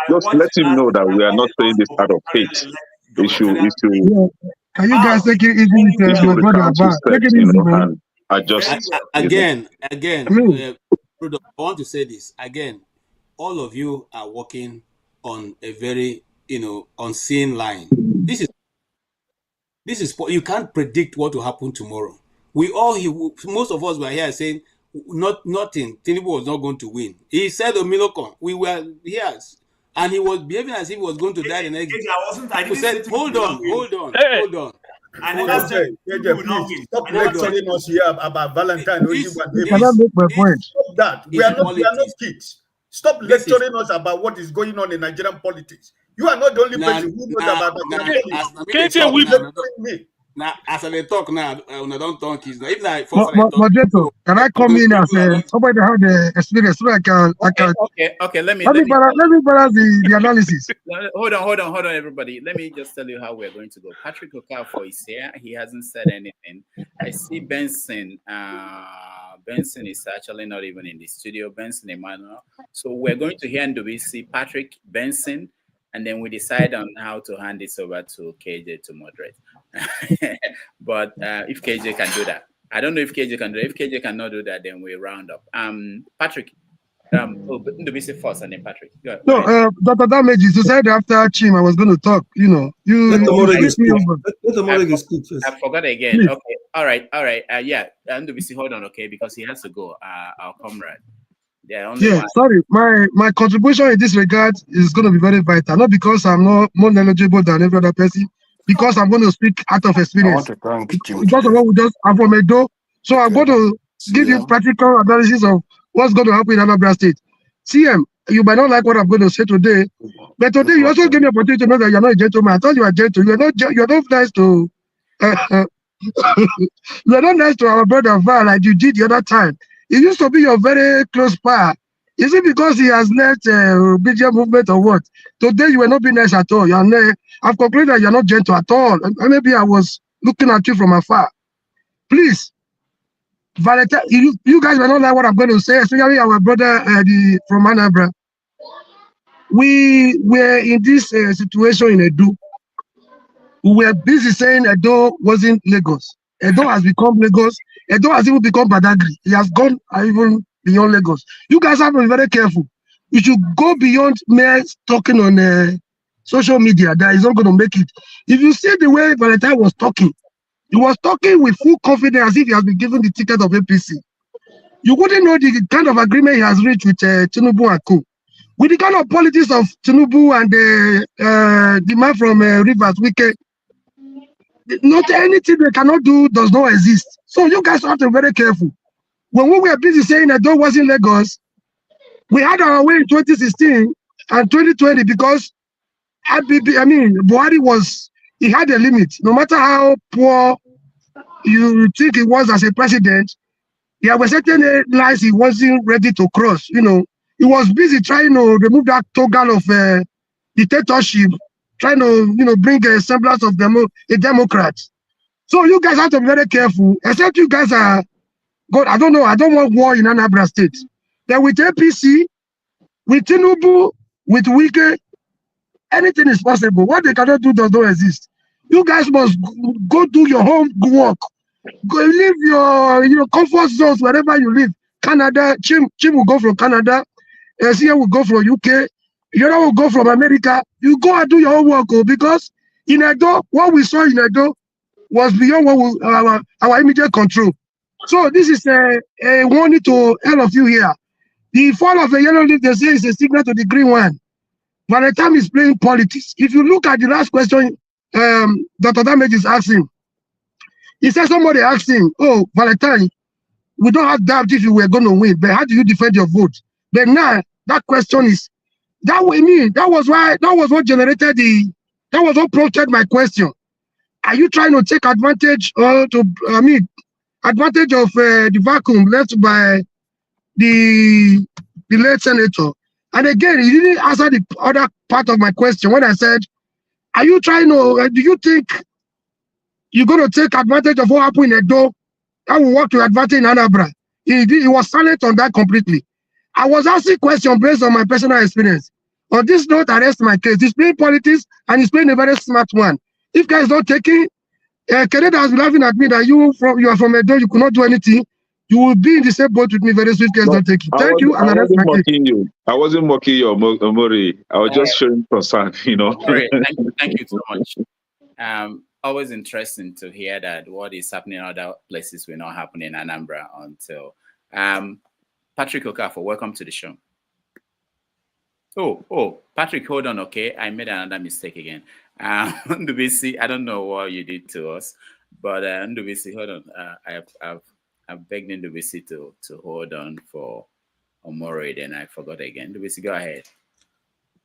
Just let him know that we are not saying this out of hate. Issue. Can you guys take it easy, my brother? Take it easy, man. Again, I want to say this again. All of you are working on a very, unseen line. This is you can't predict what will happen tomorrow. Most of us were here saying nothing. Tinubu was not going to win. He said Omilokon. We were here. And he was behaving as if he was going to die the next day. He said, hold on. And I said, stop lecturing us here about Valentine. Can I make my point? Stop that. We are not kids. Stop lecturing us about what is going on in Nigerian politics. You are not the only person who knows about that. Now, as I talk now, I don't talk. Moderator, can I come in as somebody that had the experience so I can? Okay. Let me balance the analysis. Hold on, everybody. Let me just tell you how we're going to go. Patrick Okafor is here. He hasn't said anything. I see Benson. Benson is actually not even in the studio. Benson Emmanuel. So we're going to hear NWC, Patrick, Benson, and then we decide on how to hand this over to KJ to moderate. But if KJ can do that, I don't know if KJ can do it. If KJ cannot do that, then we round up. Patrick, NWC first, and then Patrick. No, Dr. Damages, you said after Chim, I was going to talk. Let the moderator speak first. I forgot again. Please. Okay, all right. Yeah, NWC, hold on, okay, because he has to go. Our comrade. Sorry. My contribution in this regard is going to be very vital. Not because I'm not more knowledgeable than every other person, because I'm going to speak out of experience. Because of what we just I'm from Edo, so I'm going to give you practical analysis of what's going to happen in Anambra State. CM, you might not like what I'm going to say today, but today you also give me an opportunity to know that you're not a gentleman. I thought you are gentle. You're not nice to you're not nice to our brother Val like you did the other time. He used to be your very close pal. Is it because he has left BGM movement or what? Today you will not be nice at all. I've concluded that you're not gentle at all. And maybe I was looking at you from afar. Please, Valentine, you guys will not like what I'm going to say, especially our brother from Anambra. We were in this situation in Edo. We were busy saying Edo wasn't Lagos. Edo has become Lagos. Edo has even become Badagry. He has gone even beyond Lagos. You guys have to be very careful. You should go beyond mere talking on social media. That is not going to make it. If you see the way Valentine was talking, he was talking with full confidence as if he has been given the ticket of APC. You wouldn't know the kind of agreement he has reached with Tinubu and co. With the kind of politics of Tinubu and the man from Rivers, not anything they cannot do does not exist. So you guys have to be very careful. When we were busy saying that Edo was in Lagos, we had our way in 2016 and 2020 because Buhari was he had a limit. No matter how poor you think he was as a president, there were certain lines he wasn't ready to cross. You know, he was busy trying to remove that togal of dictatorship, trying to, you know, bring a semblance of a democrat. So you guys have to be very careful, except you guys are good. I don't know. I don't want war in Anambra State. Then with APC, with Tinubu, with Wike, anything is possible. What they cannot do does not exist. You guys must go do your homework. Go live your comfort zones wherever you live. Canada, Chim will go from Canada. Sia will go from UK. Yoda will go from America. You go and do your homework, because in Edo, what we saw in Edo was beyond what our immediate control. So this is a warning to all of you here. The fall of a yellow leaf, they say, is a signal to the green one. By the time he's playing politics, if you look at the last question Dr. Damage is asking, he said somebody asked him, oh, Valentine, we don't have doubt if you were going to win, but how do you defend your vote? But now, that question is, that was what generated that was what prompted my question. Are you trying to take advantage advantage of the vacuum left by the late senator? And again, he didn't answer the other part of my question when I said, are you trying to, do you think you're going to take advantage of what happened in Edo that will work to advantage in Anambra? He was silent on that completely. I was asking questions based on my personal experience. On this note, I rest my case. He's playing politics and he's playing a very smart one. If guys don't take it, Canada has been laughing at me that you are from Edo, you could not do anything. You will be in the same boat with me very soon if guys don't take it. Thank you. And I rest my case. I wasn't mocking you, Omori. I was just showing concern, you know. Great. Thank you so much. Always interesting to hear that what is happening in other places will not happen in Anambra until. Patrick Okafor, welcome to the show. Oh, Patrick, hold on, okay? I made another mistake again. Ndubisi, I don't know what you did to us, but Ndubisi, hold on. I've begged Ndubisi to hold on for Omori, then I forgot again. Ndubisi, go ahead.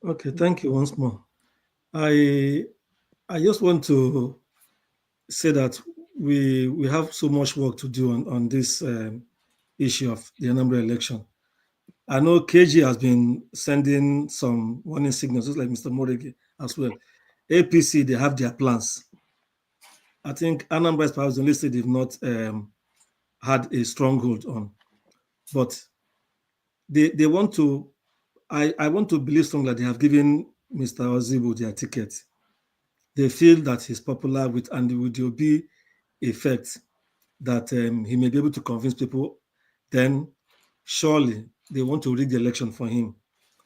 Okay, thank you once more. I just want to say that we have so much work to do on this issue of the Anambra election. I know KG has been sending some warning signals, just like Mr. Moregi as well. APC, they have their plans. I think Anambra is perhaps the only state they've not had a stronghold on. But they want to, I want to believe strongly that they have given Mr. Ozigbo their ticket. They feel that he's popular and with the OB effect that he may be able to convince people, then surely they want to rig the election for him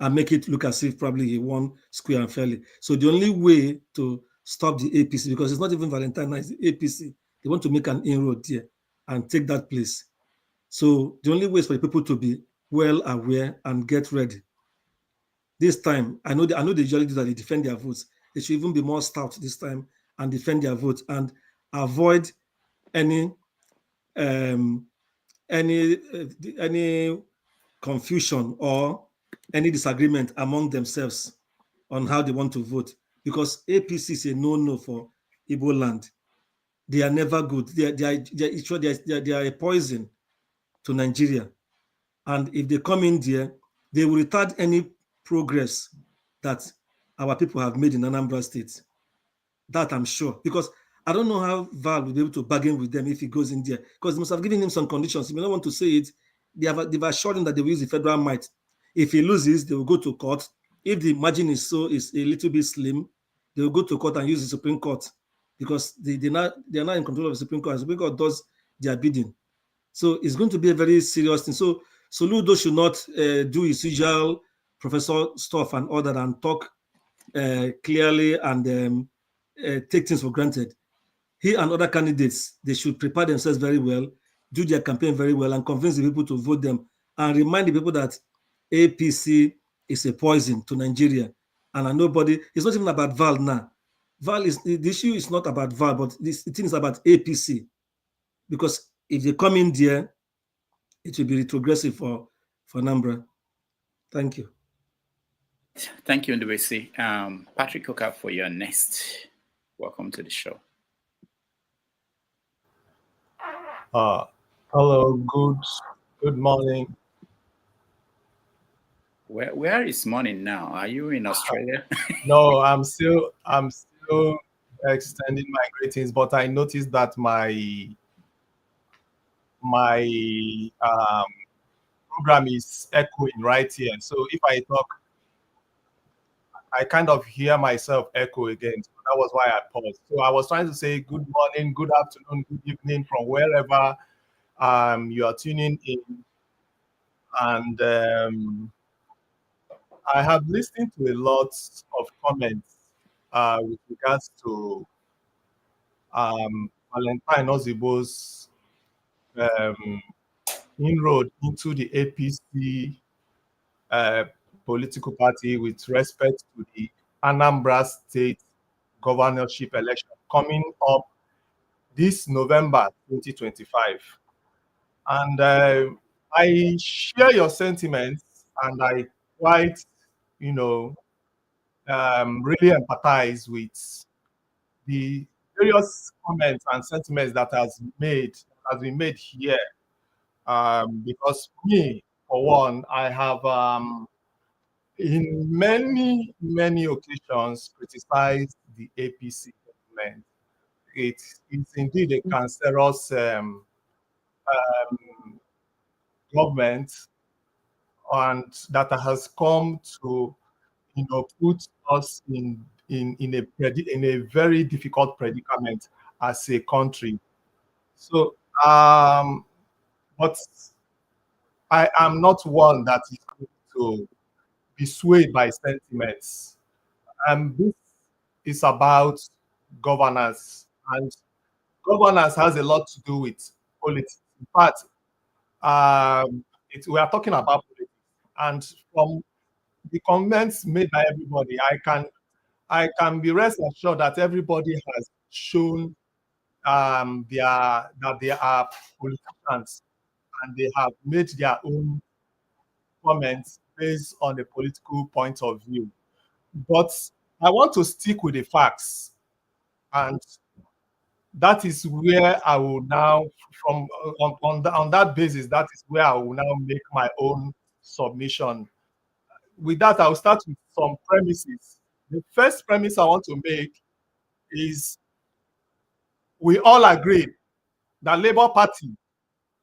and make it look as if probably he won square and fairly. So the only way to stop the APC, because it's not even Valentine, it's the APC, they want to make an inroad here and take that place. So the only way is for the people to be well aware and get ready. This time, I know they usually do that, they defend their votes. They should even be more stout this time and defend their votes and avoid any confusion or any disagreement among themselves on how they want to vote, because APC is a no-no for Igbo land. They are never good. They are a poison to Nigeria, and if they come in there, they will retard any progress that our people have made in Anambra State. That I'm sure, because I don't know how Val will be able to bargain with them if he goes in there, because they must have given him some conditions. He may not want to say it. They've assured him that they will use the federal might. If he loses, they will go to court. If the margin is a little bit slim, they will go to court and use the Supreme Court, because they are not in control of the Supreme Court. The Supreme Court does their bidding. So it's going to be a very serious thing. So Soludo should not do his usual professor stuff and all that and talk clearly and take things for granted. He and other candidates, they should prepare themselves very well, do their campaign very well, and convince the people to vote them, and remind the people that APC is a poison to Nigeria. And nobody, it's not even about Val now. The issue is not about Val, but the thing is about APC. Because if they come in there, it will be retrogressive for Anambra. Thank you. Thank you, Ndubisi. Patrick Okafor, you're next. Welcome to the show. Hello, good morning. Where is morning now? Are you in Australia? No, I'm still extending my greetings, but I noticed that my program is echoing right here. So if I talk, I kind of hear myself echo again. So that was why I paused. So I was trying to say good morning, good afternoon, good evening from wherever you are tuning in. And I have listened to a lot of comments with regards to Valentine Ozigbo's inroad into the APC political party with respect to the Anambra State governorship election coming up this November 2025. And I share your sentiments, and I quite, really empathize with the various comments and sentiments that has been made here. Because me, for one, I have in many occasions criticized the APC government. It is indeed a cancerous government, and that has come to put us in a very difficult predicament as a country. So but I am not one that is going to be swayed by sentiments. This is about governance, and governance has a lot to do with politics. In fact, we are talking about politics, and from the comments made by everybody, I can be rest assured that everybody has shown that they are politicians, and they have made their own comments based on a political point of view. But I want to stick with the facts, and that is where I will now, on that basis, that is where I will now make my own submission. With that, I'll start with some premises. The first premise I want to make is we all agree that Labour Party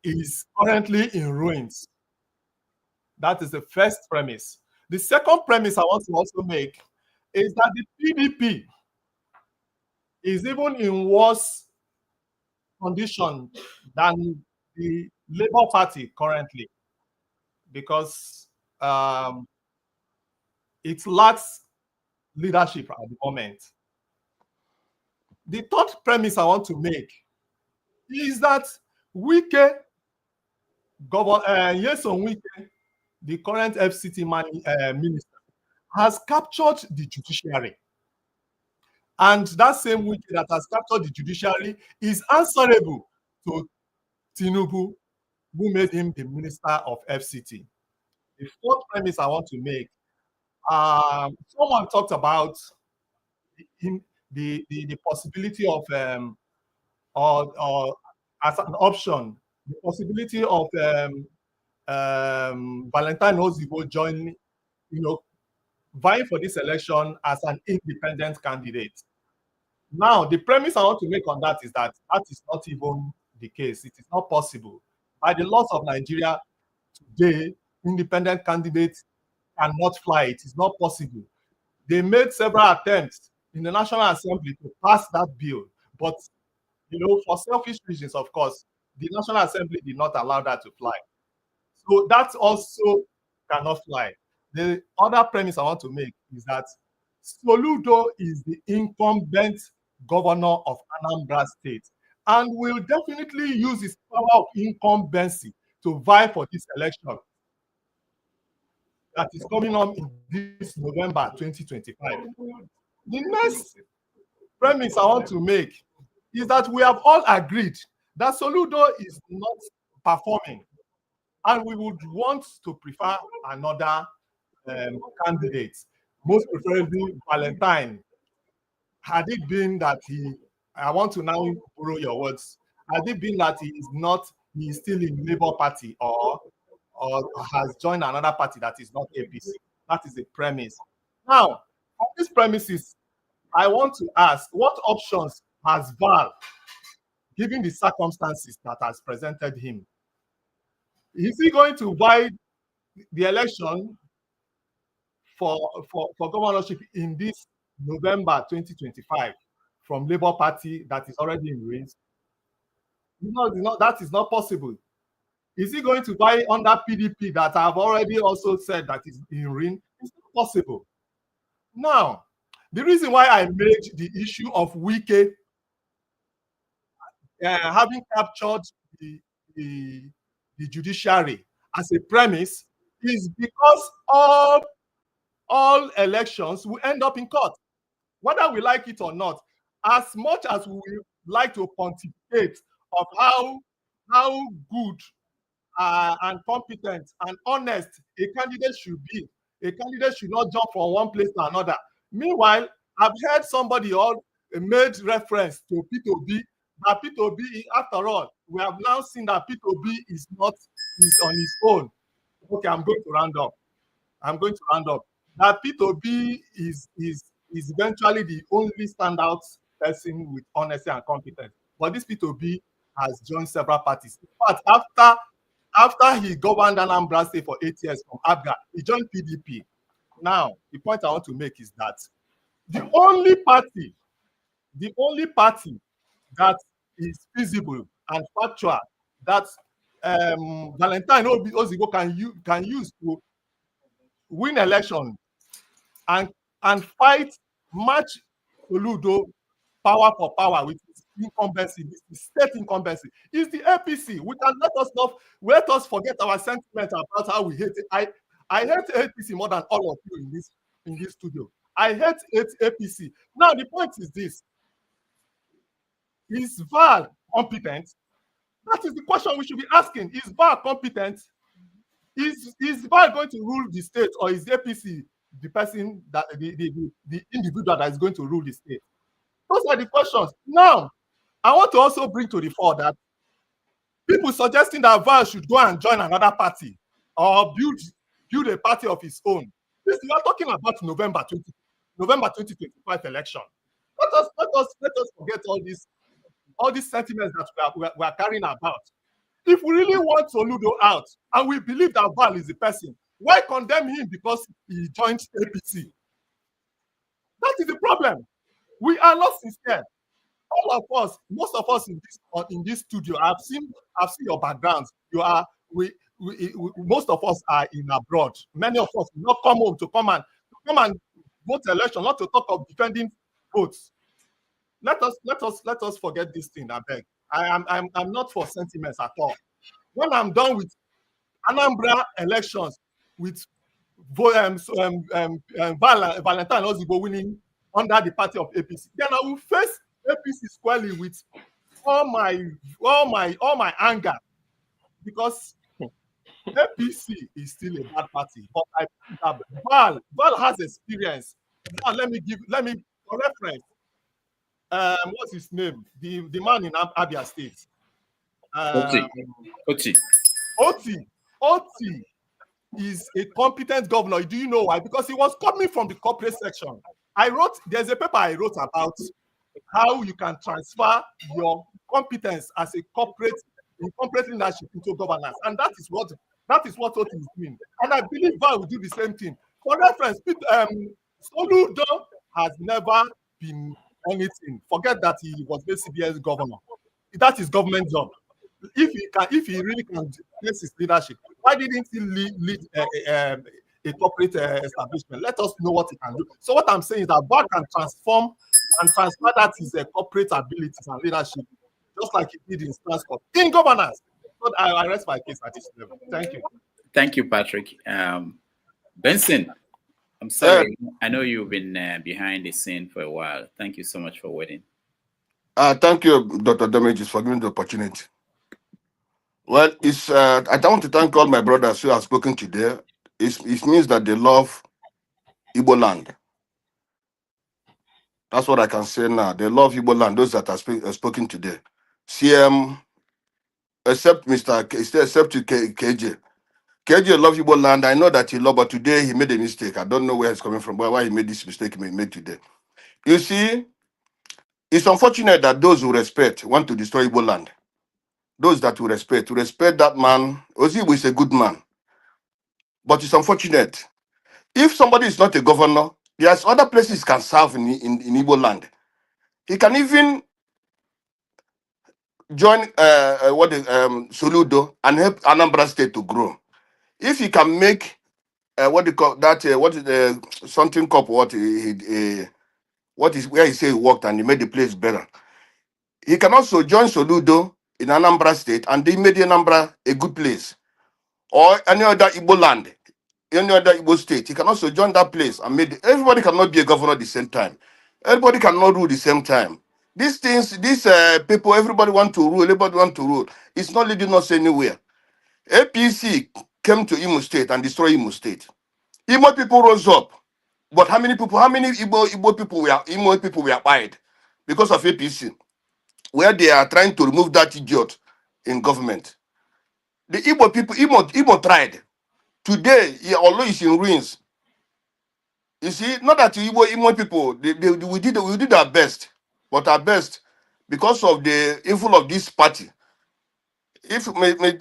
is currently in ruins. That is the first premise. The second premise I want to also make is that the PDP is even in worse condition than the Labour Party currently, because it lacks leadership at the moment. The third premise I want to make is that Wike, Nyesom Wike, the current FCT minister, has captured the judiciary. And that same Wike that has captured the judiciary is answerable to Tinubu, who made him the minister of FCT. The fourth premise I want to make, someone talked about the possibility of, or as an option, the possibility of Valentine Ozigbo joining, vying for this election as an independent candidate. Now, the premise I want to make on that is that is not even the case. It is not possible. By the laws of Nigeria today, independent candidates cannot fly. It is not possible. They made several attempts in the National Assembly to pass that bill, but for selfish reasons, of course, the National Assembly did not allow that to fly. So that also cannot fly. The other premise I want to make is that Soludo is the incumbent governor of Anambra State and will definitely use his power of incumbency to vie for this election that is coming up in this November 2025. The next premise I want to make is that we have all agreed that Soludo is not performing, and we would want to prefer another candidate, most preferably Valentine. had it been that I want to now borrow your words, had it been that he is still in Labour Party or has joined another party that is not APC? That is the premise. Now, on these premises, I want to ask, what options has Val, given the circumstances that has presented him? Is he going to buy the election for governorship in this November 2025 from Labour Party that is already in reign? That is not possible. Is he going to buy under PDP that I've already also said that is in reign? It's not possible. Now, the reason why I made the issue of Wike having captured the judiciary as a premise is because all elections will end up in court, whether we like it or not. As much as we like to pontificate of how good and competent and honest a candidate should be, a candidate should not jump from one place to another. Meanwhile, I've heard somebody made reference to P2B. That P2B, after all, we have now seen that P2B is on his own. Okay, I'm going to round up. That P2B is eventually the only standout person with honesty and competence. But this P2B has joined several parties. In fact, after he governed Anambra State for 8 years from ABGA, he joined PDP. Now, the point I want to make is that the only party that is feasible and factual that Valentine Ozigbo can use to win election and match Soludo power for power with his incumbency, his state incumbency, is the APC. We can let us forget our sentiment about how we hate it. I hate APC more than all of you in this studio. I hate APC. Now the point is this: is Val competent? That is the question we should be asking. Is Val competent? Is Val going to rule the state, or is APC the person that the individual that is going to rule the state? Those are the questions. Now, I want to also bring to the fore that people suggesting that Val should go and join another party or build a party of his own. This, we are talking about November 2025 election. Let us forget all these sentiments that we are carrying about. If we really want Soludo out and we believe that Val is the person, why condemn him because he joined APC? That is the problem. We are not sincere. All of us, most of us in this studio, I've seen your backgrounds. Most of us are in abroad. Many of us will not come home to come and vote election, not to talk of defending votes. Let us forget this thing, I beg. I'm not for sentiments at all. When I'm done with Anambra elections, with Valentine Ozigbo winning under the party of APC, then I will face APC squarely with all my anger, because APC is still a bad party. But Val has experience. Now let me for reference. What's his name? The man in Abia State. Oti is a competent governor. Do you know why? Because he was coming from the corporate section. There's a paper I wrote about how you can transfer your competence as a corporate leadership into governance, and that is what Oti is doing. And I believe Val will do the same thing. For reference, Soludo has never been anything. Forget that he was the CBS governor. That is government job. If he really can place his leadership, why didn't he lead a corporate establishment? Let us know what he can do. So what I'm saying is that Val can transform and transfer that his corporate abilities and leadership, just like he did in transport, in governance. So I rest my case at this level. Thank you. Thank you, Patrick. Benson, I'm sorry. I know you've been behind the scene for a while. Thank you so much for waiting. Thank you, Dr. Damages, for giving the opportunity. Well, I want to thank all my brothers who have spoken today. It means that they love Igbo land. That's what I can say now. They love Igbo land, those that are spoken today. CM, except Mr. except KJ. KJ love Igbo land. I know that he love, but today he made a mistake. I don't know where he's coming from, but why he made this mistake he made today. You see, it's unfortunate that those who respect want to destroy Igbo land. Those that we respect that man. Ozigbo is a good man. But it's unfortunate. If somebody is not a governor, there's other places he can serve in Igbo land. He can even join Soludo and help Anambra State to grow. If he can make what they call that what is the something called what is where he say he worked and he made the place better. He can also join Soludo in Anambra State and they made Anambra a good place. Or any other Igbo land, any other Igbo state, he can also join that place and made. Everybody cannot be a governor at the same time. Everybody cannot rule at the same time. These things, these people, everybody want to rule, everybody want to rule. It's not leading us anywhere. APC came to Imo State and destroyed Imo State. Imo people rose up. But how many Igbo people were fired because of APC? Where they are trying to remove that idiot in government. The Igbo people, Igbo tried. Today, although it's in ruins, you see, not that Igbo people, we did our best, but our best, because of the evil of this party. If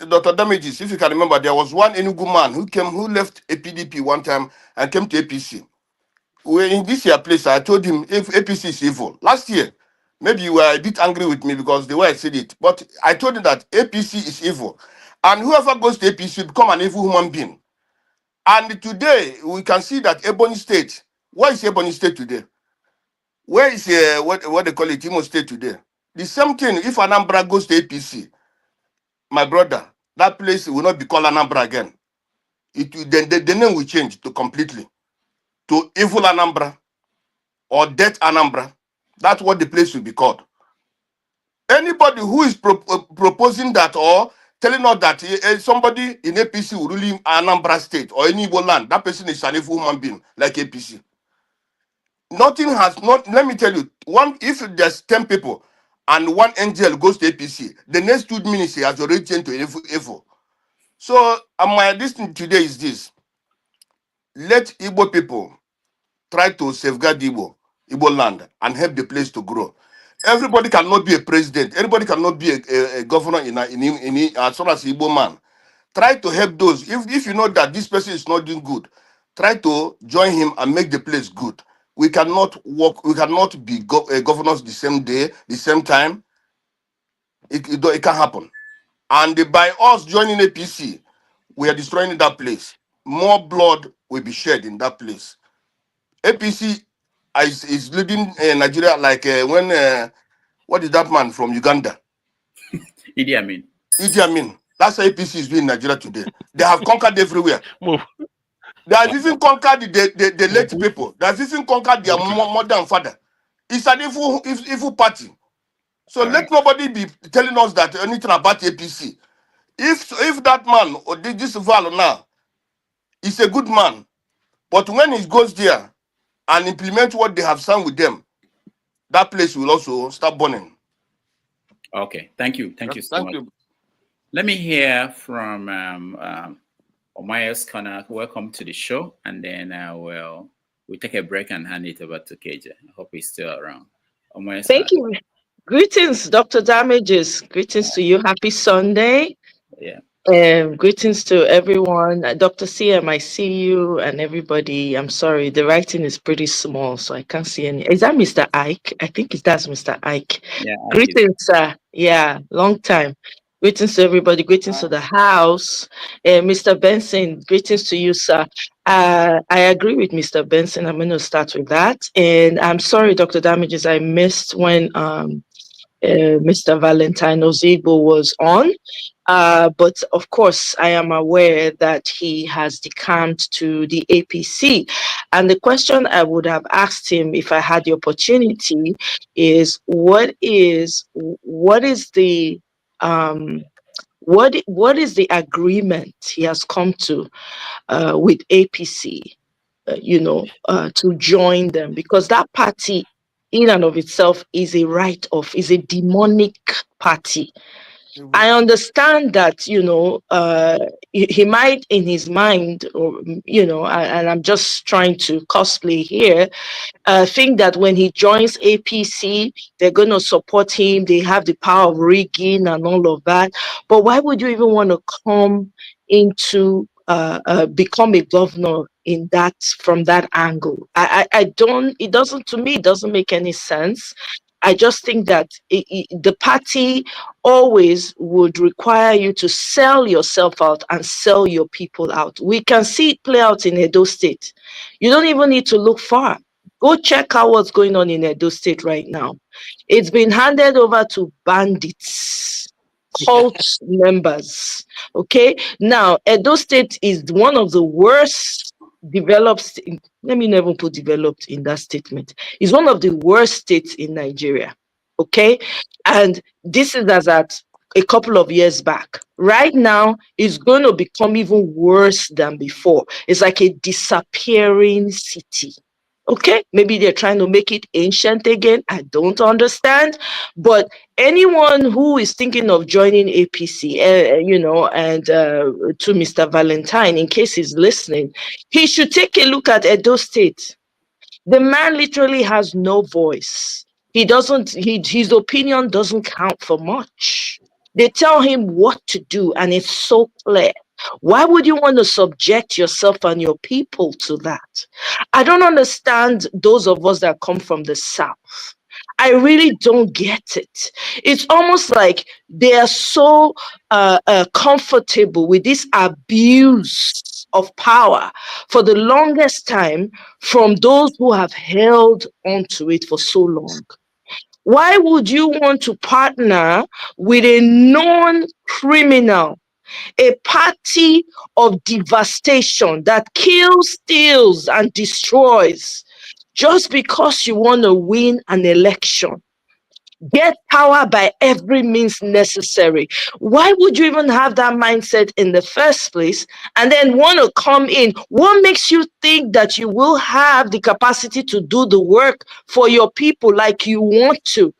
Dr. Damages, if you can remember, there was one Enugu man who left a PDP one time and came to APC. In this year place, I told him if APC is evil. Last year, maybe you were a bit angry with me because the way I said it, but I told him that APC is evil. And whoever goes to APC will become an evil human being. And today, we can see that Ebonyi State, where is Ebonyi State today? Where is what they call it, Imo State today? The same thing, if Anambra goes to APC, my brother, that place will not be called Anambra again. The name will change to completely to Evil Anambra or Death Anambra. That's what the place will be called. Anybody who is proposing that or telling us that somebody in APC will rule Anambra State or any Igbo land, that person is an evil human being like APC. Nothing has not. Let me tell you, if there's 10 people and one angel goes to APC, the next 2 minutes he has already changed to evil. So my listening today is this: let Igbo people try to safeguard Igbo land and help the place to grow. Everybody cannot be a president. Everybody cannot be a governor in as far as Igbo man. Try to help those. If you know that this person is not doing good, try to join him and make the place good. We cannot work. We cannot be governors the same day, the same time. It can't happen. And by us joining APC, we are destroying that place. More blood will be shed in that place. APC is leading Nigeria like when what is that man from Uganda? Idi Amin. Idi Amin. That's how APC is doing in Nigeria today. They have conquered everywhere. They have even conquered the late people. They have even conquered their mother and father. It's an evil party. So let nobody be telling us that anything about APC. If that man or this Val now is a good man, but when he goes there and implement what they have signed with them, that place will also start burning. Okay, thank you so much. Let me hear from Omaya's Corner. Welcome to the show, and then we'll take a break and hand it over to KJ. I hope he's still around. Thank you. Greetings, Dr. Damages. Greetings to you. Happy Sunday. Yeah. Greetings to everyone. Dr. CM, I see you and everybody. I'm sorry, the writing is pretty small, so I can't see any. Is that Mr. Ike? I think that's Mr. Ike. Yeah. Greetings, sir. Yeah, long time. Greetings to everybody. Greetings to the house. Mr. Benson, greetings to you, sir. I agree with Mr. Benson. I'm going to start with that. And I'm sorry, Dr. Damages, I missed when Mr. Valentine Ozigbo was on. But of course, I am aware that he has decamped to the APC. And the question I would have asked him if I had the opportunity is, what is the agreement he has come to with APC, to join them? Because that party in and of itself is a write-off, is a demonic party. I understand that, you know, he might in his mind, or, you know, and I'm just trying to cosplay here, think that when he joins APC, they're going to support him. They have the power of rigging and all of that. But why would you even want to come into become a governor in that, from that angle? I don't, it doesn't, to me, it doesn't make any sense. I just think that the party always would require you to sell yourself out and sell your people out. We can see it play out in Edo State. You don't even need to look far. Go check out what's going on in Edo State right now. It's been handed over to bandits, cult members. Okay, now Edo State is one of the worst developed, let me never put developed in that statement. It's one of the worst states in Nigeria. Okay, and this is as at a couple of years back. Right now, it's going to become even worse than before. It's like a disappearing city. Okay, maybe they're trying to make it ancient again. I don't understand. But anyone who is thinking of joining APC, you know, and to Mr. Valentine, in case he's listening, he should take a look at Edo State. The man literally has no voice. He doesn't, his opinion doesn't count for much. They tell him what to do, and it's so clear. Why would you want to subject yourself and your people to that? I don't understand those of us that come from the South. I really don't get it. It's almost like they are so comfortable with this abuse of power for the longest time from those who have held onto it for so long. Why would you want to partner with a known criminal, a party of devastation that kills, steals, and destroys, just because you want to win an election? Get power by every means necessary. Why would you even have that mindset in the first place and then want to come in? What makes you think that you will have the capacity to do the work for your people like you want to?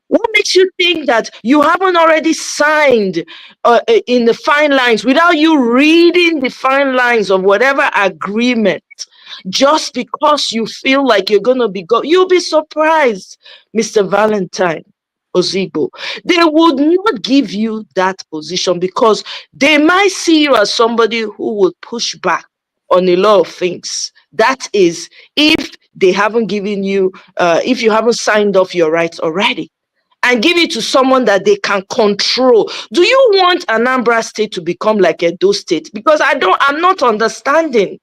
What makes you think that you haven't already signed in the fine lines without you reading the fine lines of whatever agreement? Just because you feel like you're going to be you'll be surprised, Mr. Valentine Ozigbo. They would not give you that position because they might see you as somebody who will push back on a lot of things. That is, if they haven't given you, if you haven't signed off your rights already, and give it to someone that they can control. Do you want Anambra State to become like Edo State? Because I'm not understanding.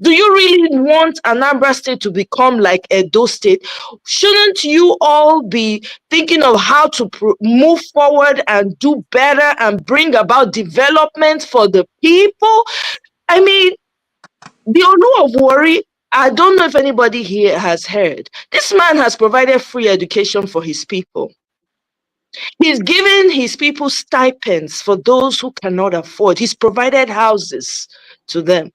Do you really want Anambra State to become like Edo State? Shouldn't you all be thinking of how to move forward and do better and bring about development for the people? I mean, the Olu of Warri, I don't know if anybody here has heard. This man has provided free education for his people. He's given his people stipends for those who cannot afford. He's provided houses to them.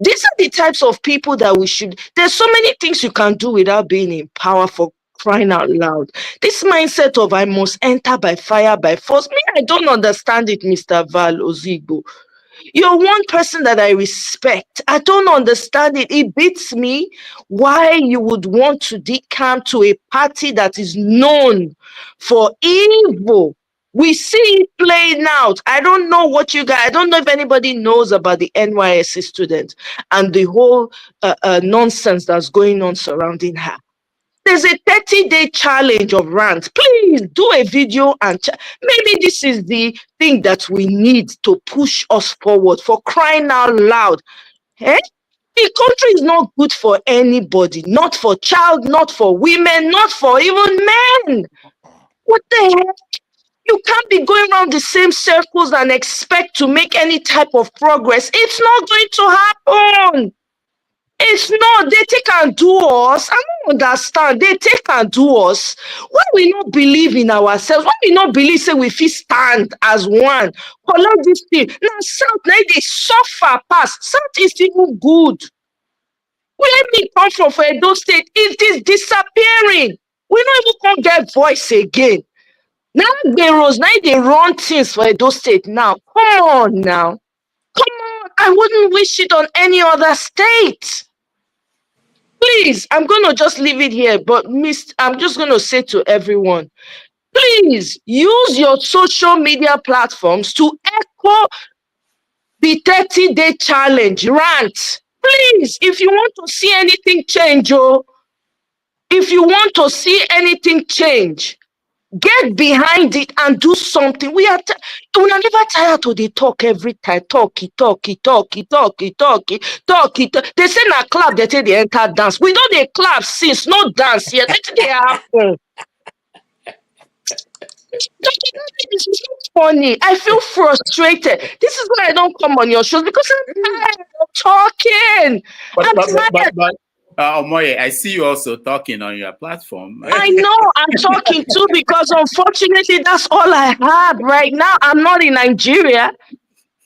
These are the types of people that we should. There's so many things you can do without being in power, for crying out loud. This mindset of I must enter by fire, by force. Me, I don't understand it, Mr. Val Ozigbo. You're one person that I respect. I don't understand it. It beats me why you would want to decamp to a party that is known for evil. We see it playing out. I don't know what you guys, I don't know if anybody knows about the NYSC student and the whole nonsense that's going on surrounding her. There's a 30-day challenge of rant. Please do a video and maybe this is the thing that we need to push us forward, for crying out loud. Eh? The country is not good for anybody, not for child, not for women, not for even men. What the heck? You can't be going around the same circles and expect to make any type of progress. It's not going to happen. It's not. They take and do us. I don't understand. They take and do us. Why we not believe in ourselves? Why we not believe, say we fit stand as one? Collect this thing. Now South, now they suffer past. South is even good. Where me come from for Edo State, it is disappearing. We don't even come get voice again. Now they run things for Edo State now. Come on now. Come on. I wouldn't wish it on any other state. Please, I'm going to just leave it here, but I'm just going to say to everyone, please use your social media platforms to echo the 30-day challenge rant. Please, if you want to see anything change, if you want to see anything change, get behind it and do something. We are never tired to the talk every time. Talk. They say na clap, they say they enter dance. We know they clap since no dance yet. They happen. This is not funny. I feel frustrated. This is why I don't come on your shows, because I'm tired of talking. I'm tired. Omoye, I see you also talking on your platform. I know I'm talking too, because unfortunately that's all I have right now. I'm not in Nigeria.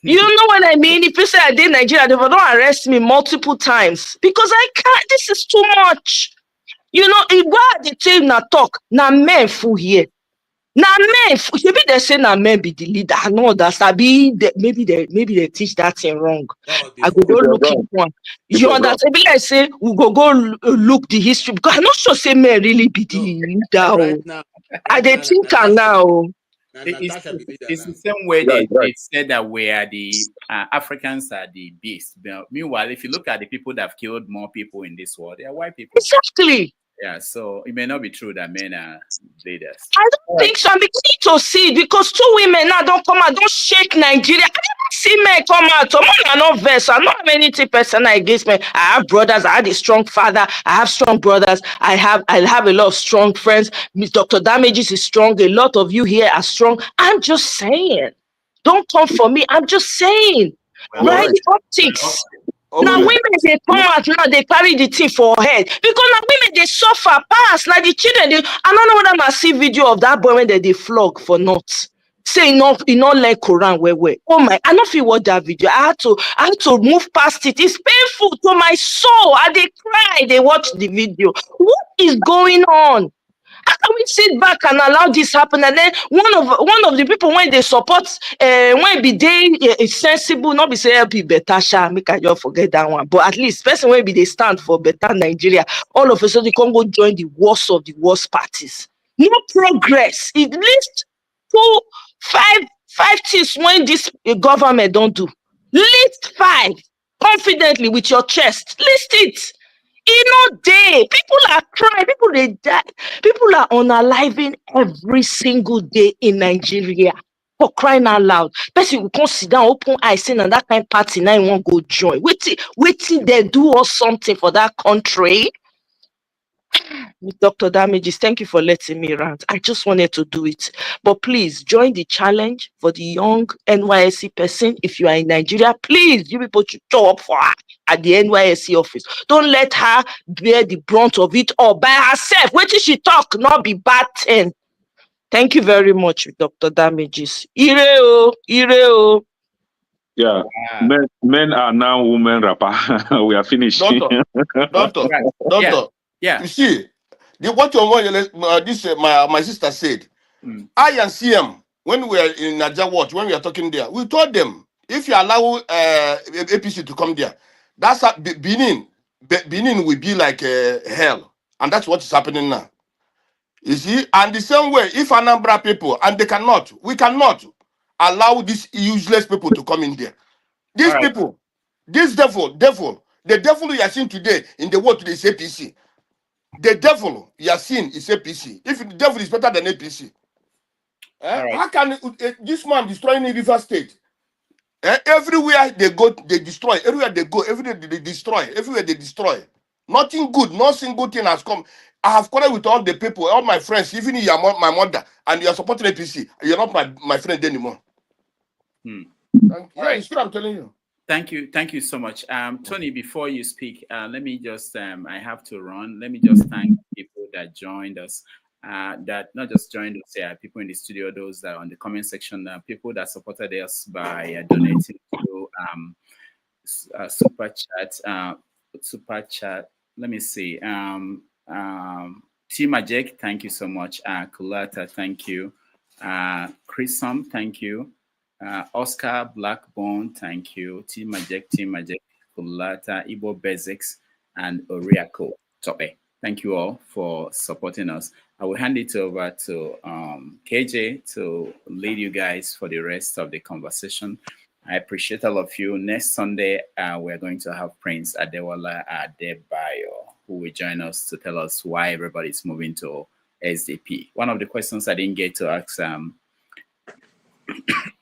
You know what I mean? If you say I did Nigeria, they will not arrest me multiple times, because I can't. This is too much. You know, if God the team na talk, na men full here. Na men, maybe they say na men be the leader. I know that maybe they teach that thing wrong. I go look it one. You understand? Maybe I say we go look the history, because I'm not sure say men really be the leader. Right now, I they think now. It's the same way they said that we are the Africans are the beast. Meanwhile, if you look at the people that have killed more people in this world, they are white people. Exactly. Yeah, so it may not be true that men are leaders. I don't think so. I'm beginning to see it, because two women now don't come out, don't shake Nigeria. I never see men come out. Some are not versed. I don't have anything personal against men. I have brothers. I had a strong father. I have strong brothers. I have a lot of strong friends. Dr. Damages is strong. A lot of you here are strong. I'm just saying. Don't come for me. I'm just saying. Right? The optics. Now women they come out now, they carry the thing for head, because now women they suffer pass. Like the children, I don't know whether I see video of that boy when they flog for not say enough, like Quran where. Oh my, I don't feel what that video. I had to move past it. It's painful to my soul. I they cry, they watch the video. What is going on? How can we sit back and allow this happen? And then one of the people, when they support, when be they sensible, not be say help better, sha, make I just forget that one. But at least person when be they stand for better Nigeria, all of a sudden they can go join the worst of the worst parties. No progress. At least five things when this government don't do. List 5 confidently with your chest. List it. Day, people are crying, people they die, people are unaliving every single day in Nigeria. For crying out loud, person will come sit down, open eyes, saying and that kind of party now you won't go join. Waiting they do or something for that country. Dr. Damages, thank you for letting me rant. I just wanted to do it. But please join the challenge for the young NYSC person. If you are in Nigeria, please, you people should show up for her at the NYSC office. Don't let her bear the brunt of it all by herself. Wait till she talk, not be bad thing. Thank you very much, Dr. Damages. Ireo. Yeah, men are now women rapper. We are finished. Doctor. Yeah. You see, what my sister said. I and CM, when we are in Naija Watch, when we are talking there, we told them, if you allow APC to come there, that's Benin will be like hell, and that's what is happening now. You see, and the same way, if Anambra people, and we cannot allow these useless people to come in there. These people, this devil, the devil you are seeing today in the world today is APC. The devil you are seeing is APC. If the devil is better than APC, how can this man destroy River State? Everywhere they go, they destroy. Everywhere they go, everywhere they destroy. Everywhere they destroy. Nothing good, no single thing has come. I have connected with all the people, all my friends, even you are my mother, and you are supporting APC. You're not my friend anymore. Yeah, it's true, I'm telling you. Thank you so much. Tony, before you speak, let me just, I have to run. Let me just thank people that joined us, that not just joined us, people in the studio, those that are on the comment section, people that supported us by donating to super chat. super chat. Let me see. T Majek, thank you so much. Kulata, thank you. Chrisom, thank you. Oscar Blackbone, thank you. T Majek, Kulata, Ibo Basics, and Oriako Tope. Thank you all for supporting us. I will hand it over to KJ to lead you guys for the rest of the conversation. I appreciate all of you. Next Sunday, we're going to have Prince Adewale Adebayo, who will join us to tell us why everybody's moving to SDP. One of the questions I didn't get to ask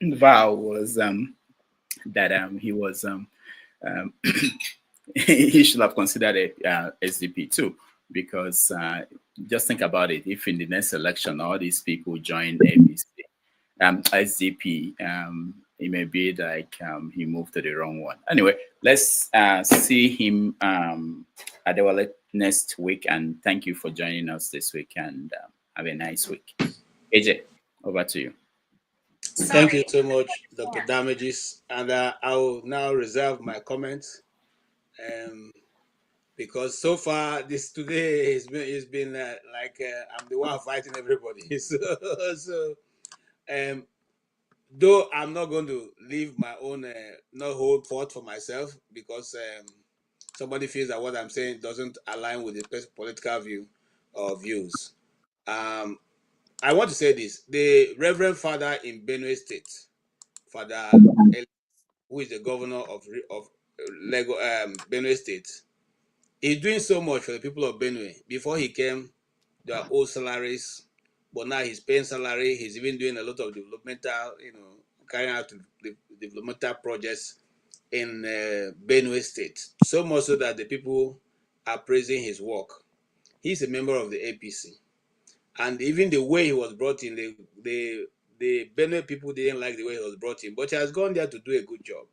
Val was that he was he should have considered SDP too, because just think about it. If in the next election all these people join SDP, it may be like he moved to the wrong one. Anyway, let's see him Adewale next week, and thank you for joining us this week, and have a nice week. AJ, over to you. Thank you so much, Dr. Damages, and I will now reserve my comments, because so far this today has been like I'm the one fighting everybody. Though I'm not going to leave my own not whole thought for myself, because somebody feels that what I'm saying doesn't align with the political view or views. I want to say this: the Reverend Father in Benue State, Father who is the governor of Benue State, is doing so much for the people of Benue. Before he came, there are old salaries, but now he's paying salary. He's even doing a lot of developmental, carrying out the developmental projects in Benue State. So much so that the people are praising his work. He's a member of the APC. And even the way he was brought in, the Benue people didn't like the way he was brought in, but he has gone there to do a good job.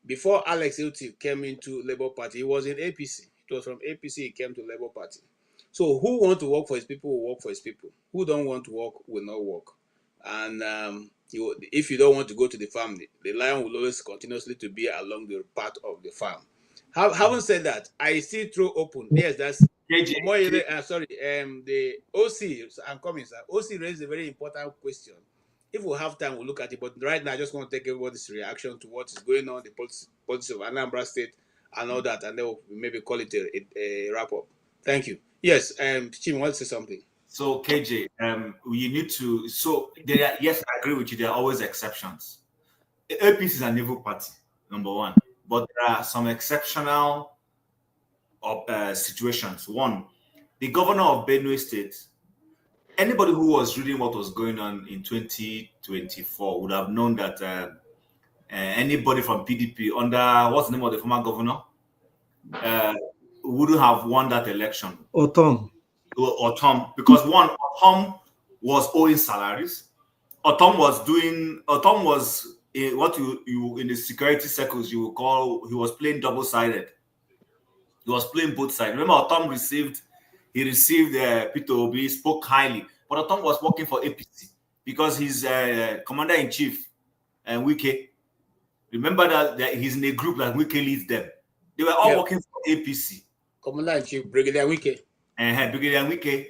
Before Alex Uti came into Labour Party, he was in APC. It was from APC he came to Labour Party. So who want to work for his people will work for his people. Who don't want to work will not work. And if you don't want to go to the farm, the lion will always continuously to be along the path of the farm. Having said that, I still throw open. Yes, that's sorry. The OC, I'm coming, sir. OC raised a very important question. If we have time, we'll look at it. But right now, I just want to take everybody's reaction to what is going on, the politics of Anambra State and all that, and then we'll maybe call it a wrap up. Thank you. Yes, Chim, want to say something? So KJ, you need to. So yes, I agree with you. There are always exceptions. APC is an evil party, number one, but there are some exceptional situations. One, the governor of Benue State. Anybody who was reading what was going on in 2024 would have known that anybody from PDP under what's the name of the former governor wouldn't have won that election. Otom, because one, Otom was owing salaries. Otom was what you in the security circles you would call, he was playing double-sided. He was playing both sides. Remember, Otom received Peter Obi, spoke highly, but Otom was working for APC because he's commander-in-chief and Wike. Remember that he's in a group that Wike leads them. They were all working for APC. Commander-in-chief, Brigadier Wike. Brigadier Wike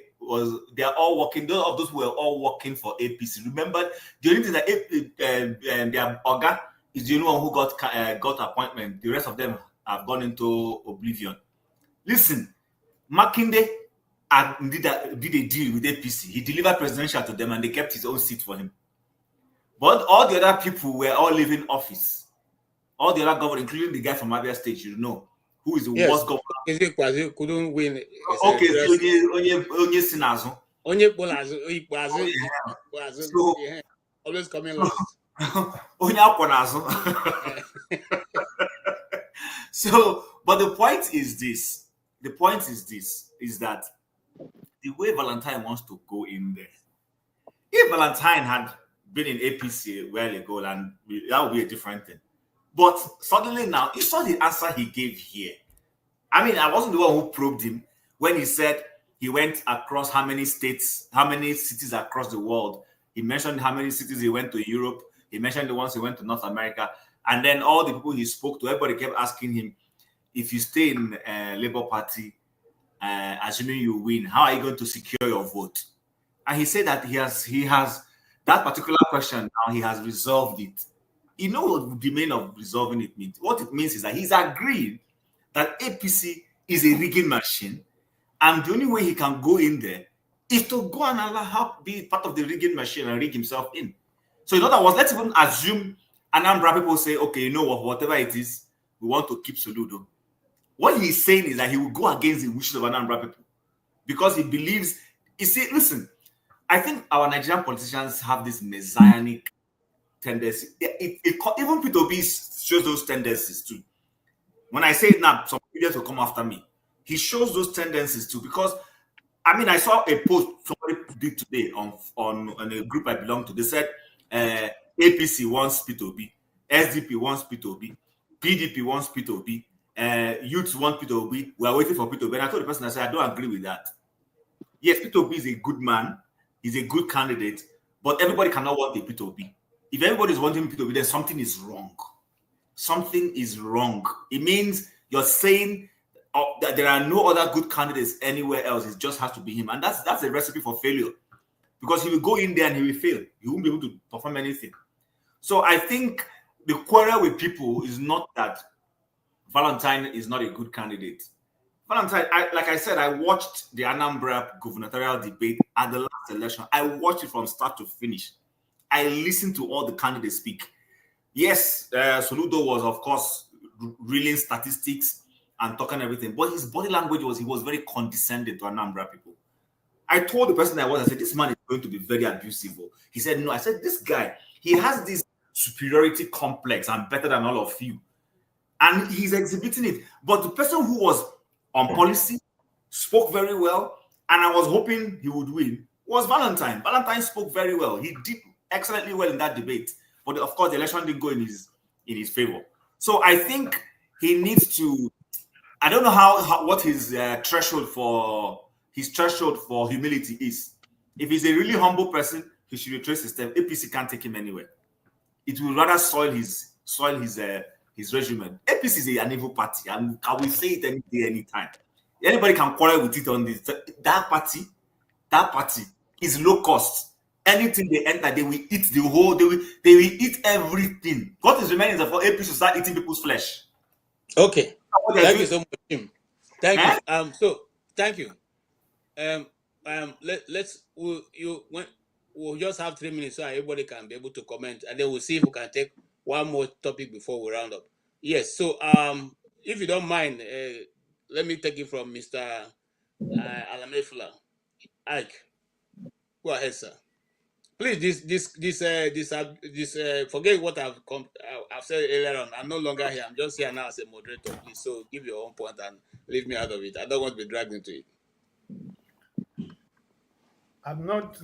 they are all working. Those were all working for APC. Remember, the only thing that their Oga is the only one who got appointment. The rest of them have gone into oblivion. Listen, Makinde did a deal with APC. He delivered presidential to them and they kept his own seat for him. But all the other people were all leaving office. All the other governors, including the guy from Anambra State, who is the worst governor. He couldn't win. Okay, so Onye Sinazo. Onye Bolazo, always coming last. Onye Akwonazo. So, but the point is this. The point is that the way Valentine wants to go in there, if Valentine had been in APC a while ago, and that would be a different thing. But suddenly now, you saw the answer he gave here. I mean, I wasn't the one who probed him when he said he went across how many states, how many cities across the world. He mentioned how many cities he went to Europe. He mentioned the ones he went to North America. And then all the people he spoke to, everybody kept asking him, if you stay in Labour Party, assuming you win, how are you going to secure your vote? And he said that he has that particular question now, he has resolved it. You know what the meaning of resolving it means? What it means is that he's agreed that APC is a rigging machine, and the only way he can go in there is to go and help be part of the rigging machine and rig himself in. So in other words, let's even assume Anambra people say, okay, you know what, whatever it is, we want to keep Soludo. What he's saying is that he will go against the wishes of Anambra people because he believes, you see, listen, I think our Nigerian politicians have this messianic tendency. Even P2B shows those tendencies too. When I say it now, some idiots will come after me. He shows those tendencies too because, I mean, I saw a post somebody did today on a group I belong to. They said APC wants P2B, SDP wants P2B, PDP wants P2B, youths want P2B. We are waiting for P2B. And I told the person, I said, I don't agree with that. Yes, P2B is a good man. He's a good candidate, but everybody cannot want a P2B. If everybody is wanting P2B, then something is wrong. Something is wrong. It means you're saying that there are no other good candidates anywhere else. It just has to be him. And that's a recipe for failure. Because he will go in there and he will fail. He won't be able to perform anything. So I think the quarrel with people is not that Valentine is not a good candidate. Valentine, like I said, I watched the Anambra gubernatorial debate at the last election. I watched it from start to finish. I listened to all the candidates speak. Yes, Soludo was, of course, reeling statistics and talking everything, but his body language he was very condescending to Anambra people. I told the person I said, this man is going to be very abusive. He said, no. I said, this guy, he has this superiority complex. I'm better than all of you. And he's exhibiting it. But the person who was on policy spoke very well, and I was hoping he would win, was Valentine. Valentine spoke very well. He did excellently well in that debate. But of course, the election didn't go in his favor. So I think he needs to, I don't know what his threshold for humility is. If he's a really humble person, he should retrace his step. APC can't take him anywhere. It will rather soil his resume. APC is an evil party, and I will say it any day, anytime. Anybody can quarrel with it on this. That party is low cost. Anything they enter, they will eat the whole. They will eat everything. What is remaining is for APC to start eating people's flesh. Okay. Thank you so much, Tim. Thank you. So thank you. We'll just have 3 minutes so everybody can be able to comment, and then we'll see if we can take one more topic before we round up. Yes. So if you don't mind, let me take it from Mr. Alamefula. Ike, go ahead, sir. Please, this forget what I've said earlier on. I'm no longer here. I'm just here now as a moderator. Please, so give your own point and leave me out of it. I don't want to be dragged into it. I'm not.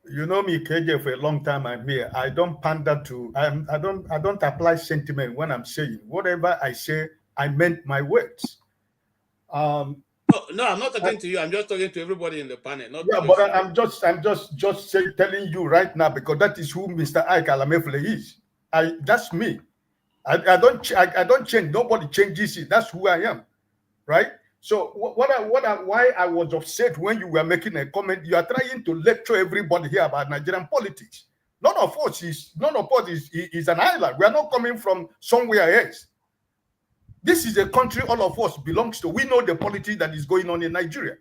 You know me, KJ, for a long time. I'm here. I don't pander to. I don't apply sentiment when I'm saying whatever I say. I meant my words. No, I'm not talking to you. I'm just talking to everybody in the panel. But I'm just telling you right now because that is who Mr. Ike Alamefule is. That's me. I don't change. Nobody changes it. That's who I am, right? So why I was upset when you were making a comment. You are trying to lecture everybody here about Nigerian politics. None of us is an island. We are not coming from somewhere else. This is a country all of us belongs to. We know the politics that is going on in Nigeria.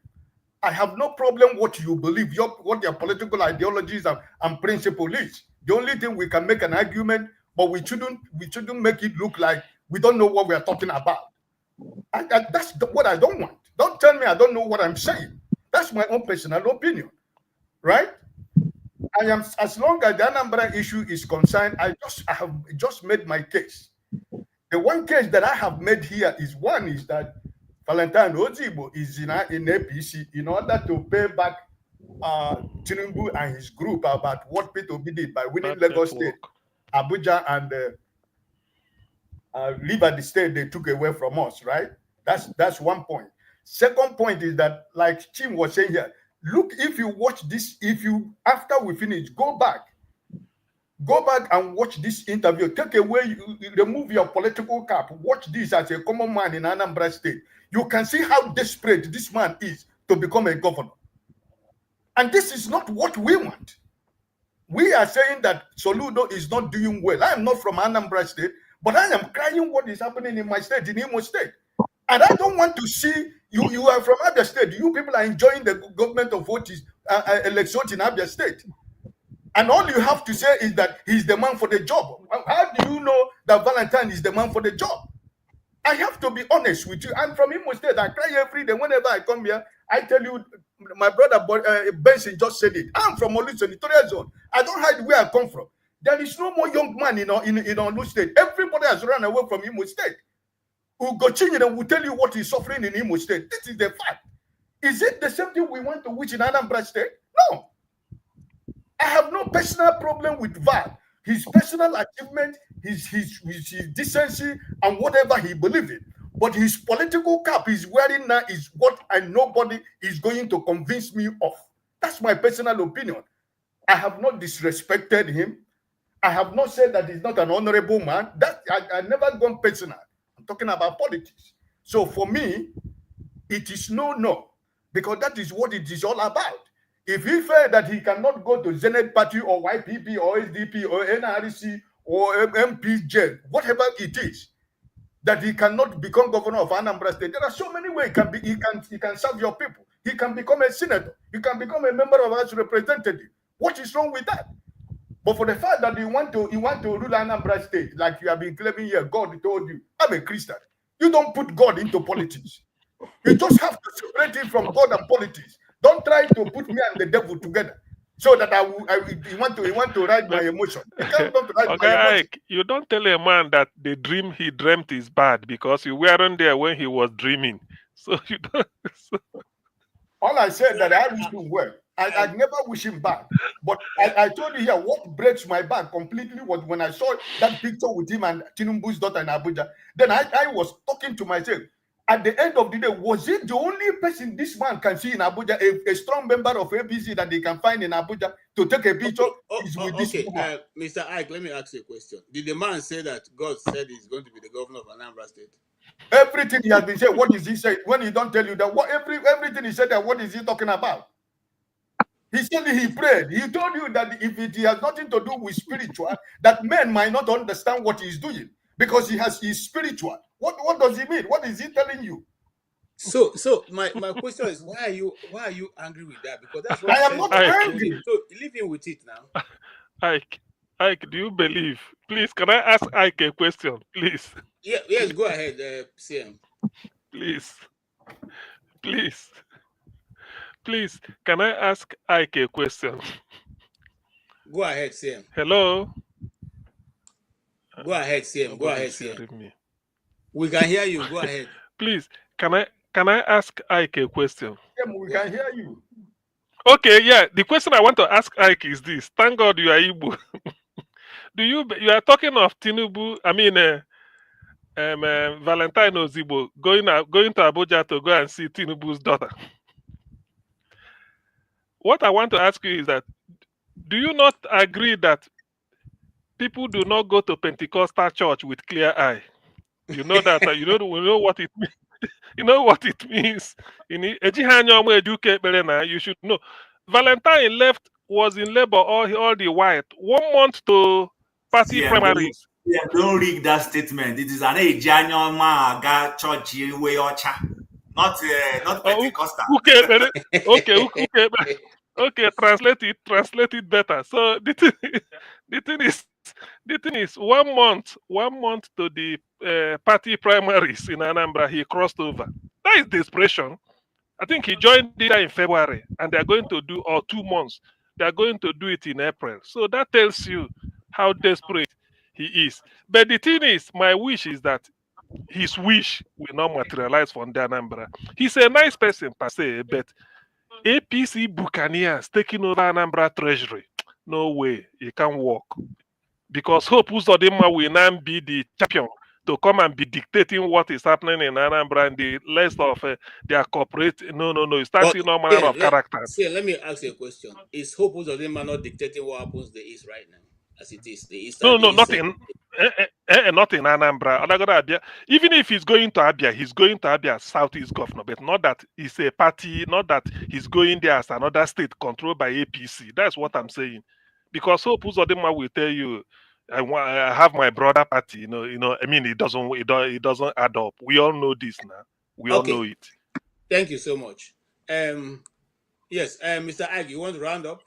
I have no problem what you believe, what your political ideologies and principle is. The only thing we can make an argument, but we shouldn't make it look like we don't know what we are talking about. That's what I don't want. Don't tell me I don't know what I'm saying. That's my own personal opinion, right? I am, as long as the Anambra issue is concerned, I have just made my case. The one case that I have made here is that Val Ozigbo is in APC in order to pay back Tinubu and his group about what P2B did by winning Lagos State, Abuja, and Liver the state they took away from us, right? That's one point. Second point is that, like Tim was saying here, look, if you watch this, after we finish, go back Go back and watch this interview. Take away, remove your political cap. Watch this as a common man in Anambra State. You can see how desperate this man is to become a governor. And this is not what we want. We are saying that Soludo is not doing well. I am not from Anambra State, but I am crying what is happening in my state, in Imo State. And I don't want to see you. You are from Abia State. You people are enjoying the government of what is elections in Abia State. And all you have to say is that he's the man for the job. How do you know that Valentine is the man for the job? I have to be honest with you. I'm from Imo State. I cry every day. Whenever I come here, I tell you, my brother Benson just said it. I'm from Olu Senatorial Zone. I don't hide where I come from. There is no more young man in Olu State. Everybody has run away from Imo State. Ugochinyere will tell you what he's suffering in Imo State. This is the fact. Is it the same thing we want to wish in Anambra State? No. I have no personal problem with Val. His personal achievement, his decency, and whatever he believes in. But his political cap he's wearing now is what nobody is going to convince me of. That's my personal opinion. I have not disrespected him. I have not said that he's not an honorable man. That I never gone personal. I'm talking about politics. So for me, it is no, because that is what it is all about. If he felt that he cannot go to Zenith Party or YPP or SDP or NRC or MPJ, whatever it is, that he cannot become governor of Anambra State, there are so many ways he can serve your people. He can become a senator. He can become a member of House Representative. What is wrong with that? But for the fact that you want to rule Anambra State, like you have been claiming here, God told you, I'm a Christian. You don't put God into politics. You just have to separate it from God and politics. Don't try to put me and the devil together, so that you want to ride my emotion. You can't ride my emotion. Ike, you don't tell a man that the dream he dreamt is bad because you weren't there when he was dreaming. So you don't. All I said that I wish him well. I never wish him bad. But I told you here, what breaks my back completely was when I saw that picture with him and Tinubu's daughter in Abuja. Then I was talking to myself. At the end of the day, was it the only person this man can see in Abuja, a strong member of APC that they can find in Abuja to take a picture? Mr. Ike, let me ask you a question. Did the man say that God said he's going to be the governor of Anambra State? Everything he has been saying, what is he saying? When he don't tell you that, everything he said, that what is he talking about? He said he prayed. He told you that if it has nothing to do with spiritual, that men might not understand what he's doing because he's spiritual. What does he mean? What is he telling you? So my question is, why are you angry with that? Because that's what I am not angry. So leave him with it now. Ike, do you believe? Please, can I ask Ike a question, please? Yeah, yes, go ahead, CM. Please, can I ask Ike a question? Go ahead, CM. Hello? Go ahead, CM. Go ahead, CM. We can hear you. Go ahead. Please, can I ask Ike a question? We can hear you. Okay, yeah. The question I want to ask Ike is this. Thank God you are Igbo. You are talking of Tinubu, Valentine Ozigbo going to Abuja to go and see Tinubu's daughter. What I want to ask you is that, do you not agree that people do not go to Pentecostal church with clear eye? You know that. We know what it means. You know what it means. You should know. Valentine was in labor all the while. 1 month to party primaries. Yeah, don't read that statement. It is an Ejanyoma church way ocha, not Pentecostal. Okay, translate it better. So the thing is 1 month to the party primaries in Anambra, he crossed over. That is desperation. I think he joined there in February, and they're going to do, or 2 months, they're going to do it in April. So that tells you how desperate he is. But the thing is, my wish is that his wish will not materialize from the Anambra. He's a nice person per se, but APC Buccaneers taking over Anambra Treasury, no way, it can't work. Because Hope Uzodinma will now be the champion to come and be dictating what is happening in Anambra and the rest of their corporate. No, it's starting no manner of character. See, let me ask you a question. Is Hope Uzodinma not dictating what happens in the East right now? as it is. The eastern, No, the not eastern. not in Anambra. Even if he's going to Abia, he's going to Abia as Southeast governor, but not that he's a party, not that he's going there as another state controlled by APC. That's what I'm saying. Because Hope Uzodinma will tell you, I have my brother party. I mean, it doesn't add up. We all know this now. We all know it. Thank you so much. Yes, Mr. Ag, you want to round up?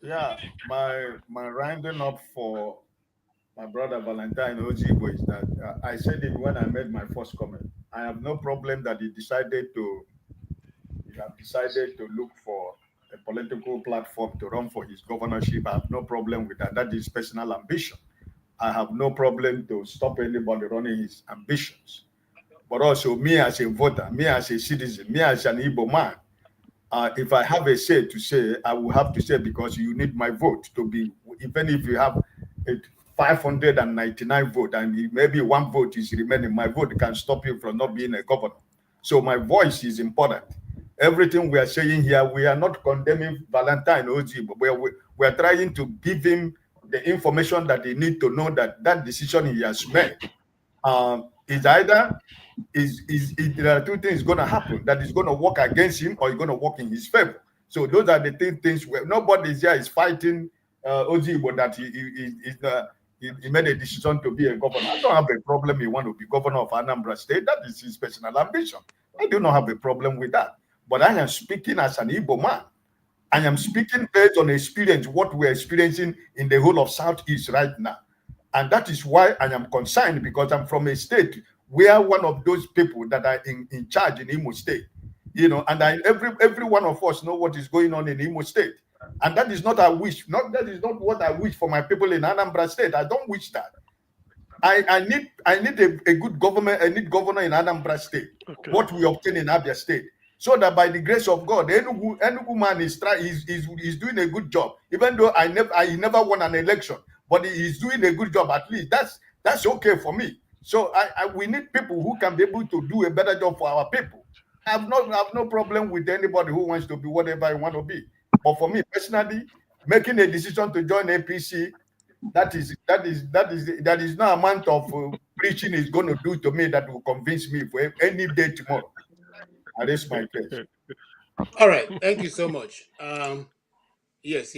Yeah, my rounding up for my brother Valentine Ozigbo is that I said it when I made my first comment. I have no problem that he have decided to look for a political platform to run for his governorship. I have no problem with that. That is personal ambition. I have no problem to stop anybody running his ambitions. But also me as a voter, me as a citizen, me as an Igbo man, if I have a say to say, I will have to say, because you need my vote to be, even if you have 599 votes and maybe one vote is remaining, my vote can stop you from not being a governor. So my voice is important. Everything we are saying here, we are not condemning Valentine Ozigbo. We are trying to give him the information that he needs to know that that decision he has made is either there are two things going to happen, that is going to work against him or it's going to work in his favor. So those are the things where nobody here is fighting Ozigbo that he made a decision to be a governor. I don't have a problem he want to be governor of Anambra State. That is his personal ambition. I do not have a problem with that. But I am speaking as an Igbo man. I am speaking based on experience, what we're experiencing in the whole of Southeast right now. And that is why I am concerned, because I'm from a state where one of those people that are in charge in Imo State, and every one of us know what is going on in Imo State. And that is not a wish. That is not what I wish for my people in Anambra State. I don't wish that. I need a good government. I need governor in Anambra State. Okay. What we obtain in Abia State, so that by the grace of God, Enugu man is doing a good job. Even though I never won an election, but he is doing a good job. At least that's okay for me. So we need people who can be able to do a better job for our people. I have no problem with anybody who wants to be whatever I want to be. But for me personally, making a decision to join APC, that is no amount of preaching is going to do to me that will convince me for any day tomorrow. And that's my case. All right, thank you so much. Yes.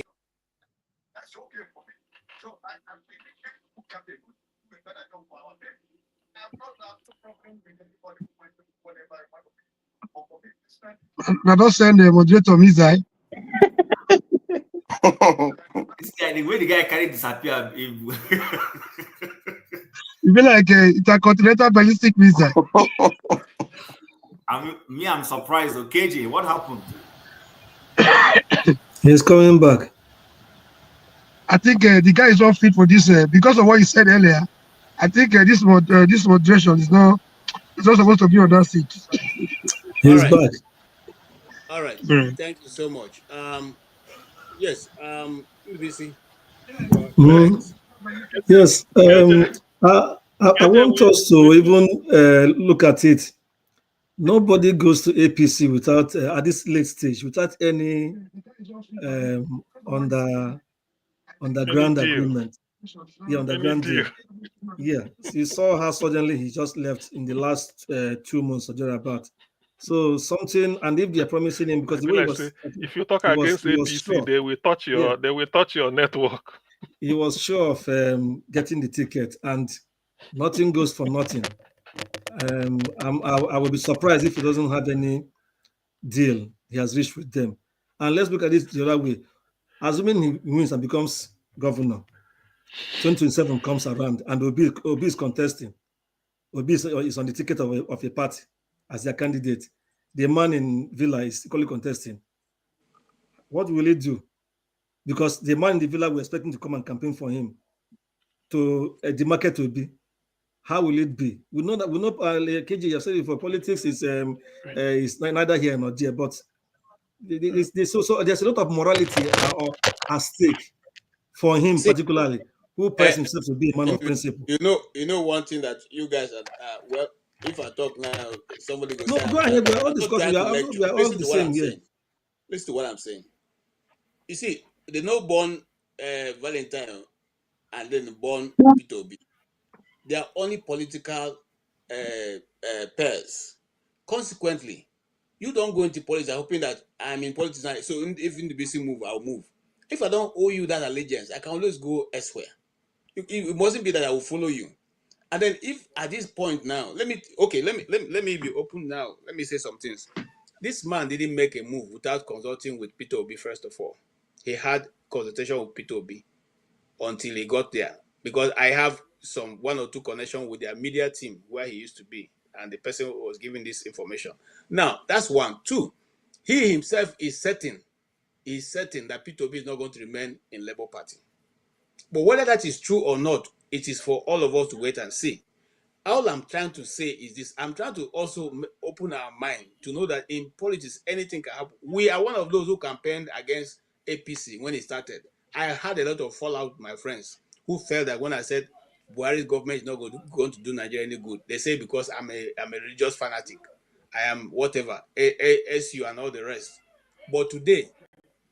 That's okay for me. So I'm thinking people who can be a better job for our people. I have no problem with anybody who wants to do whatever I want to be. But for me personally, Now don't send the moderator Mizai. This guy, the way the guy carried disappear. You be like intercontinental ballistic missile. I'm surprised. KJ, what happened? He's coming back. I think the guy is not fit for this because of what you said earlier. I think this moderation is not supposed to be on that seat. He's back. All right. Thank you so much. Yes. UBC. Yes. I want us to even look at it. Nobody goes to APC without at this late stage without any underground agreement. Yeah, underground deal. Yeah, so you saw how suddenly he just left in the last 2 months or thereabout. So something, and if they're promising him, because the way if you talk against APC, sure. They will touch your network. He was sure of getting the ticket, and nothing goes for nothing. I will be surprised if he doesn't have any deal he has reached with them. And let's look at this the other way. Assuming he wins and becomes governor, 2027 comes around, and Obi is contesting. Obi is on the ticket of a party as their candidate. The man in Villa is equally contesting. What will he do? Because the man in the Villa we're expecting to come and campaign for him to the market will be. How will it be? We know that KJ, you have said it for politics is neither here nor there, but there's a lot of morality at stake for him particularly, who prides himself to be a man of principle. You know one thing that you guys are well. If I talk now, somebody goes. No, go ahead. We're all discussing. We are all the same here. Listen to what I'm saying. You see, they no born Valentine and then born Peter Obi. They are only political pairs. Consequently, you don't go into politics hoping that I'm in politics now. So if in the BC move, I'll move. If I don't owe you that allegiance, I can always go elsewhere. It mustn't be that I will follow you. And then if at this point now, let me be open now. Let me say some things. This man didn't make a move without consulting with Peter Obi first of all. He had consultation with Peter Obi until he got there. Because I have some 1 or 2 connections with their media team where he used to be, and the person who was giving this information. Now, that's 1. 2, he himself is certain that Peter Obi is not going to remain in Labour Party. But whether that is true or not, it is for all of us to wait and see. All I'm trying to say is this. I'm trying to also open our mind to know that in politics, anything can happen. We are one of those who campaigned against APC when it started. I had a lot of fallout with my friends who felt that when I said Buhari's government is not going to do Nigeria any good, they say because I'm a religious fanatic. I am whatever, SU and all the rest. But today,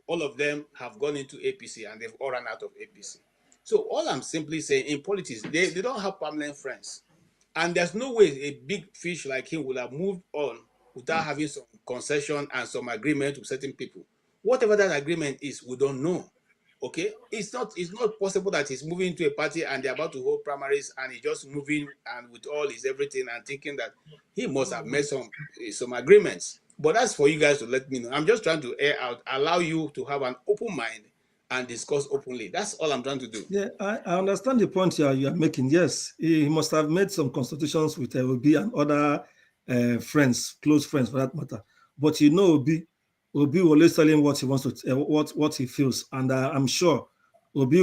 all of them have gone into APC and they've all run out of APC. So all I'm simply saying, in politics, they don't have permanent friends. And there's no way a big fish like him would have moved on without having some concession and some agreement with certain people. Whatever that agreement is, we don't know. Okay? It's not possible that he's moving to a party and they're about to hold primaries and he's just moving and with all his everything and thinking that he must have made some agreements. But that's for you guys to let me know. I'm just trying to air out, allow you to have an open mind and discuss openly. That's all I'm trying to do. Yeah, I understand the point you are making. Yes, he must have made some consultations with Obi and other friends, close friends for that matter. But Obi will always tell him what he wants to, what he feels, and I'm sure Obi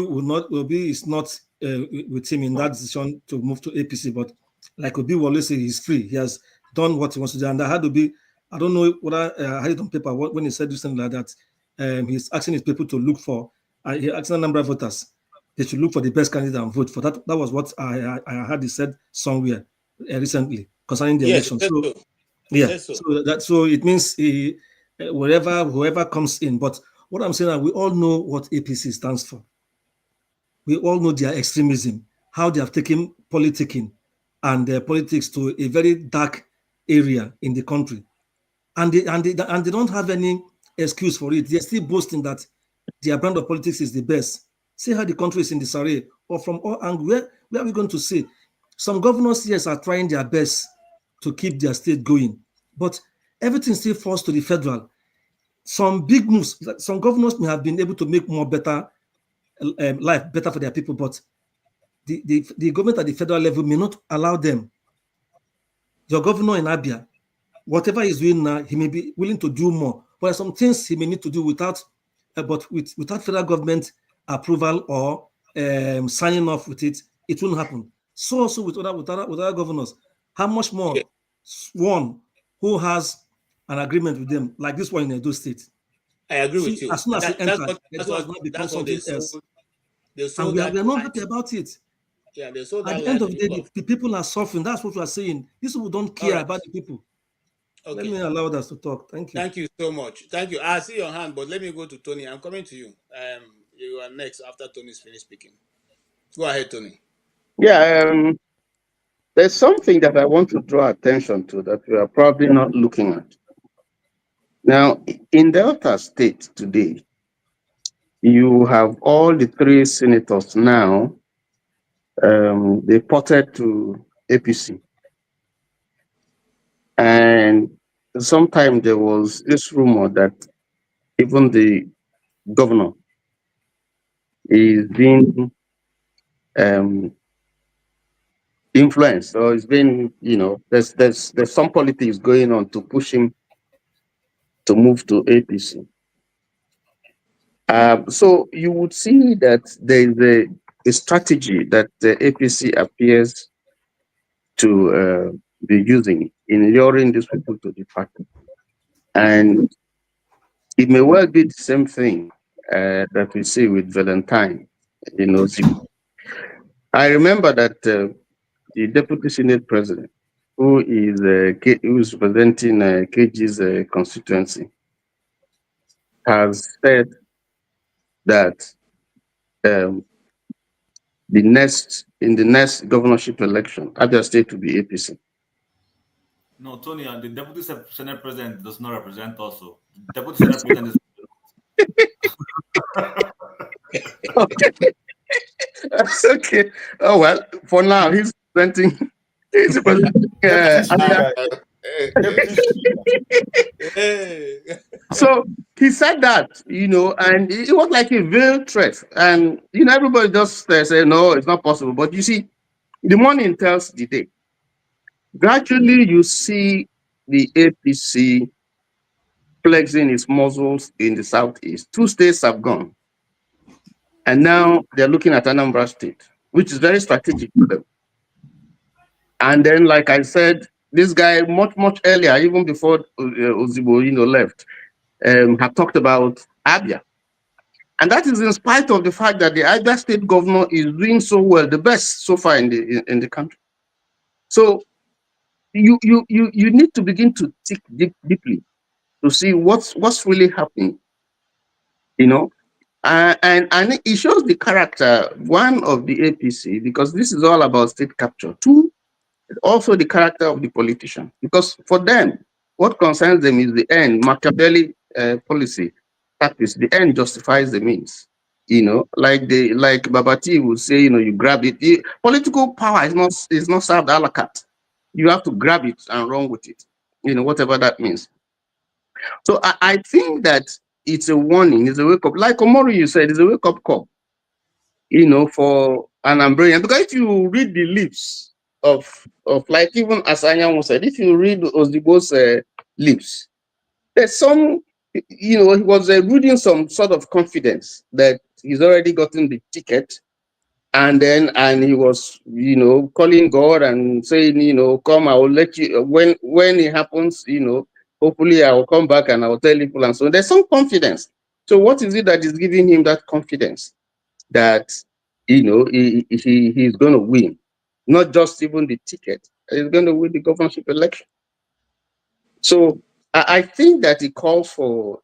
is not with him in that decision to move to APC. But like Obi will always say, he's free. He has done what he wants to do, and I had to be. I don't know what I had it on paper when he said something like that. He's asking his people to look for. He asked a number of voters. They should look for the best candidate and vote for that. That was what I heard he said somewhere recently concerning the election. So, yeah. So it means whoever comes in. But what I'm saying is we all know what APC stands for. We all know their extremism, how they have taken politicking and their politics to a very dark area in the country, and they don't have any excuse for it. They're still boasting that their brand of politics is the best. See how the country is in disarray, or from all angles. Where are we going to see? Some governors, yes, are trying their best to keep their state going, but everything still falls to the federal. Some big moves, some governors may have been able to make more better life better for their people, but the government at the federal level may not allow them. Your governor in Abia, whatever he's doing now, he may be willing to do more, but some things he may need to do without federal government approval or signing off with it, it won't happen. So also with other governors, how much more one who has an agreement with them, like this one in Edo State. I agree with you. As soon as he enters, Edo has not become something else. And we are not happy about it. Yeah, they sold at the end of the day, the people are suffering. That's what we are saying. These people don't care about the people. Okay. Let me allow us to talk. Thank you. Thank you so much. Thank you. I see your hand, but let me go to Tony. I'm coming to you. You are next after Tony's finished speaking. Go ahead, Tony. Yeah, there's something that I want to draw attention to that we are probably not looking at. Now, in Delta State today, you have all the 3 senators now, they ported to APC. And sometime there was this rumor that even the governor is being influenced, or it's been, there's some politics going on to push him to move to APC. So you would see that there is a strategy that the APC appears to be using in luring these people to the party. And it may well be the same thing that we see with Valentine. I remember that the Deputy Senate President, who is representing KG's constituency, has said that in the next governorship election, Abia State will be APC. No, Tony, the Deputy Senate President does not represent us. So the Deputy Senate President is. Okay. That's okay. Oh well, for now he's presenting. He's presenting. So he said that, and it was like a veiled threat, and everybody just said no, it's not possible. But you see, the morning tells the day. Gradually, you see the APC flexing its muscles in the southeast. 2 states have gone. And now they're looking at Anambra State, which is very strategic for them. And then, like I said, this guy much earlier, even before Ozigbo, left, had talked about Abia. And that is in spite of the fact that the Abia State governor is doing so well, the best so far in the country. So you need to begin to think deeply to see what's really happening, and it shows the character, one, of the APC, because this is all about state capture. Two, also the character of the politician, because for them, what concerns them is the end. Machiavelli policy practice. The end justifies the means. Like Babati would say, you grab it. Political power is not served a la carte. You have to grab it and run with it, whatever that means. So I think that it's a warning, it's a wake up. Like Omori, you said, it's a wake up call, for Anambrian. Because if you read the lips of like even as Anyanwu said, if you read Ozigbo's lips, there's some, he was reading some sort of confidence that he's already gotten the ticket. And he was, calling God and saying, come, I will let you, when it happens, hopefully I will come back and I will tell people. And so there's some confidence. So what is it that is giving him that confidence that, he's going to win? Not just even the ticket, he's going to win the governorship election. So I think that it calls for,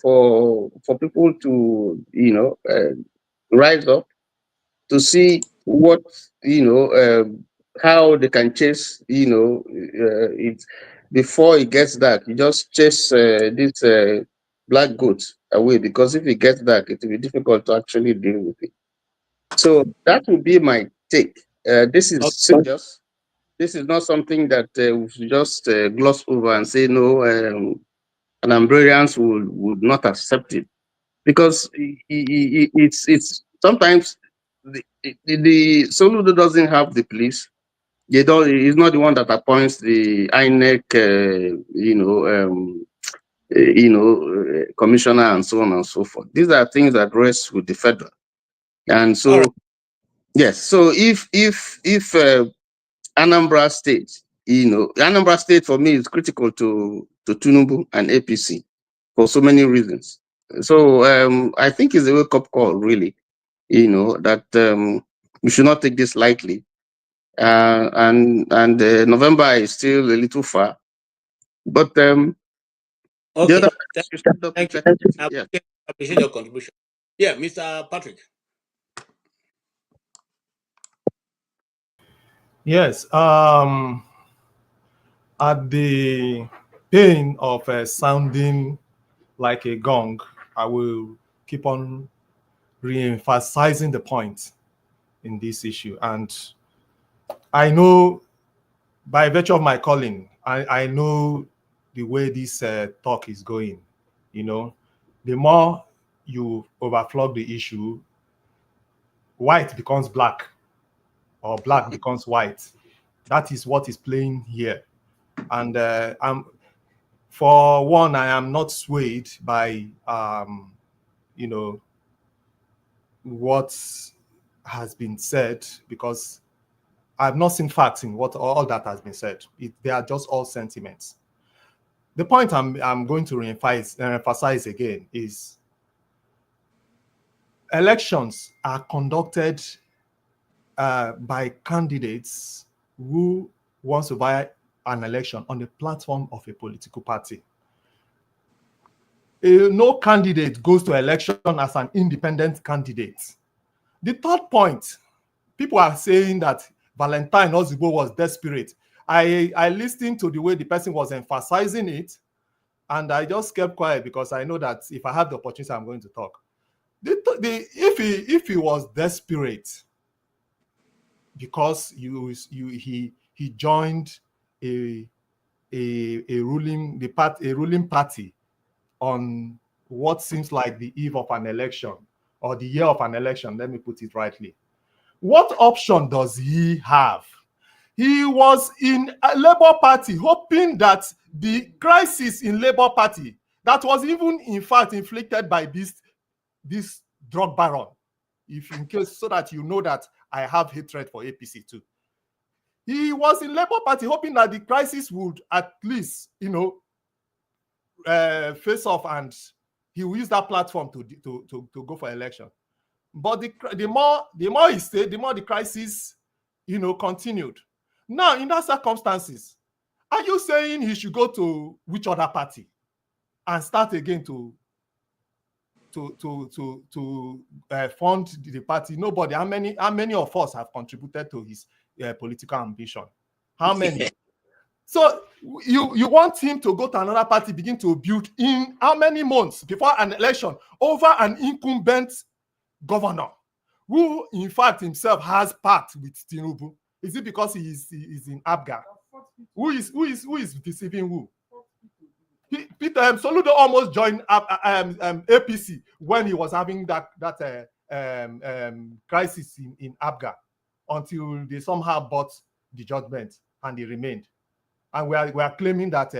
for people to, rise up, to see what, how they can chase, it before it gets dark. You just chase this black goat away, because if it gets dark, it will be difficult to actually deal with it. So that would be my take. This is serious. This is not something that we should just gloss over and say no, Anambrians would not accept it, because it's sometimes the Soludo doesn't have the police. He's not the one that appoints the INEC, commissioner and so on and so forth. These are things that rest with the federal. And so, yes. So if Anambra State, Anambra State for me is critical to Tinubu and APC for so many reasons. So I think it's a wake-up call, really. That we should not take this lightly. And November is still a little far. But okay, the other thank you. I appreciate your contribution. Yeah, Mr. Patrick. Yes. At the pain of sounding like a gong, I will keep on re-emphasizing the point in this issue. And I know, by virtue of my calling, I know the way this talk is going. The more you overflog the issue, white becomes black, or black becomes white. That is what is playing here. And for one, I am not swayed by what has been said, because I've not seen facts in what all that has been said. They are just all sentiments. The point I'm going to emphasize again is elections are conducted by candidates who want to buy an election on the platform of a political party. no candidate goes to election as an independent candidate. The third point, people are saying that Valentine Ozigbo was desperate. I listened to the way the person was emphasizing it, and I just kept quiet because I know that if I have the opportunity, I'm going to talk. If he was desperate because he joined a ruling party on what seems like the eve of an election or the year of an election, let me put it rightly. What option does he have? He was in a Labour Party hoping that the crisis in Labour Party that was even in fact inflicted by this drug baron, if in case, so that you know that I have hatred for APC too. He was in Labour Party hoping that the crisis would at least, face off, and he will use that platform to go for election. But the more he stayed, the more the crisis, continued. Now, in that circumstances, are you saying he should go to which other party and start again to fund the party? Nobody. How many of us have contributed to his political ambition? How many? So you want him to go to another party, begin to build in how many months before an election over an incumbent governor who in fact himself has pact with Tinubu? Is it because he is in Abga? Who is deceiving who? Peter Soludo almost joined APC when he was having that crisis in Abga, until they somehow bought the judgment and he remained. And we are claiming that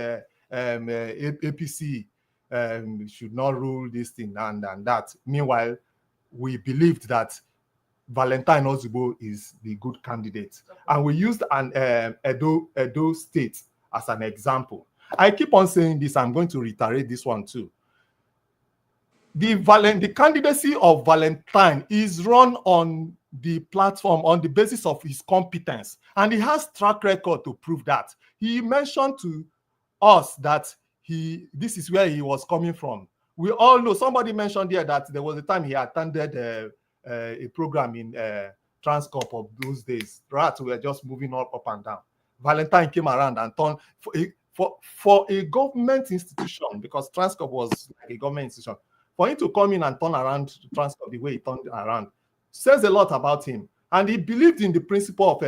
APC should not rule this thing and that. Meanwhile, we believed that Valentine Ozigbo is the good candidate. And we used an Edo State as an example. I keep on saying this. I'm going to reiterate this one too. The candidacy of Valentine is run on the platform, on the basis of his competence. And he has track record to prove that. He mentioned to us that this is where he was coming from. We all know, somebody mentioned here that there was a time he attended a program in Transcorp of those days. Rats were just moving up and down. Valentine came around and turned for a government institution, because Transcorp was like a government institution. For him to come in and turn around Transcorp the way he turned around says a lot about him. And he believed in the principle of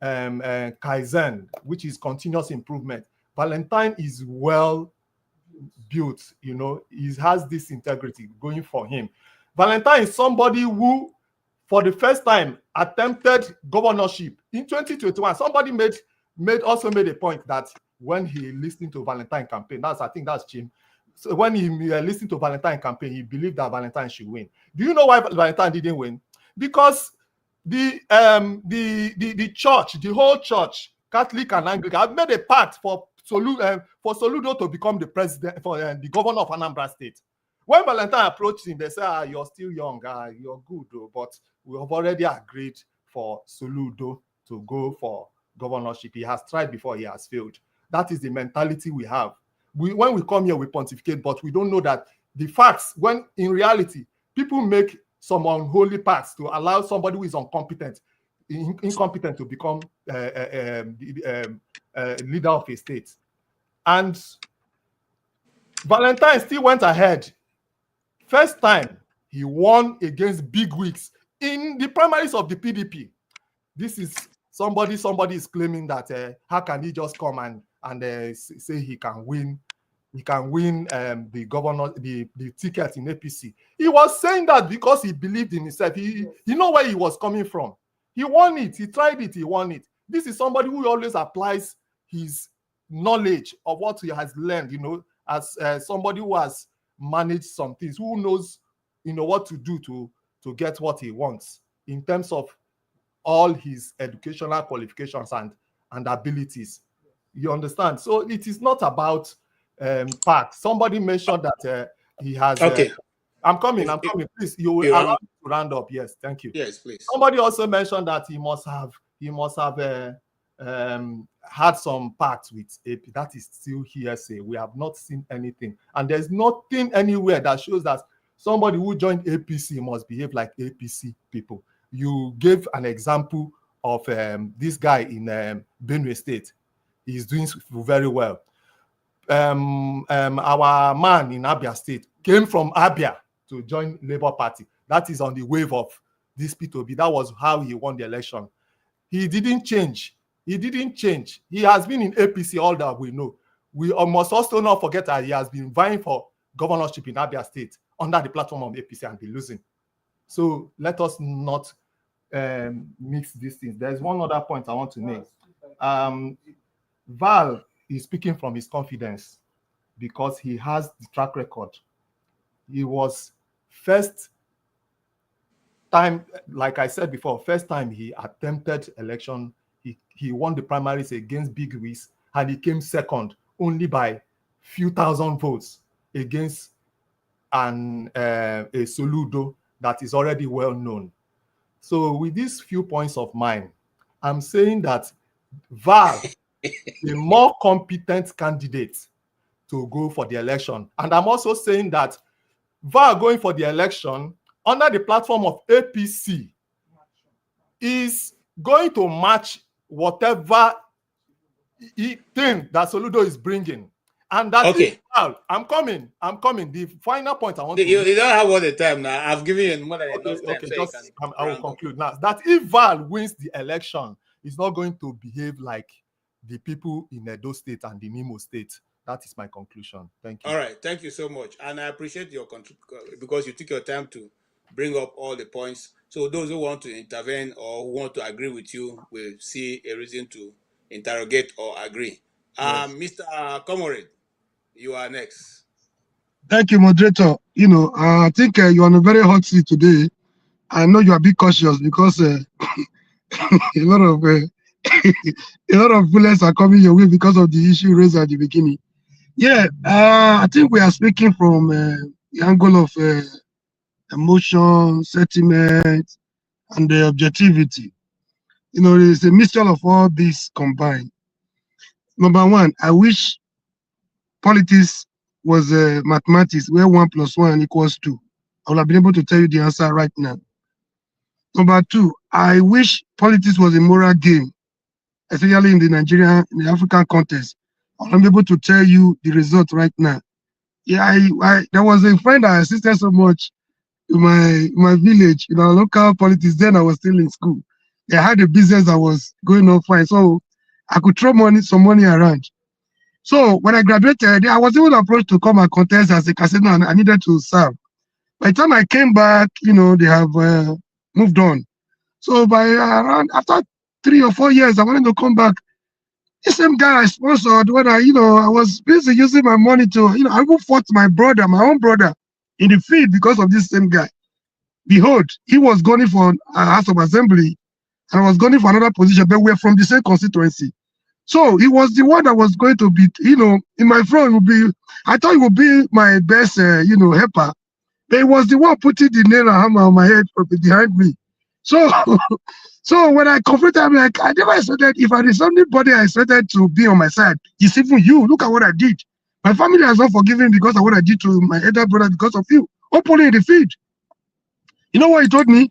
Kaizen, which is continuous improvement. Valentine is well built, he has this integrity going for him. Valentine is somebody who, for the first time, attempted governorship in 2021. Somebody also made a point that when he listened to Valentine campaign, I think that's Jim. So when he listened to Valentine campaign, he believed that Valentine should win. Do you know why Valentine didn't win? Because the church, the whole church, Catholic and Anglican, have made a pact for Soludo to become the president, for the governor of Anambra State. When Valentine approached him, they said, you're still young, you're good, but we have already agreed for Soludo to go for governorship. He has tried before, he has failed. That is the mentality we have. When we come here, we pontificate, but we don't know that the facts, when in reality, people make some unholy pacts to allow somebody who is incompetent to become leader of a state. And Valentine still went ahead. First time, he won against big wigs in the primaries of the PDP. This is somebody is claiming that how can he just come and say he can win the governor, the ticket in APC. He was saying that because he believed in himself. He know where he was coming from. He won it. He tried it. He won it. This is somebody who always applies his knowledge of what he has learned, as somebody who has managed some things, who knows, what to do to get what he wants in terms of all his educational qualifications and abilities. You understand? So it is not about Pat. Somebody mentioned that he has. Okay. I'm coming. Please, you will allow me to round up. Yes, thank you. Yes, please. Somebody also mentioned that he must have had some pact with AP. That is still hearsay. We have not seen anything. And there's nothing anywhere that shows that somebody who joined APC must behave like APC people. You gave an example of this guy in Benue State. He's doing very well. Our man in Abia State came from Abia to join Labour Party. That is on the wave of this P2B. That was how he won the election. He didn't change. He didn't change. He has been in APC, all that we know. We must also not forget that he has been vying for governorship in Abia State under the platform of APC and be losing. So let us not mix these things. There's one other point I want to make. Val is speaking from his confidence because he has the track record. He was first time, like I said before, first time he attempted election, he won the primaries against Big Wiz, and he came second only by few thousand votes against a Soludo that is already well known. So with these few points of mine, I'm saying that Val is a more competent candidate to go for the election. And I'm also saying that Val going for the election under the platform of APC is going to match whatever thing that Soludo is bringing. And that is, I'm coming. The final point I want to make. You don't have all the time now. I've given you more than enough time. Okay, I will conclude now. That if Val wins the election, he's not going to behave like the people in Edo State and the Nimo State. That is my conclusion. Thank you. All right. Thank you so much. And I appreciate your because you took your time to bring up all the points. So those who want to intervene or who want to agree with you will see a reason to interrogate or agree. Yes. Mr. Comrade, you are next. Thank you, moderator. I think you're on a very hot seat today. I know you are a bit cautious because a lot of bullets are coming your way because of the issue raised at the beginning. Yeah, I think we are speaking from the angle of emotion, sentiment, and the objectivity. There's a mixture of all these combined. Number one, I wish politics was mathematics where 1 + 1 = 2. I would have been able to tell you the answer right now. Number two, I wish politics was a moral game, especially in the African context. I would have been able to tell you the result right now. Yeah, there was a friend I assisted so much in my village, in our local politics. Then I was still in school. They had a business that was going on fine, so I could throw some money around. So when I graduated, I was even approached to come and contest as a casino, and I needed to serve. By the time I came back, they have moved on. So after 3 or 4 years, I wanted to come back. The same guy I sponsored when I was busy using my money to, I even fought my own brother, in the field because of this same guy. Behold, he was going for a House of Assembly, and I was going for another position, but we're from the same constituency. So he was the one that was going to be, in my front I thought he would be my best, helper. But he was the one putting the nail and hammer on my head behind me. So, so when I confronted him, I never expected, if I did somebody I expected to be on my side, it's even you. Look at what I did. My family has not forgiven because of what I did to my elder brother because of you. Openly in the field. You know what he told me?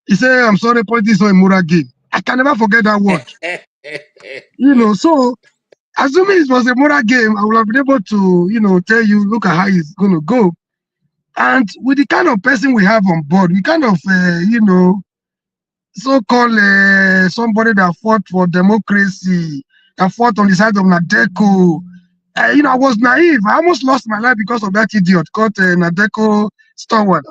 He said, I'm sorry, politics is not a moral game. I can never forget that word. So assuming it was a moral game, I would have been able to, tell you, look at how it's going to go. And with the kind of person we have on board, we kind of, so-called somebody that fought for democracy, that fought on the side of Nadeko. I was naive. I almost lost my life because of that idiot called Nadeko Stalwart.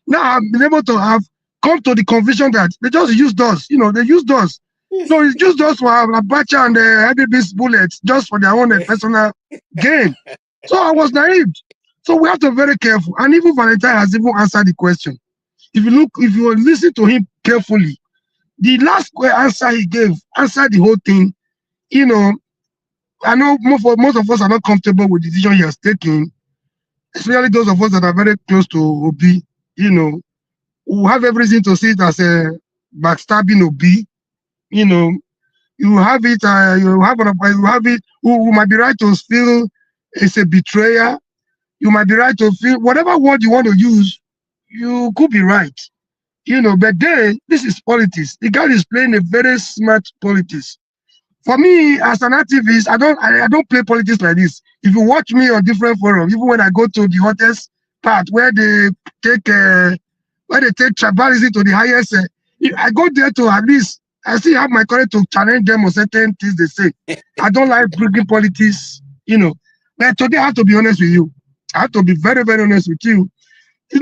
Now I've been able to come to the conviction that they just used us. They used us. So it's just us for Abacha and IBB's bullets, just for their own personal gain. So I was naive. So we have to be very careful. And even Valentine has even answered the question. If you listen to him carefully, the last answer he gave answered the whole thing. I know most of us are not comfortable with the decision he has taken, especially those of us that are very close to Obi. We have everything to see it as a backstabbing Obi. you have it, you have it, who might be right to feel it's a betrayer. You might be right to feel whatever word you want to use, you could be right. But then this is politics. The guy is playing a very smart politics. For me, as an activist, I don't play politics like this. If you watch me on different forums, even when I go to the hottest part where they take tribalism to the highest, I go there to at least I still have my courage to challenge them on certain things they say. I don't like bringing politics, But today I have to be honest with you. I have to be very, very honest with you.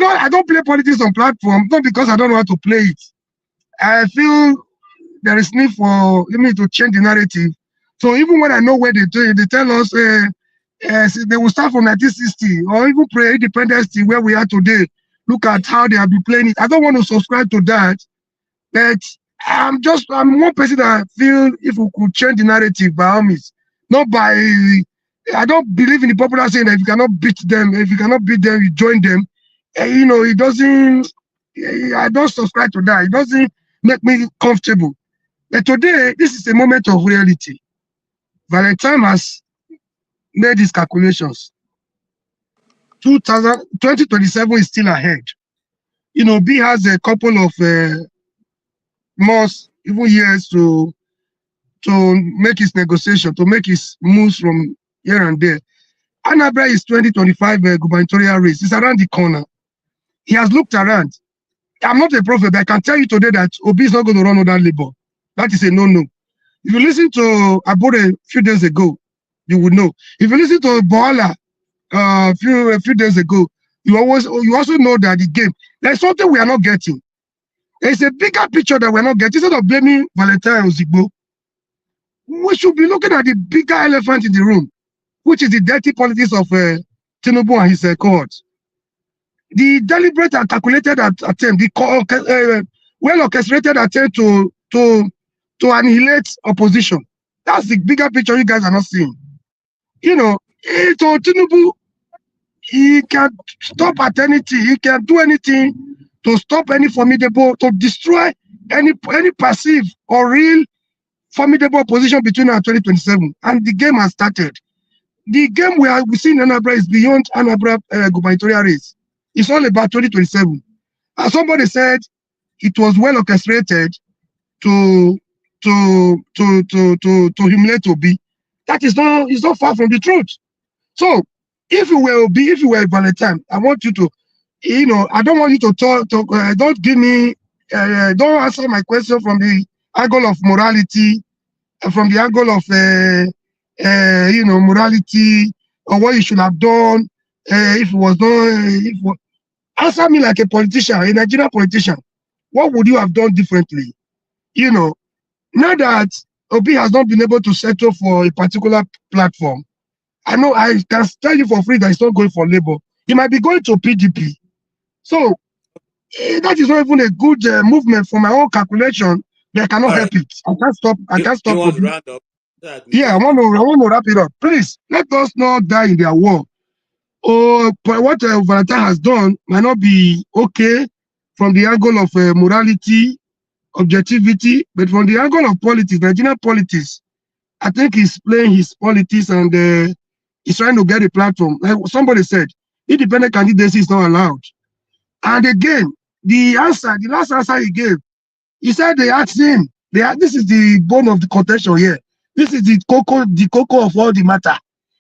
I don't play politics on platform, not because I don't know how to play it. I feel there is need for me to change the narrative. So even when I know where they do it, they tell us they will start from 1960 or even pre-independence where we are today. Look at how they have been playing it. I don't want to subscribe to that, but I'm one person that I feel if we could change the narrative by all means, not by. I don't believe in the popular saying that if you cannot beat them, you join them. It doesn't. I don't subscribe to that. It doesn't make me comfortable. But today, this is a moment of reality. Valentine has made his calculations. 2027 is still ahead. B has a couple of months, even years to make his negotiation, to make his moves from here and there. Anambra is 2025 gubernatorial race. It's around the corner. He has looked around. I'm not a prophet, but I can tell you today that Obi is not going to run under Labour. That is a no-no. If you listen to Abure a few days ago, you would know. If you listen to Boala a few days ago, you also know that the game, there's something we are not getting. There's a bigger picture that we're not getting. Instead of blaming Valentine Ozigbo, we should be looking at the bigger elephant in the room, which is the dirty politics of Tinubu and his cohorts. The deliberate and calculated attempt, the well-orchestrated attempt to annihilate opposition. That's the bigger picture you guys are not seeing. So Tinubu, he can stop at anything. He can do anything to stop any formidable, to destroy any passive or real formidable opposition between now and 2027. And the game has started. The game we see in Anambra is beyond Anambra gubernatorial race. It's all about 2027. As somebody said, it was well orchestrated to humiliate Obi. That is not far from the truth. So if you were Valentine, I want you to, I don't want you to talk. Don't give me, don't answer my question from the angle of morality, from the angle of morality or what you should have done if it was not. Answer me like a politician, a Nigerian politician. What would you have done differently? Now that Obi has not been able to settle for a particular platform, I know I can tell you for free that he's not going for Labour. He might be going to PDP. So that is not even a good movement for my own calculation. But I cannot help it. I can't stop. You want to round up? Yeah, I want to wrap it up. Please let us not die in their war. Or what Valentine has done might not be okay from the angle of morality, objectivity, but from the angle of politics, Nigerian politics, I think he's playing his politics and he's trying to get a platform. Like somebody said, independent candidacy is not allowed. And again, the last answer he gave, he said they asked him, this is the bone of the contention here. This is the cocoa of all the matter.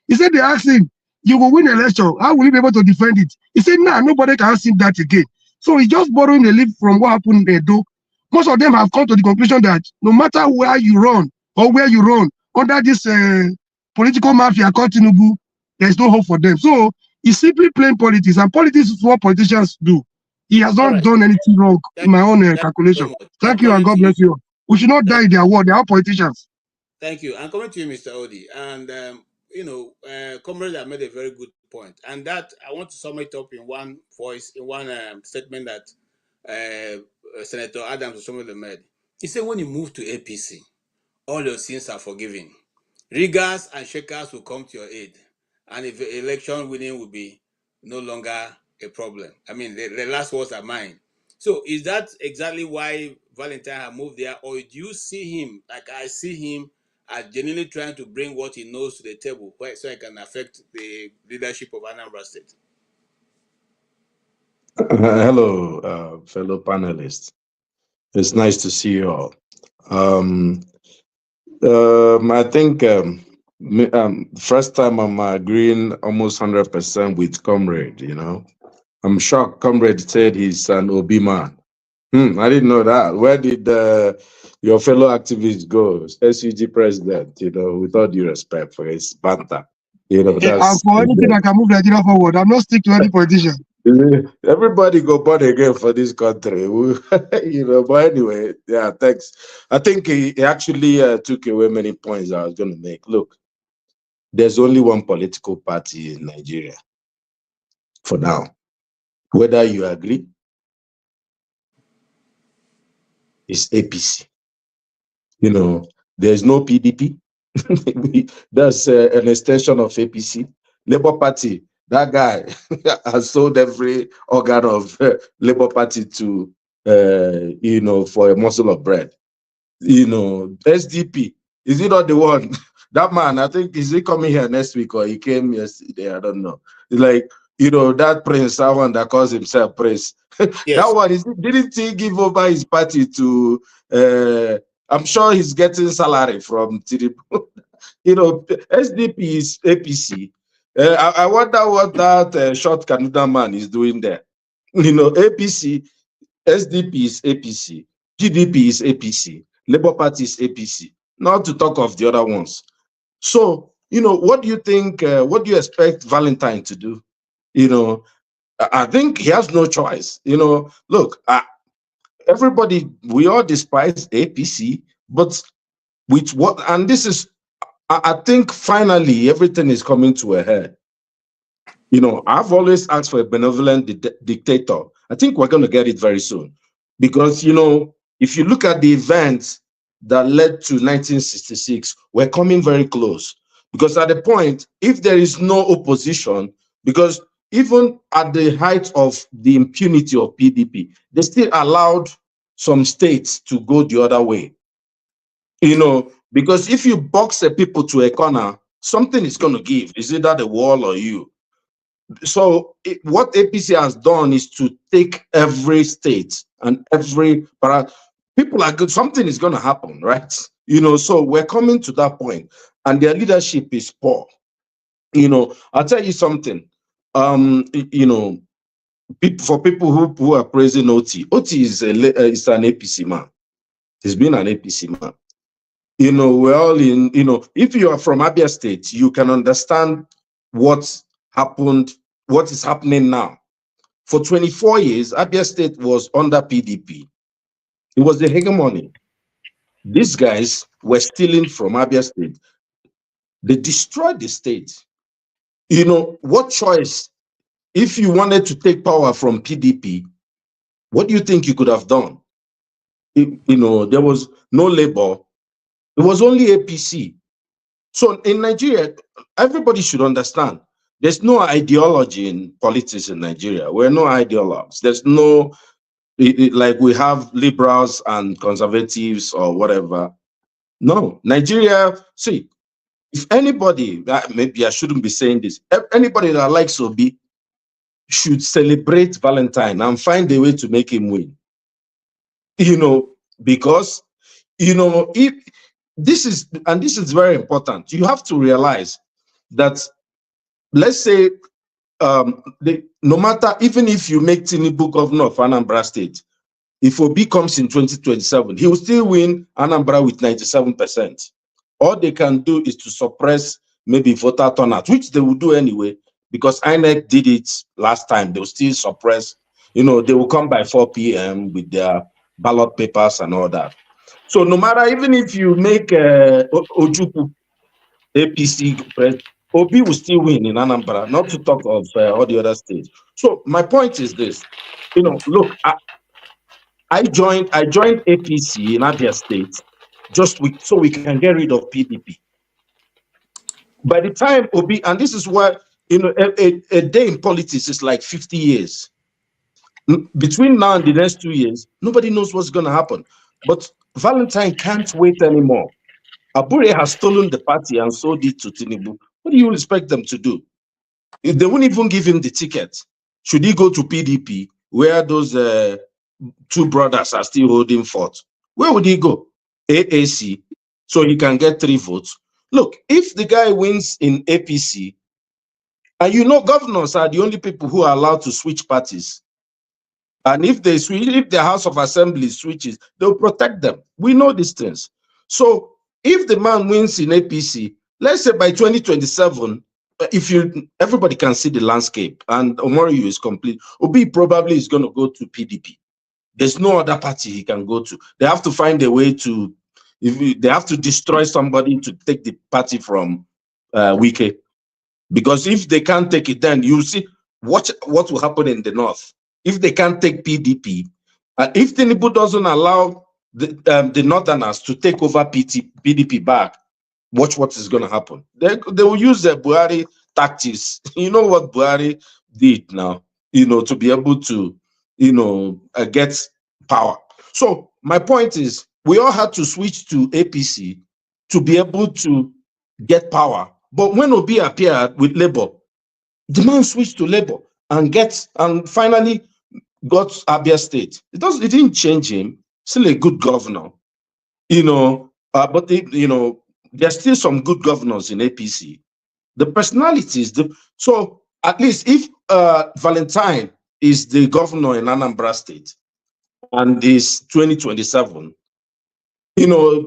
He said they asked him, you will win an election. How will you be able to defend it? He said, nah, nobody can ask him that again. So he's just borrowing a leaf from what happened in Edo. Most of them have come to the conclusion that no matter where you run or where you run under this political mafia called Tinubu, there's no hope for them. So he's simply playing politics, and politics is what politicians do. He has not done anything wrong in my own calculation. Thank you, and God bless you. We should not die in their war. They are politicians. Thank you. I'm coming to you, Mr. Odi. And, comrades have made a very good point. And that I want to sum it up in one voice, in one statement that Senator Adams Osomole made. He said, when you move to APC, all your sins are forgiven. Riggers and shakers will come to your aid. And if election winning will be no longer a problem. I mean, the last words are mine. So is that exactly why Valentine had moved there, or do you see him like I see him as genuinely trying to bring what he knows to the table, so it can affect the leadership of Anambra State? Hello, fellow panelists. It's nice to see you all. I think first time I'm agreeing almost 100% with Comrade. You know, I'm shocked. Comrade said he's an Obi man. I didn't know that. Where did your fellow activists go? SUG president. You know, with all due respect for his banter. You know, that's for anything that can move Nigeria forward. I'm not stick to any politician. Everybody go born again for this country. You know, but anyway, yeah, thanks. I think he actually took away many points I was going to make. Look, there's only one political party in Nigeria for now. Whether you agree, it's APC. You know, there's no PDP. That's an extension of APC. Labour Party, that guy has sold every organ of Labour Party to, you know, for a morsel of bread. You know, SDP, is he not the one? That man, I think, is he coming here next week or he came yesterday? I don't know. It's like, you know, that Prince, that one that calls himself Prince. Yes. That one, didn't he give over his party to, I'm sure he's getting salary from Tinubu. You know, SDP is APC. I wonder what that short Canada man is doing there. You know, APC, SDP is APC, PDP is APC, Labour Party is APC, not to talk of the other ones. So, you know, what do you think, what do you expect Valentine to do? You know, I think he has no choice. You know, look, everybody, we all despise APC, but with what, and this is, I think finally everything is coming to a head. You know, I've always asked for a benevolent dictator. I think we're going to get it very soon. Because, you know, if you look at the events that led to 1966, we're coming very close. Because at the point, if there is no opposition, because even at the height of the impunity of PDP, they still allowed some states to go the other way. You know, because if you box the people to a corner, something is going to give. Is either the wall or you. So what APC has done is to take every state and every people are good. Something is going to happen, right? You know, so we're coming to that point, and their leadership is poor. You know, I'll tell you something. You know, for people who are praising OT is an APC man. He's been an APC man. You know, we're all in. You know, if you are from Abia State, you can understand what happened. What is happening now? For 24 years, Abia State was under PDP. It was the hegemony. These guys were stealing from Abia State. They destroyed the state. You know, what choice? If you wanted to take power from PDP, what do you think you could have done? You know, there was no labor. It was only APC. So in Nigeria, everybody should understand, there's no ideology in politics in Nigeria. We're no ideologues. There's no, like we have liberals and conservatives or whatever. No, Nigeria, see, if anybody, maybe I shouldn't be saying this, anybody that likes Obi should celebrate Valentine and find a way to make him win. You know, because, you know, this is very important. You have to realize that, let's say, no matter, even if you make Tinubu governor of Anambra State, if Obi comes in 2027, he will still win Anambra with 97%. All they can do is to suppress maybe voter turnout, which they will do anyway, because INEC did it last time. They will still suppress, you know, they will come by 4 p.m. with their ballot papers and all that. So no matter, even if you make Ojukwu APC president, Obi will still win in Anambra, not to talk of all the other states. So my point is this, you know, look, I joined APC in Abia State so we can get rid of PDP. By the time Obi, and this is why, you know, a day in politics is like 50 years. Between now and the next 2 years, nobody knows what's going to happen. But Valentine can't wait anymore. Abure has stolen the party and sold it to Tinubu. What do you expect them to do? If they won't even give him the ticket, should he go to PDP, where those two brothers are still holding forth? Where would he go? AAC, so he can get 3 votes. Look, if the guy wins in APC, and you know governors are the only people who are allowed to switch parties. And if they switch, if the House of Assembly switches, they'll protect them. We know these things. So if the man wins in APC, let's say by 2027, everybody can see the landscape and Omoriyu is complete, Obi probably is going to go to PDP. There's no other party he can go to. They have to find a way to, they have to destroy somebody to take the party from Wike. Because if they can't take it, then you see what will happen in the north. If they can't take PDP, if Tinubu doesn't allow the northerners to take over PDP back, watch what is going to happen. They will use the Buhari tactics. You know what Buhari did now, to be able to, get power. So my point is, we all had to switch to APC to be able to get power. But when Obi appeared with Labour, the man switched to Labour and finally got Abia State. It didn't change him. Still a good governor, but there's still some good governors in APC. The personalities, so at least if Valentine is the governor in Anambra State and is 2027,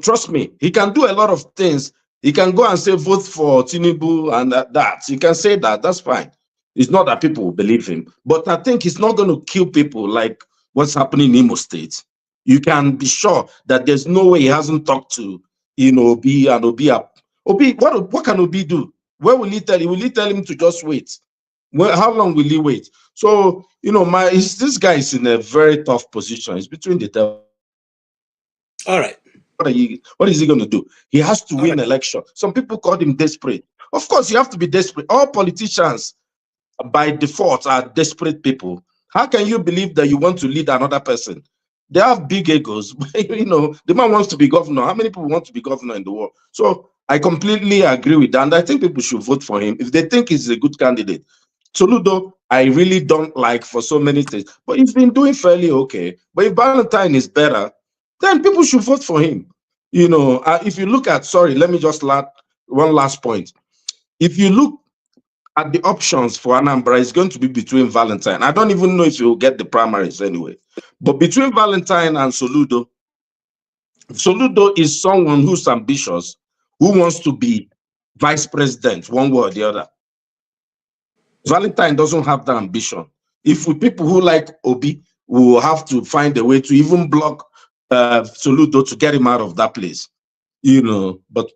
trust me, he can do a lot of things. He can go and say vote for Tinubu and that. He can say that. That's fine. It's not that people will believe him, but I think he's not going to kill people like what's happening in Imo State. You can be sure that there's no way he hasn't talked to, Obi and Obi. What can Obi do? Where will he tell him? Will he tell him to just wait? Well, how long will he wait? So, this guy is in a very tough position. It's between the devil. All right. What is he going to do? He has to win election. Some people call him desperate. Of course, you have to be desperate. All politicians, by default, are desperate people. How can you believe that you want to lead another person? They have big egos. The man wants to be governor. How many people want to be governor in the world? So I completely agree with that. And I think people should vote for him if they think he's a good candidate. Soludo, I really don't like for so many things, but he's been doing fairly okay. But if Valentine is better, then people should vote for him. If you look at, let me just add one last point. If you look at the options for Anambra, it's going to be between Valentine. I don't even know if you'll get the primaries anyway. But between Valentine and Soludo, Soludo is someone who's ambitious, who wants to be vice president, one way or the other. Valentine doesn't have that ambition. If people who like Obi, we will have to find a way to even block Soludo to get him out of that place. But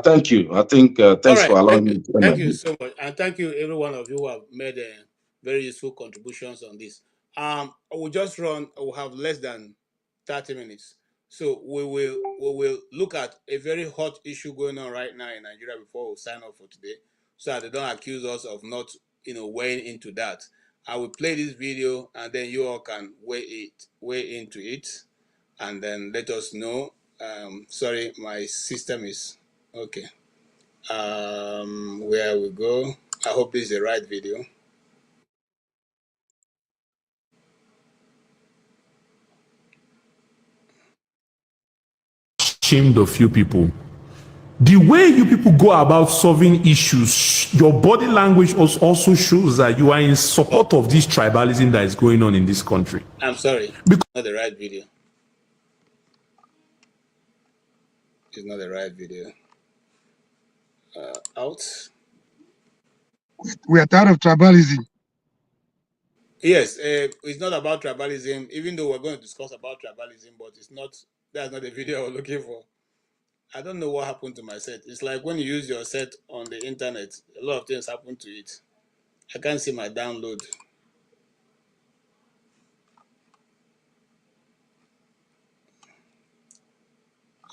thank you. I think thanks for allowing me to thank you so much, and thank you every one of you who have made very useful contributions on this. We'll just run. We'll have less than 30 minutes, so we will look at a very hot issue going on right now in Nigeria before we sign off for today, so that they don't accuse us of not weighing into that. I will play this video, and then you all can weigh into it, and then let us know. Sorry, my system is okay. Where we go? I hope this is the right video. Shamed of you people. The way you people go about solving issues, your body language also shows that you are in support of this tribalism that is going on in this country. I'm sorry, it's not the right video. It's not the right video. Out. We are tired of tribalism. Yes, it's not about tribalism, even though we're going to discuss about tribalism, but that's not the video we're looking for. I don't know what happened to my set. It's like when you use your set on the internet, a lot of things happen to it. I can't see my download.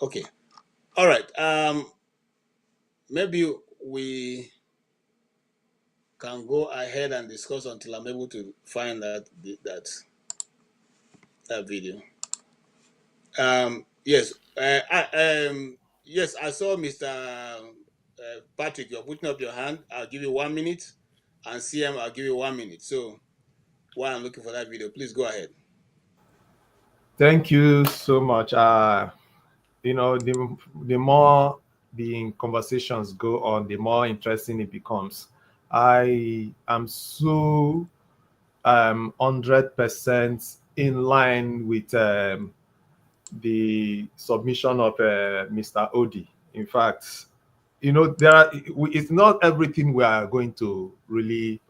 Okay. All right. Maybe we can go ahead and discuss until I'm able to find that. that video. Yes. Yes, I saw Mr. Patrick. You're putting up your hand. I'll give you 1 minute, and CM, I'll give you 1 minute. So while I'm looking for that video, please go ahead. Thank you so much. You know, the more the conversations go on, the more interesting it becomes. I am so 100% in line with the submission of Mr. Odi. In fact, you know, it's not everything we are going to really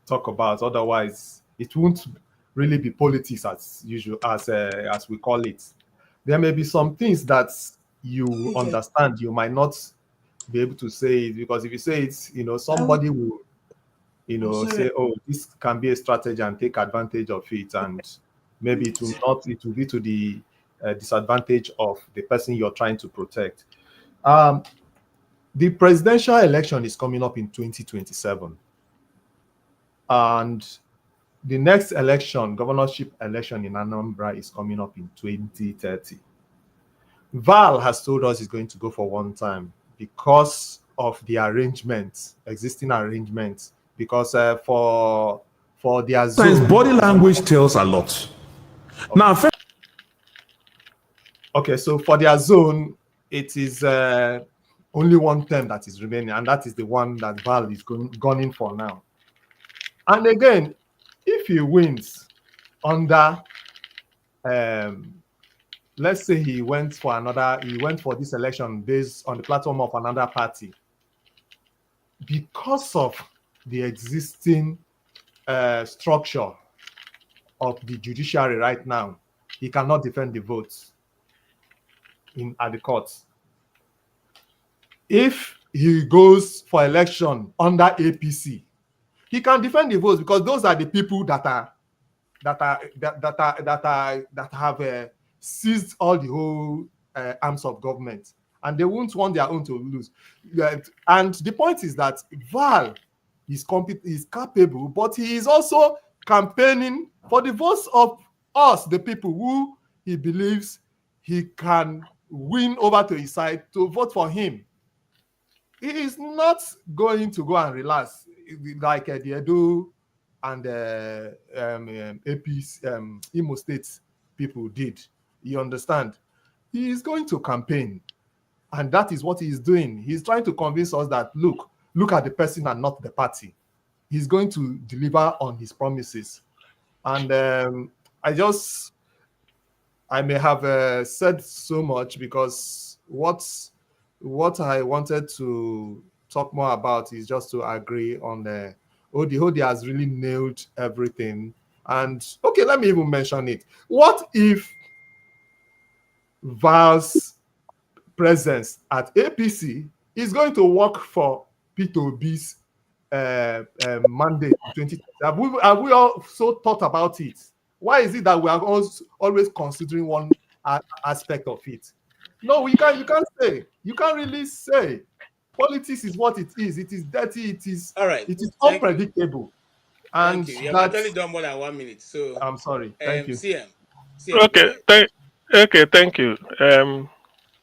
talk about. Otherwise, it won't really be politics as usual, as we call it. There may be some things that you understand, you might not be able to say it, because if you say it, you know, somebody will, you know, say, oh, this can be a strategy and take advantage of it, and maybe it will be to the disadvantage of the person you're trying to protect. The presidential election is coming up in 2027, and the next election, governorship election in Anambra, is coming up in 2030. Val has told us he's going to go for one time because of the arrangements, existing arrangements, because for their zone, Sometimes body language tells a lot. Okay. Now, okay, so for their zone, it is only one term that is remaining, and that is the one that Val is gunning for now. And again, if he wins under, let's say he went for this election based on the platform of another party, because of the existing structure of the judiciary right now, he cannot defend the votes at the courts. If he goes for election under APC, he can defend the votes, because those are the people that have seized all the whole arms of government, and they won't want their own to lose. And the point is that Val is capable, but he is also campaigning for the votes of us, the people who he believes he can win over to his side to vote for him. He is not going to go and relax like the Edo and APC, Imo State people did. You understand? He is going to campaign, and that is what he is doing. He's trying to convince us that, look at the person and not the party. He's going to deliver on his promises. And I may have said so much, because what I wanted to talk more about is just to agree on the Odi has really nailed everything. And okay, let me even mention it. What if Val's presence at APC is going to work for P2B's mandate in 2020? Have we also thought about it? Why is it that we are always considering one aspect of it? No, you can't say. You can't really say. Politics is what it is. It is dirty. It is unpredictable. And you have actually done more than 1 minute. So I'm sorry. Thank you. CM, Okay, thank you.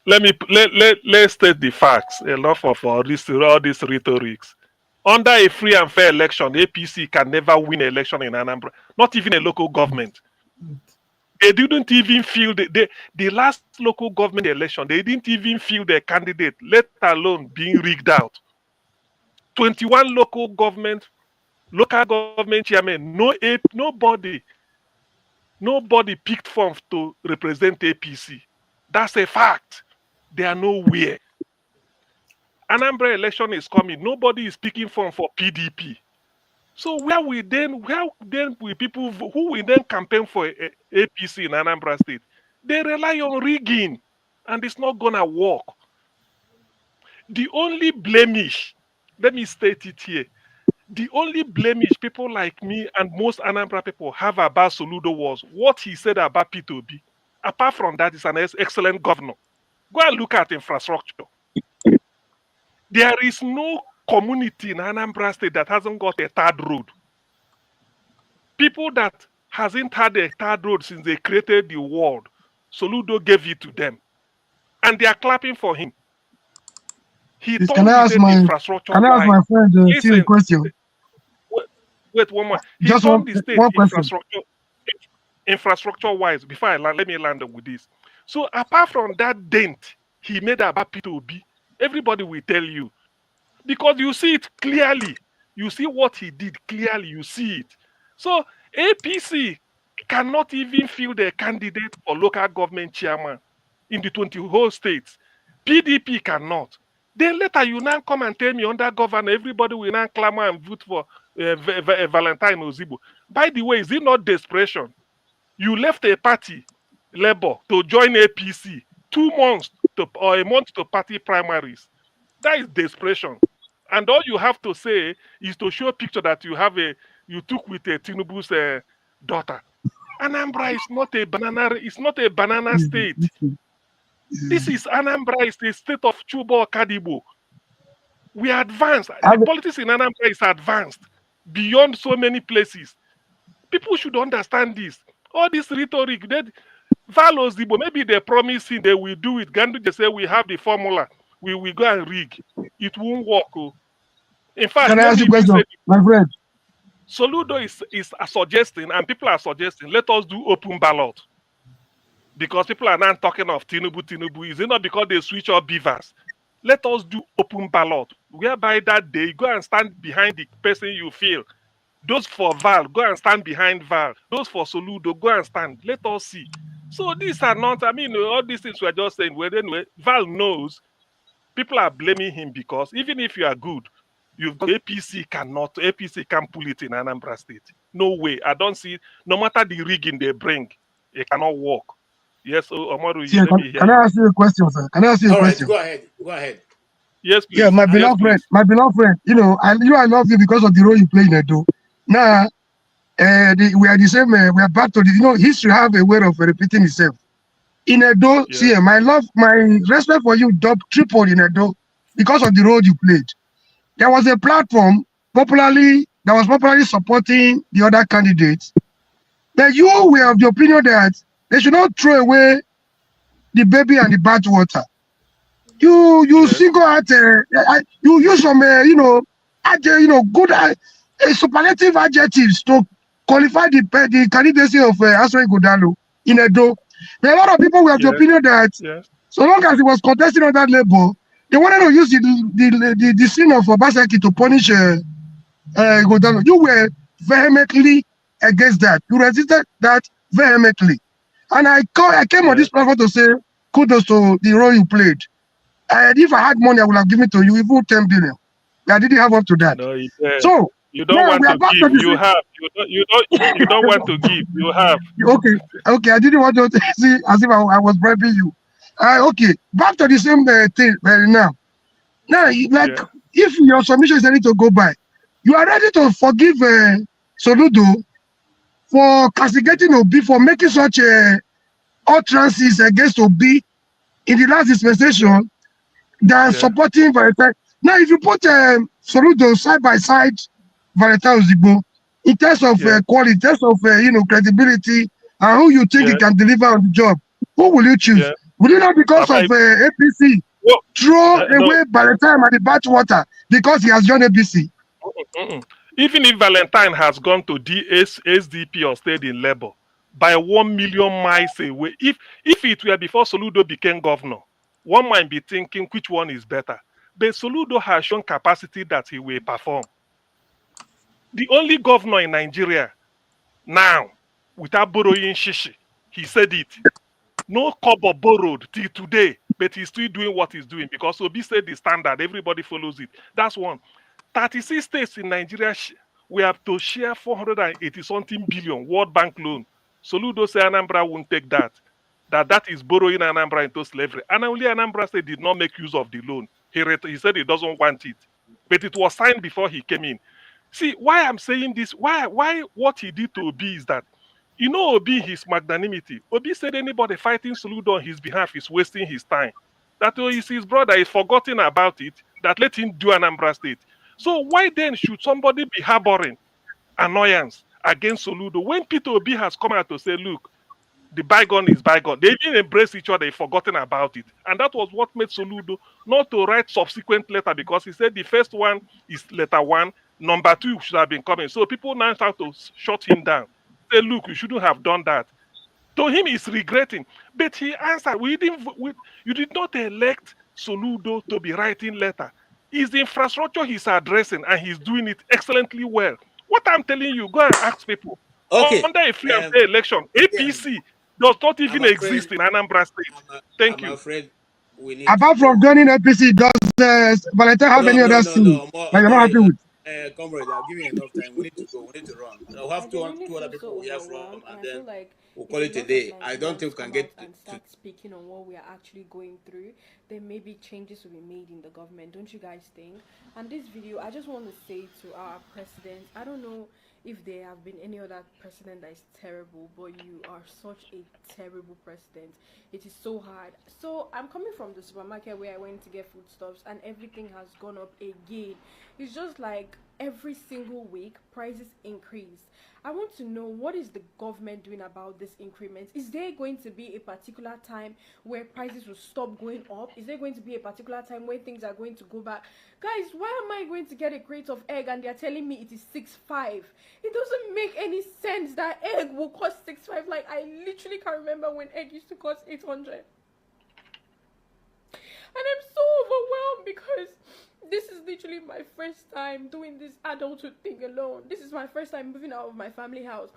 Let's state the facts. Enough of all these rhetorics. Under a free and fair election, APC can never win an election in Anambra, not even a local government. They didn't even field the last local government election. They didn't even field their candidate, let alone being rigged out. 21 local government chairman, nobody picked forms to represent APC. That's a fact. They are nowhere. Anambra election is coming. Nobody is picking form for PDP. So where will people who will then campaign for APC in Anambra State? They rely on rigging, and it's not gonna work. The only blemish, let me state it here, the only blemish people like me and most Anambra people have about Soludo was what he said about P2B. Apart from that, he's an excellent governor. Go and look at infrastructure. There is no community in Anambra State that hasn't got a third road. People that hasn't had a third road since they created the world. Soludo gave it to them. And they are clapping for him. He Please, told me state infrastructure can I ask wise. my friend Theo a Listen, question? wait one more. He Just told the state one question. infrastructure wise, before I land, let me land up with this. So apart from that dent he made about P2B, everybody will tell you. Because you see it clearly. You see what he did clearly. You see it. So APC cannot even field a candidate for local government chairman in the 20 whole states. PDP cannot. Then later you now come and tell me under governor, everybody will now clamor and vote for Valentine Ozigbo. By the way, is it not desperation? You left a party, Labour, to join APC 2 months or a month to party primaries. That is desperation. And all you have to say is to show a picture that you took with Tinubu's daughter. Anambra is not a banana. It's not a banana state. This is Anambra. Is the state of Chubo Kadibo. We are advanced. The politics in Anambra is advanced beyond so many places. People should understand this. All this rhetoric. Val Ozigbo, maybe they're promising they will do it. Gandu, they say we have the formula. We will go and rig. It won't work. Oh. In fact, Can I ask you a question, my friend? Soludo is suggesting, and people are suggesting, let us do open ballot. Because people are now talking of Tinubu. Is it not because they switch off beavers? Let us do open ballot. Whereby that day, go and stand behind the person you feel. Those for Val, go and stand behind Val. Those for Soludo, go and stand. Let us see. So these are not, all these things we're just saying. Well, anyway, Val knows people are blaming him because even if you are good, APC can't pull it in Anambra State. No way. I don't see, no matter the rigging they bring, it cannot work. Yes, Omoru, Can I ask you a question, sir? Can I ask you a question? Go ahead. Yes, please. Yeah, my beloved friend, I love you because of the role you play in Edo. Now, we are the same, we are back to the, history have a way of repeating itself. In Edo, see, my respect for you tripled in Edo because of the role you played. There was a platform that was popularly supporting the other candidates. That you were of the opinion that they should not throw away the baby and the bathwater. You single out, you use some, good superlative adjectives to qualify the candidacy of Aswai Godalo in Edo. There are a lot of people who have the opinion that so long as he was contesting on that level, they wanted to use the sin of Obaseki to punish Godalo. You were vehemently against that. You resisted that vehemently. And I came on this platform to say kudos to the role you played. And if I had money, I would have given it to you, even 10 billion. I didn't have up to that. No, so you don't want to give. You have. You don't want to give. You have. Okay. I didn't want to see as if I was bribing you. Okay. Back to the same thing now. Now, if your submission is ready to go by, you are ready to forgive Soludo for castigating Obi for making such utterances against Obi in the last dispensation than supporting Valentine. Now, if you put Soludo side by side, Valentine Ozigbo, in terms of quality, in terms of credibility, and who you think he can deliver on the job, who will you choose? Will you not, because of APC, throw away Valentine at the bathwater because he has joined APC? Even if Valentine has gone to SDP or stayed in Labour, by 1 million miles away, if it were before Soludo became governor, one might be thinking which one is better. But Soludo has shown capacity that he will perform. The only governor in Nigeria now, without borrowing shishi, he said it. No kobo borrowed till today, but he's still doing what he's doing because Obi said the standard, everybody follows it. That's one. 36 states in Nigeria, we have to share 480-something billion World Bank loan. Soludo said Anambra won't take that. That is borrowing Anambra into slavery. And only Anambra State did not make use of the loan. He said he doesn't want it. But it was signed before he came in. See, why I'm saying this, why what he did to Obi is that, Obi, his magnanimity. Obi said anybody fighting Soludo on his behalf is wasting his time. That is his brother is forgotten about it, that let him do Anambra State. So why then should somebody be harboring annoyance against Soludo. When Peter Obi has come out to say, look, the bygone is bygone. They didn't embrace each other, they've forgotten about it. And that was what made Soludo not to write subsequent letter, because he said the first one is letter 1, number 2 should have been coming. So people now start to shut him down. Say, look, you shouldn't have done that. To him, he's regretting. But he answered, you did not elect Soludo to be writing letter. It's the infrastructure he's addressing, and he's doing it excellently well. What I'm telling you, go and ask people. Okay. Under a free and fair election, APC does not even exist in Anambra State. Thank you. I'm afraid we need Apart from joining APC, does Valentine have any other thing that you're not happy with? Comrade, I'll give you enough time. We need to go. We need to run. I'll have two other people we hear from, and then we'll call it a day. I don't think we can get and start speaking on what we are actually going through. Then maybe changes will be made in the government. Don't you guys think? And this video, I just want to say to our president, I don't know if there have been any other president that is terrible, but you are such a terrible president. It is so hard. So I'm coming from the supermarket where I went to get foodstuffs, and everything has gone up again. It's just like every single week prices increase. I want to know, what is the government doing about this increment? Is there going to be a particular time where prices will stop going up? Is there going to be a particular time where things are going to go back? Guys, why am I going to get a crate of egg and they're telling me it is 6.5? It doesn't make any sense that egg will cost 6.5. Like, I literally can't remember when egg used to cost 800. And I'm so overwhelmed because this is literally my first time doing this adulthood thing alone. This is my first time moving out of my family house.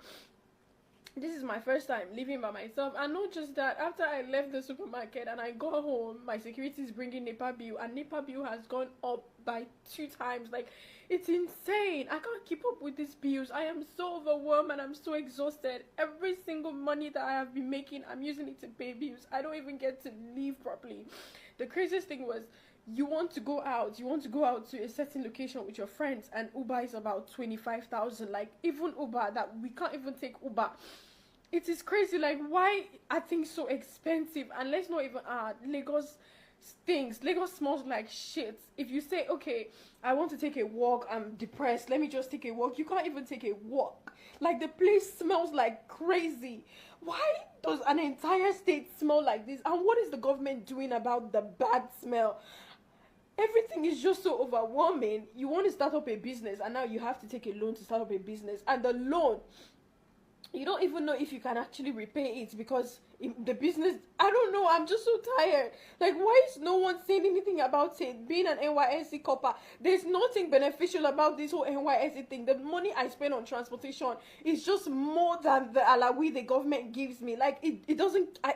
This is my first time living by myself. And not just that, after I left the supermarket and I got home, my security is bringing NEPA bill, and NEPA bill has gone up by 2 times. Like, it's insane. I can't keep up with these bills. I am so overwhelmed and I'm so exhausted. Every single money that I have been making, I'm using it to pay bills. I don't even get to live properly. The craziest thing was, you want to go out to a certain location with your friends, and Uber is about 25,000. Like, even Uber, that we can't even take Uber. It is crazy. Like, why are things so expensive? And let's not even Lagos stinks. Lagos smells like shit. If you say, okay, I want to take a walk, I'm depressed, let me just take a walk, you can't even take a walk. Like, the place smells like crazy. Why does an entire state smell like this? And what is the government doing about the bad smell? Everything is just so overwhelming. You want to start up a business, and now you have to take a loan to start up a business, and the loan, you don't even know if you can actually repay it, because in the business, I don't know, I'm just so tired. Like, why is no one saying anything about it? Being an NYSC copper, there's nothing beneficial about this whole NYSC thing. The money I spend on transportation is just more than the alawi the government gives me. Like, it doesn't, I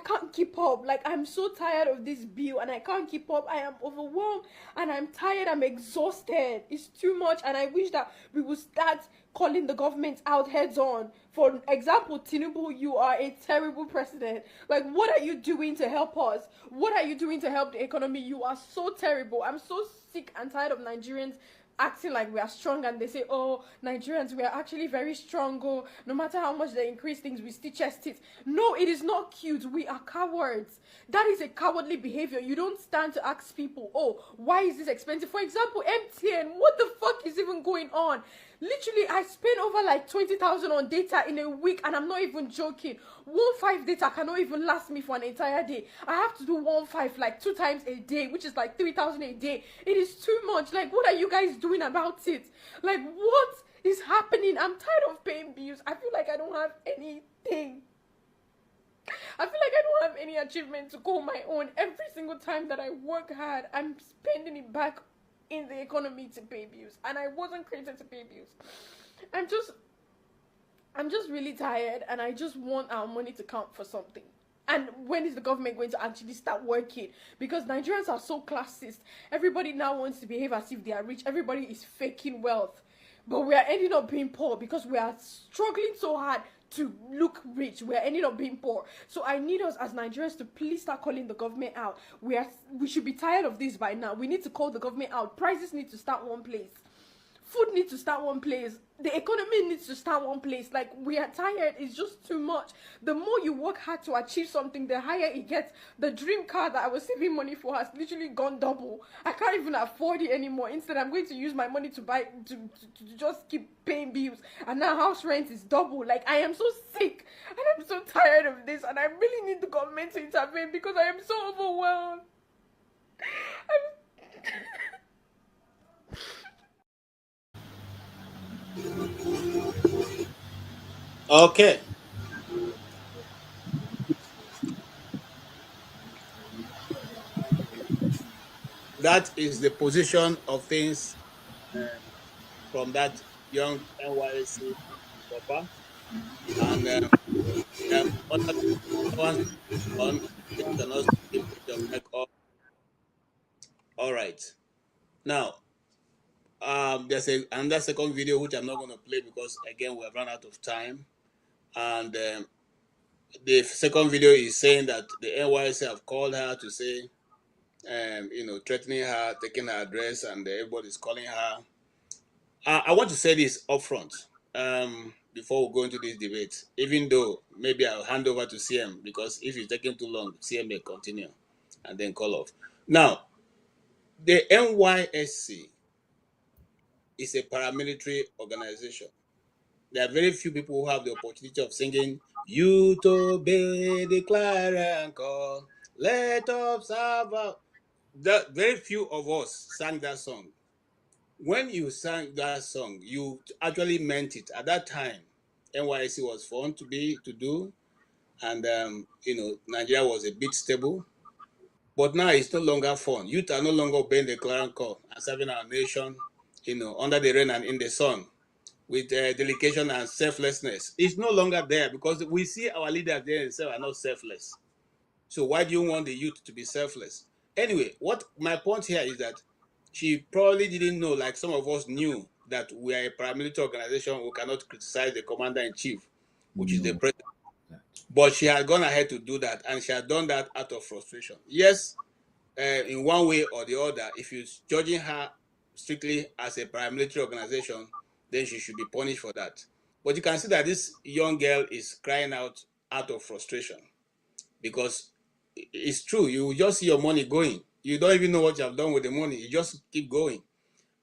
can't keep up. Like, I'm so tired of this bill, and I can't keep up. I am overwhelmed, and I'm tired, I'm exhausted. It's too much, and I wish that we would start calling the government out heads on. For example, Tinubu, you are a terrible president. Like, what are you doing to help us? What are you doing to help the economy? You are so terrible. I'm so sick and tired of Nigerians acting like we are strong, and they say, oh, Nigerians, we are actually very strong. Oh, no matter how much they increase things, we still chest it. No, it is not cute. We are cowards. That is a cowardly behavior. You don't stand to ask people, oh, why is this expensive? For example, MTN, what the fuck is even going on? Literally, I spend over like 20,000 on data in a week, and I'm not even joking. 1.5 data cannot even last me for an entire day. I have to do 1.5 like 2 times a day, which is like 3,000 a day. It is too much. Like, what are you guys doing about it? Like, what is happening? I'm tired of paying bills. I feel like I don't have anything. I feel like I don't have any achievement to call my own. Every single time that I work hard, I'm spending it back in the economy to pay bills, and I wasn't created to pay bills. I'm just really tired, and I just want our money to count for something. And when is the government going to actually start working? Because Nigerians are so classist. Everybody now wants to behave as if they are rich. Everybody is faking wealth, but we are ending up being poor because we are struggling so hard to look rich. We're ending up being poor. So I need us as Nigerians to please start calling the government out. We should be tired of this by now. We need to call the government out. Prices need to start one place. Food needs to start one place. The economy needs to start one place. Like, we are tired. It's just too much. The more you work hard to achieve something, the higher it gets. The dream car that I was saving money for has literally gone double. I can't even afford it anymore. Instead, I'm going to use my money to buy, to just keep paying bills. And now house rent is double. Like, I am so sick. And I'm so tired of this. And I really need the government to intervene because I am so overwhelmed. Okay. That is the position of things from that young NYSC copper. And other ones on, they can also keep your mic up. All right. Now, there's another second video which I'm not going to play because again we have run out of time. And the second video is saying that the NYSC have called her to say, threatening her, taking her address, and everybody's calling her. I want to say this upfront before we go into this debate, even though maybe I'll hand over to CM because if it's taking too long, CM may continue and then call off. Now, the NYSC is a paramilitary organization. There are very few people who have the opportunity of singing, "You to be declare and call, let us have a..." Very few of us sang that song. When you sang that song, you actually meant it. At that time, NYSC was fun to do, and Nigeria was a bit stable. But now it's no longer fun. Youth are no longer obeying the clarion call and serving our nation, under the rain and in the sun, with dedication and selflessness. It's no longer there because we see our leaders there themselves are not selfless. So why do you want the youth to be selfless? Anyway, what my point here is that she probably didn't know, like some of us knew, that we are a paramilitary organization who cannot criticize the commander-in-chief, which is the president. But she had gone ahead to do that, and she had done that out of frustration. Yes, in one way or the other, if you're judging her strictly as a paramilitary organization, then she should be punished for that. But you can see that this young girl is crying out of frustration because it's true. You just see your money going. You don't even know what you have done with the money. You just keep going.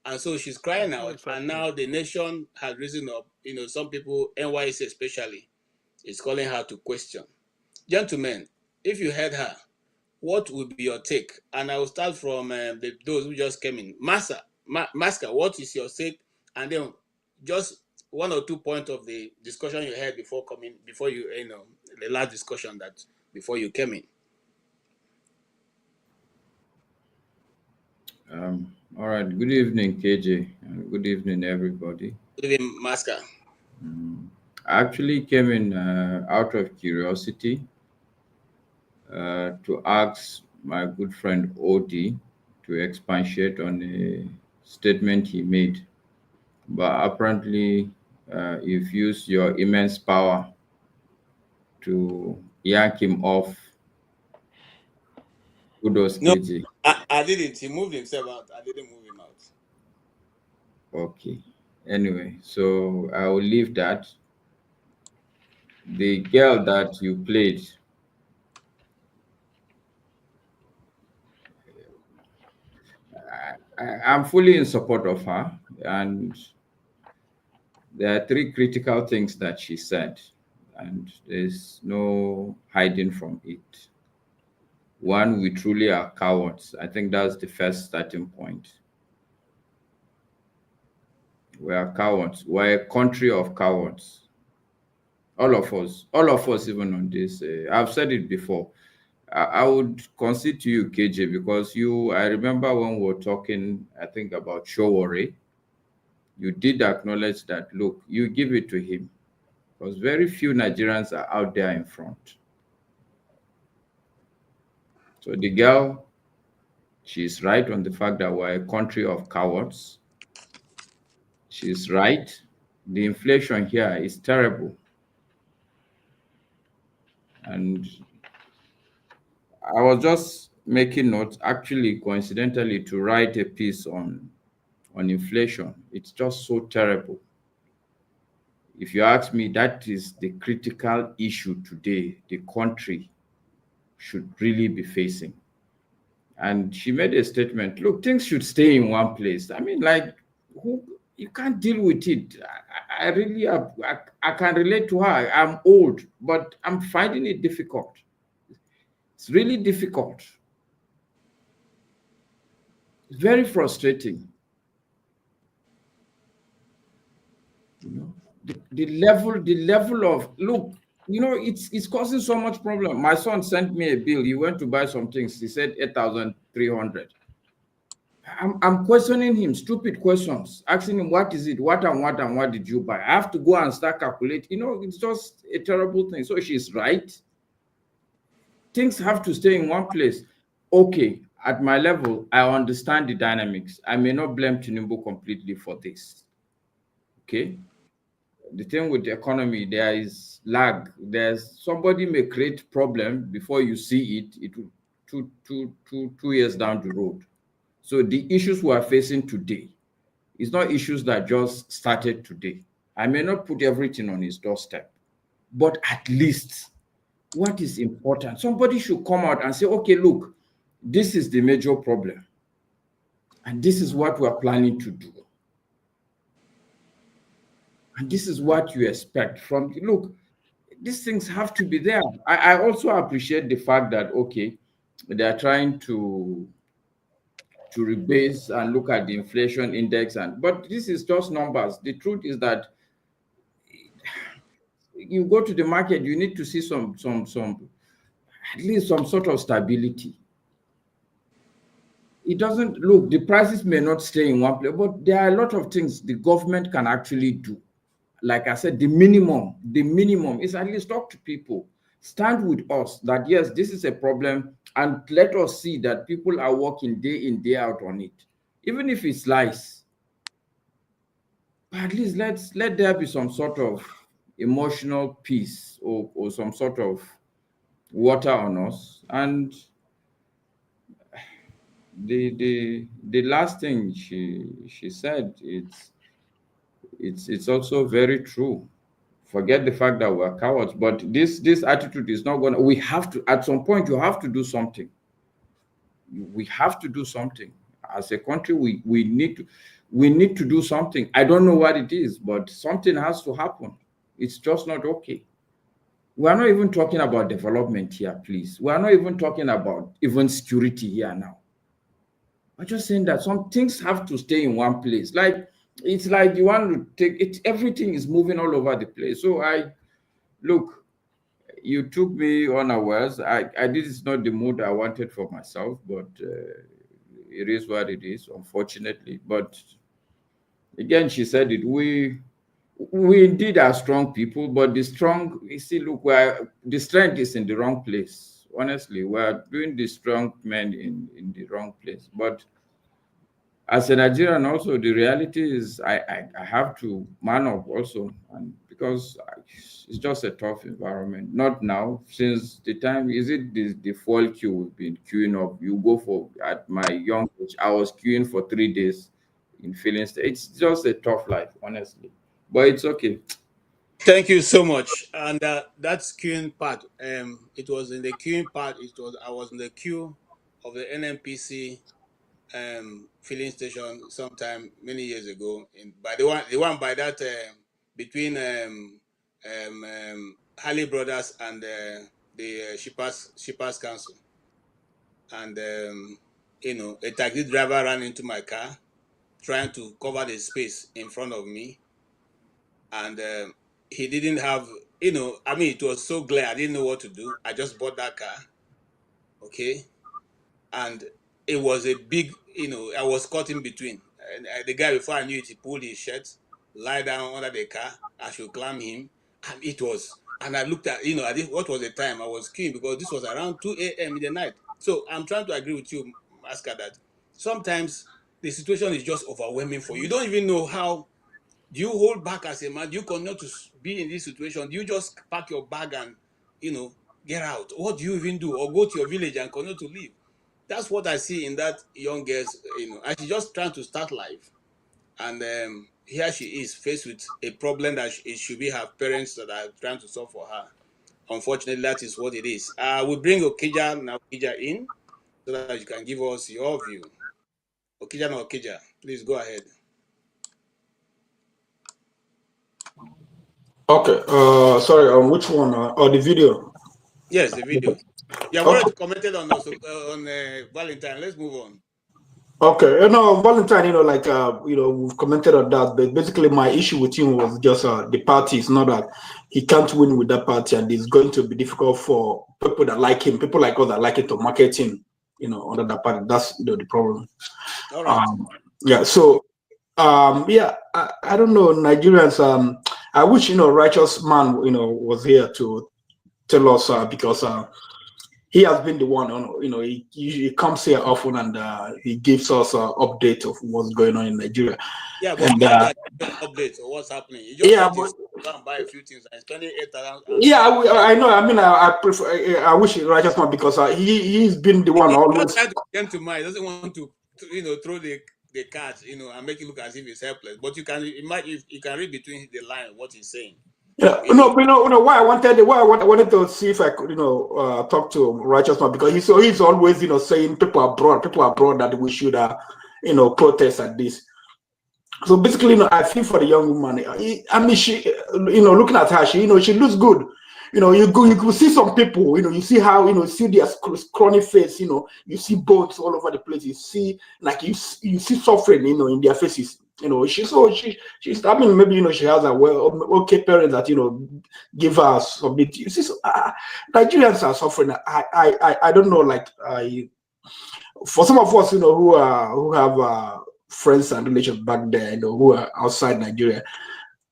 And so she's crying out. Exactly. And now the nation has risen up. Some people, NYC especially, is calling her to question. Gentlemen, if you heard her, what would be your take? And I will start from those who just came in. Maska, what is your take? And then just 1 or 2 points of the discussion you had before the last discussion before you came in. All right. Good evening, KJ. And good evening, everybody. Good evening, Maska. I actually came in out of curiosity to ask my good friend Odi to expatiate on a statement he made. But apparently, you've used your immense power to yank him off. Kudos, no, KJ. I didn't. He moved himself out. I didn't move him out. Okay. Anyway, so I will leave that. The girl that you played, I'm fully in support of her, and there are 3 critical things that she said, and there's no hiding from it. 1, we truly are cowards. I think that's the first starting point. We are cowards. We're a country of cowards. All of us, even on this. I've said it before. I would concede to you, KJ, because I remember when we were talking, I think, about Showore, you did acknowledge that, look, you give it to him, because very few Nigerians are out there in front. So the girl, she's right on the fact that we're a country of cowards. She's right. The inflation here is terrible. And I was just making notes, actually, coincidentally, to write a piece on on inflation. It's just so terrible. If you ask me, that is the critical issue today the country should really be facing. And she made a statement, look, things should stay in one place. I mean, like, you can't deal with it. I really, I can relate to her. I'm old, but I'm finding it difficult. It's really difficult. It's very frustrating. You know, the level of, look, you know, it's causing so much problem. My son sent me a bill. He went to buy some things. He said 8,300. I'm questioning him, stupid questions, asking him, what is it? What did you buy? I have to go and start calculating. You know, it's just a terrible thing. So she's right. Things have to stay in one place. Okay, at my level, I understand the dynamics. I may not blame Tinubu completely for this. Okay? The thing with the economy, there is lag. There's somebody may create problem before you see it. It will 2 years down the road. So the issues we are facing today is not issues that just started today. I may not put everything on his doorstep, but at least what is important, somebody should come out and say, okay, look, this is the major problem, and this is what we are planning to do. And this is what you expect from, look, these things have to be there. I also appreciate the fact that, okay, they are trying to rebase and look at the inflation index, but this is just numbers. The truth is that you go to the market, you need to see some at least some sort of stability. It doesn't look, the prices may not stay in one place, but there are a lot of things the government can actually do. Like I said, the minimum is at least talk to people, stand with us that yes, this is a problem, and let us see that people are working day in, day out on it, even if it's lies. But at least let there be some sort of emotional peace or some sort of water on us. And the last thing she said, it's also very true. Forget the fact that we're cowards, but this attitude is not gonna. We have to, at some point, you have to do something. We have to do something as a country. We need to do something. I don't know what it is, but something has to happen. It's just not okay. We are not even talking about development here, please. We are not even talking about even security here now. I'm just saying that some things have to stay in one place. Like, it's like you want to take it, everything is moving all over the place. So look, you took me unawares. This is not the mood I wanted for myself, but it is what it is, unfortunately. But again, she said it, we indeed are strong people, but you see, look, the strength is in the wrong place. Honestly, we're doing the strong men in the wrong place. But as a Nigerian, also the reality is I have to man up also, and because it's just a tough environment. Not now, since the time, is it the fall queue we've been queuing up? You go for, at my young age, I was queuing for 3 days in filling state. It's just a tough life, honestly, but it's okay. Thank you so much. And that's queuing part. It was in the queuing part. I was in the queue of the NNPC filling station sometime many years ago. By the one by that between Harley Brothers and the Shippers Council. And a taxi driver ran into my car, trying to cover the space in front of me, and he didn't have, I mean, it was so glare, I didn't know what to do. I just bought that car, okay, and it was a big, I was caught in between. And the guy, before I knew it, he pulled his shirt, lie down under the car. I should climb him, and I looked at, what was the time? I was queuing because this was around 2 a.m. in the night. So I'm trying to agree with you, Maska, that sometimes the situation is just overwhelming for you. You don't even know how. Do you hold back as a man? Do you continue to be in this situation? Do you just pack your bag and, get out? What do you even do? Or go to your village and continue to live? That's what I see in that young girl's, and she's just trying to start life. and here she is faced with a problem that it should be her parents that are trying to solve for her. Unfortunately, that is what it is. We bring Okija in so that you can give us your view. Okija, please go ahead. Okay. Sorry. Which one? Or the video? Yes, the video. You have already commented on us on Valentine. Let's move on. Okay, Valentine, we've commented on that, but basically my issue with him was just the party. It's not that he can't win with that party, and it's going to be difficult for people that like him, people like us that like it, to market him, under that party. That's the problem. All right. Yeah. So, I don't know, Nigerians. I wish righteous man, was here to tell us because. He has been the one, he comes here often and he gives us an update of what's going on in Nigeria. Yeah, but updates or what's happening. You just go and buy a few things and spend $8,000. Yeah, I know. I mean, I prefer. I wish righteous man because he's been the one always. Trying to get to mind. Doesn't want to throw the cards, and make it look as if it's helpless. But you can imagine, you can read between the lines what he's saying. Yeah, why I wanted to see if I could, talk to righteous man because he's always, saying people abroad that we should, protest at this. So basically, I feel for the young woman. She, looking at her, she looks good. You could see some people, you see how, see their scrawny face, you see bones all over the place. You see, you see suffering, in their faces. She's I mean, maybe, she has a okay parent that, give her some bit. You see, Nigerians are suffering. I don't know, for some of us, who have friends and relations back there, who are outside Nigeria.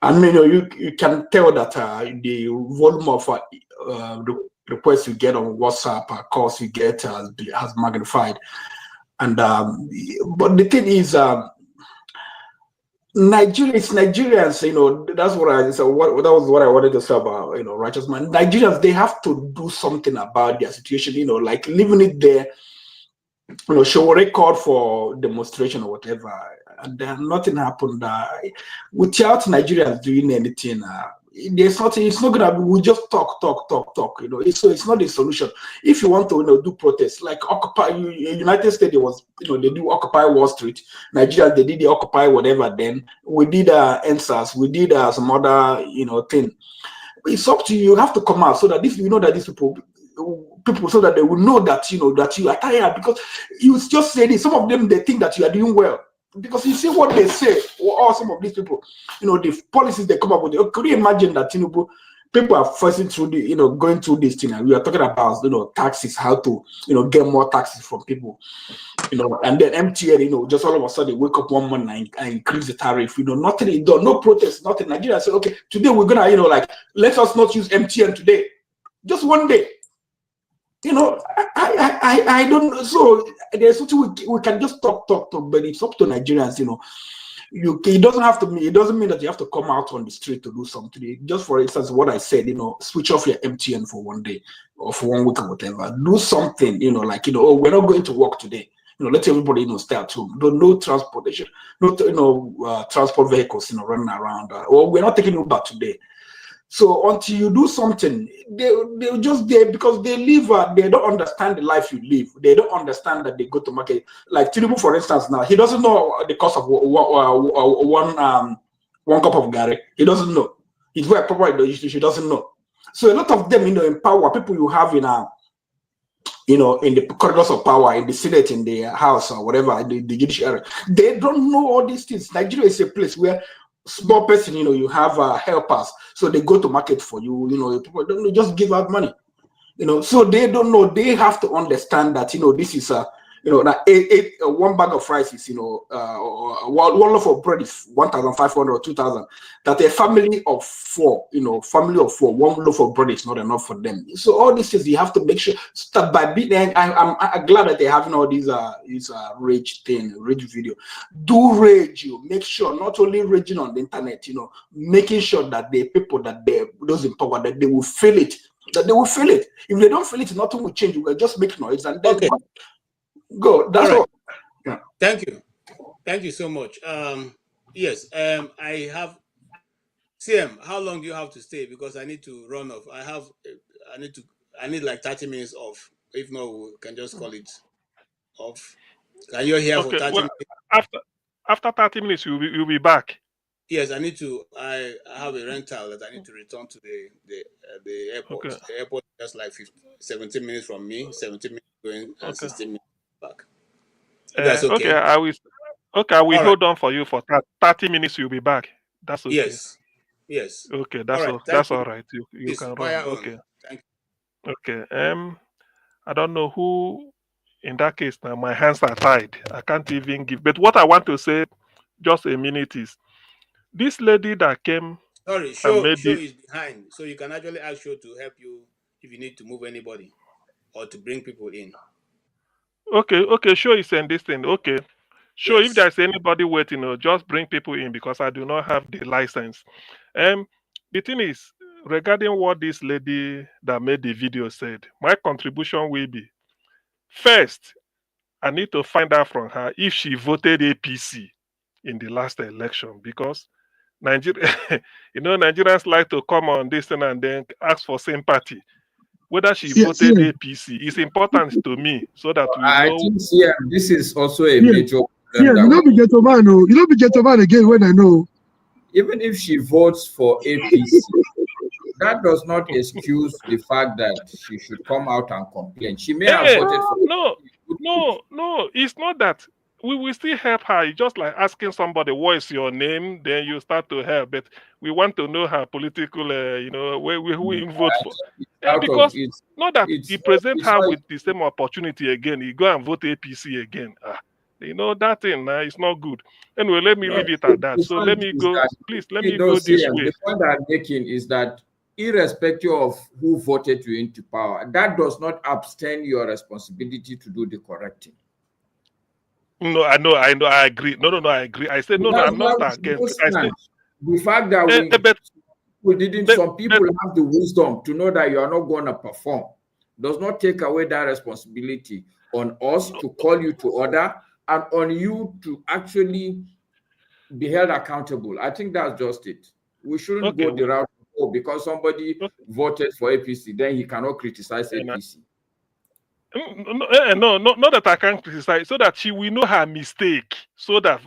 I mean, you can tell that the volume of requests you get on WhatsApp, calls you get has magnified. And but the thing is, Nigerians, that's what that was what I wanted to say about righteous man. Nigerians, they have to do something about their situation, like leaving it there, show a record for demonstration or whatever, and then nothing happened. Without Nigerians doing anything, it's not gonna be. We just talk. It's not a solution. If you want to do protests like Occupy, United States, they do Occupy Wall Street. Nigeria, they did the Occupy whatever. Then we did NSAS, we did some other thing. It's up to you. You have to come out so that these people so that they will know that that you are tired, because you just say this. Some of them, they think that you are doing well. Because you see what they say, or some of these people, the policies they come up with. Could you imagine that people are facing through the, going through this thing, and we are talking about taxes, how to get more taxes from people, and then MTN, just all of a sudden wake up one morning and increase the tariff, nothing is done, no protest, nothing. Nigeria said, okay, today we're gonna, let us not use MTN today, just one day. I don't know. So there's something we can just talk, but it's up to Nigerians. It doesn't have to mean. It doesn't mean that you have to come out on the street to do something. Just for instance, what I said, switch off your MTN for one day or for 1 week or whatever. Do something. Oh, we're not going to work today. Let everybody stay at home. No transportation, no transport vehicles running around. Or we're not taking Uber today. So until you do something, they're just there because they live. They don't understand the life you live. They don't understand that they go to market. Like Tinubu, for instance, now he doesn't know the cost of one cup of gari. He doesn't know. He's very proper. He doesn't know. So a lot of them, in power, people you have in in the corridors of power, in the Senate, in the House, or whatever, in the judiciary, they don't know all these things. Nigeria is a place where small person, you have helpers, so they go to market for you. People don't just give out money. So they don't know. They have to understand that this is one bag of rice is one loaf of bread is 1,500 or 2,000. That a family of four, one loaf of bread is not enough for them. So all these things you have to make sure. Start by being. I'm glad that they're having all these rage video. Do rage. Make sure not only raging on the internet. Making sure that the people that those in power, that they will feel it. That they will feel it. If they don't feel it, nothing will change. We will just make noise and then. Okay. Go. That's all. Yeah. Thank you so much. Yes, I have. CM, how long do you have to stay? Because I need to run off. I need like 30 minutes off. If not, we can just call it off. Can you here for Okay. 30 Well, minutes? after 30 minutes, you'll be back. Yes, I need to. I have a rental that I need to return to the airport. Okay. The airport is just like 17 minutes from me, 17 minutes going, and Okay. 16 minutes back. If that's okay. Okay. I will All right. hold on for you for 30 minutes. You'll be back. That's okay. Yes. Yes. Okay. All right. That's Thank all you. right. You Please, can fire run. on. Okay. Thank Okay. I don't know who. In that case, now my hands are tied. I can't even give. But what I want to say, just a minute, is this lady that came Sorry, and show made this. is behind, so you can actually ask show to help you if you need to move anybody or to bring people in. Okay. Sure, is in this thing. Okay. Sure, if Yes. there's anybody waiting, just bring people in because I do not have the license. The thing is, regarding what this lady that made the video said, my contribution will be first, I need to find out from her if she voted APC in the last election because Nigeria, Nigerians like to come on this thing and then ask for sympathy. Whether she voted APC is important to me so that we I know. think this is also a major problem. Yeah, you don't be gentleman, no. You don't be gentleman again when I know. Even if she votes for APC, that does not excuse the fact that she should come out and complain. She may have voted for. No, it's not that. We will still help her. It's just like asking somebody, what is your name? Then you start to help. But we want to know her political, who you vote for. Because not that you present her with the same opportunity again. You go and vote APC again. That thing is not good. Anyway, let me leave it at that. So let me go. Please, let me go this way. The point I'm making is that irrespective of who voted you into power, that does not abstain your responsibility to do the correct thing. No, I know, I agree. No, I agree. I said, no, I'm not against. I said, the fact that some people have the wisdom to know that you are not going to perform does not take away that responsibility on us to call you to order and on you to actually be held accountable. I think that's just it. We shouldn't go the route because somebody voted for APC, then he cannot criticize APC. No, not that I can't criticize, so that she will know her mistake, so that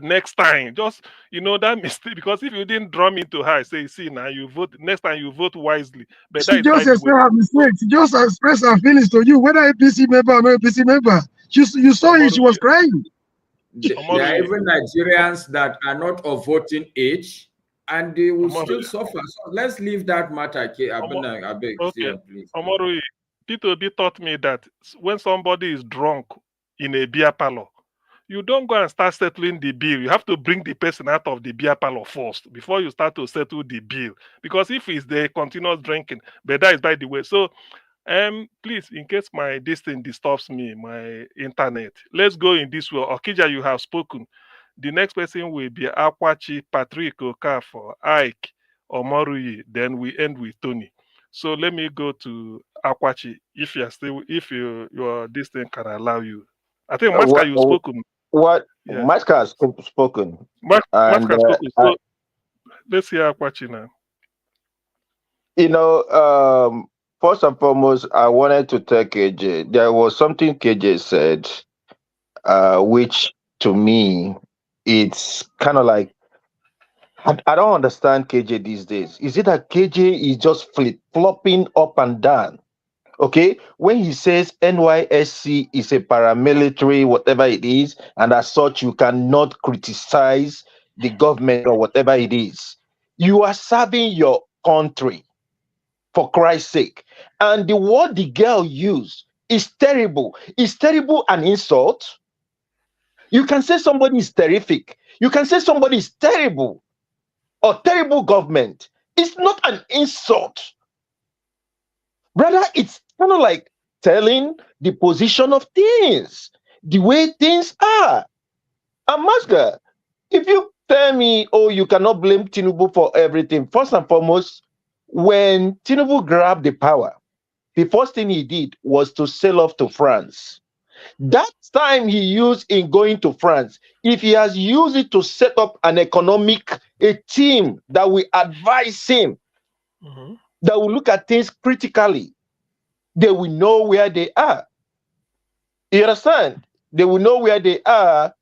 next time, that mistake. Because if you didn't drum into her, say, see now you vote next time, you vote wisely. But She just expressed her mistake. She just expressed her feelings to you, whether APC member or no APC member. You saw it. She was crying. There are even Nigerians that are not of voting age, and they will still suffer. So let's leave that matter. I beg, please. Omoru, P2B taught me that when somebody is drunk in a beer parlor, you don't go and start settling the bill. You have to bring the person out of the beer parlor first before you start to settle the bill. Because if it's the continuous drinking, but that is by the way. So, please, in case this thing disturbs me, my internet, let's go in this way. Okija, you have spoken. The next person will be Akwachi, Patrick Okafor, Ike, Omoruyi. Then we end with Tony. So let me go to Akwachi. If your this thing can allow you. I think Maska, you've spoken. What? Yeah. Maska has spoken. Maska has spoken. So let's hear Akwachi now. First and foremost, I wanted to tell KJ. There was something KJ said, which to me, it's kind of like, I don't understand KJ these days. Is it that KJ is just flip-flopping up and down? Okay, when he says NYSC is a paramilitary, whatever it is, and as such, you cannot criticize the government or whatever it is, you are serving your country, for Christ's sake. And the word the girl used is terrible. It's terrible an insult. You can say somebody is terrific. You can say somebody is terrible or terrible government. It's not an insult. Brother, it's kind of like telling the position of things, the way things are. And Maska, if you tell me, oh, you cannot blame Tinubu for everything, first and foremost, when Tinubu grabbed the power, the first thing he did was to sail off to France. That time he used in going to France, if he has used it to set up a team that will advise him, that will look at things critically, they will know where they are. You understand? They will know where they are.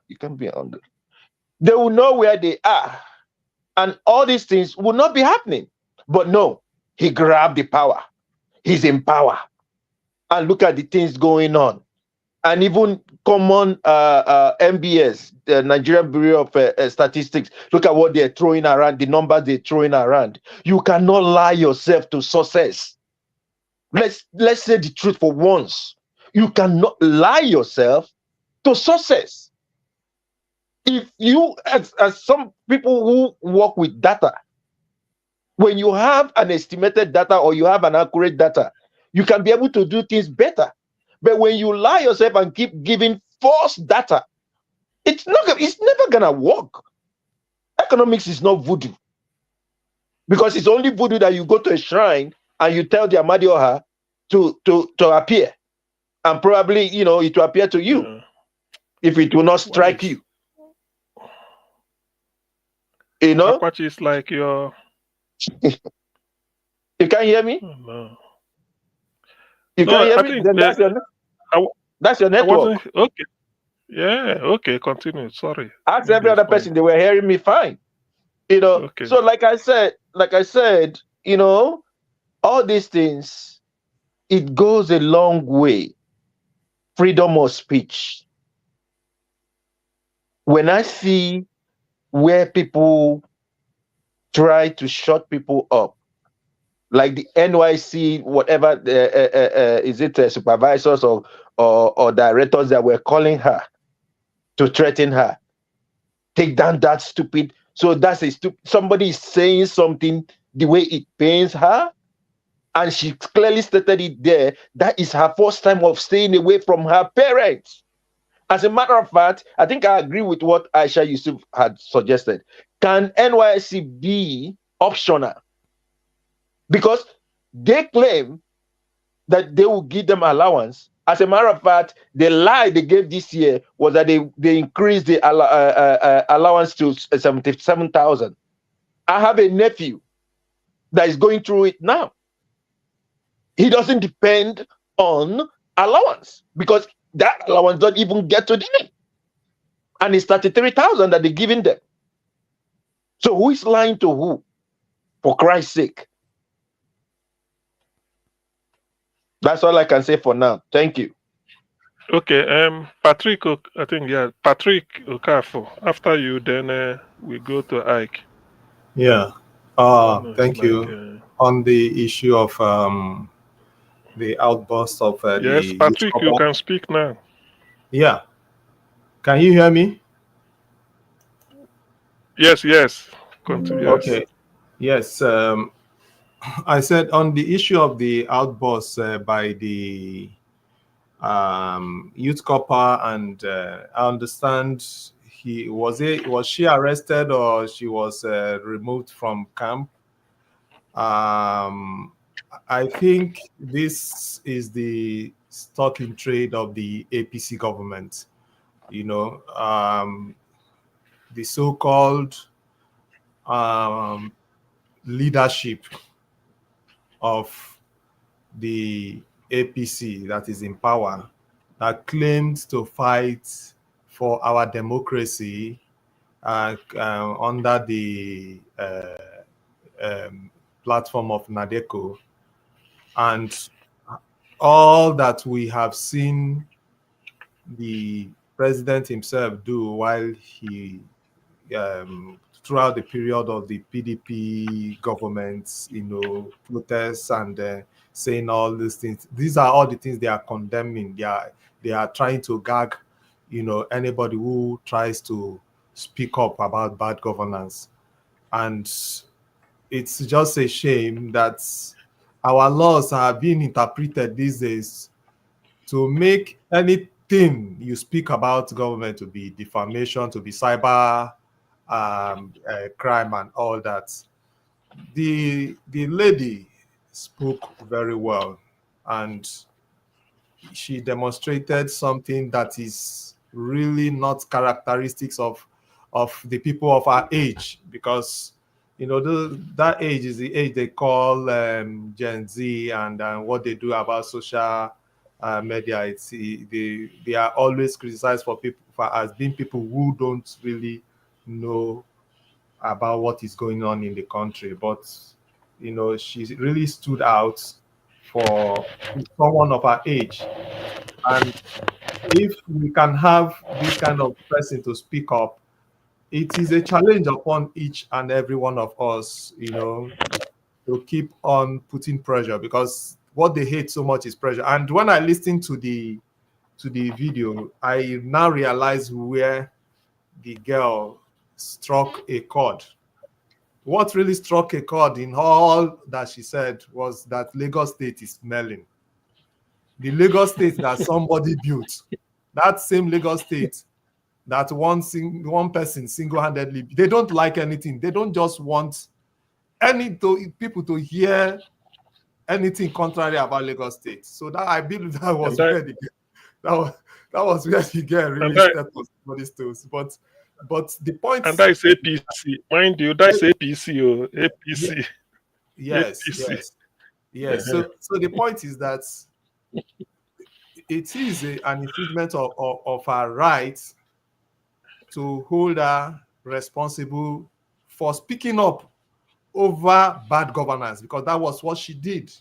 You can be on. They will know where they are, and all these things will not be happening. But no, he grabbed the power. He's in power, and look at the things going on. And even common MBS, the Nigerian Bureau of Statistics, look at what they're throwing around, the numbers they're throwing around. You cannot lie yourself to success. Let's say the truth for once. You cannot lie yourself to success. If you, as some people who work with data, when you have an estimated data or you have an accurate data, you can be able to do things better. But when you lie yourself and keep giving false data, it's never gonna work. Economics is not voodoo, because it's only voodoo that you go to a shrine and you tell the Amadioha to appear, and probably it will appear to you if it will not strike you. Apache is like your. You can't hear me? Oh, no. You can't hear me? Then that's your network. Okay. Yeah, okay, continue. Sorry. Ask every other person, they were hearing me fine. Okay. So like I said, all these things, it goes a long way. Freedom of speech. When I see where people try to shut people up, like the NYC, whatever, is it supervisors or directors that were calling her to threaten her, take down that stupid. So that's somebody is saying something the way it pains her, and she clearly stated it there. That is her first time of staying away from her parents. As a matter of fact, I think I agree with what Aisha Yusuf had suggested. Can NYC be optional? Because they claim that they will give them allowance. As a matter of fact, the lie they gave this year was that they increased the allowance to 77,000. I have a nephew that is going through it now. He doesn't depend on allowance because that allowance doesn't even get to them. And it's 33,000 that they're giving them. So who is lying to who? For Christ's sake. That's all I can say for now. Thank you. Okay, Patrick Okafor. After you, then we go to Ike. Yeah. Thank you. On the issue of the outburst of yes, Patrick, you can speak now. Yeah. Can you hear me? Yes. Continue. Okay. Yes. I said on the issue of the outburst by the youth copper, and I understand was she arrested or she was removed from camp? I think this is the stock in trade of the APC government. The so-called leadership of the APC that is in power, that claims to fight for our democracy under the platform of NADECO, and all that we have seen the president himself do while he throughout the period of the PDP government's protests and saying all these things. These are all the things they are condemning. They are trying to gag anybody who tries to speak up about bad governance. And it's just a shame that our laws are being interpreted these days to make anything you speak about government to be defamation, to be cyber crime and all that. The lady spoke very well, and she demonstrated something that is really not characteristics of the people of our age, because that age is the age they call Gen Z, and what they do about social media, they are always criticized as being people who don't really know about what is going on in the country. But she really stood out for someone of our age. And if we can have this kind of person to speak up, it is a challenge upon each and every one of us, to keep on putting pressure, because what they hate so much is pressure. And when I listened to the video, I now realize where the girl struck a chord. What really struck a chord in all that she said was that Lagos State is smelling. The Lagos State that somebody built, that same Lagos State that one person single-handedly, they don't like anything. They don't just want people to hear anything contrary about Lagos State. So that, I believe, that was where the girl really stepped on somebody's toes. But the point, and that is APC, mind you, that is APC or APC. Yes, APC. yes. So the point is that it is an infringement of our rights to hold her responsible for speaking up over bad governance, because that was what she did.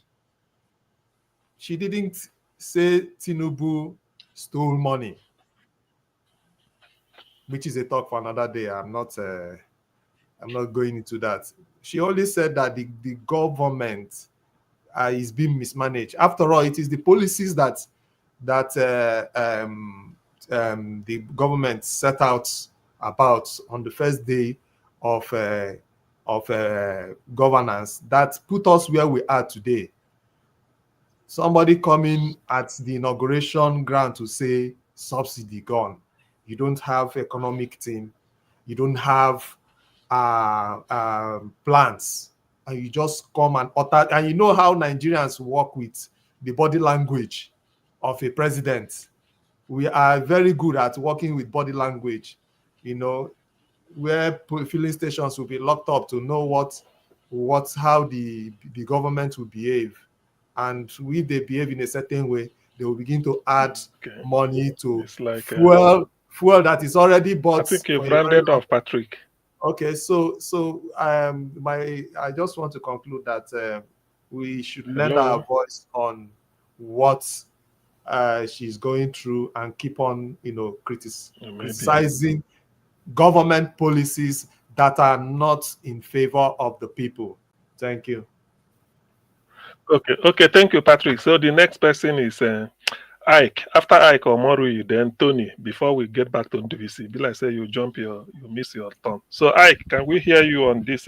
She didn't say Tinubu stole money, which is a talk for another day. I'm not going into that. She only said that the government is being mismanaged. After all, it is the policies that the government set out about on the first day of governance that put us where we are today. Somebody coming at the inauguration ground to say subsidy gone. You don't have economic team. You don't have plans. And you just come and utter. And you know how Nigerians work with the body language of a president. We are very good at working with body language, where filling stations will be locked up to know how the government will behave. And if they behave in a certain way, they will begin to add money to fuel that is already bought. I think you've rounded off, Patrick. Okay, so I just want to conclude that we should lend our voice on what she's going through and keep on, criticizing government policies that are not in favor of the people. Thank you. Okay, thank you, Patrick. So the next person is Ike. After Ike or Moru, then Tony. Before we get back to NDVC, be like say you miss your turn. So Ike, can we hear you on this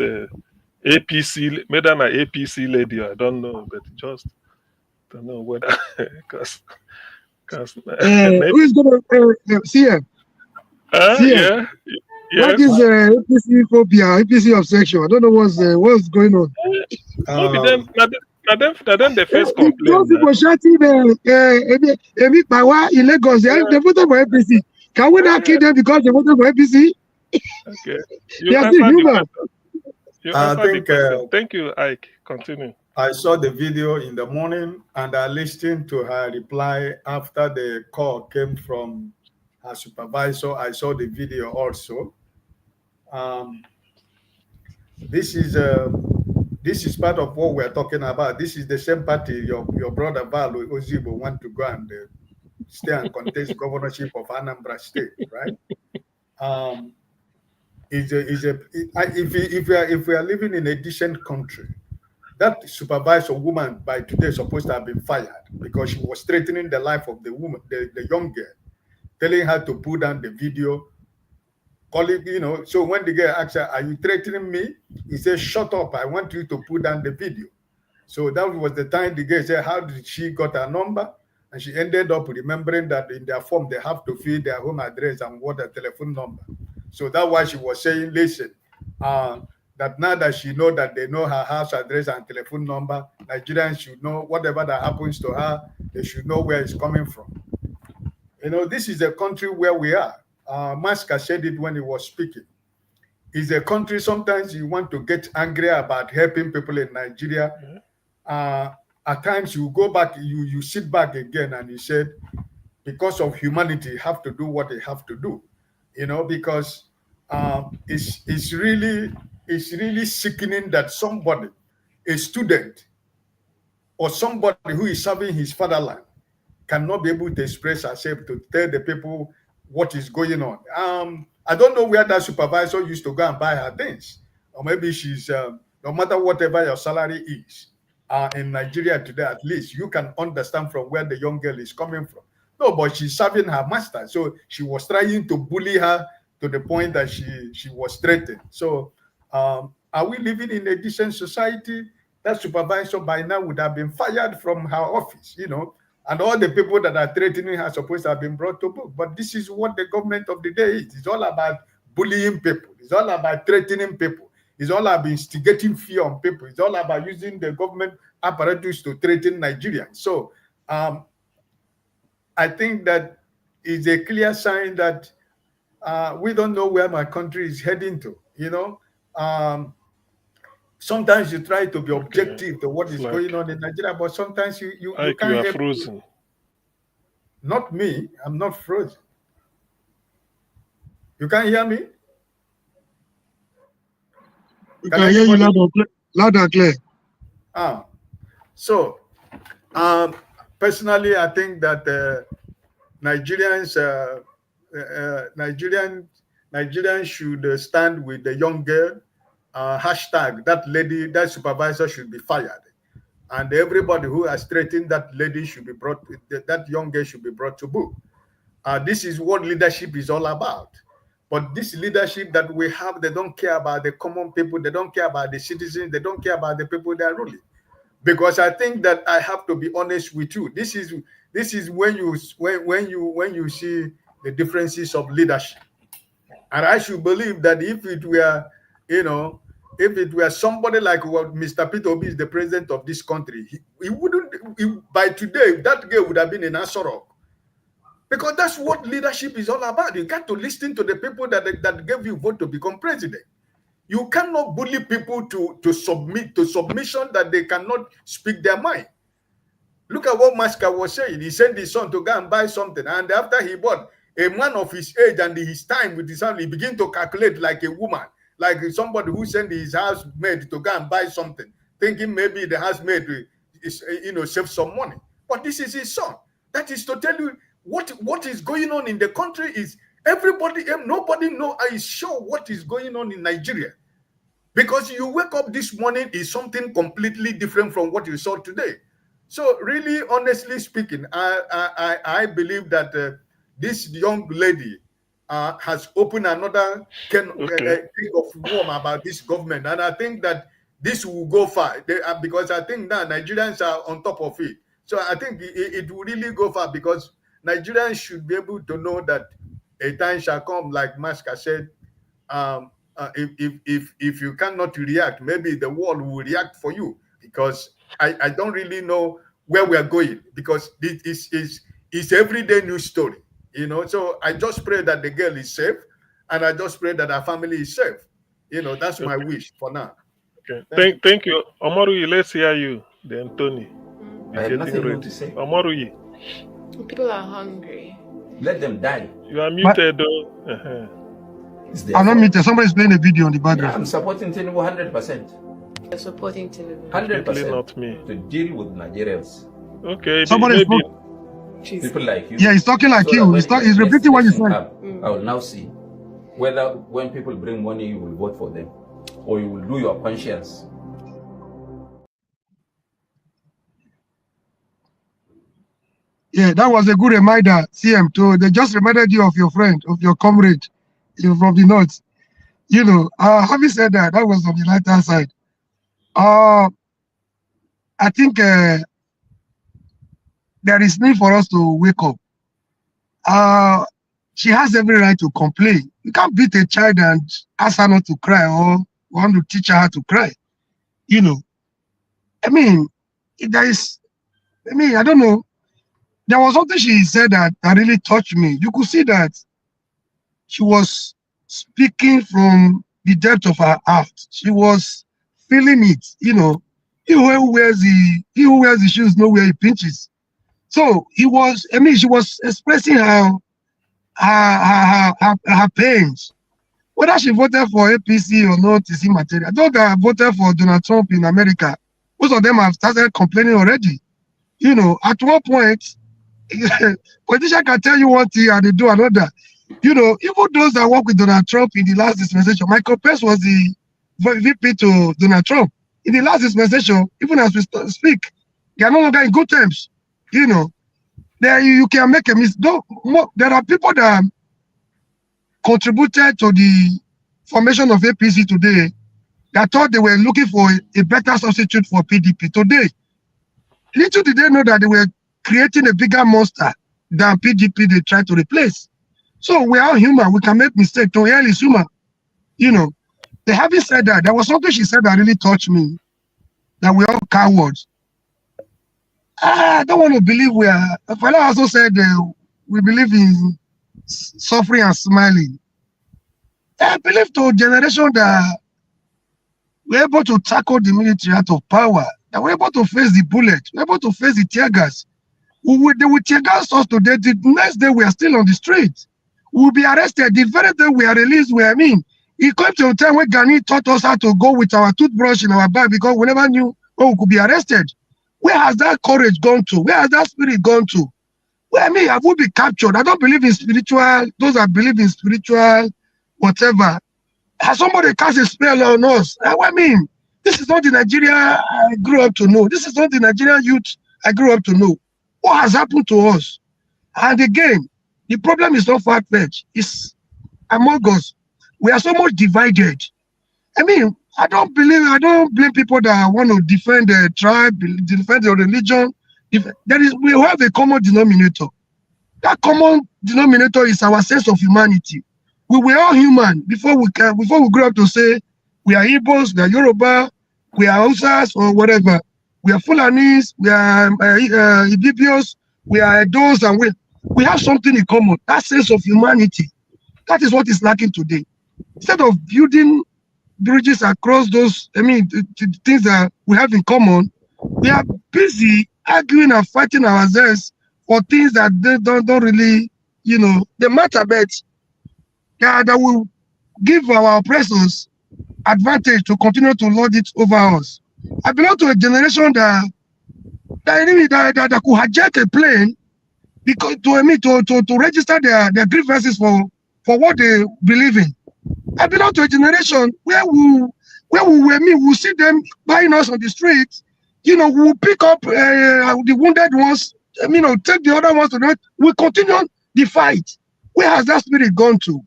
APC? Maybe an APC lady, I don't know, but just don't know whether because who is going to see him? Yeah. What is APC phobia, APC obsession? I don't know what's going on. Maybe then the first complaint. Those people shouting Emi Pawa in Lagos, they voted for APC. Can we not kill them because they voted for APC? Okay. They are still human. Thank you, Ike. Continue. I saw the video in the morning and I listened to her reply after the call came from her supervisor. I saw the video also. This is part of what we're talking about. This is the same party your brother Val Ozigbo want to go and stay and contest governorship of Anambra State, right? If we are living in a decent country, that supervisor woman by today is supposed to have been fired because she was threatening the life of the woman, the young girl, telling her to put down the video. Calling, so when the girl asked her, "Are you threatening me?" He said, "Shut up, I want you to put down the video." So that was the time the girl said, how did she got her number? And she ended up remembering that in their form, they have to fill their home address and what their telephone number. So that's why she was saying, listen, that now that she know that they know her house address and telephone number, Nigerians should know whatever that happens to her, they should know where it's coming from. You know, this is a country where we are. Maska said it when he was speaking. It's a country sometimes you want to get angry about helping people in Nigeria. At times you go back, you sit back again and you said, because of humanity, you have to do what they have to do. You know, because it's really sickening that somebody, a student, or somebody who is serving his fatherland, cannot be able to express herself to tell the people what is going on. I don't know where that supervisor used to go and buy her things, or maybe she's no matter whatever your salary is in Nigeria today, at least you can understand from where the young girl is coming from. No, but she's serving her master, so she was trying to bully her to the point that she was threatened. So are we living in a decent society? That supervisor by now would have been fired from her office, you know, and all the people that are threatening her are supposed to have been brought to book. But this is what the government of the day is. It's all about bullying people. It's all about threatening people. It's all about instigating fear on people. It's all about using the government apparatus to threaten Nigerians. So I think that is a clear sign that we don't know where my country is heading to, you know. Sometimes you try to be objective to what is going on in Nigeria, but sometimes you can't. You are frozen. Not me. I'm not frozen. You can't hear me? We can hear you loud and clear. So personally, I think that Nigerians should stand with the young girl. Hashtag that lady, that supervisor should be fired, and everybody who has threatened that lady should be brought. That young girl should be brought to book. This is what leadership is all about. But this leadership that we have, they don't care about the common people. They don't care about the citizens. They don't care about the people they are ruling. Because I think that I have to be honest with you. This is when you see the differences of leadership, and I should believe that if it were, you know, if it were somebody like what Mr. Peter Obi is the president of this country, he wouldn't. By today, that girl would have been in Asoro. Because that's what leadership is all about. You got to listen to the people that gave you vote to become president. You cannot bully people to submit to submission that they cannot speak their mind. Look at what Maska was saying. He sent his son to go and buy something, and after he bought, a man of his age and his time with his son, he began to calculate like a woman, like somebody who sent his housemaid to go and buy something, thinking maybe the housemaid is, you know, save some money. But this is his son. That is to tell you what is going on in the country is nobody is sure what is going on in Nigeria. Because you wake up this morning is something completely different from what you saw today. So really, honestly speaking, I believe that this young lady has opened another can of warm about this government, and I think that this will go far because I think now Nigerians are on top of it. So I think it will really go far because Nigerians should be able to know that a time shall come, like Maska said. If you cannot react, maybe the world will react for you, because I don't really know where we are going, because this is everyday news story, you know. So I just pray that the girl is safe, and I just pray that her family is safe. You know, that's my wish for now. Okay. Thank you. Omoruyi, let's hear you. Then Tony. I have nothing more to say. Omoruyi. People are hungry. Let them die. You are muted though. I'm not muted. Somebody's playing a video on the background. Yeah, I'm supporting Tinubu 100%. You're supporting Tinubu. 100%. Not me. To deal with Nigerians. Okay. Somebody's people like you. Yeah, he's talking like you. He's repeating what you said. I will now see whether when people bring money, you will vote for them, or you will do your conscience. Yeah, that was a good reminder, CM. They just reminded you of your friend, of your comrade, from the north. You know, having said that, that was on the right-hand side. I think there is need for us to wake up. She has every right to complain. You can't beat a child and ask her not to cry, or want to teach her how to cry. You know, I mean, there is, I mean, I don't know. There was something she said that really touched me. You could see that she was speaking from the depth of her heart. She was feeling it, you know. He who wears the shoes know where he pinches. So he was, I mean, she was expressing her pains. Whether she voted for APC or not is immaterial. Those that voted for Donald Trump in America, most of them have started complaining already. You know, at one point, politician can tell you one thing and they do another. You know, even those that work with Donald Trump in the last dispensation, Michael Pence was the VP to Donald Trump. In the last dispensation, even as we speak, they are no longer in good terms. You know, there you can make a mistake. There are people that contributed to the formation of APC today that thought they were looking for a better substitute for PDP. Today, little did they know that they were creating a bigger monster than PDP they tried to replace. So we are human. We can make mistakes. To hell is human. You know, they having said that, there was something she said that really touched me, that we're all cowards. I don't want to believe we are. Fela also said we believe in suffering and smiling. I believe to a generation that we're able to tackle the military out of power, that we're able to face the bullet, we're able to face the tear gas. They will tear gas us today. The next day we are still on the street. We'll be arrested. The very day we are released, it came to a time when Gani taught us how to go with our toothbrush in our bag because we never knew when we could be arrested. Where has that courage gone to? Where has that spirit gone to? Well, have we been captured? I don't believe in spiritual, those that believe in spiritual, whatever. Has somebody cast a spell on us? This is not the Nigeria I grew up to know. This is not the Nigerian youth I grew up to know. What has happened to us? And again, the problem is not far-fetched. It's among us. We are so much divided. I don't blame people that want to defend the tribe, defend the religion. We have a common denominator. That common denominator is our sense of humanity. We were all human before we grew up to say we are Igbos, we are Yoruba, we are Hausas or whatever. We are Fulanis, we are Ibibios, we are those, and we have something in common. That sense of humanity. That is what is lacking today. Instead of building bridges across those, things that we have in common, we are busy arguing and fighting ourselves for things that they don't really, they matter, but that will give our oppressors advantage to continue to lord it over us. I belong to a generation that could hijack a plane because to register their grievances for what they believe in. I belong to a generation where we'll see them buying us on the street. We'll pick up the wounded ones. Take the other ones to the. We continue the fight. Where has that spirit gone to?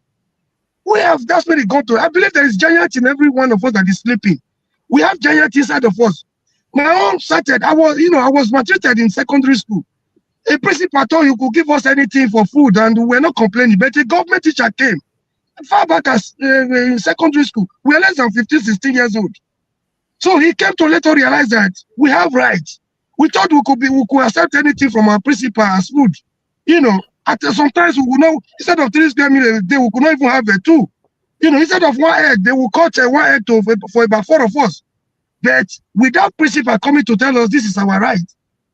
Where has that spirit gone to? I believe there is giant in every one of us that is sleeping. We have giant inside of us. My own started. I was maltreated in secondary school. A principal told you could give us anything for food, and we were not complaining. But a government teacher came far back as in secondary school. We were less than 15, 16 years old. So he came to later realize that we have rights. We thought we could accept anything from our principal as food. Sometimes we would know, instead of 3 square meals a day, we could not even have 2. Instead of 1 egg, they will cut 1 egg for about 4 of us. But without principal coming to tell us this is our right,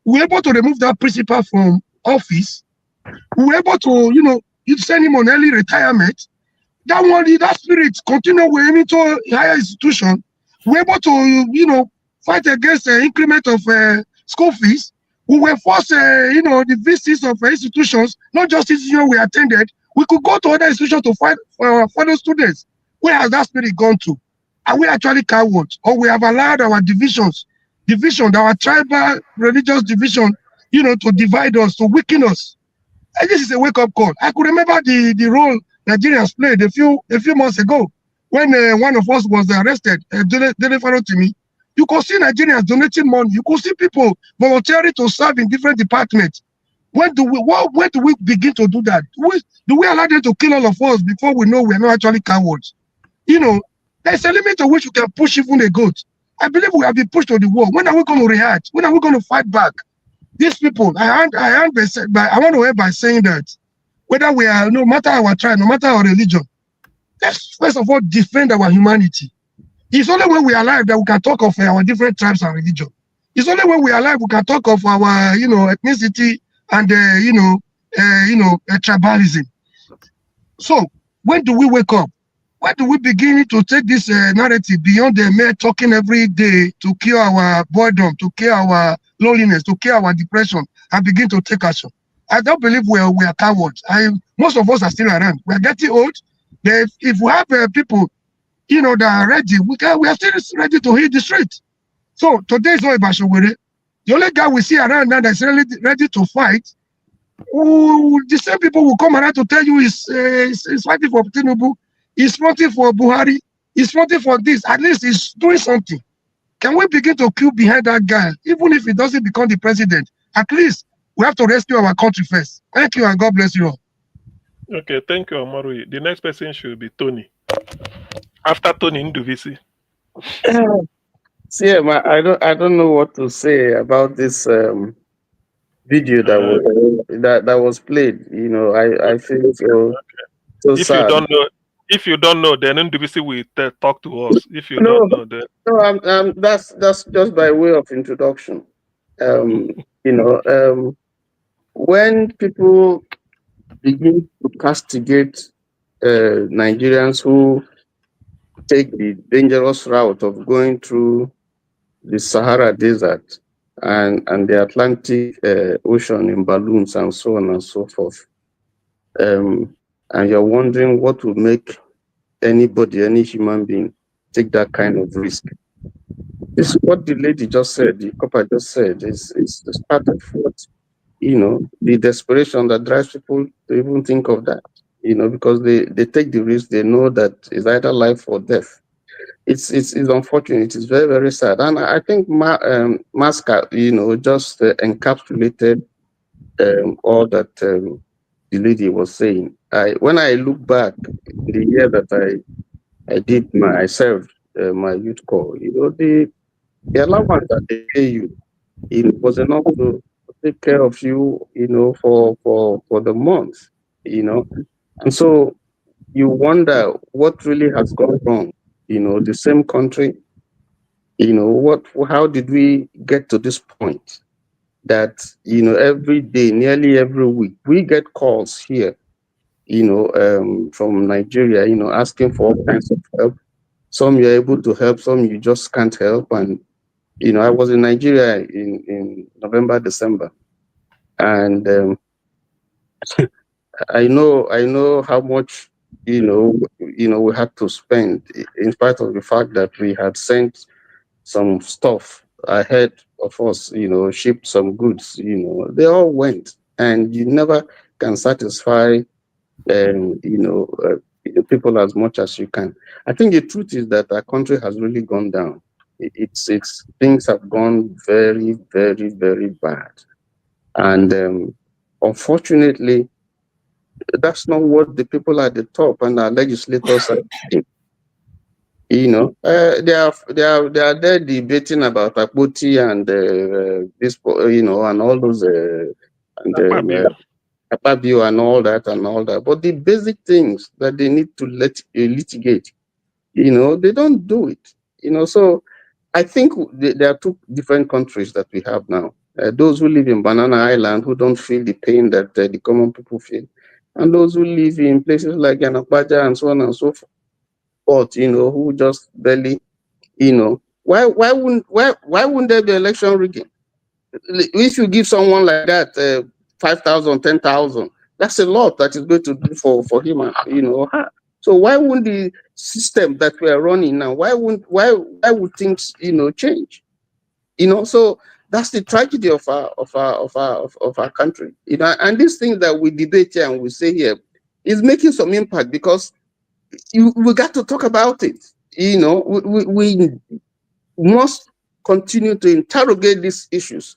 we were able to remove that principal from office. We were able to, you send him on early retirement. That spirit continue with him into a higher institution. We were able to, fight against the increment of school fees. We were forced, the visits of institutions, not just institutions we attended. We could go to other institutions to fight for our fellow students. Where has that spirit gone to? Are we actually cowards? Or we have allowed our division, our tribal religious division, to divide us, to weaken us? And this is a wake-up call. I could remember the role Nigerians played a few months ago when one of us was arrested, delivered to me. You could see Nigerians donating money. You could see people volunteering to serve in different departments. When do we begin to do that? Do we allow them to kill all of us before we know we are not actually cowards? There's a limit to which you can push even a goat. I believe we have been pushed to the wall. When are we going to react? When are we going to fight back? These people, I want to end by saying that whether we are, no matter our tribe, no matter our religion, let's first of all defend our humanity. It's only when we are alive that we can talk of our different tribes and religion. It's only when we are alive we can talk of our, ethnicity and tribalism. So when do we wake up? When do we begin to take this narrative beyond the mere talking every day to cure our boredom, to cure our loneliness, to cure our depression, and begin to take action? I don't believe we are cowards. Most of us are still around. We are getting old. If we have people, that are ready, we are still ready to hit the street. So today is not about Shogure. The only guy we see around now that's really ready to fight, the same people will come around to tell you he's fighting for Tinubu, he's fighting for Buhari, he's fighting for this. At least he's doing something. Can we begin to queue behind that guy, even if he doesn't become the president? At least we have to rescue our country first. Thank you, and God bless you all. Okay, thank you, Amaru. The next person should be Tony. After Tony Nduvisi. See, I don't know what to say about this video that was played. I feel so if sad. If you don't know, then Nduvisi will talk to us. If you don't know, then no, that's just by way of introduction. When people begin to castigate Nigerians who take the dangerous route of going through the Sahara Desert and the Atlantic Ocean in balloons and so on and so forth, and you're wondering what would make anybody, any human being, take that kind of risk. This is what the lady just said, the copper just said, is part of what, the desperation that drives people to even think of that, because they take the risk, they know that it's either life or death. It's unfortunate, it's very, very sad. And I think Masca, just encapsulated all that the lady was saying. When I look back, the year that I served my youth corps, the allowance that they pay you, it was enough to take care of you, for the month, and so you wonder what really has gone wrong. The same country, how did we get to this point that, every day, nearly every week, we get calls here, from Nigeria, asking for all kinds of help. Some you're able to help, some you just can't help. And, I was in Nigeria in November, December, and I know how much, we had to spend, in spite of the fact that we had sent some stuff ahead of us, shipped some goods, they all went, and you never can satisfy, people as much as you can. I think the truth is that our country has really gone down. It's things have gone very, very, very bad, and unfortunately, that's not what the people at the top and our legislators are doing. They are there debating about Akpoti and this, and all those Akpabio and all that. But the basic things that they need to litigate, they don't do it. So I think there are two different countries that we have now. Those who live in Banana Island, who don't feel the pain that the common people feel, and those who live in places like Yanakbaja and so on and so forth, who just barely, why wouldn't there be election rigging? If you give someone like that 5,000, 10,000, that's a lot that is going to do for him, So why wouldn't the system that we are running now? Why would things change? So that's the tragedy of our country. And these things that we debate here and we say here is making some impact, because we got to talk about it. We must continue to interrogate these issues.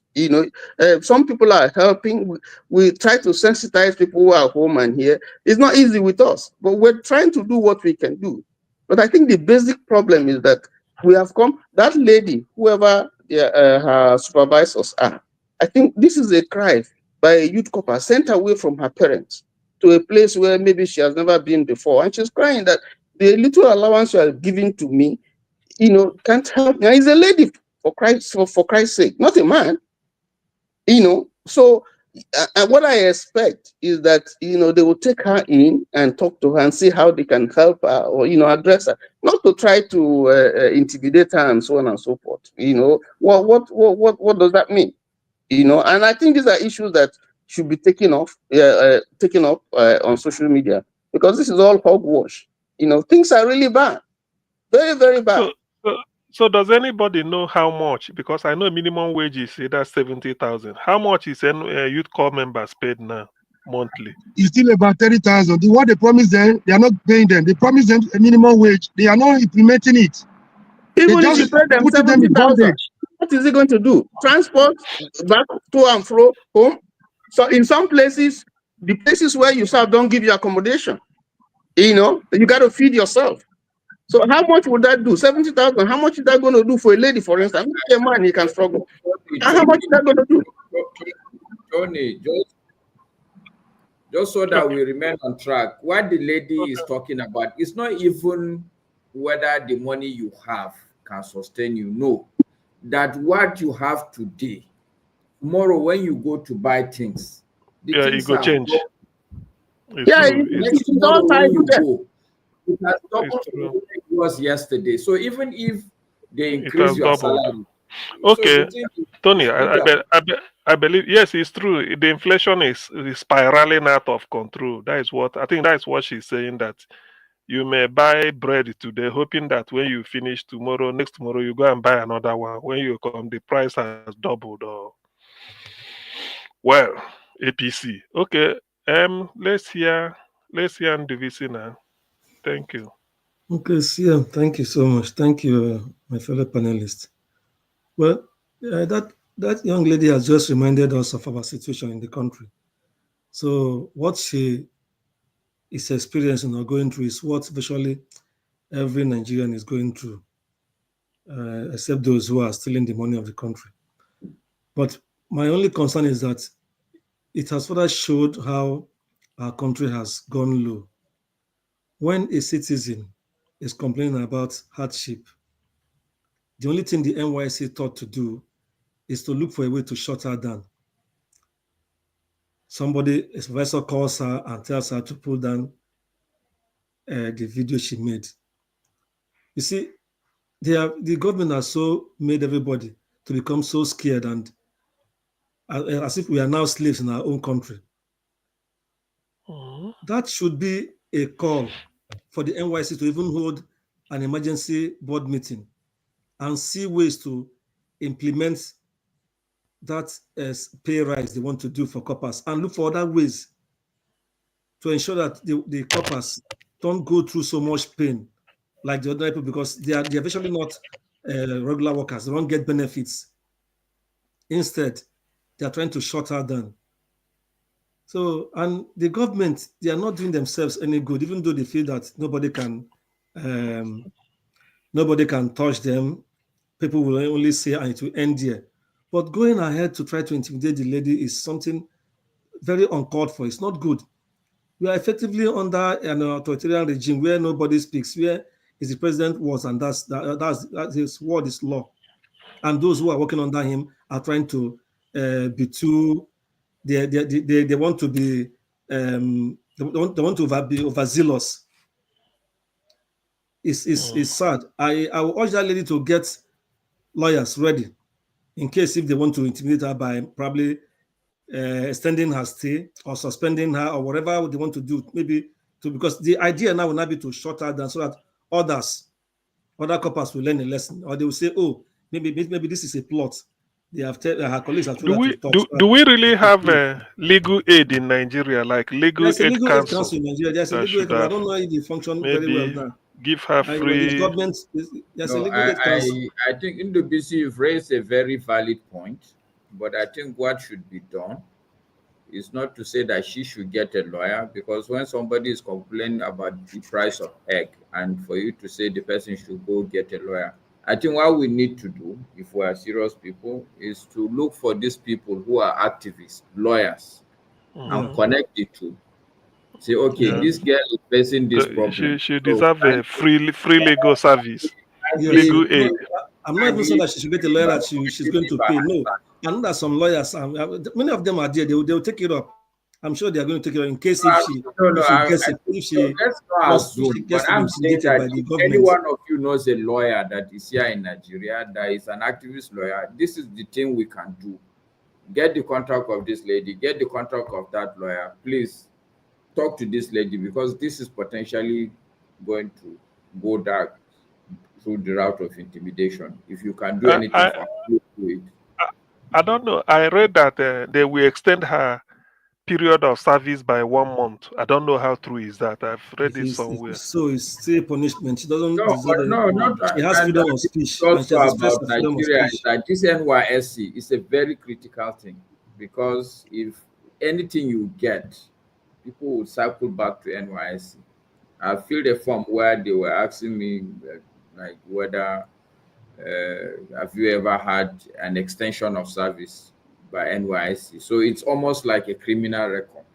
Some people are helping. We try to sensitize people who are home and here. It's not easy with us, but we're trying to do what we can do. But I think the basic problem is that we have come, that lady, whoever her supervisors are, I think this is a cry by a youth couple sent away from her parents to a place where maybe she has never been before. And she's crying that the little allowance you are giving to me, can't help me. And he's a lady, for Christ's sake, not a man. So what I expect is that, they will take her in and talk to her and see how they can help her or, address her, not to try to intimidate her and so on and so forth. What does that mean? And I think these are issues that should be taken up on social media, because this is all hogwash. Things are really bad, very, very bad. So does anybody know how much? Because I know minimum wage is that's 70,000. How much is youth corps members paid now monthly? It's still about 30,000. What they promised them, they are not paying them. They promised them a minimum wage. They are not implementing it. Even if you pay them 70,000, what is it going to do? Transport back to and fro home. So in some places, the places where you serve don't give you accommodation. You got to feed yourself. So how much would that do? 70,000. How much is that going to do for a lady, for instance? A man, he can struggle. How much is that going to do? Tony, just so that we remain on track, what the lady is talking about is not even whether the money you have can sustain you. No, that what you have today, tomorrow when you go to buy things, it will change. It's all tied to that. It has doubled from what it was yesterday. So even if they increase your salary. Okay, so Tony, I believe, yes, it's true. The inflation is spiraling out of control. That is what I think. That is what she's saying, that you may buy bread today, hoping that when you finish next tomorrow, you go and buy another one. When you come, the price has doubled. Well, APC. Okay. Let's hear Nduvisi now. Thank you. Okay, CM, thank you so much. Thank you, my fellow panelists. Well, that young lady has just reminded us of our situation in the country. So what she is experiencing or going through is what virtually every Nigerian is going through, except those who are stealing the money of the country. But my only concern is that it has further showed how our country has gone low. When a citizen is complaining about hardship, the only thing the NYC thought to do is to look for a way to shut her down. A supervisor calls her and tells her to pull down the video she made. You see, the government has so made everybody to become so scared and as if we are now slaves in our own country. That should be a call for the NYC to even hold an emergency board meeting and see ways to implement that pay rise they want to do for coppers and look for other ways to ensure that the coppers don't go through so much pain like the other people, because they are virtually not regular workers. They don't get benefits. Instead, they are trying to shut her down. So, and the government, they are not doing themselves any good, even though they feel that nobody can touch them. People will only say, and it will end there. But going ahead to try to intimidate the lady is something very uncalled for. It's not good. We are effectively under an authoritarian regime where nobody speaks, where is the president was, and that's his word is law. And those who are working under him are trying to be too. They want to be they want to be overzealous. It's sad. I will urge that lady to get lawyers ready in case if they want to intimidate her by probably extending her stay or suspending her or whatever they want to do, maybe because the idea now will not be to shut her down so that other coppers will learn a lesson, or they will say, oh, maybe this is a plot. They have her colleagues have told her to talk. Do we really have legal aid in Nigeria, like legal aid council? In Nigeria. There's a legal aid council. I don't know if they function very well now. Give her free. I think Ndubisi, you've raised a very valid point, but I think what should be done It's not to say that she should get a lawyer, because when somebody is complaining about the price of egg, and for you to say the person should go get a lawyer, I think what we need to do, if we are serious people, is to look for these people who are activists, lawyers, and connect the two. Say, okay, this girl is facing this problem. She deserves a free legal service, Yes, legal aid. I'm not even saying that she should get a lawyer that she's going to pay. No, I know that some lawyers, many of them are there. They'll take it up. I'm sure they are going to take it up in case if she gets intimidated by the government. Any one of you knows a lawyer that is here in Nigeria, that is an activist lawyer. This is the thing we can do. Get the contact of this lady. Get the contact of that lawyer. Please talk to this lady, because this is potentially going to go dark through the route of intimidation. If you can do anything for her, do it. I don't know. I read that they will extend her period of service by 1 month. I don't know how true is that. I've read it somewhere. So it's still punishment. She doesn't No, deserve no, it. not She has freedom of speech. And she also has expressed about her freedom of Nigeria speech. is that this NYSC is a very critical thing, because if anything you get, people will cycle back to NYSC. I filled a form where they were asking me like whether have you ever had an extension of service by NYSC. So it's almost like a criminal record,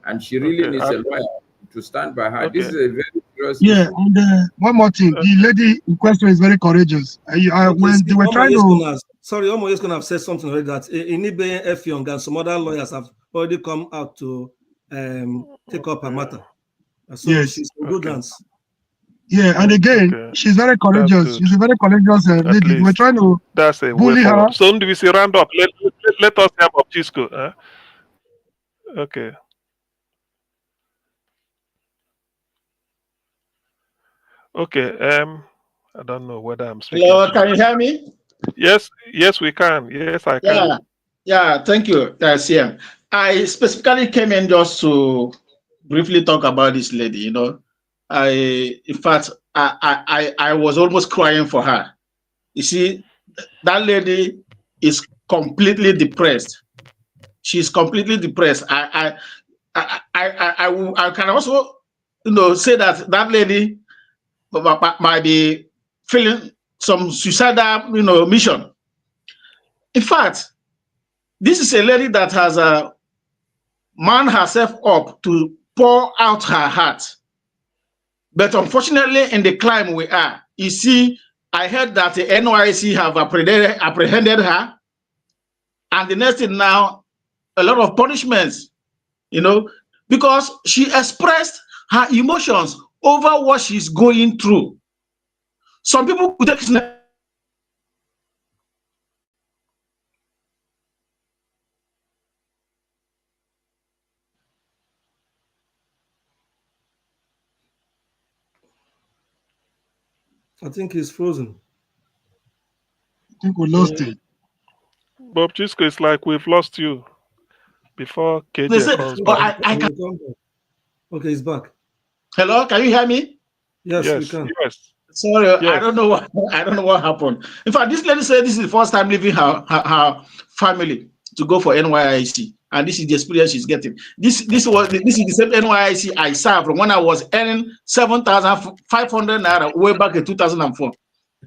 and she really needs a lawyer to stand by her. This is a very serious Yeah, issue. and one more thing, the lady in question is very courageous. When they were trying to, sorry, Omo is going to have said something already that Inibe F. Young and some other lawyers have already come out to take up her matter. So Yes. she's in good hands. yeah, and again, she's very courageous. She's a very courageous lady. They were trying to That's a way bully her. forward. So, we see round up. Let us have up Chisco. Huh? Okay. Okay. I don't know whether I'm speaking. Hello, can you hear me? Yes, we can. Yes, I can. Yeah, thank you, CM. I specifically came in just to briefly talk about this lady. You know, in fact, I was almost crying for her. You see, that lady is completely depressed. She's completely depressed. I can also, say that lady might be feeling some suicidal, mission. In fact, this is a lady that has manned herself up to pour out her heart. But unfortunately, in the climate we are, you see, I heard that the NYC have apprehended her. And the next thing now, a lot of punishments, because she expressed her emotions over what she's going through. Some people could take I think he's frozen. I think we lost him. Bob Chisco, it's like we've lost you before KJ comes back. Okay, he's back. Hello, can you hear me? Yes, we can. Yes. Sorry, yes. I don't know what happened. In fact, this lady said this is the first time leaving her family to go for NYIC, and this is the experience she's getting. This is the same NYIC I served from when I was earning 7,500 naira way back in 2004.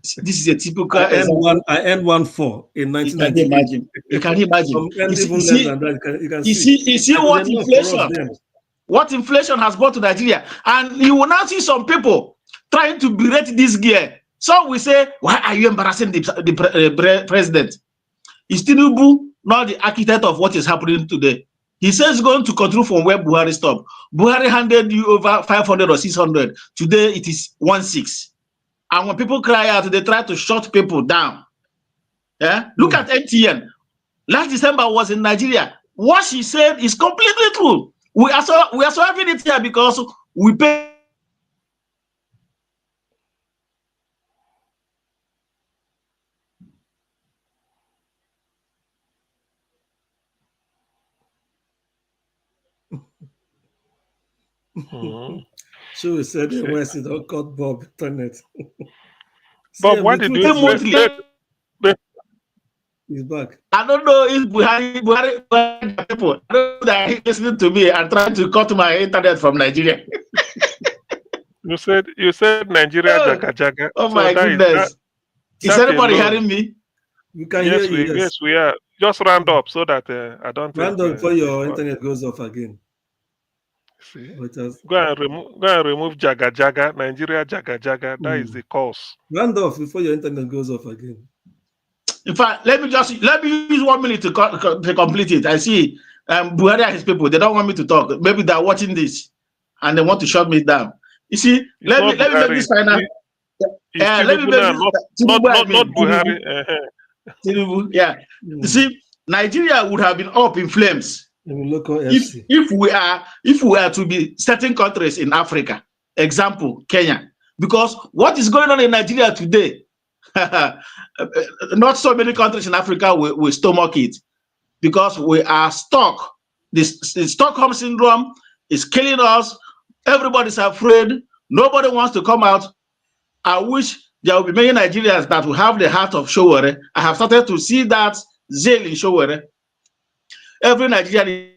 This is a typical. I earned 1.4 in 1990. You can imagine. You see what inflation. What inflation has brought to Nigeria, and you will now see some people trying to berate this gear. So we say, why are you embarrassing the president? Is Tinubu not the architect of what is happening today? He says he's going to continue from where Buhari stopped. Buhari handed you over 500 or 600. Today it is 1.6. And when people cry out, they try to shut people down. Yeah? Look at MTN. Last December was in Nigeria. What she said is completely true. We are solving it here because we pay. Sure, said the West is don't cut Bob Internet. Bob, why did you He's back. I don't know if Buhari people, I don't know that he's listening to me and trying to cut my internet from Nigeria. You said Nigeria jaga jaga. Oh So my that goodness. Is that anybody alone. hearing me? We can hear you. Yes. Yes, we are. Just round up so that I don't Round take, up before your internet goes off again. See? Just, Go and remove jaga jaga. Nigeria jaga jaga. That is the cause. round off before your internet goes off again. In fact, let me use 1 minute to complete it. I see Buhari and his people, they don't want me to talk. Maybe they're watching this and they want to shut me down. You see, let me make this final. Let me make this not Buhari. Tinubu, yeah. You see, Nigeria would have been up in flames if we are to be certain countries in Africa. Example, Kenya. Because what is going on in Nigeria today, not so many countries in Africa will stomach it, because we are stuck. This Stockholm syndrome is killing us. Everybody's afraid. Nobody wants to come out. I wish there will be many Nigerians that will have the heart of Showore. I have started to see that zeal in Showore. Every Nigerian.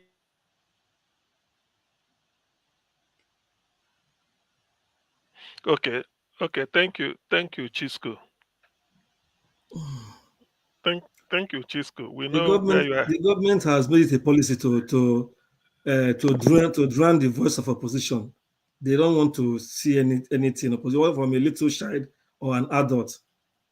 Okay. Thank you, Chisco. Thank you, Chisco. We know where you are. The government has made it a policy to drown the voice of opposition. They don't want to see anything opposition from a little child or an adult.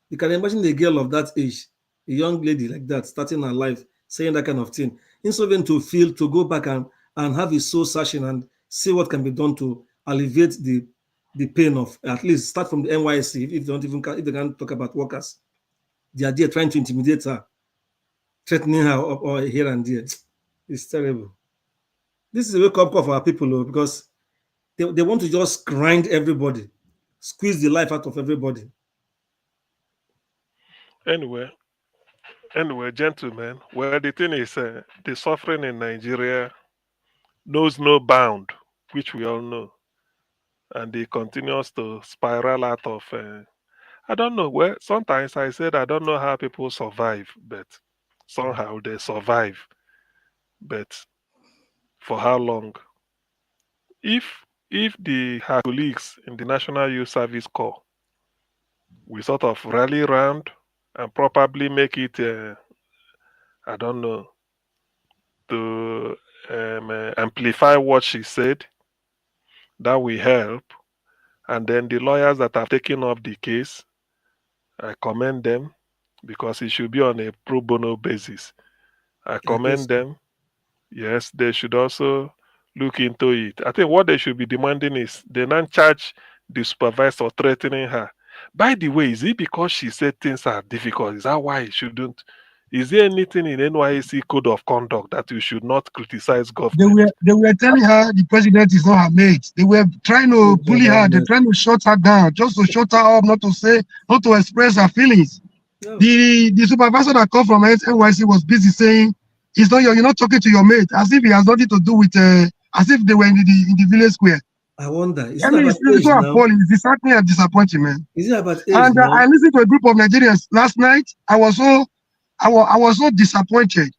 You can imagine a girl of that age, a young lady like that, starting her life, saying that kind of thing. Instead to go back and have a soul searching and see what can be done to alleviate the pain of, at least start from the NYC, if they can't talk about workers. They are there trying to intimidate her, threatening her or here and there. It's terrible. This is a wake-up call for our people, because they want to just grind everybody, squeeze the life out of everybody. Anyway, gentlemen, well, the thing is, the suffering in Nigeria knows no bound, which we all know. And it continues to spiral out of, I don't know, well, sometimes I said I don't know how people survive, but somehow they survive. But for how long? If her colleagues in the National Youth Service Corps, we sort of rally around and probably make it, I don't know, to amplify what she said, that will help. And then the lawyers that have taken up the case, I commend them, because it should be on a pro bono basis. I commend them. Yes, they should also look into it. I think what they should be demanding is they not charge the supervisor threatening her. By the way, is it because she said things are difficult? Is that why it shouldn't? Is there anything in NYC code of conduct that you should not criticize government? They were telling her the president is not her mate. They were trying to bully her. They're trying to shut her down, just to shut her up, not to express her feelings. No. The supervisor that called from NYC was busy saying, you're not talking to your mate, as if he has nothing to do with, as if they were in the village square. I wonder. It's so appalling. It's disheartening and disappointing, man. Is it about age? And I listened to a group of Nigerians last night. I was so disappointed.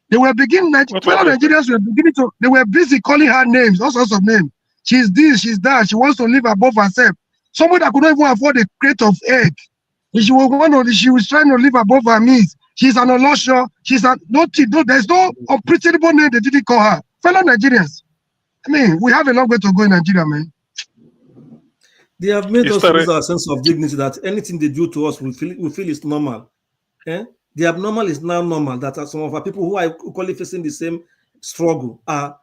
They were fellow Nigerians were beginning to, they were busy calling her names, all sorts of names. She's this, she's that. She wants to live above herself. Somebody that could not even afford a crate of egg. She was trying to live above her means. She's an Olosho. There's no unpretendable name they didn't call her. Fellow Nigerians. I mean, we have a long way to go in Nigeria, man. They have made us lose our sense of dignity, that anything they do to us, we feel is normal. Eh? The abnormal is now normal. That some of our people who are equally facing the same struggle are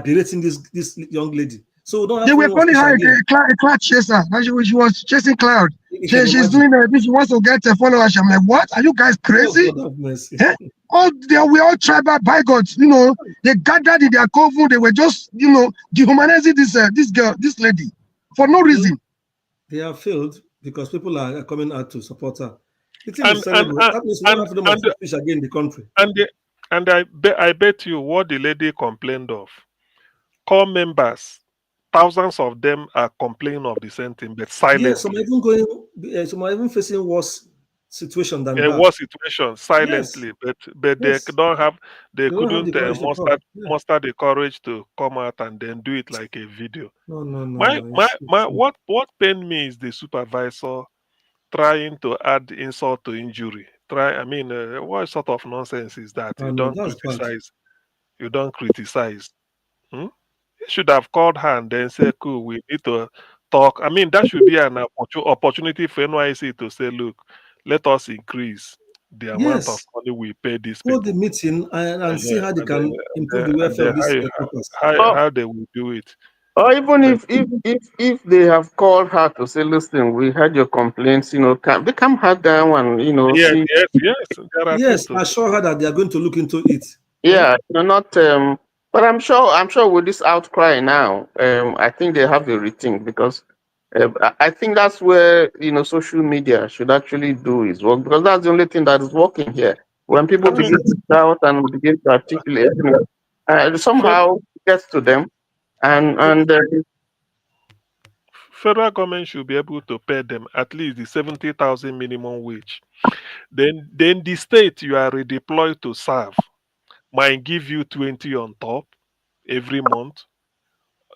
berating this young lady. So don't. They were calling her a cloud chaser. She was chasing cloud. She's doing this. She wants to get a followers. I'm like, what? Are you guys crazy? We're all tribal bygones. They gathered in their coven. They were just, dehumanizing this lady for no reason. They are failed because people are coming out to support her. It is terrible. That means we don't have freedom of speech again in the country. And I bet you what the lady complained of. Core members, thousands of them are complaining of the same thing, but silently. Yes, some are even facing worse situation than a her. worse situation silently, but Yes. they don't have, they They don't have the couldn't courage to talk. Yeah. muster the courage to come out and then do it like a video. No, no, no, My no. my my what pained me is the supervisor trying to add insult to injury. What sort of nonsense is that? Oh, no, that's bad. You don't criticize. Hmm? You should have called her and then say, cool, we need to talk. I mean, that should be an opportunity for NYC to say, look, let us increase the amount of Yes. money we pay these people. Hold the meeting and see how they And can improve the welfare of these people. how they will do it. Or even if they have called her to say, listen, we heard your complaints, they come her down and Yes, see. yes. There are Yes, things to assure her that they are going to look into it. Yeah, not. But I'm sure with this outcry now, I think they have a rethink because I think that's where social media should actually do its work because that's the only thing that is working here. When people begin to shout and begin to articulate, somehow it gets to them, and federal government should be able to pay them at least the 70,000 minimum wage. Then the state you are redeployed to serve might give you 20 on top every month.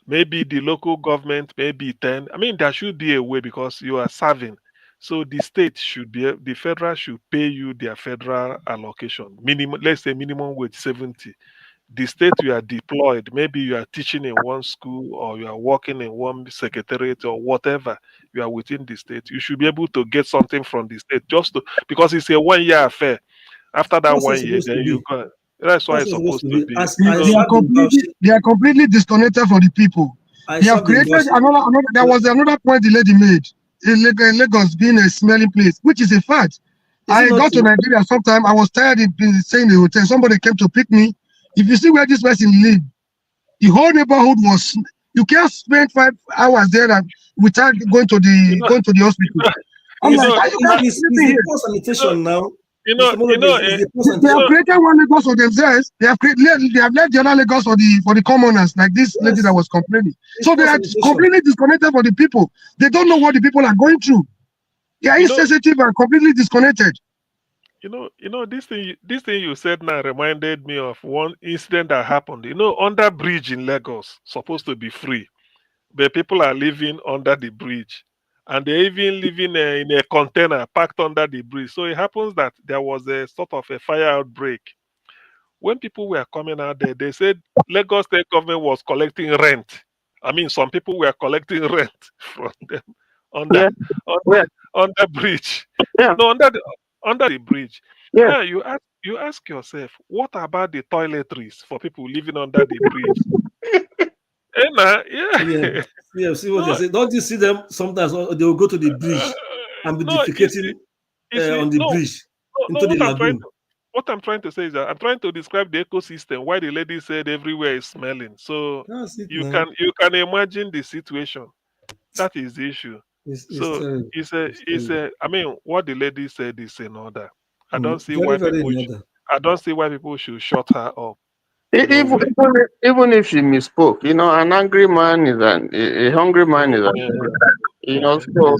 Maybe the local government, maybe 10. I mean, there should be a way because you are serving. So the state should be, the federal should pay you their federal allocation. Minimum, let's say minimum wage 70. The state you are deployed, maybe you are teaching in one school or you are working in one secretariat or whatever, you are within the state. You should be able to get something from the state because it's a 1-year affair. After that That's 1 year, then you go. That's why it's supposed to be. They are completely disconnected from the people. They have created another. There was another point the lady made. In Lagos being a smelling place, which is a fact. I got to Nigeria sometime. I was tired of staying in the hotel. Somebody came to pick me. If you see where this person lived, the whole neighborhood was. You can't spend 5 hours there without going to the hospital. I'm like, it's poor sanitation now. They have created one Lagos for themselves. They have left the other Lagos for the commoners, like this lady that was complaining. So they are completely disconnected for the people. They don't know what the people are going through. They are insensitive and completely disconnected. This thing you said now reminded me of one incident that happened. Under bridge in Lagos, supposed to be free, but people are living under the bridge. And they're even living in a container packed under the bridge. So it happens that there was a sort of a fire outbreak. When people were coming out there, they said Lagos State government was collecting rent. I mean, some people were collecting rent from them under bridge. Yeah. No, under the bridge. Yeah. Now you ask yourself, what about the toiletries for people living under the bridge? Yeah, see what they say. Don't you see them sometimes? They will go to the bridge and be defecating on the bridge into the lagoon. What I'm trying to say is that I'm trying to describe the ecosystem. Why the lady said everywhere is smelling. So you can imagine the situation. That is the issue. I mean, what the lady said is in order. I don't see why people should shut her up. Even if she misspoke, an angry man is a hungry man is so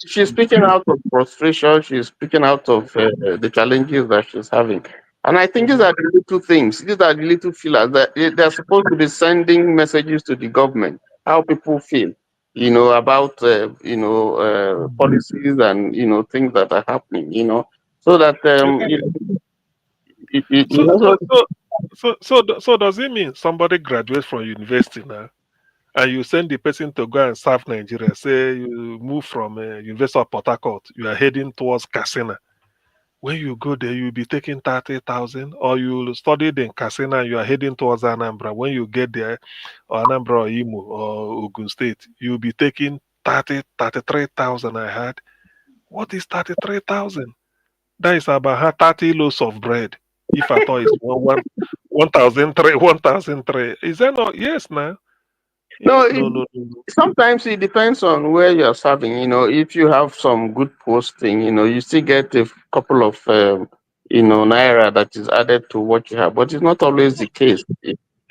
she's speaking out of frustration. She's speaking out of the challenges that she's having. And I think these are the little things. These are the little feelers that they're supposed to be sending messages to the government, how people feel, about, policies and, things that are happening, so that, So does it mean somebody graduates from university now and you send the person to go and serve Nigeria? Say you move from University of Port Harcourt, you are heading towards Katsina. When you go there, you'll be taking 30,000, or you studied in Katsina and you are heading towards Anambra. When you get there, or Anambra or Imo or Ogun State, you'll be taking 33,000. I heard. What is 33,000? That is about 30 loaves of bread. If I thought it's 1,003. Is that not? Yes, now. No. Sometimes it depends on where you're serving. If you have some good posting, you still get a couple of, naira that is added to what you have. But it's not always the case.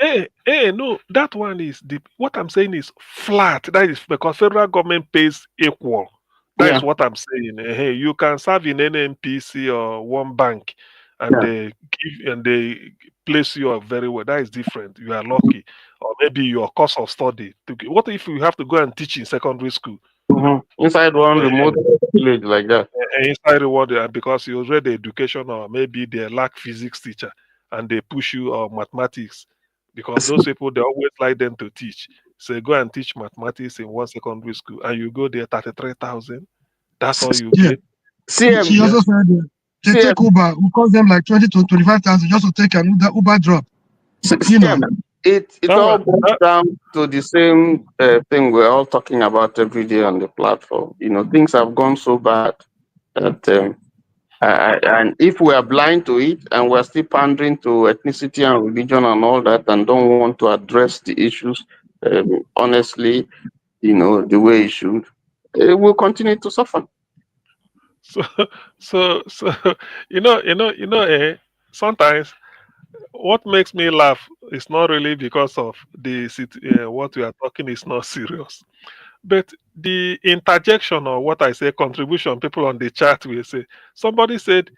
No, that one is what I'm saying is flat. That is because federal government pays equal That is what I'm saying. Hey, you can serve in NNPC or one bank, and they place you up very well. That is different. You are lucky, or maybe your course of study. What if you have to go and teach in secondary school? Inside one remote village like that. Inside the world, because you read the education, or maybe they lack physics teacher and they push you or mathematics, because those people they always like them to teach. So go and teach mathematics in one secondary school, and you go there 33,000. That's all you get. She also said they take Uber, who cost them like 20 to 25,000 just to take an Uber drop. It all boils down to the same thing we're all talking about every day on the platform. Things have gone so bad that and if we are blind to it and we're still pandering to ethnicity and religion and all that and don't want to address the issues honestly, the way it should, it will continue to suffer. So sometimes what makes me laugh is not really because of the what we are talking is not serious, but the interjection, or what I say contribution, people on the chat will say. Somebody said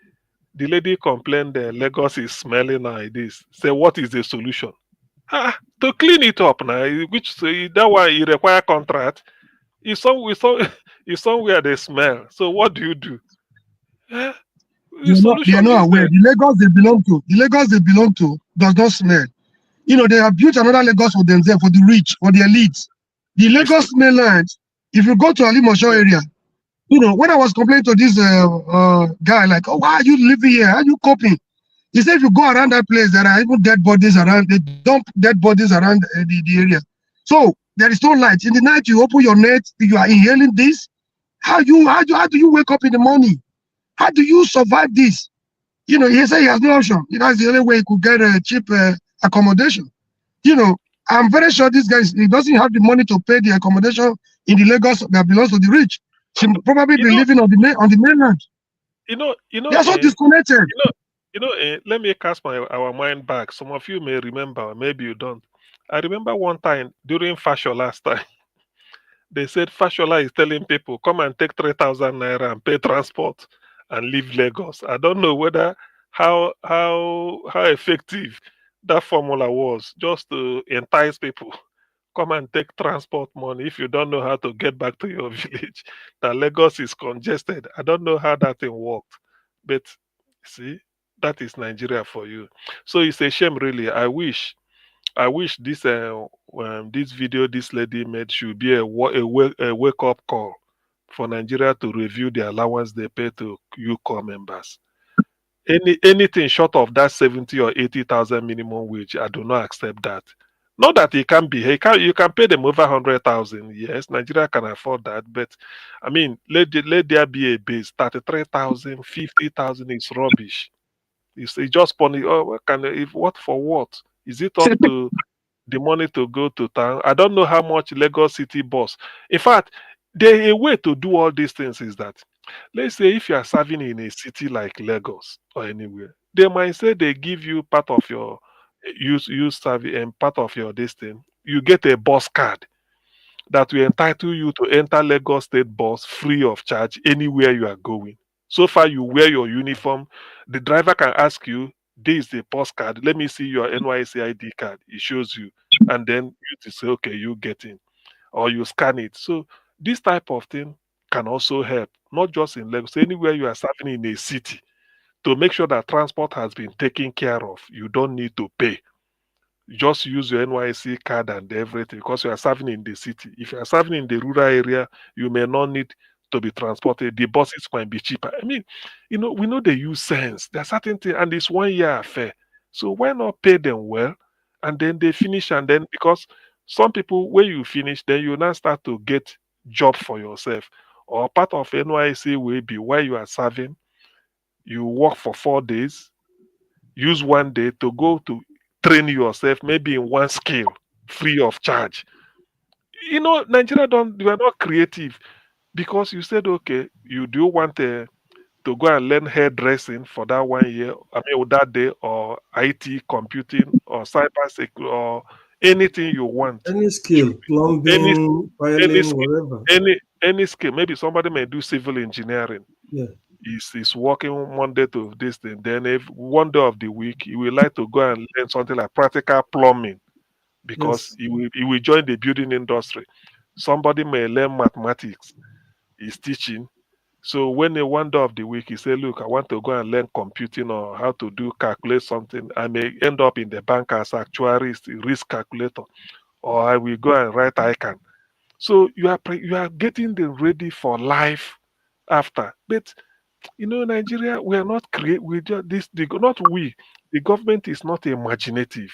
the lady complained that Lagos is smelling like this. Say, what is the solution? To clean it up now, which that one you require contract. It's somewhere they smell. So what do you do? They are not aware. The Lagos they belong to does not smell. They have built another Lagos for themselves, for the rich, for the elites. The Lagos mainland, if you go to Alimosho area, when I was complaining to this guy, like, oh, why are you living here? How are you coping? He said, if you go around that place, there are even dead bodies around. They dump dead bodies around the area. So there is no light. In the night, you open your net, you are inhaling this. How do you wake up in the morning? How do you survive this? He said he has no option. That's the only way he could get a cheap accommodation. I'm very sure this guy, he doesn't have the money to pay the accommodation in the Lagos that belongs to the rich. He probably be living on the mainland. They are so disconnected. Let me cast our mind back. Some of you may remember, maybe you don't. I remember one time during Fashola last time, they said Fashola is telling people, come and take 3,000 naira and pay transport and leave Lagos. I don't know whether how effective that formula was, just to entice people. Come and take transport money if you don't know how to get back to your village. That Lagos is congested. I don't know how that thing worked. But see, that is Nigeria for you. So it's a shame, really. I wish this this video this lady made should be a wake-up call for Nigeria to review the allowance they pay to UCOR members. Anything short of that 70 or 80,000 minimum wage, I do not accept that. Not that it can be. You can pay them over 100,000. Yes, Nigeria can afford that. But I mean, let there be a base. 33,000, 50,000 is rubbish. It's just funny. Oh, what for what? Is it up to the money to go to town? I don't know how much Lagos City bus. In fact, a way to do all these things is that, let's say if you are serving in a city like Lagos or anywhere, they might say they give you part of your use service and part of your distance. You get a bus card that will entitle you to enter Lagos State bus free of charge anywhere you are going. So far, you wear your uniform. The driver can ask you, this is the postcard. Let me see your NYC ID card. It shows you. And then you to say, okay, you get in. Or you scan it. So this type of thing can also help, not just in Lagos, anywhere you are serving in a city, to make sure that transport has been taken care of. You don't need to pay. Just use your NYC card and everything, because you are serving in the city. If you are serving in the rural area, you may not need to be transported. The buses might be cheaper. I mean, we know they use sense. There are certain things, and it's 1 year affair. So why not pay them well, and then they finish, and then because some people, when you finish, then you now start to get job for yourself. Or part of NYC will be while you are serving, you work for 4 days, use 1 day to go to train yourself, maybe in one skill, free of charge. Nigeria we are not creative, because you said, okay, you do want to go and learn hairdressing for that 1 year, that day, or IT, computing, or cyber security, or anything you want. Any skill, plumbing, piling, whatever. Any skill. Maybe somebody may do civil engineering. Yeah. He's working Monday to this thing. Then if one day of the week he will like to go and learn something like practical plumbing, because Yes. he will join the building industry. Somebody may learn mathematics. He's teaching. So when a one day of the week he say, look, I want to go and learn computing or how to calculate something, I may end up in the bank as actuaries, risk calculator, or I will go and write ICANN. So you are getting them ready for life after. But Nigeria, we are not create. We just not we. The government is not imaginative.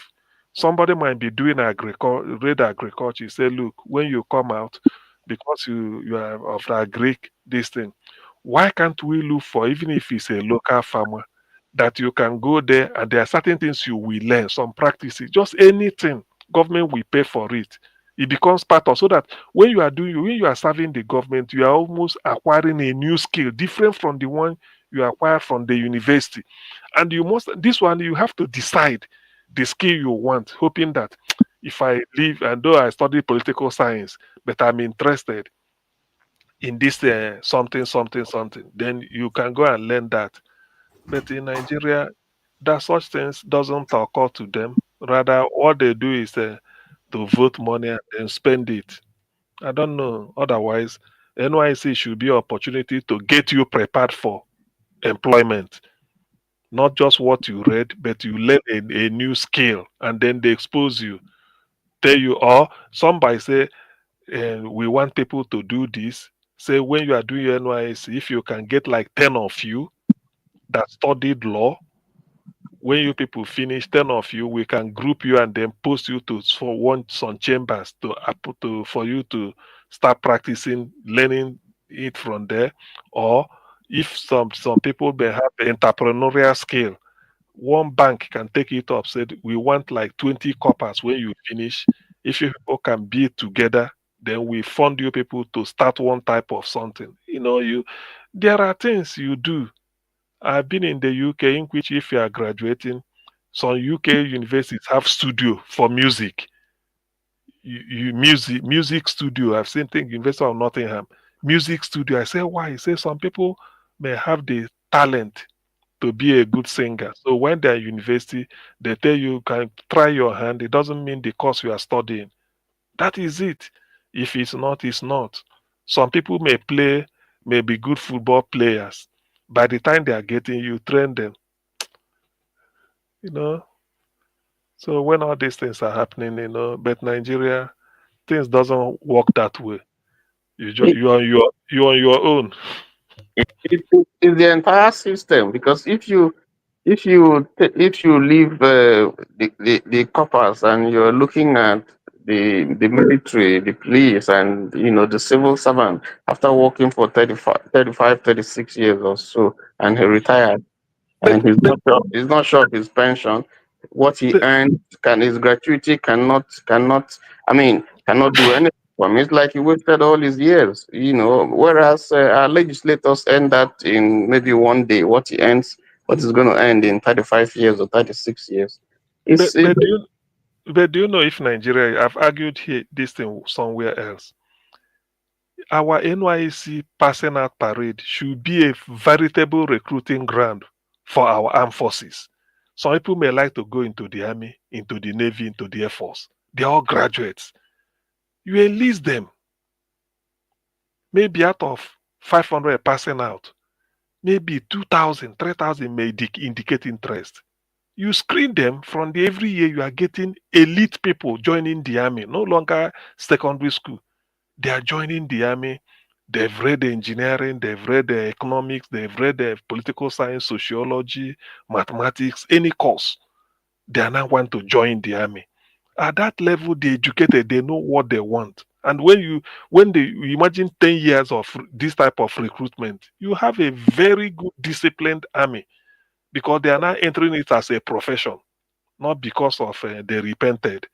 Somebody might be doing agriculture. You say, look, when you come out, because you are of the Greek, this thing, why can't we look for, even if it's a local farmer, that you can go there and there are certain things you will learn, some practices, just anything, government will pay for it. It becomes part of, so that when you are serving the government, you are almost acquiring a new skill, different from the one you acquire from the university. And this one, you have to decide the skill you want, hoping that if I leave, and though I study political science, but I'm interested in this something, then you can go and learn that. But in Nigeria, that such things doesn't occur to them. Rather, what they do is to vote money and then spend it. I don't know. Otherwise, NYC should be an opportunity to get you prepared for employment. Not just what you read, but you learn a new skill, and then they expose you, tell you, or somebody say, we want people to do this. Say when you are doing your NYC, if you can get like 10 of you that studied law, when you people finish, 10 of you, we can group you and then post you to some chambers for you to start practicing, learning it from there. Or if some people may have the entrepreneurial skill, one bank can take it up, said we want like 20 coppers when you finish. If you people can be together, then we fund you people to start one type of something. There are things you do. I've been in the UK, in which if you are graduating, some UK universities have studio for music. Music studio. I've seen things, University of Nottingham, music studio. I say, why? He says some people may have the talent to be a good singer. So when they're at university, they tell you can try your hand. It doesn't mean the course you are studying. That is it. If it's not, it's not. Some people may be good football players. By the time they are getting, you train them. So when all these things are happening, but Nigeria, things doesn't work that way. You're on your own. It's the entire system, because if you leave the coppers and you're looking at the military, the police, and the civil servant, after working for 36 years or so, and he retired, and he's not sure of his pension, what he earned his gratuity cannot do anything for him. It's like he wasted all his years, whereas our legislators earn that in maybe one day. What he earns, what is going to end in 35 years or 36 years. But do you know, if Nigeria, I've argued here this thing somewhere else, our NYC passing out parade should be a veritable recruiting ground for our armed forces. Some people may like to go into the army, into the navy, into the air force. They're all graduates. You enlist them. Maybe out of 500 passing out, maybe 2,000, 3,000 may indicate interest. You screen them from every year. You are getting elite people joining the army, no longer secondary school. They are joining the army. They've read engineering, they've read economics, they've read political science, sociology, mathematics, any course. They are now want to join the army. At that level, the educated, they know what they want. And when you imagine 10 years of this type of recruitment, you have a very good disciplined army, because they are now entering it as a profession, not because of they repented.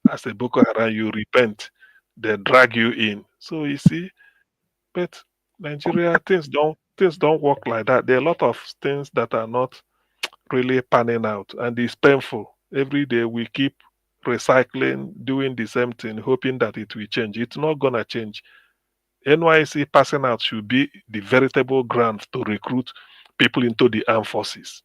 As a Boko Haram, you repent, they drag you in. So you see, but Nigeria, things don't work like that. There are a lot of things that are not really panning out, and it's painful. Every day we keep recycling, doing the same thing, hoping that it will change. It's not gonna change. NYC passing out should be the veritable ground to recruit people into the armed forces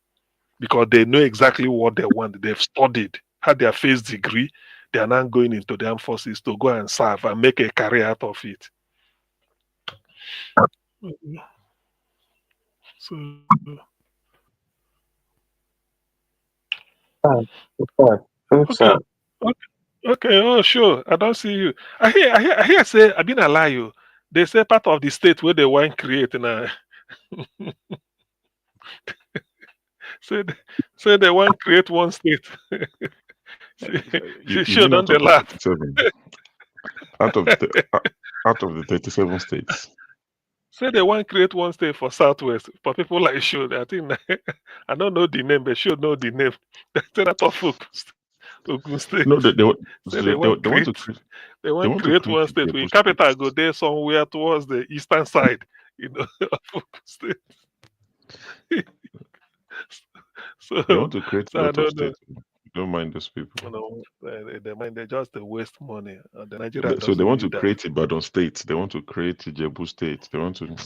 because they know exactly what they want. They've studied, had their first degree. They are now going into the armed forces to go and serve and make a career out of it. So, okay. Okay, oh sure. I don't see you. I hear say I've been a lie. They say part of the state where they want to create now. Say they want to create one state. You Sure, mean don't out they of the laugh? 37? Out of the 37 states. Say they want to create one state for Southwest for people like Sure. I think I don't know the name, but should know the name. Say that of Ogun State. No, they want Say they, they want they want to create. create They they want want to create create one state Ijebu with State. capital go there somewhere towards the eastern side, of Ogun State. So, They want to create a so I lot of don't know. states. You don't mind those people. No, they mind they just waste money. The Nigeria So they doesn't want to need that. create Ibadan State. They want to create Ijebu State. They want to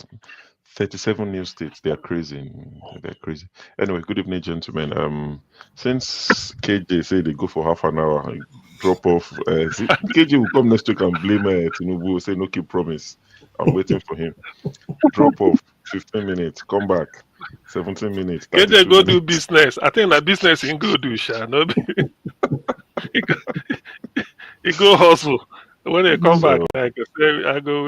37 new states. They are crazy. They're crazy. Anyway, good evening, gentlemen. Since KJ said they go for half an hour, drop off. KJ will come next week and blame Tinubu. Say no keep promise. I'm waiting for him. Drop off. 15 minutes. Come back. 17 minutes. Can they 32 go do minutes. business? I think that business in go do, sha. No, he go hustle. When they come back, we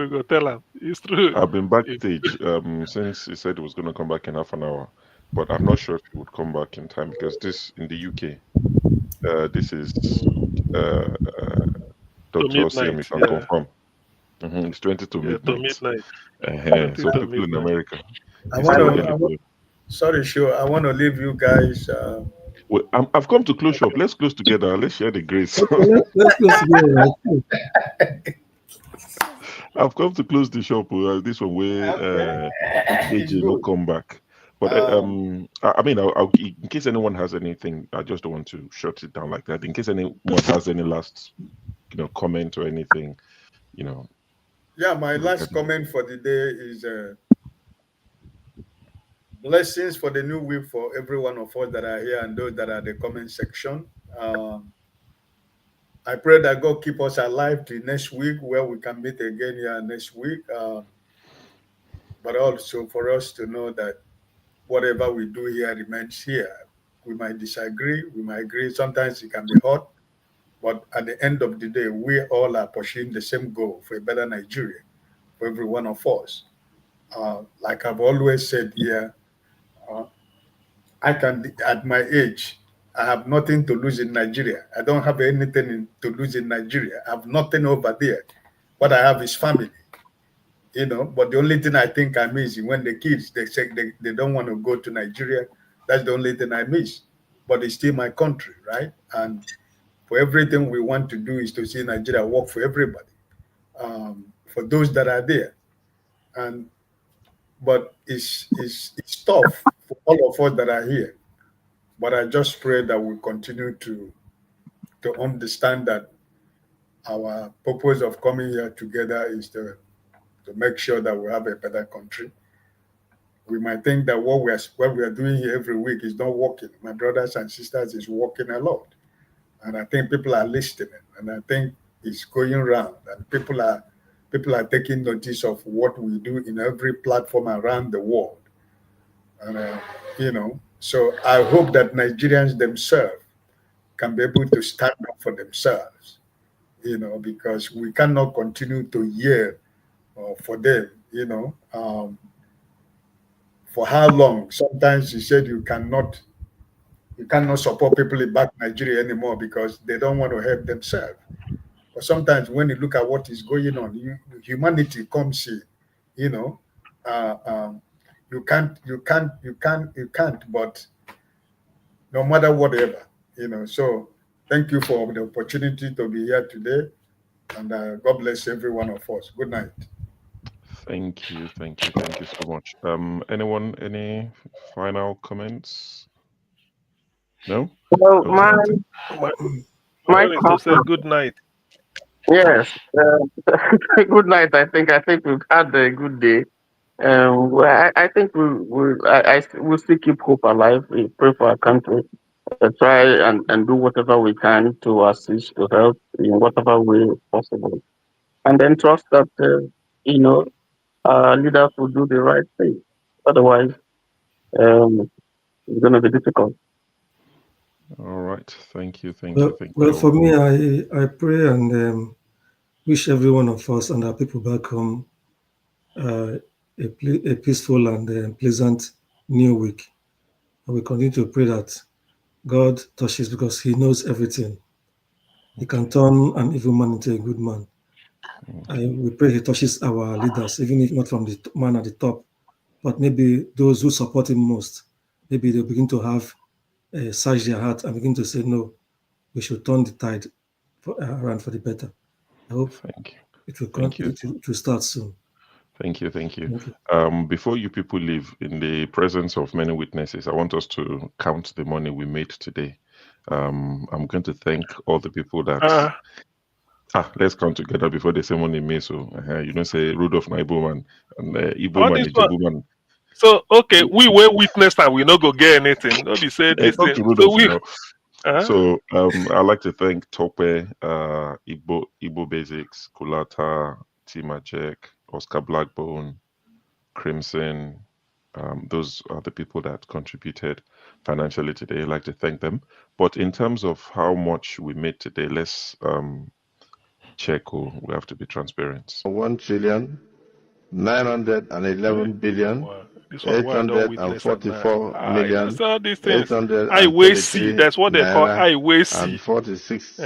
go tell him. It's true. I've been backstage since he said he was going to come back in half an hour, but I'm not sure if he would come back in time because this in the UK, this is Dr. Osiem, you can confirm. It's 20 to midnight. So people in America. Sorry, sure. I want to leave you guys. Well, I've come to close shop. Let's close together. Let's share the grace. Let's close together. I've come to close the shop. This one where AJ will come back. But I mean, I'll, in case anyone has anything, I just don't want to shut it down like that. In case anyone has any last, comment or anything, Yeah, my last comment for the day is blessings for the new week for every one of us that are here and those that are in the comment section. I pray that God keep us alive till next week where we can meet again here next week. But also for us to know that whatever we do here remains here. We might disagree, we might agree. Sometimes it can be hot, but at the end of the day, we all are pursuing the same goal for a better Nigeria for every one of us. Like I've always said here, I can, at my age, I have nothing to lose in Nigeria. I don't have anything to lose in Nigeria. I have nothing over there. What I have is family, But the only thing I think I miss is when the kids, they say they don't want to go to Nigeria. That's the only thing I miss. But it's still my country, right? And for everything we want to do is to see Nigeria work for everybody, for those that are there. But it's tough for all of us that are here. But I just pray that we continue to understand that our purpose of coming here together is to make sure that we have a better country. We might think that what we are doing here every week is not working. My brothers and sisters is working a lot. And I think people are listening. And I think it's going around. And people are taking notice of what we do in every platform around the world. And, so I hope that Nigerians themselves can be able to stand up for themselves, because we cannot continue to yell for them, for how long? Sometimes you said you cannot support people in back Nigeria anymore because they don't want to help themselves. But sometimes when you look at what is going on, humanity comes in, you can't, but no matter whatever, So thank you for the opportunity to be here today. And God bless every one of us. Good night. Thank you so much. Anyone, any final comments? No? Well, Okay. Tell him to say good night. Yes. Good night. I think we've had a good day. I think we'll still keep hope alive. We pray for our country. Try and do whatever we can to assist, to help in whatever way possible. And then trust that, leaders will do the right thing. Otherwise, it's going to be difficult. All right. Thank you. Well, for me, I pray and wish every one of us and our people back home a peaceful and pleasant new week. And we continue to pray that God touches, because He knows everything. He can turn an evil man into a good man. We pray He touches our leaders, even if not from the man at the top, but maybe those who support Him most. Maybe they'll begin to have search their heart and begin to say, no, we should turn the tide around for the better. I hope it will start soon. Thank you. Before you people leave, in the presence of many witnesses, I want us to count the money we made today. I'm going to thank all the people that... let's count together before they say money made. So, say Rudolph na Igbo man and Igbo man, Ijebu man. So, okay, we were witness and we not go get anything. Don't be said this thing. So, I'd like to thank Tope, Igbo Basics, Kulata, Timachek, Oscar Blackbone, Crimson. Those are the people that contributed financially today. I'd like to thank them. But in terms of how much we made today, let's check. We have to be transparent. 1,911,000,000,000. Wow. 844,000,000. All these things. I will see. That's what they call I will see. And 46.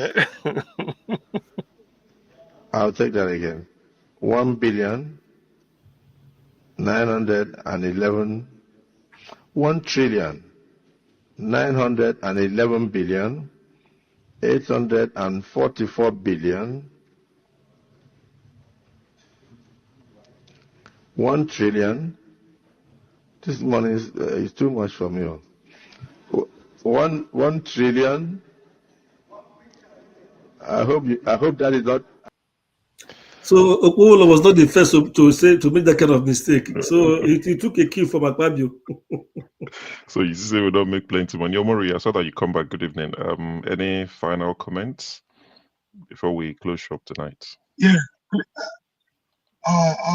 I'll take that again. 1,911,000,000. 1,911,844,000,000. 1 trillion. This money is too much for me. 1 trillion. I hope that is not. So Okpolo was not the first to make that kind of mistake. So he took a cue from Akpabio. So you say we don't make plenty money. Omori, I saw that you come back. Good evening. Any final comments before we close shop tonight? Yeah.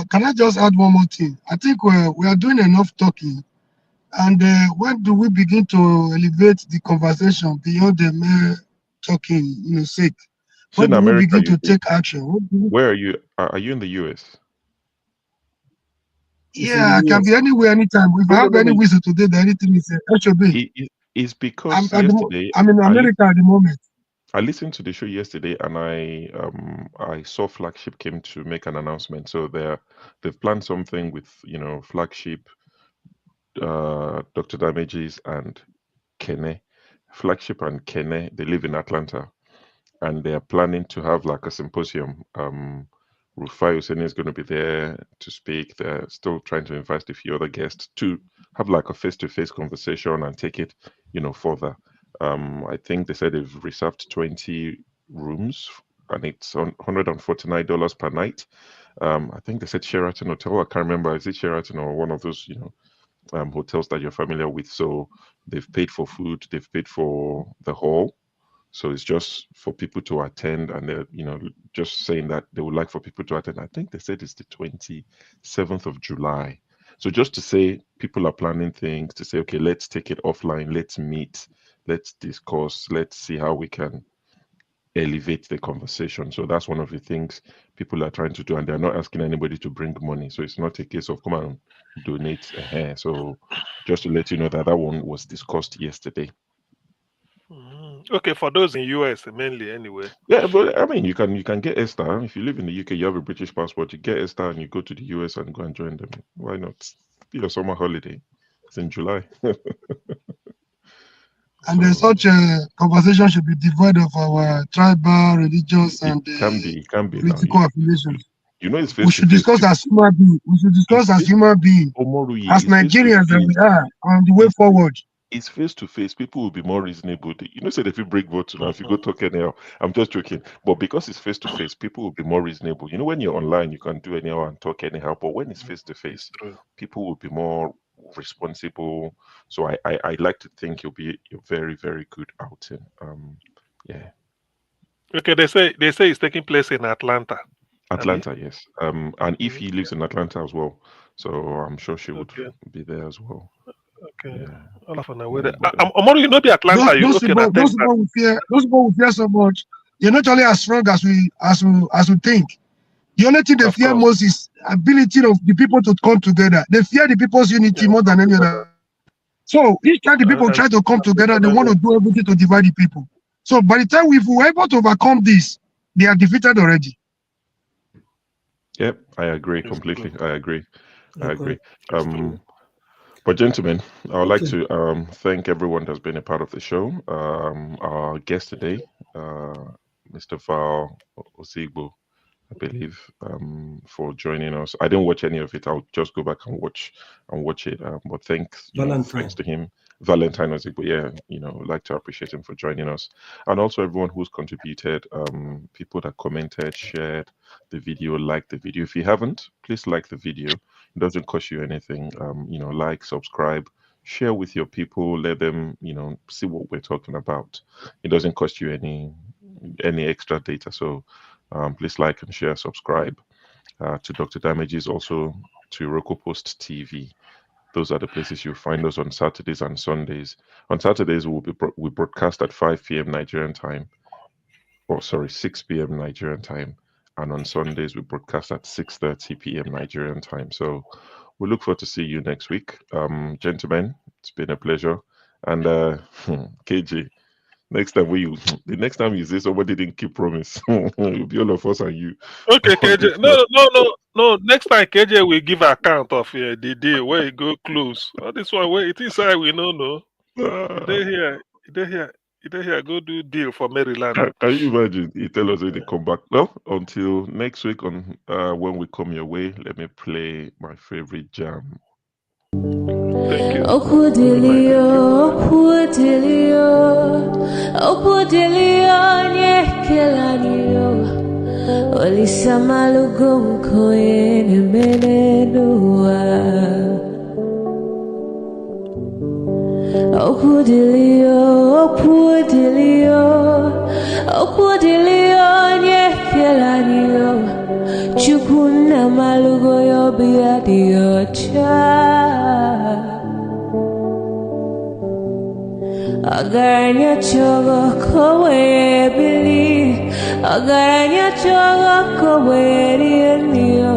Can I just add one more thing? I think we are doing enough talking. And when do we begin to elevate the conversation beyond the mere talking, sake? So When in do we America, begin to take action? where are you? Are you in the US? Yeah, I can be anywhere, anytime. If I have any whistle today, then anything is HOB. It's because I'm yesterday in America at the moment. I listened to the show yesterday, and I saw Flagship came to make an announcement. So they've planned something with Flagship, Dr. Damages, and Kene. Flagship and Kene, they live in Atlanta, and they are planning to have like a symposium. Rufai Hussein is going to be there to speak. They're still trying to invite a few other guests to have like a face-to-face conversation and take it, further. I think they said they've reserved 20 rooms, and it's on $149 per night. I think they said Sheraton Hotel. I can't remember. Is it Sheraton or one of those, hotels that you're familiar with? So they've paid for food. They've paid for the hall. So it's just for people to attend, and they're, just saying that they would like for people to attend. I think they said it's the 27th of July. So just to say, people are planning things to say, okay, let's take it offline. Let's meet. Let's discuss. Let's see how we can elevate the conversation. So that's one of the things people are trying to do, and they're not asking anybody to bring money. So it's not a case of come and donate a hair. So just to let you know that one was discussed yesterday. Okay, for those in US mainly anyway. Yeah, but I mean, you can get ESTA. If you live in the UK, you have a British passport, you get ESTA and you go to the US and go and join them. Why not? Your summer holiday. It's in July. And such a conversation should be devoid of our tribal, religious, and can be political affiliations. It's we should discuss as human beings. We should discuss as human beings, as Nigerians that we are, on the way forward. it's face to face, people will be more reasonable. You know, say if you break votes now, if you go talk anyhow, I'm just joking. But because it's face to face, people will be more reasonable. You know, when you're online, you can do anyhow and talk anyhow. But when it's face to face, people will be more responsible. So I like to think it'll be a very, very good outing. Yeah. Okay, they say it's taking place in Atlanta. Atlanta, yes. And if he lives in Atlanta as well, so I'm sure she would be there as well. Okay. Yeah. All of them with it. I'm you know the Atlanta. Those people we fear so much. They're not only as strong as we think. The only thing they fear most is ability of the people to come together. They fear the people's unity more than any other. So each time the people try to come together, they want to do everything to divide the people. So by the time we were able to overcome this, they are defeated already. Yep, I agree completely. I agree. But gentlemen, I would like to thank everyone that's been a part of the show. Our guest today, Mr. Val Ozigbo, I believe, for joining us. I didn't watch any of it. I'll just go back and watch it. But thanks to him, Valentine Ozigbo. Yeah, like to appreciate him for joining us, and also everyone who's contributed. People that commented, shared the video, liked the video. If you haven't, please like the video. It doesn't cost you anything. Like, subscribe, share with your people. Let them, see what we're talking about. It doesn't cost you any extra data. So. Please like and share, subscribe to Dr. Damages, also to Roku Post TV. Those are the places you'll find us on Saturdays and Sundays. On Saturdays, we broadcast at 5 p.m. Nigerian time. 6 p.m. Nigerian time. And on Sundays, we broadcast at 6:30 p.m. Nigerian time. So we look forward to see you next week. Gentlemen, it's been a pleasure. And KJ, the next time you say somebody didn't keep promise, it'll be all of us and you. Okay, KJ. No. Next time KJ will give account of the day where it go close. This one where it is we know. They here. Go do deal for Maryland. Can you imagine? He tell us when they come back. Well, until next week on when we come your way, let me play my favorite jam. Thank you. Chukuna malugo yo biadi ocha Agaranya chogo kowe bili Agaranya chogo kowe rienio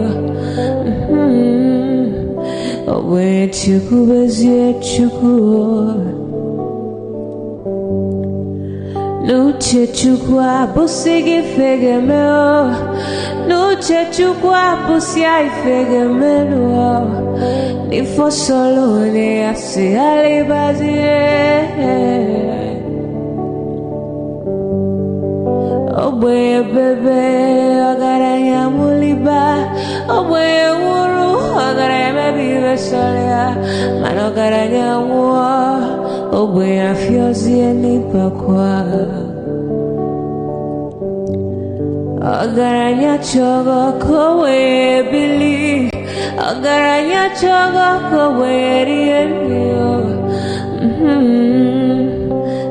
Owe chuku bezie chuku Nuche chukwa busigi fege meo Nuche chukwa busia ifege meo Nifo solo ne asi alibazie Oboye bebe agaranya muliba Oboye wuru agaranya mebibe solia Mano agaranya uwa Oboye afyozie nipakwa Agaranya chogo kowe bili Agaranya chogo kowe rienio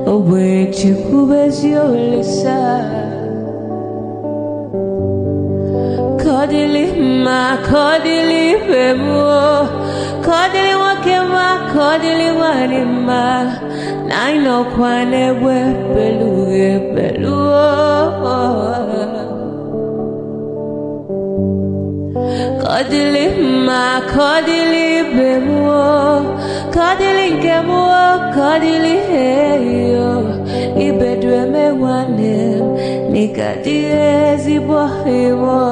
Oboye chikubezio lisa Kodili bemo Kodili wakema Kodili wanima Naino kwane we peluo Kodili bemo Kodili kemo Kodili heyo Ibedwe me wanem Nikadiezi bohimo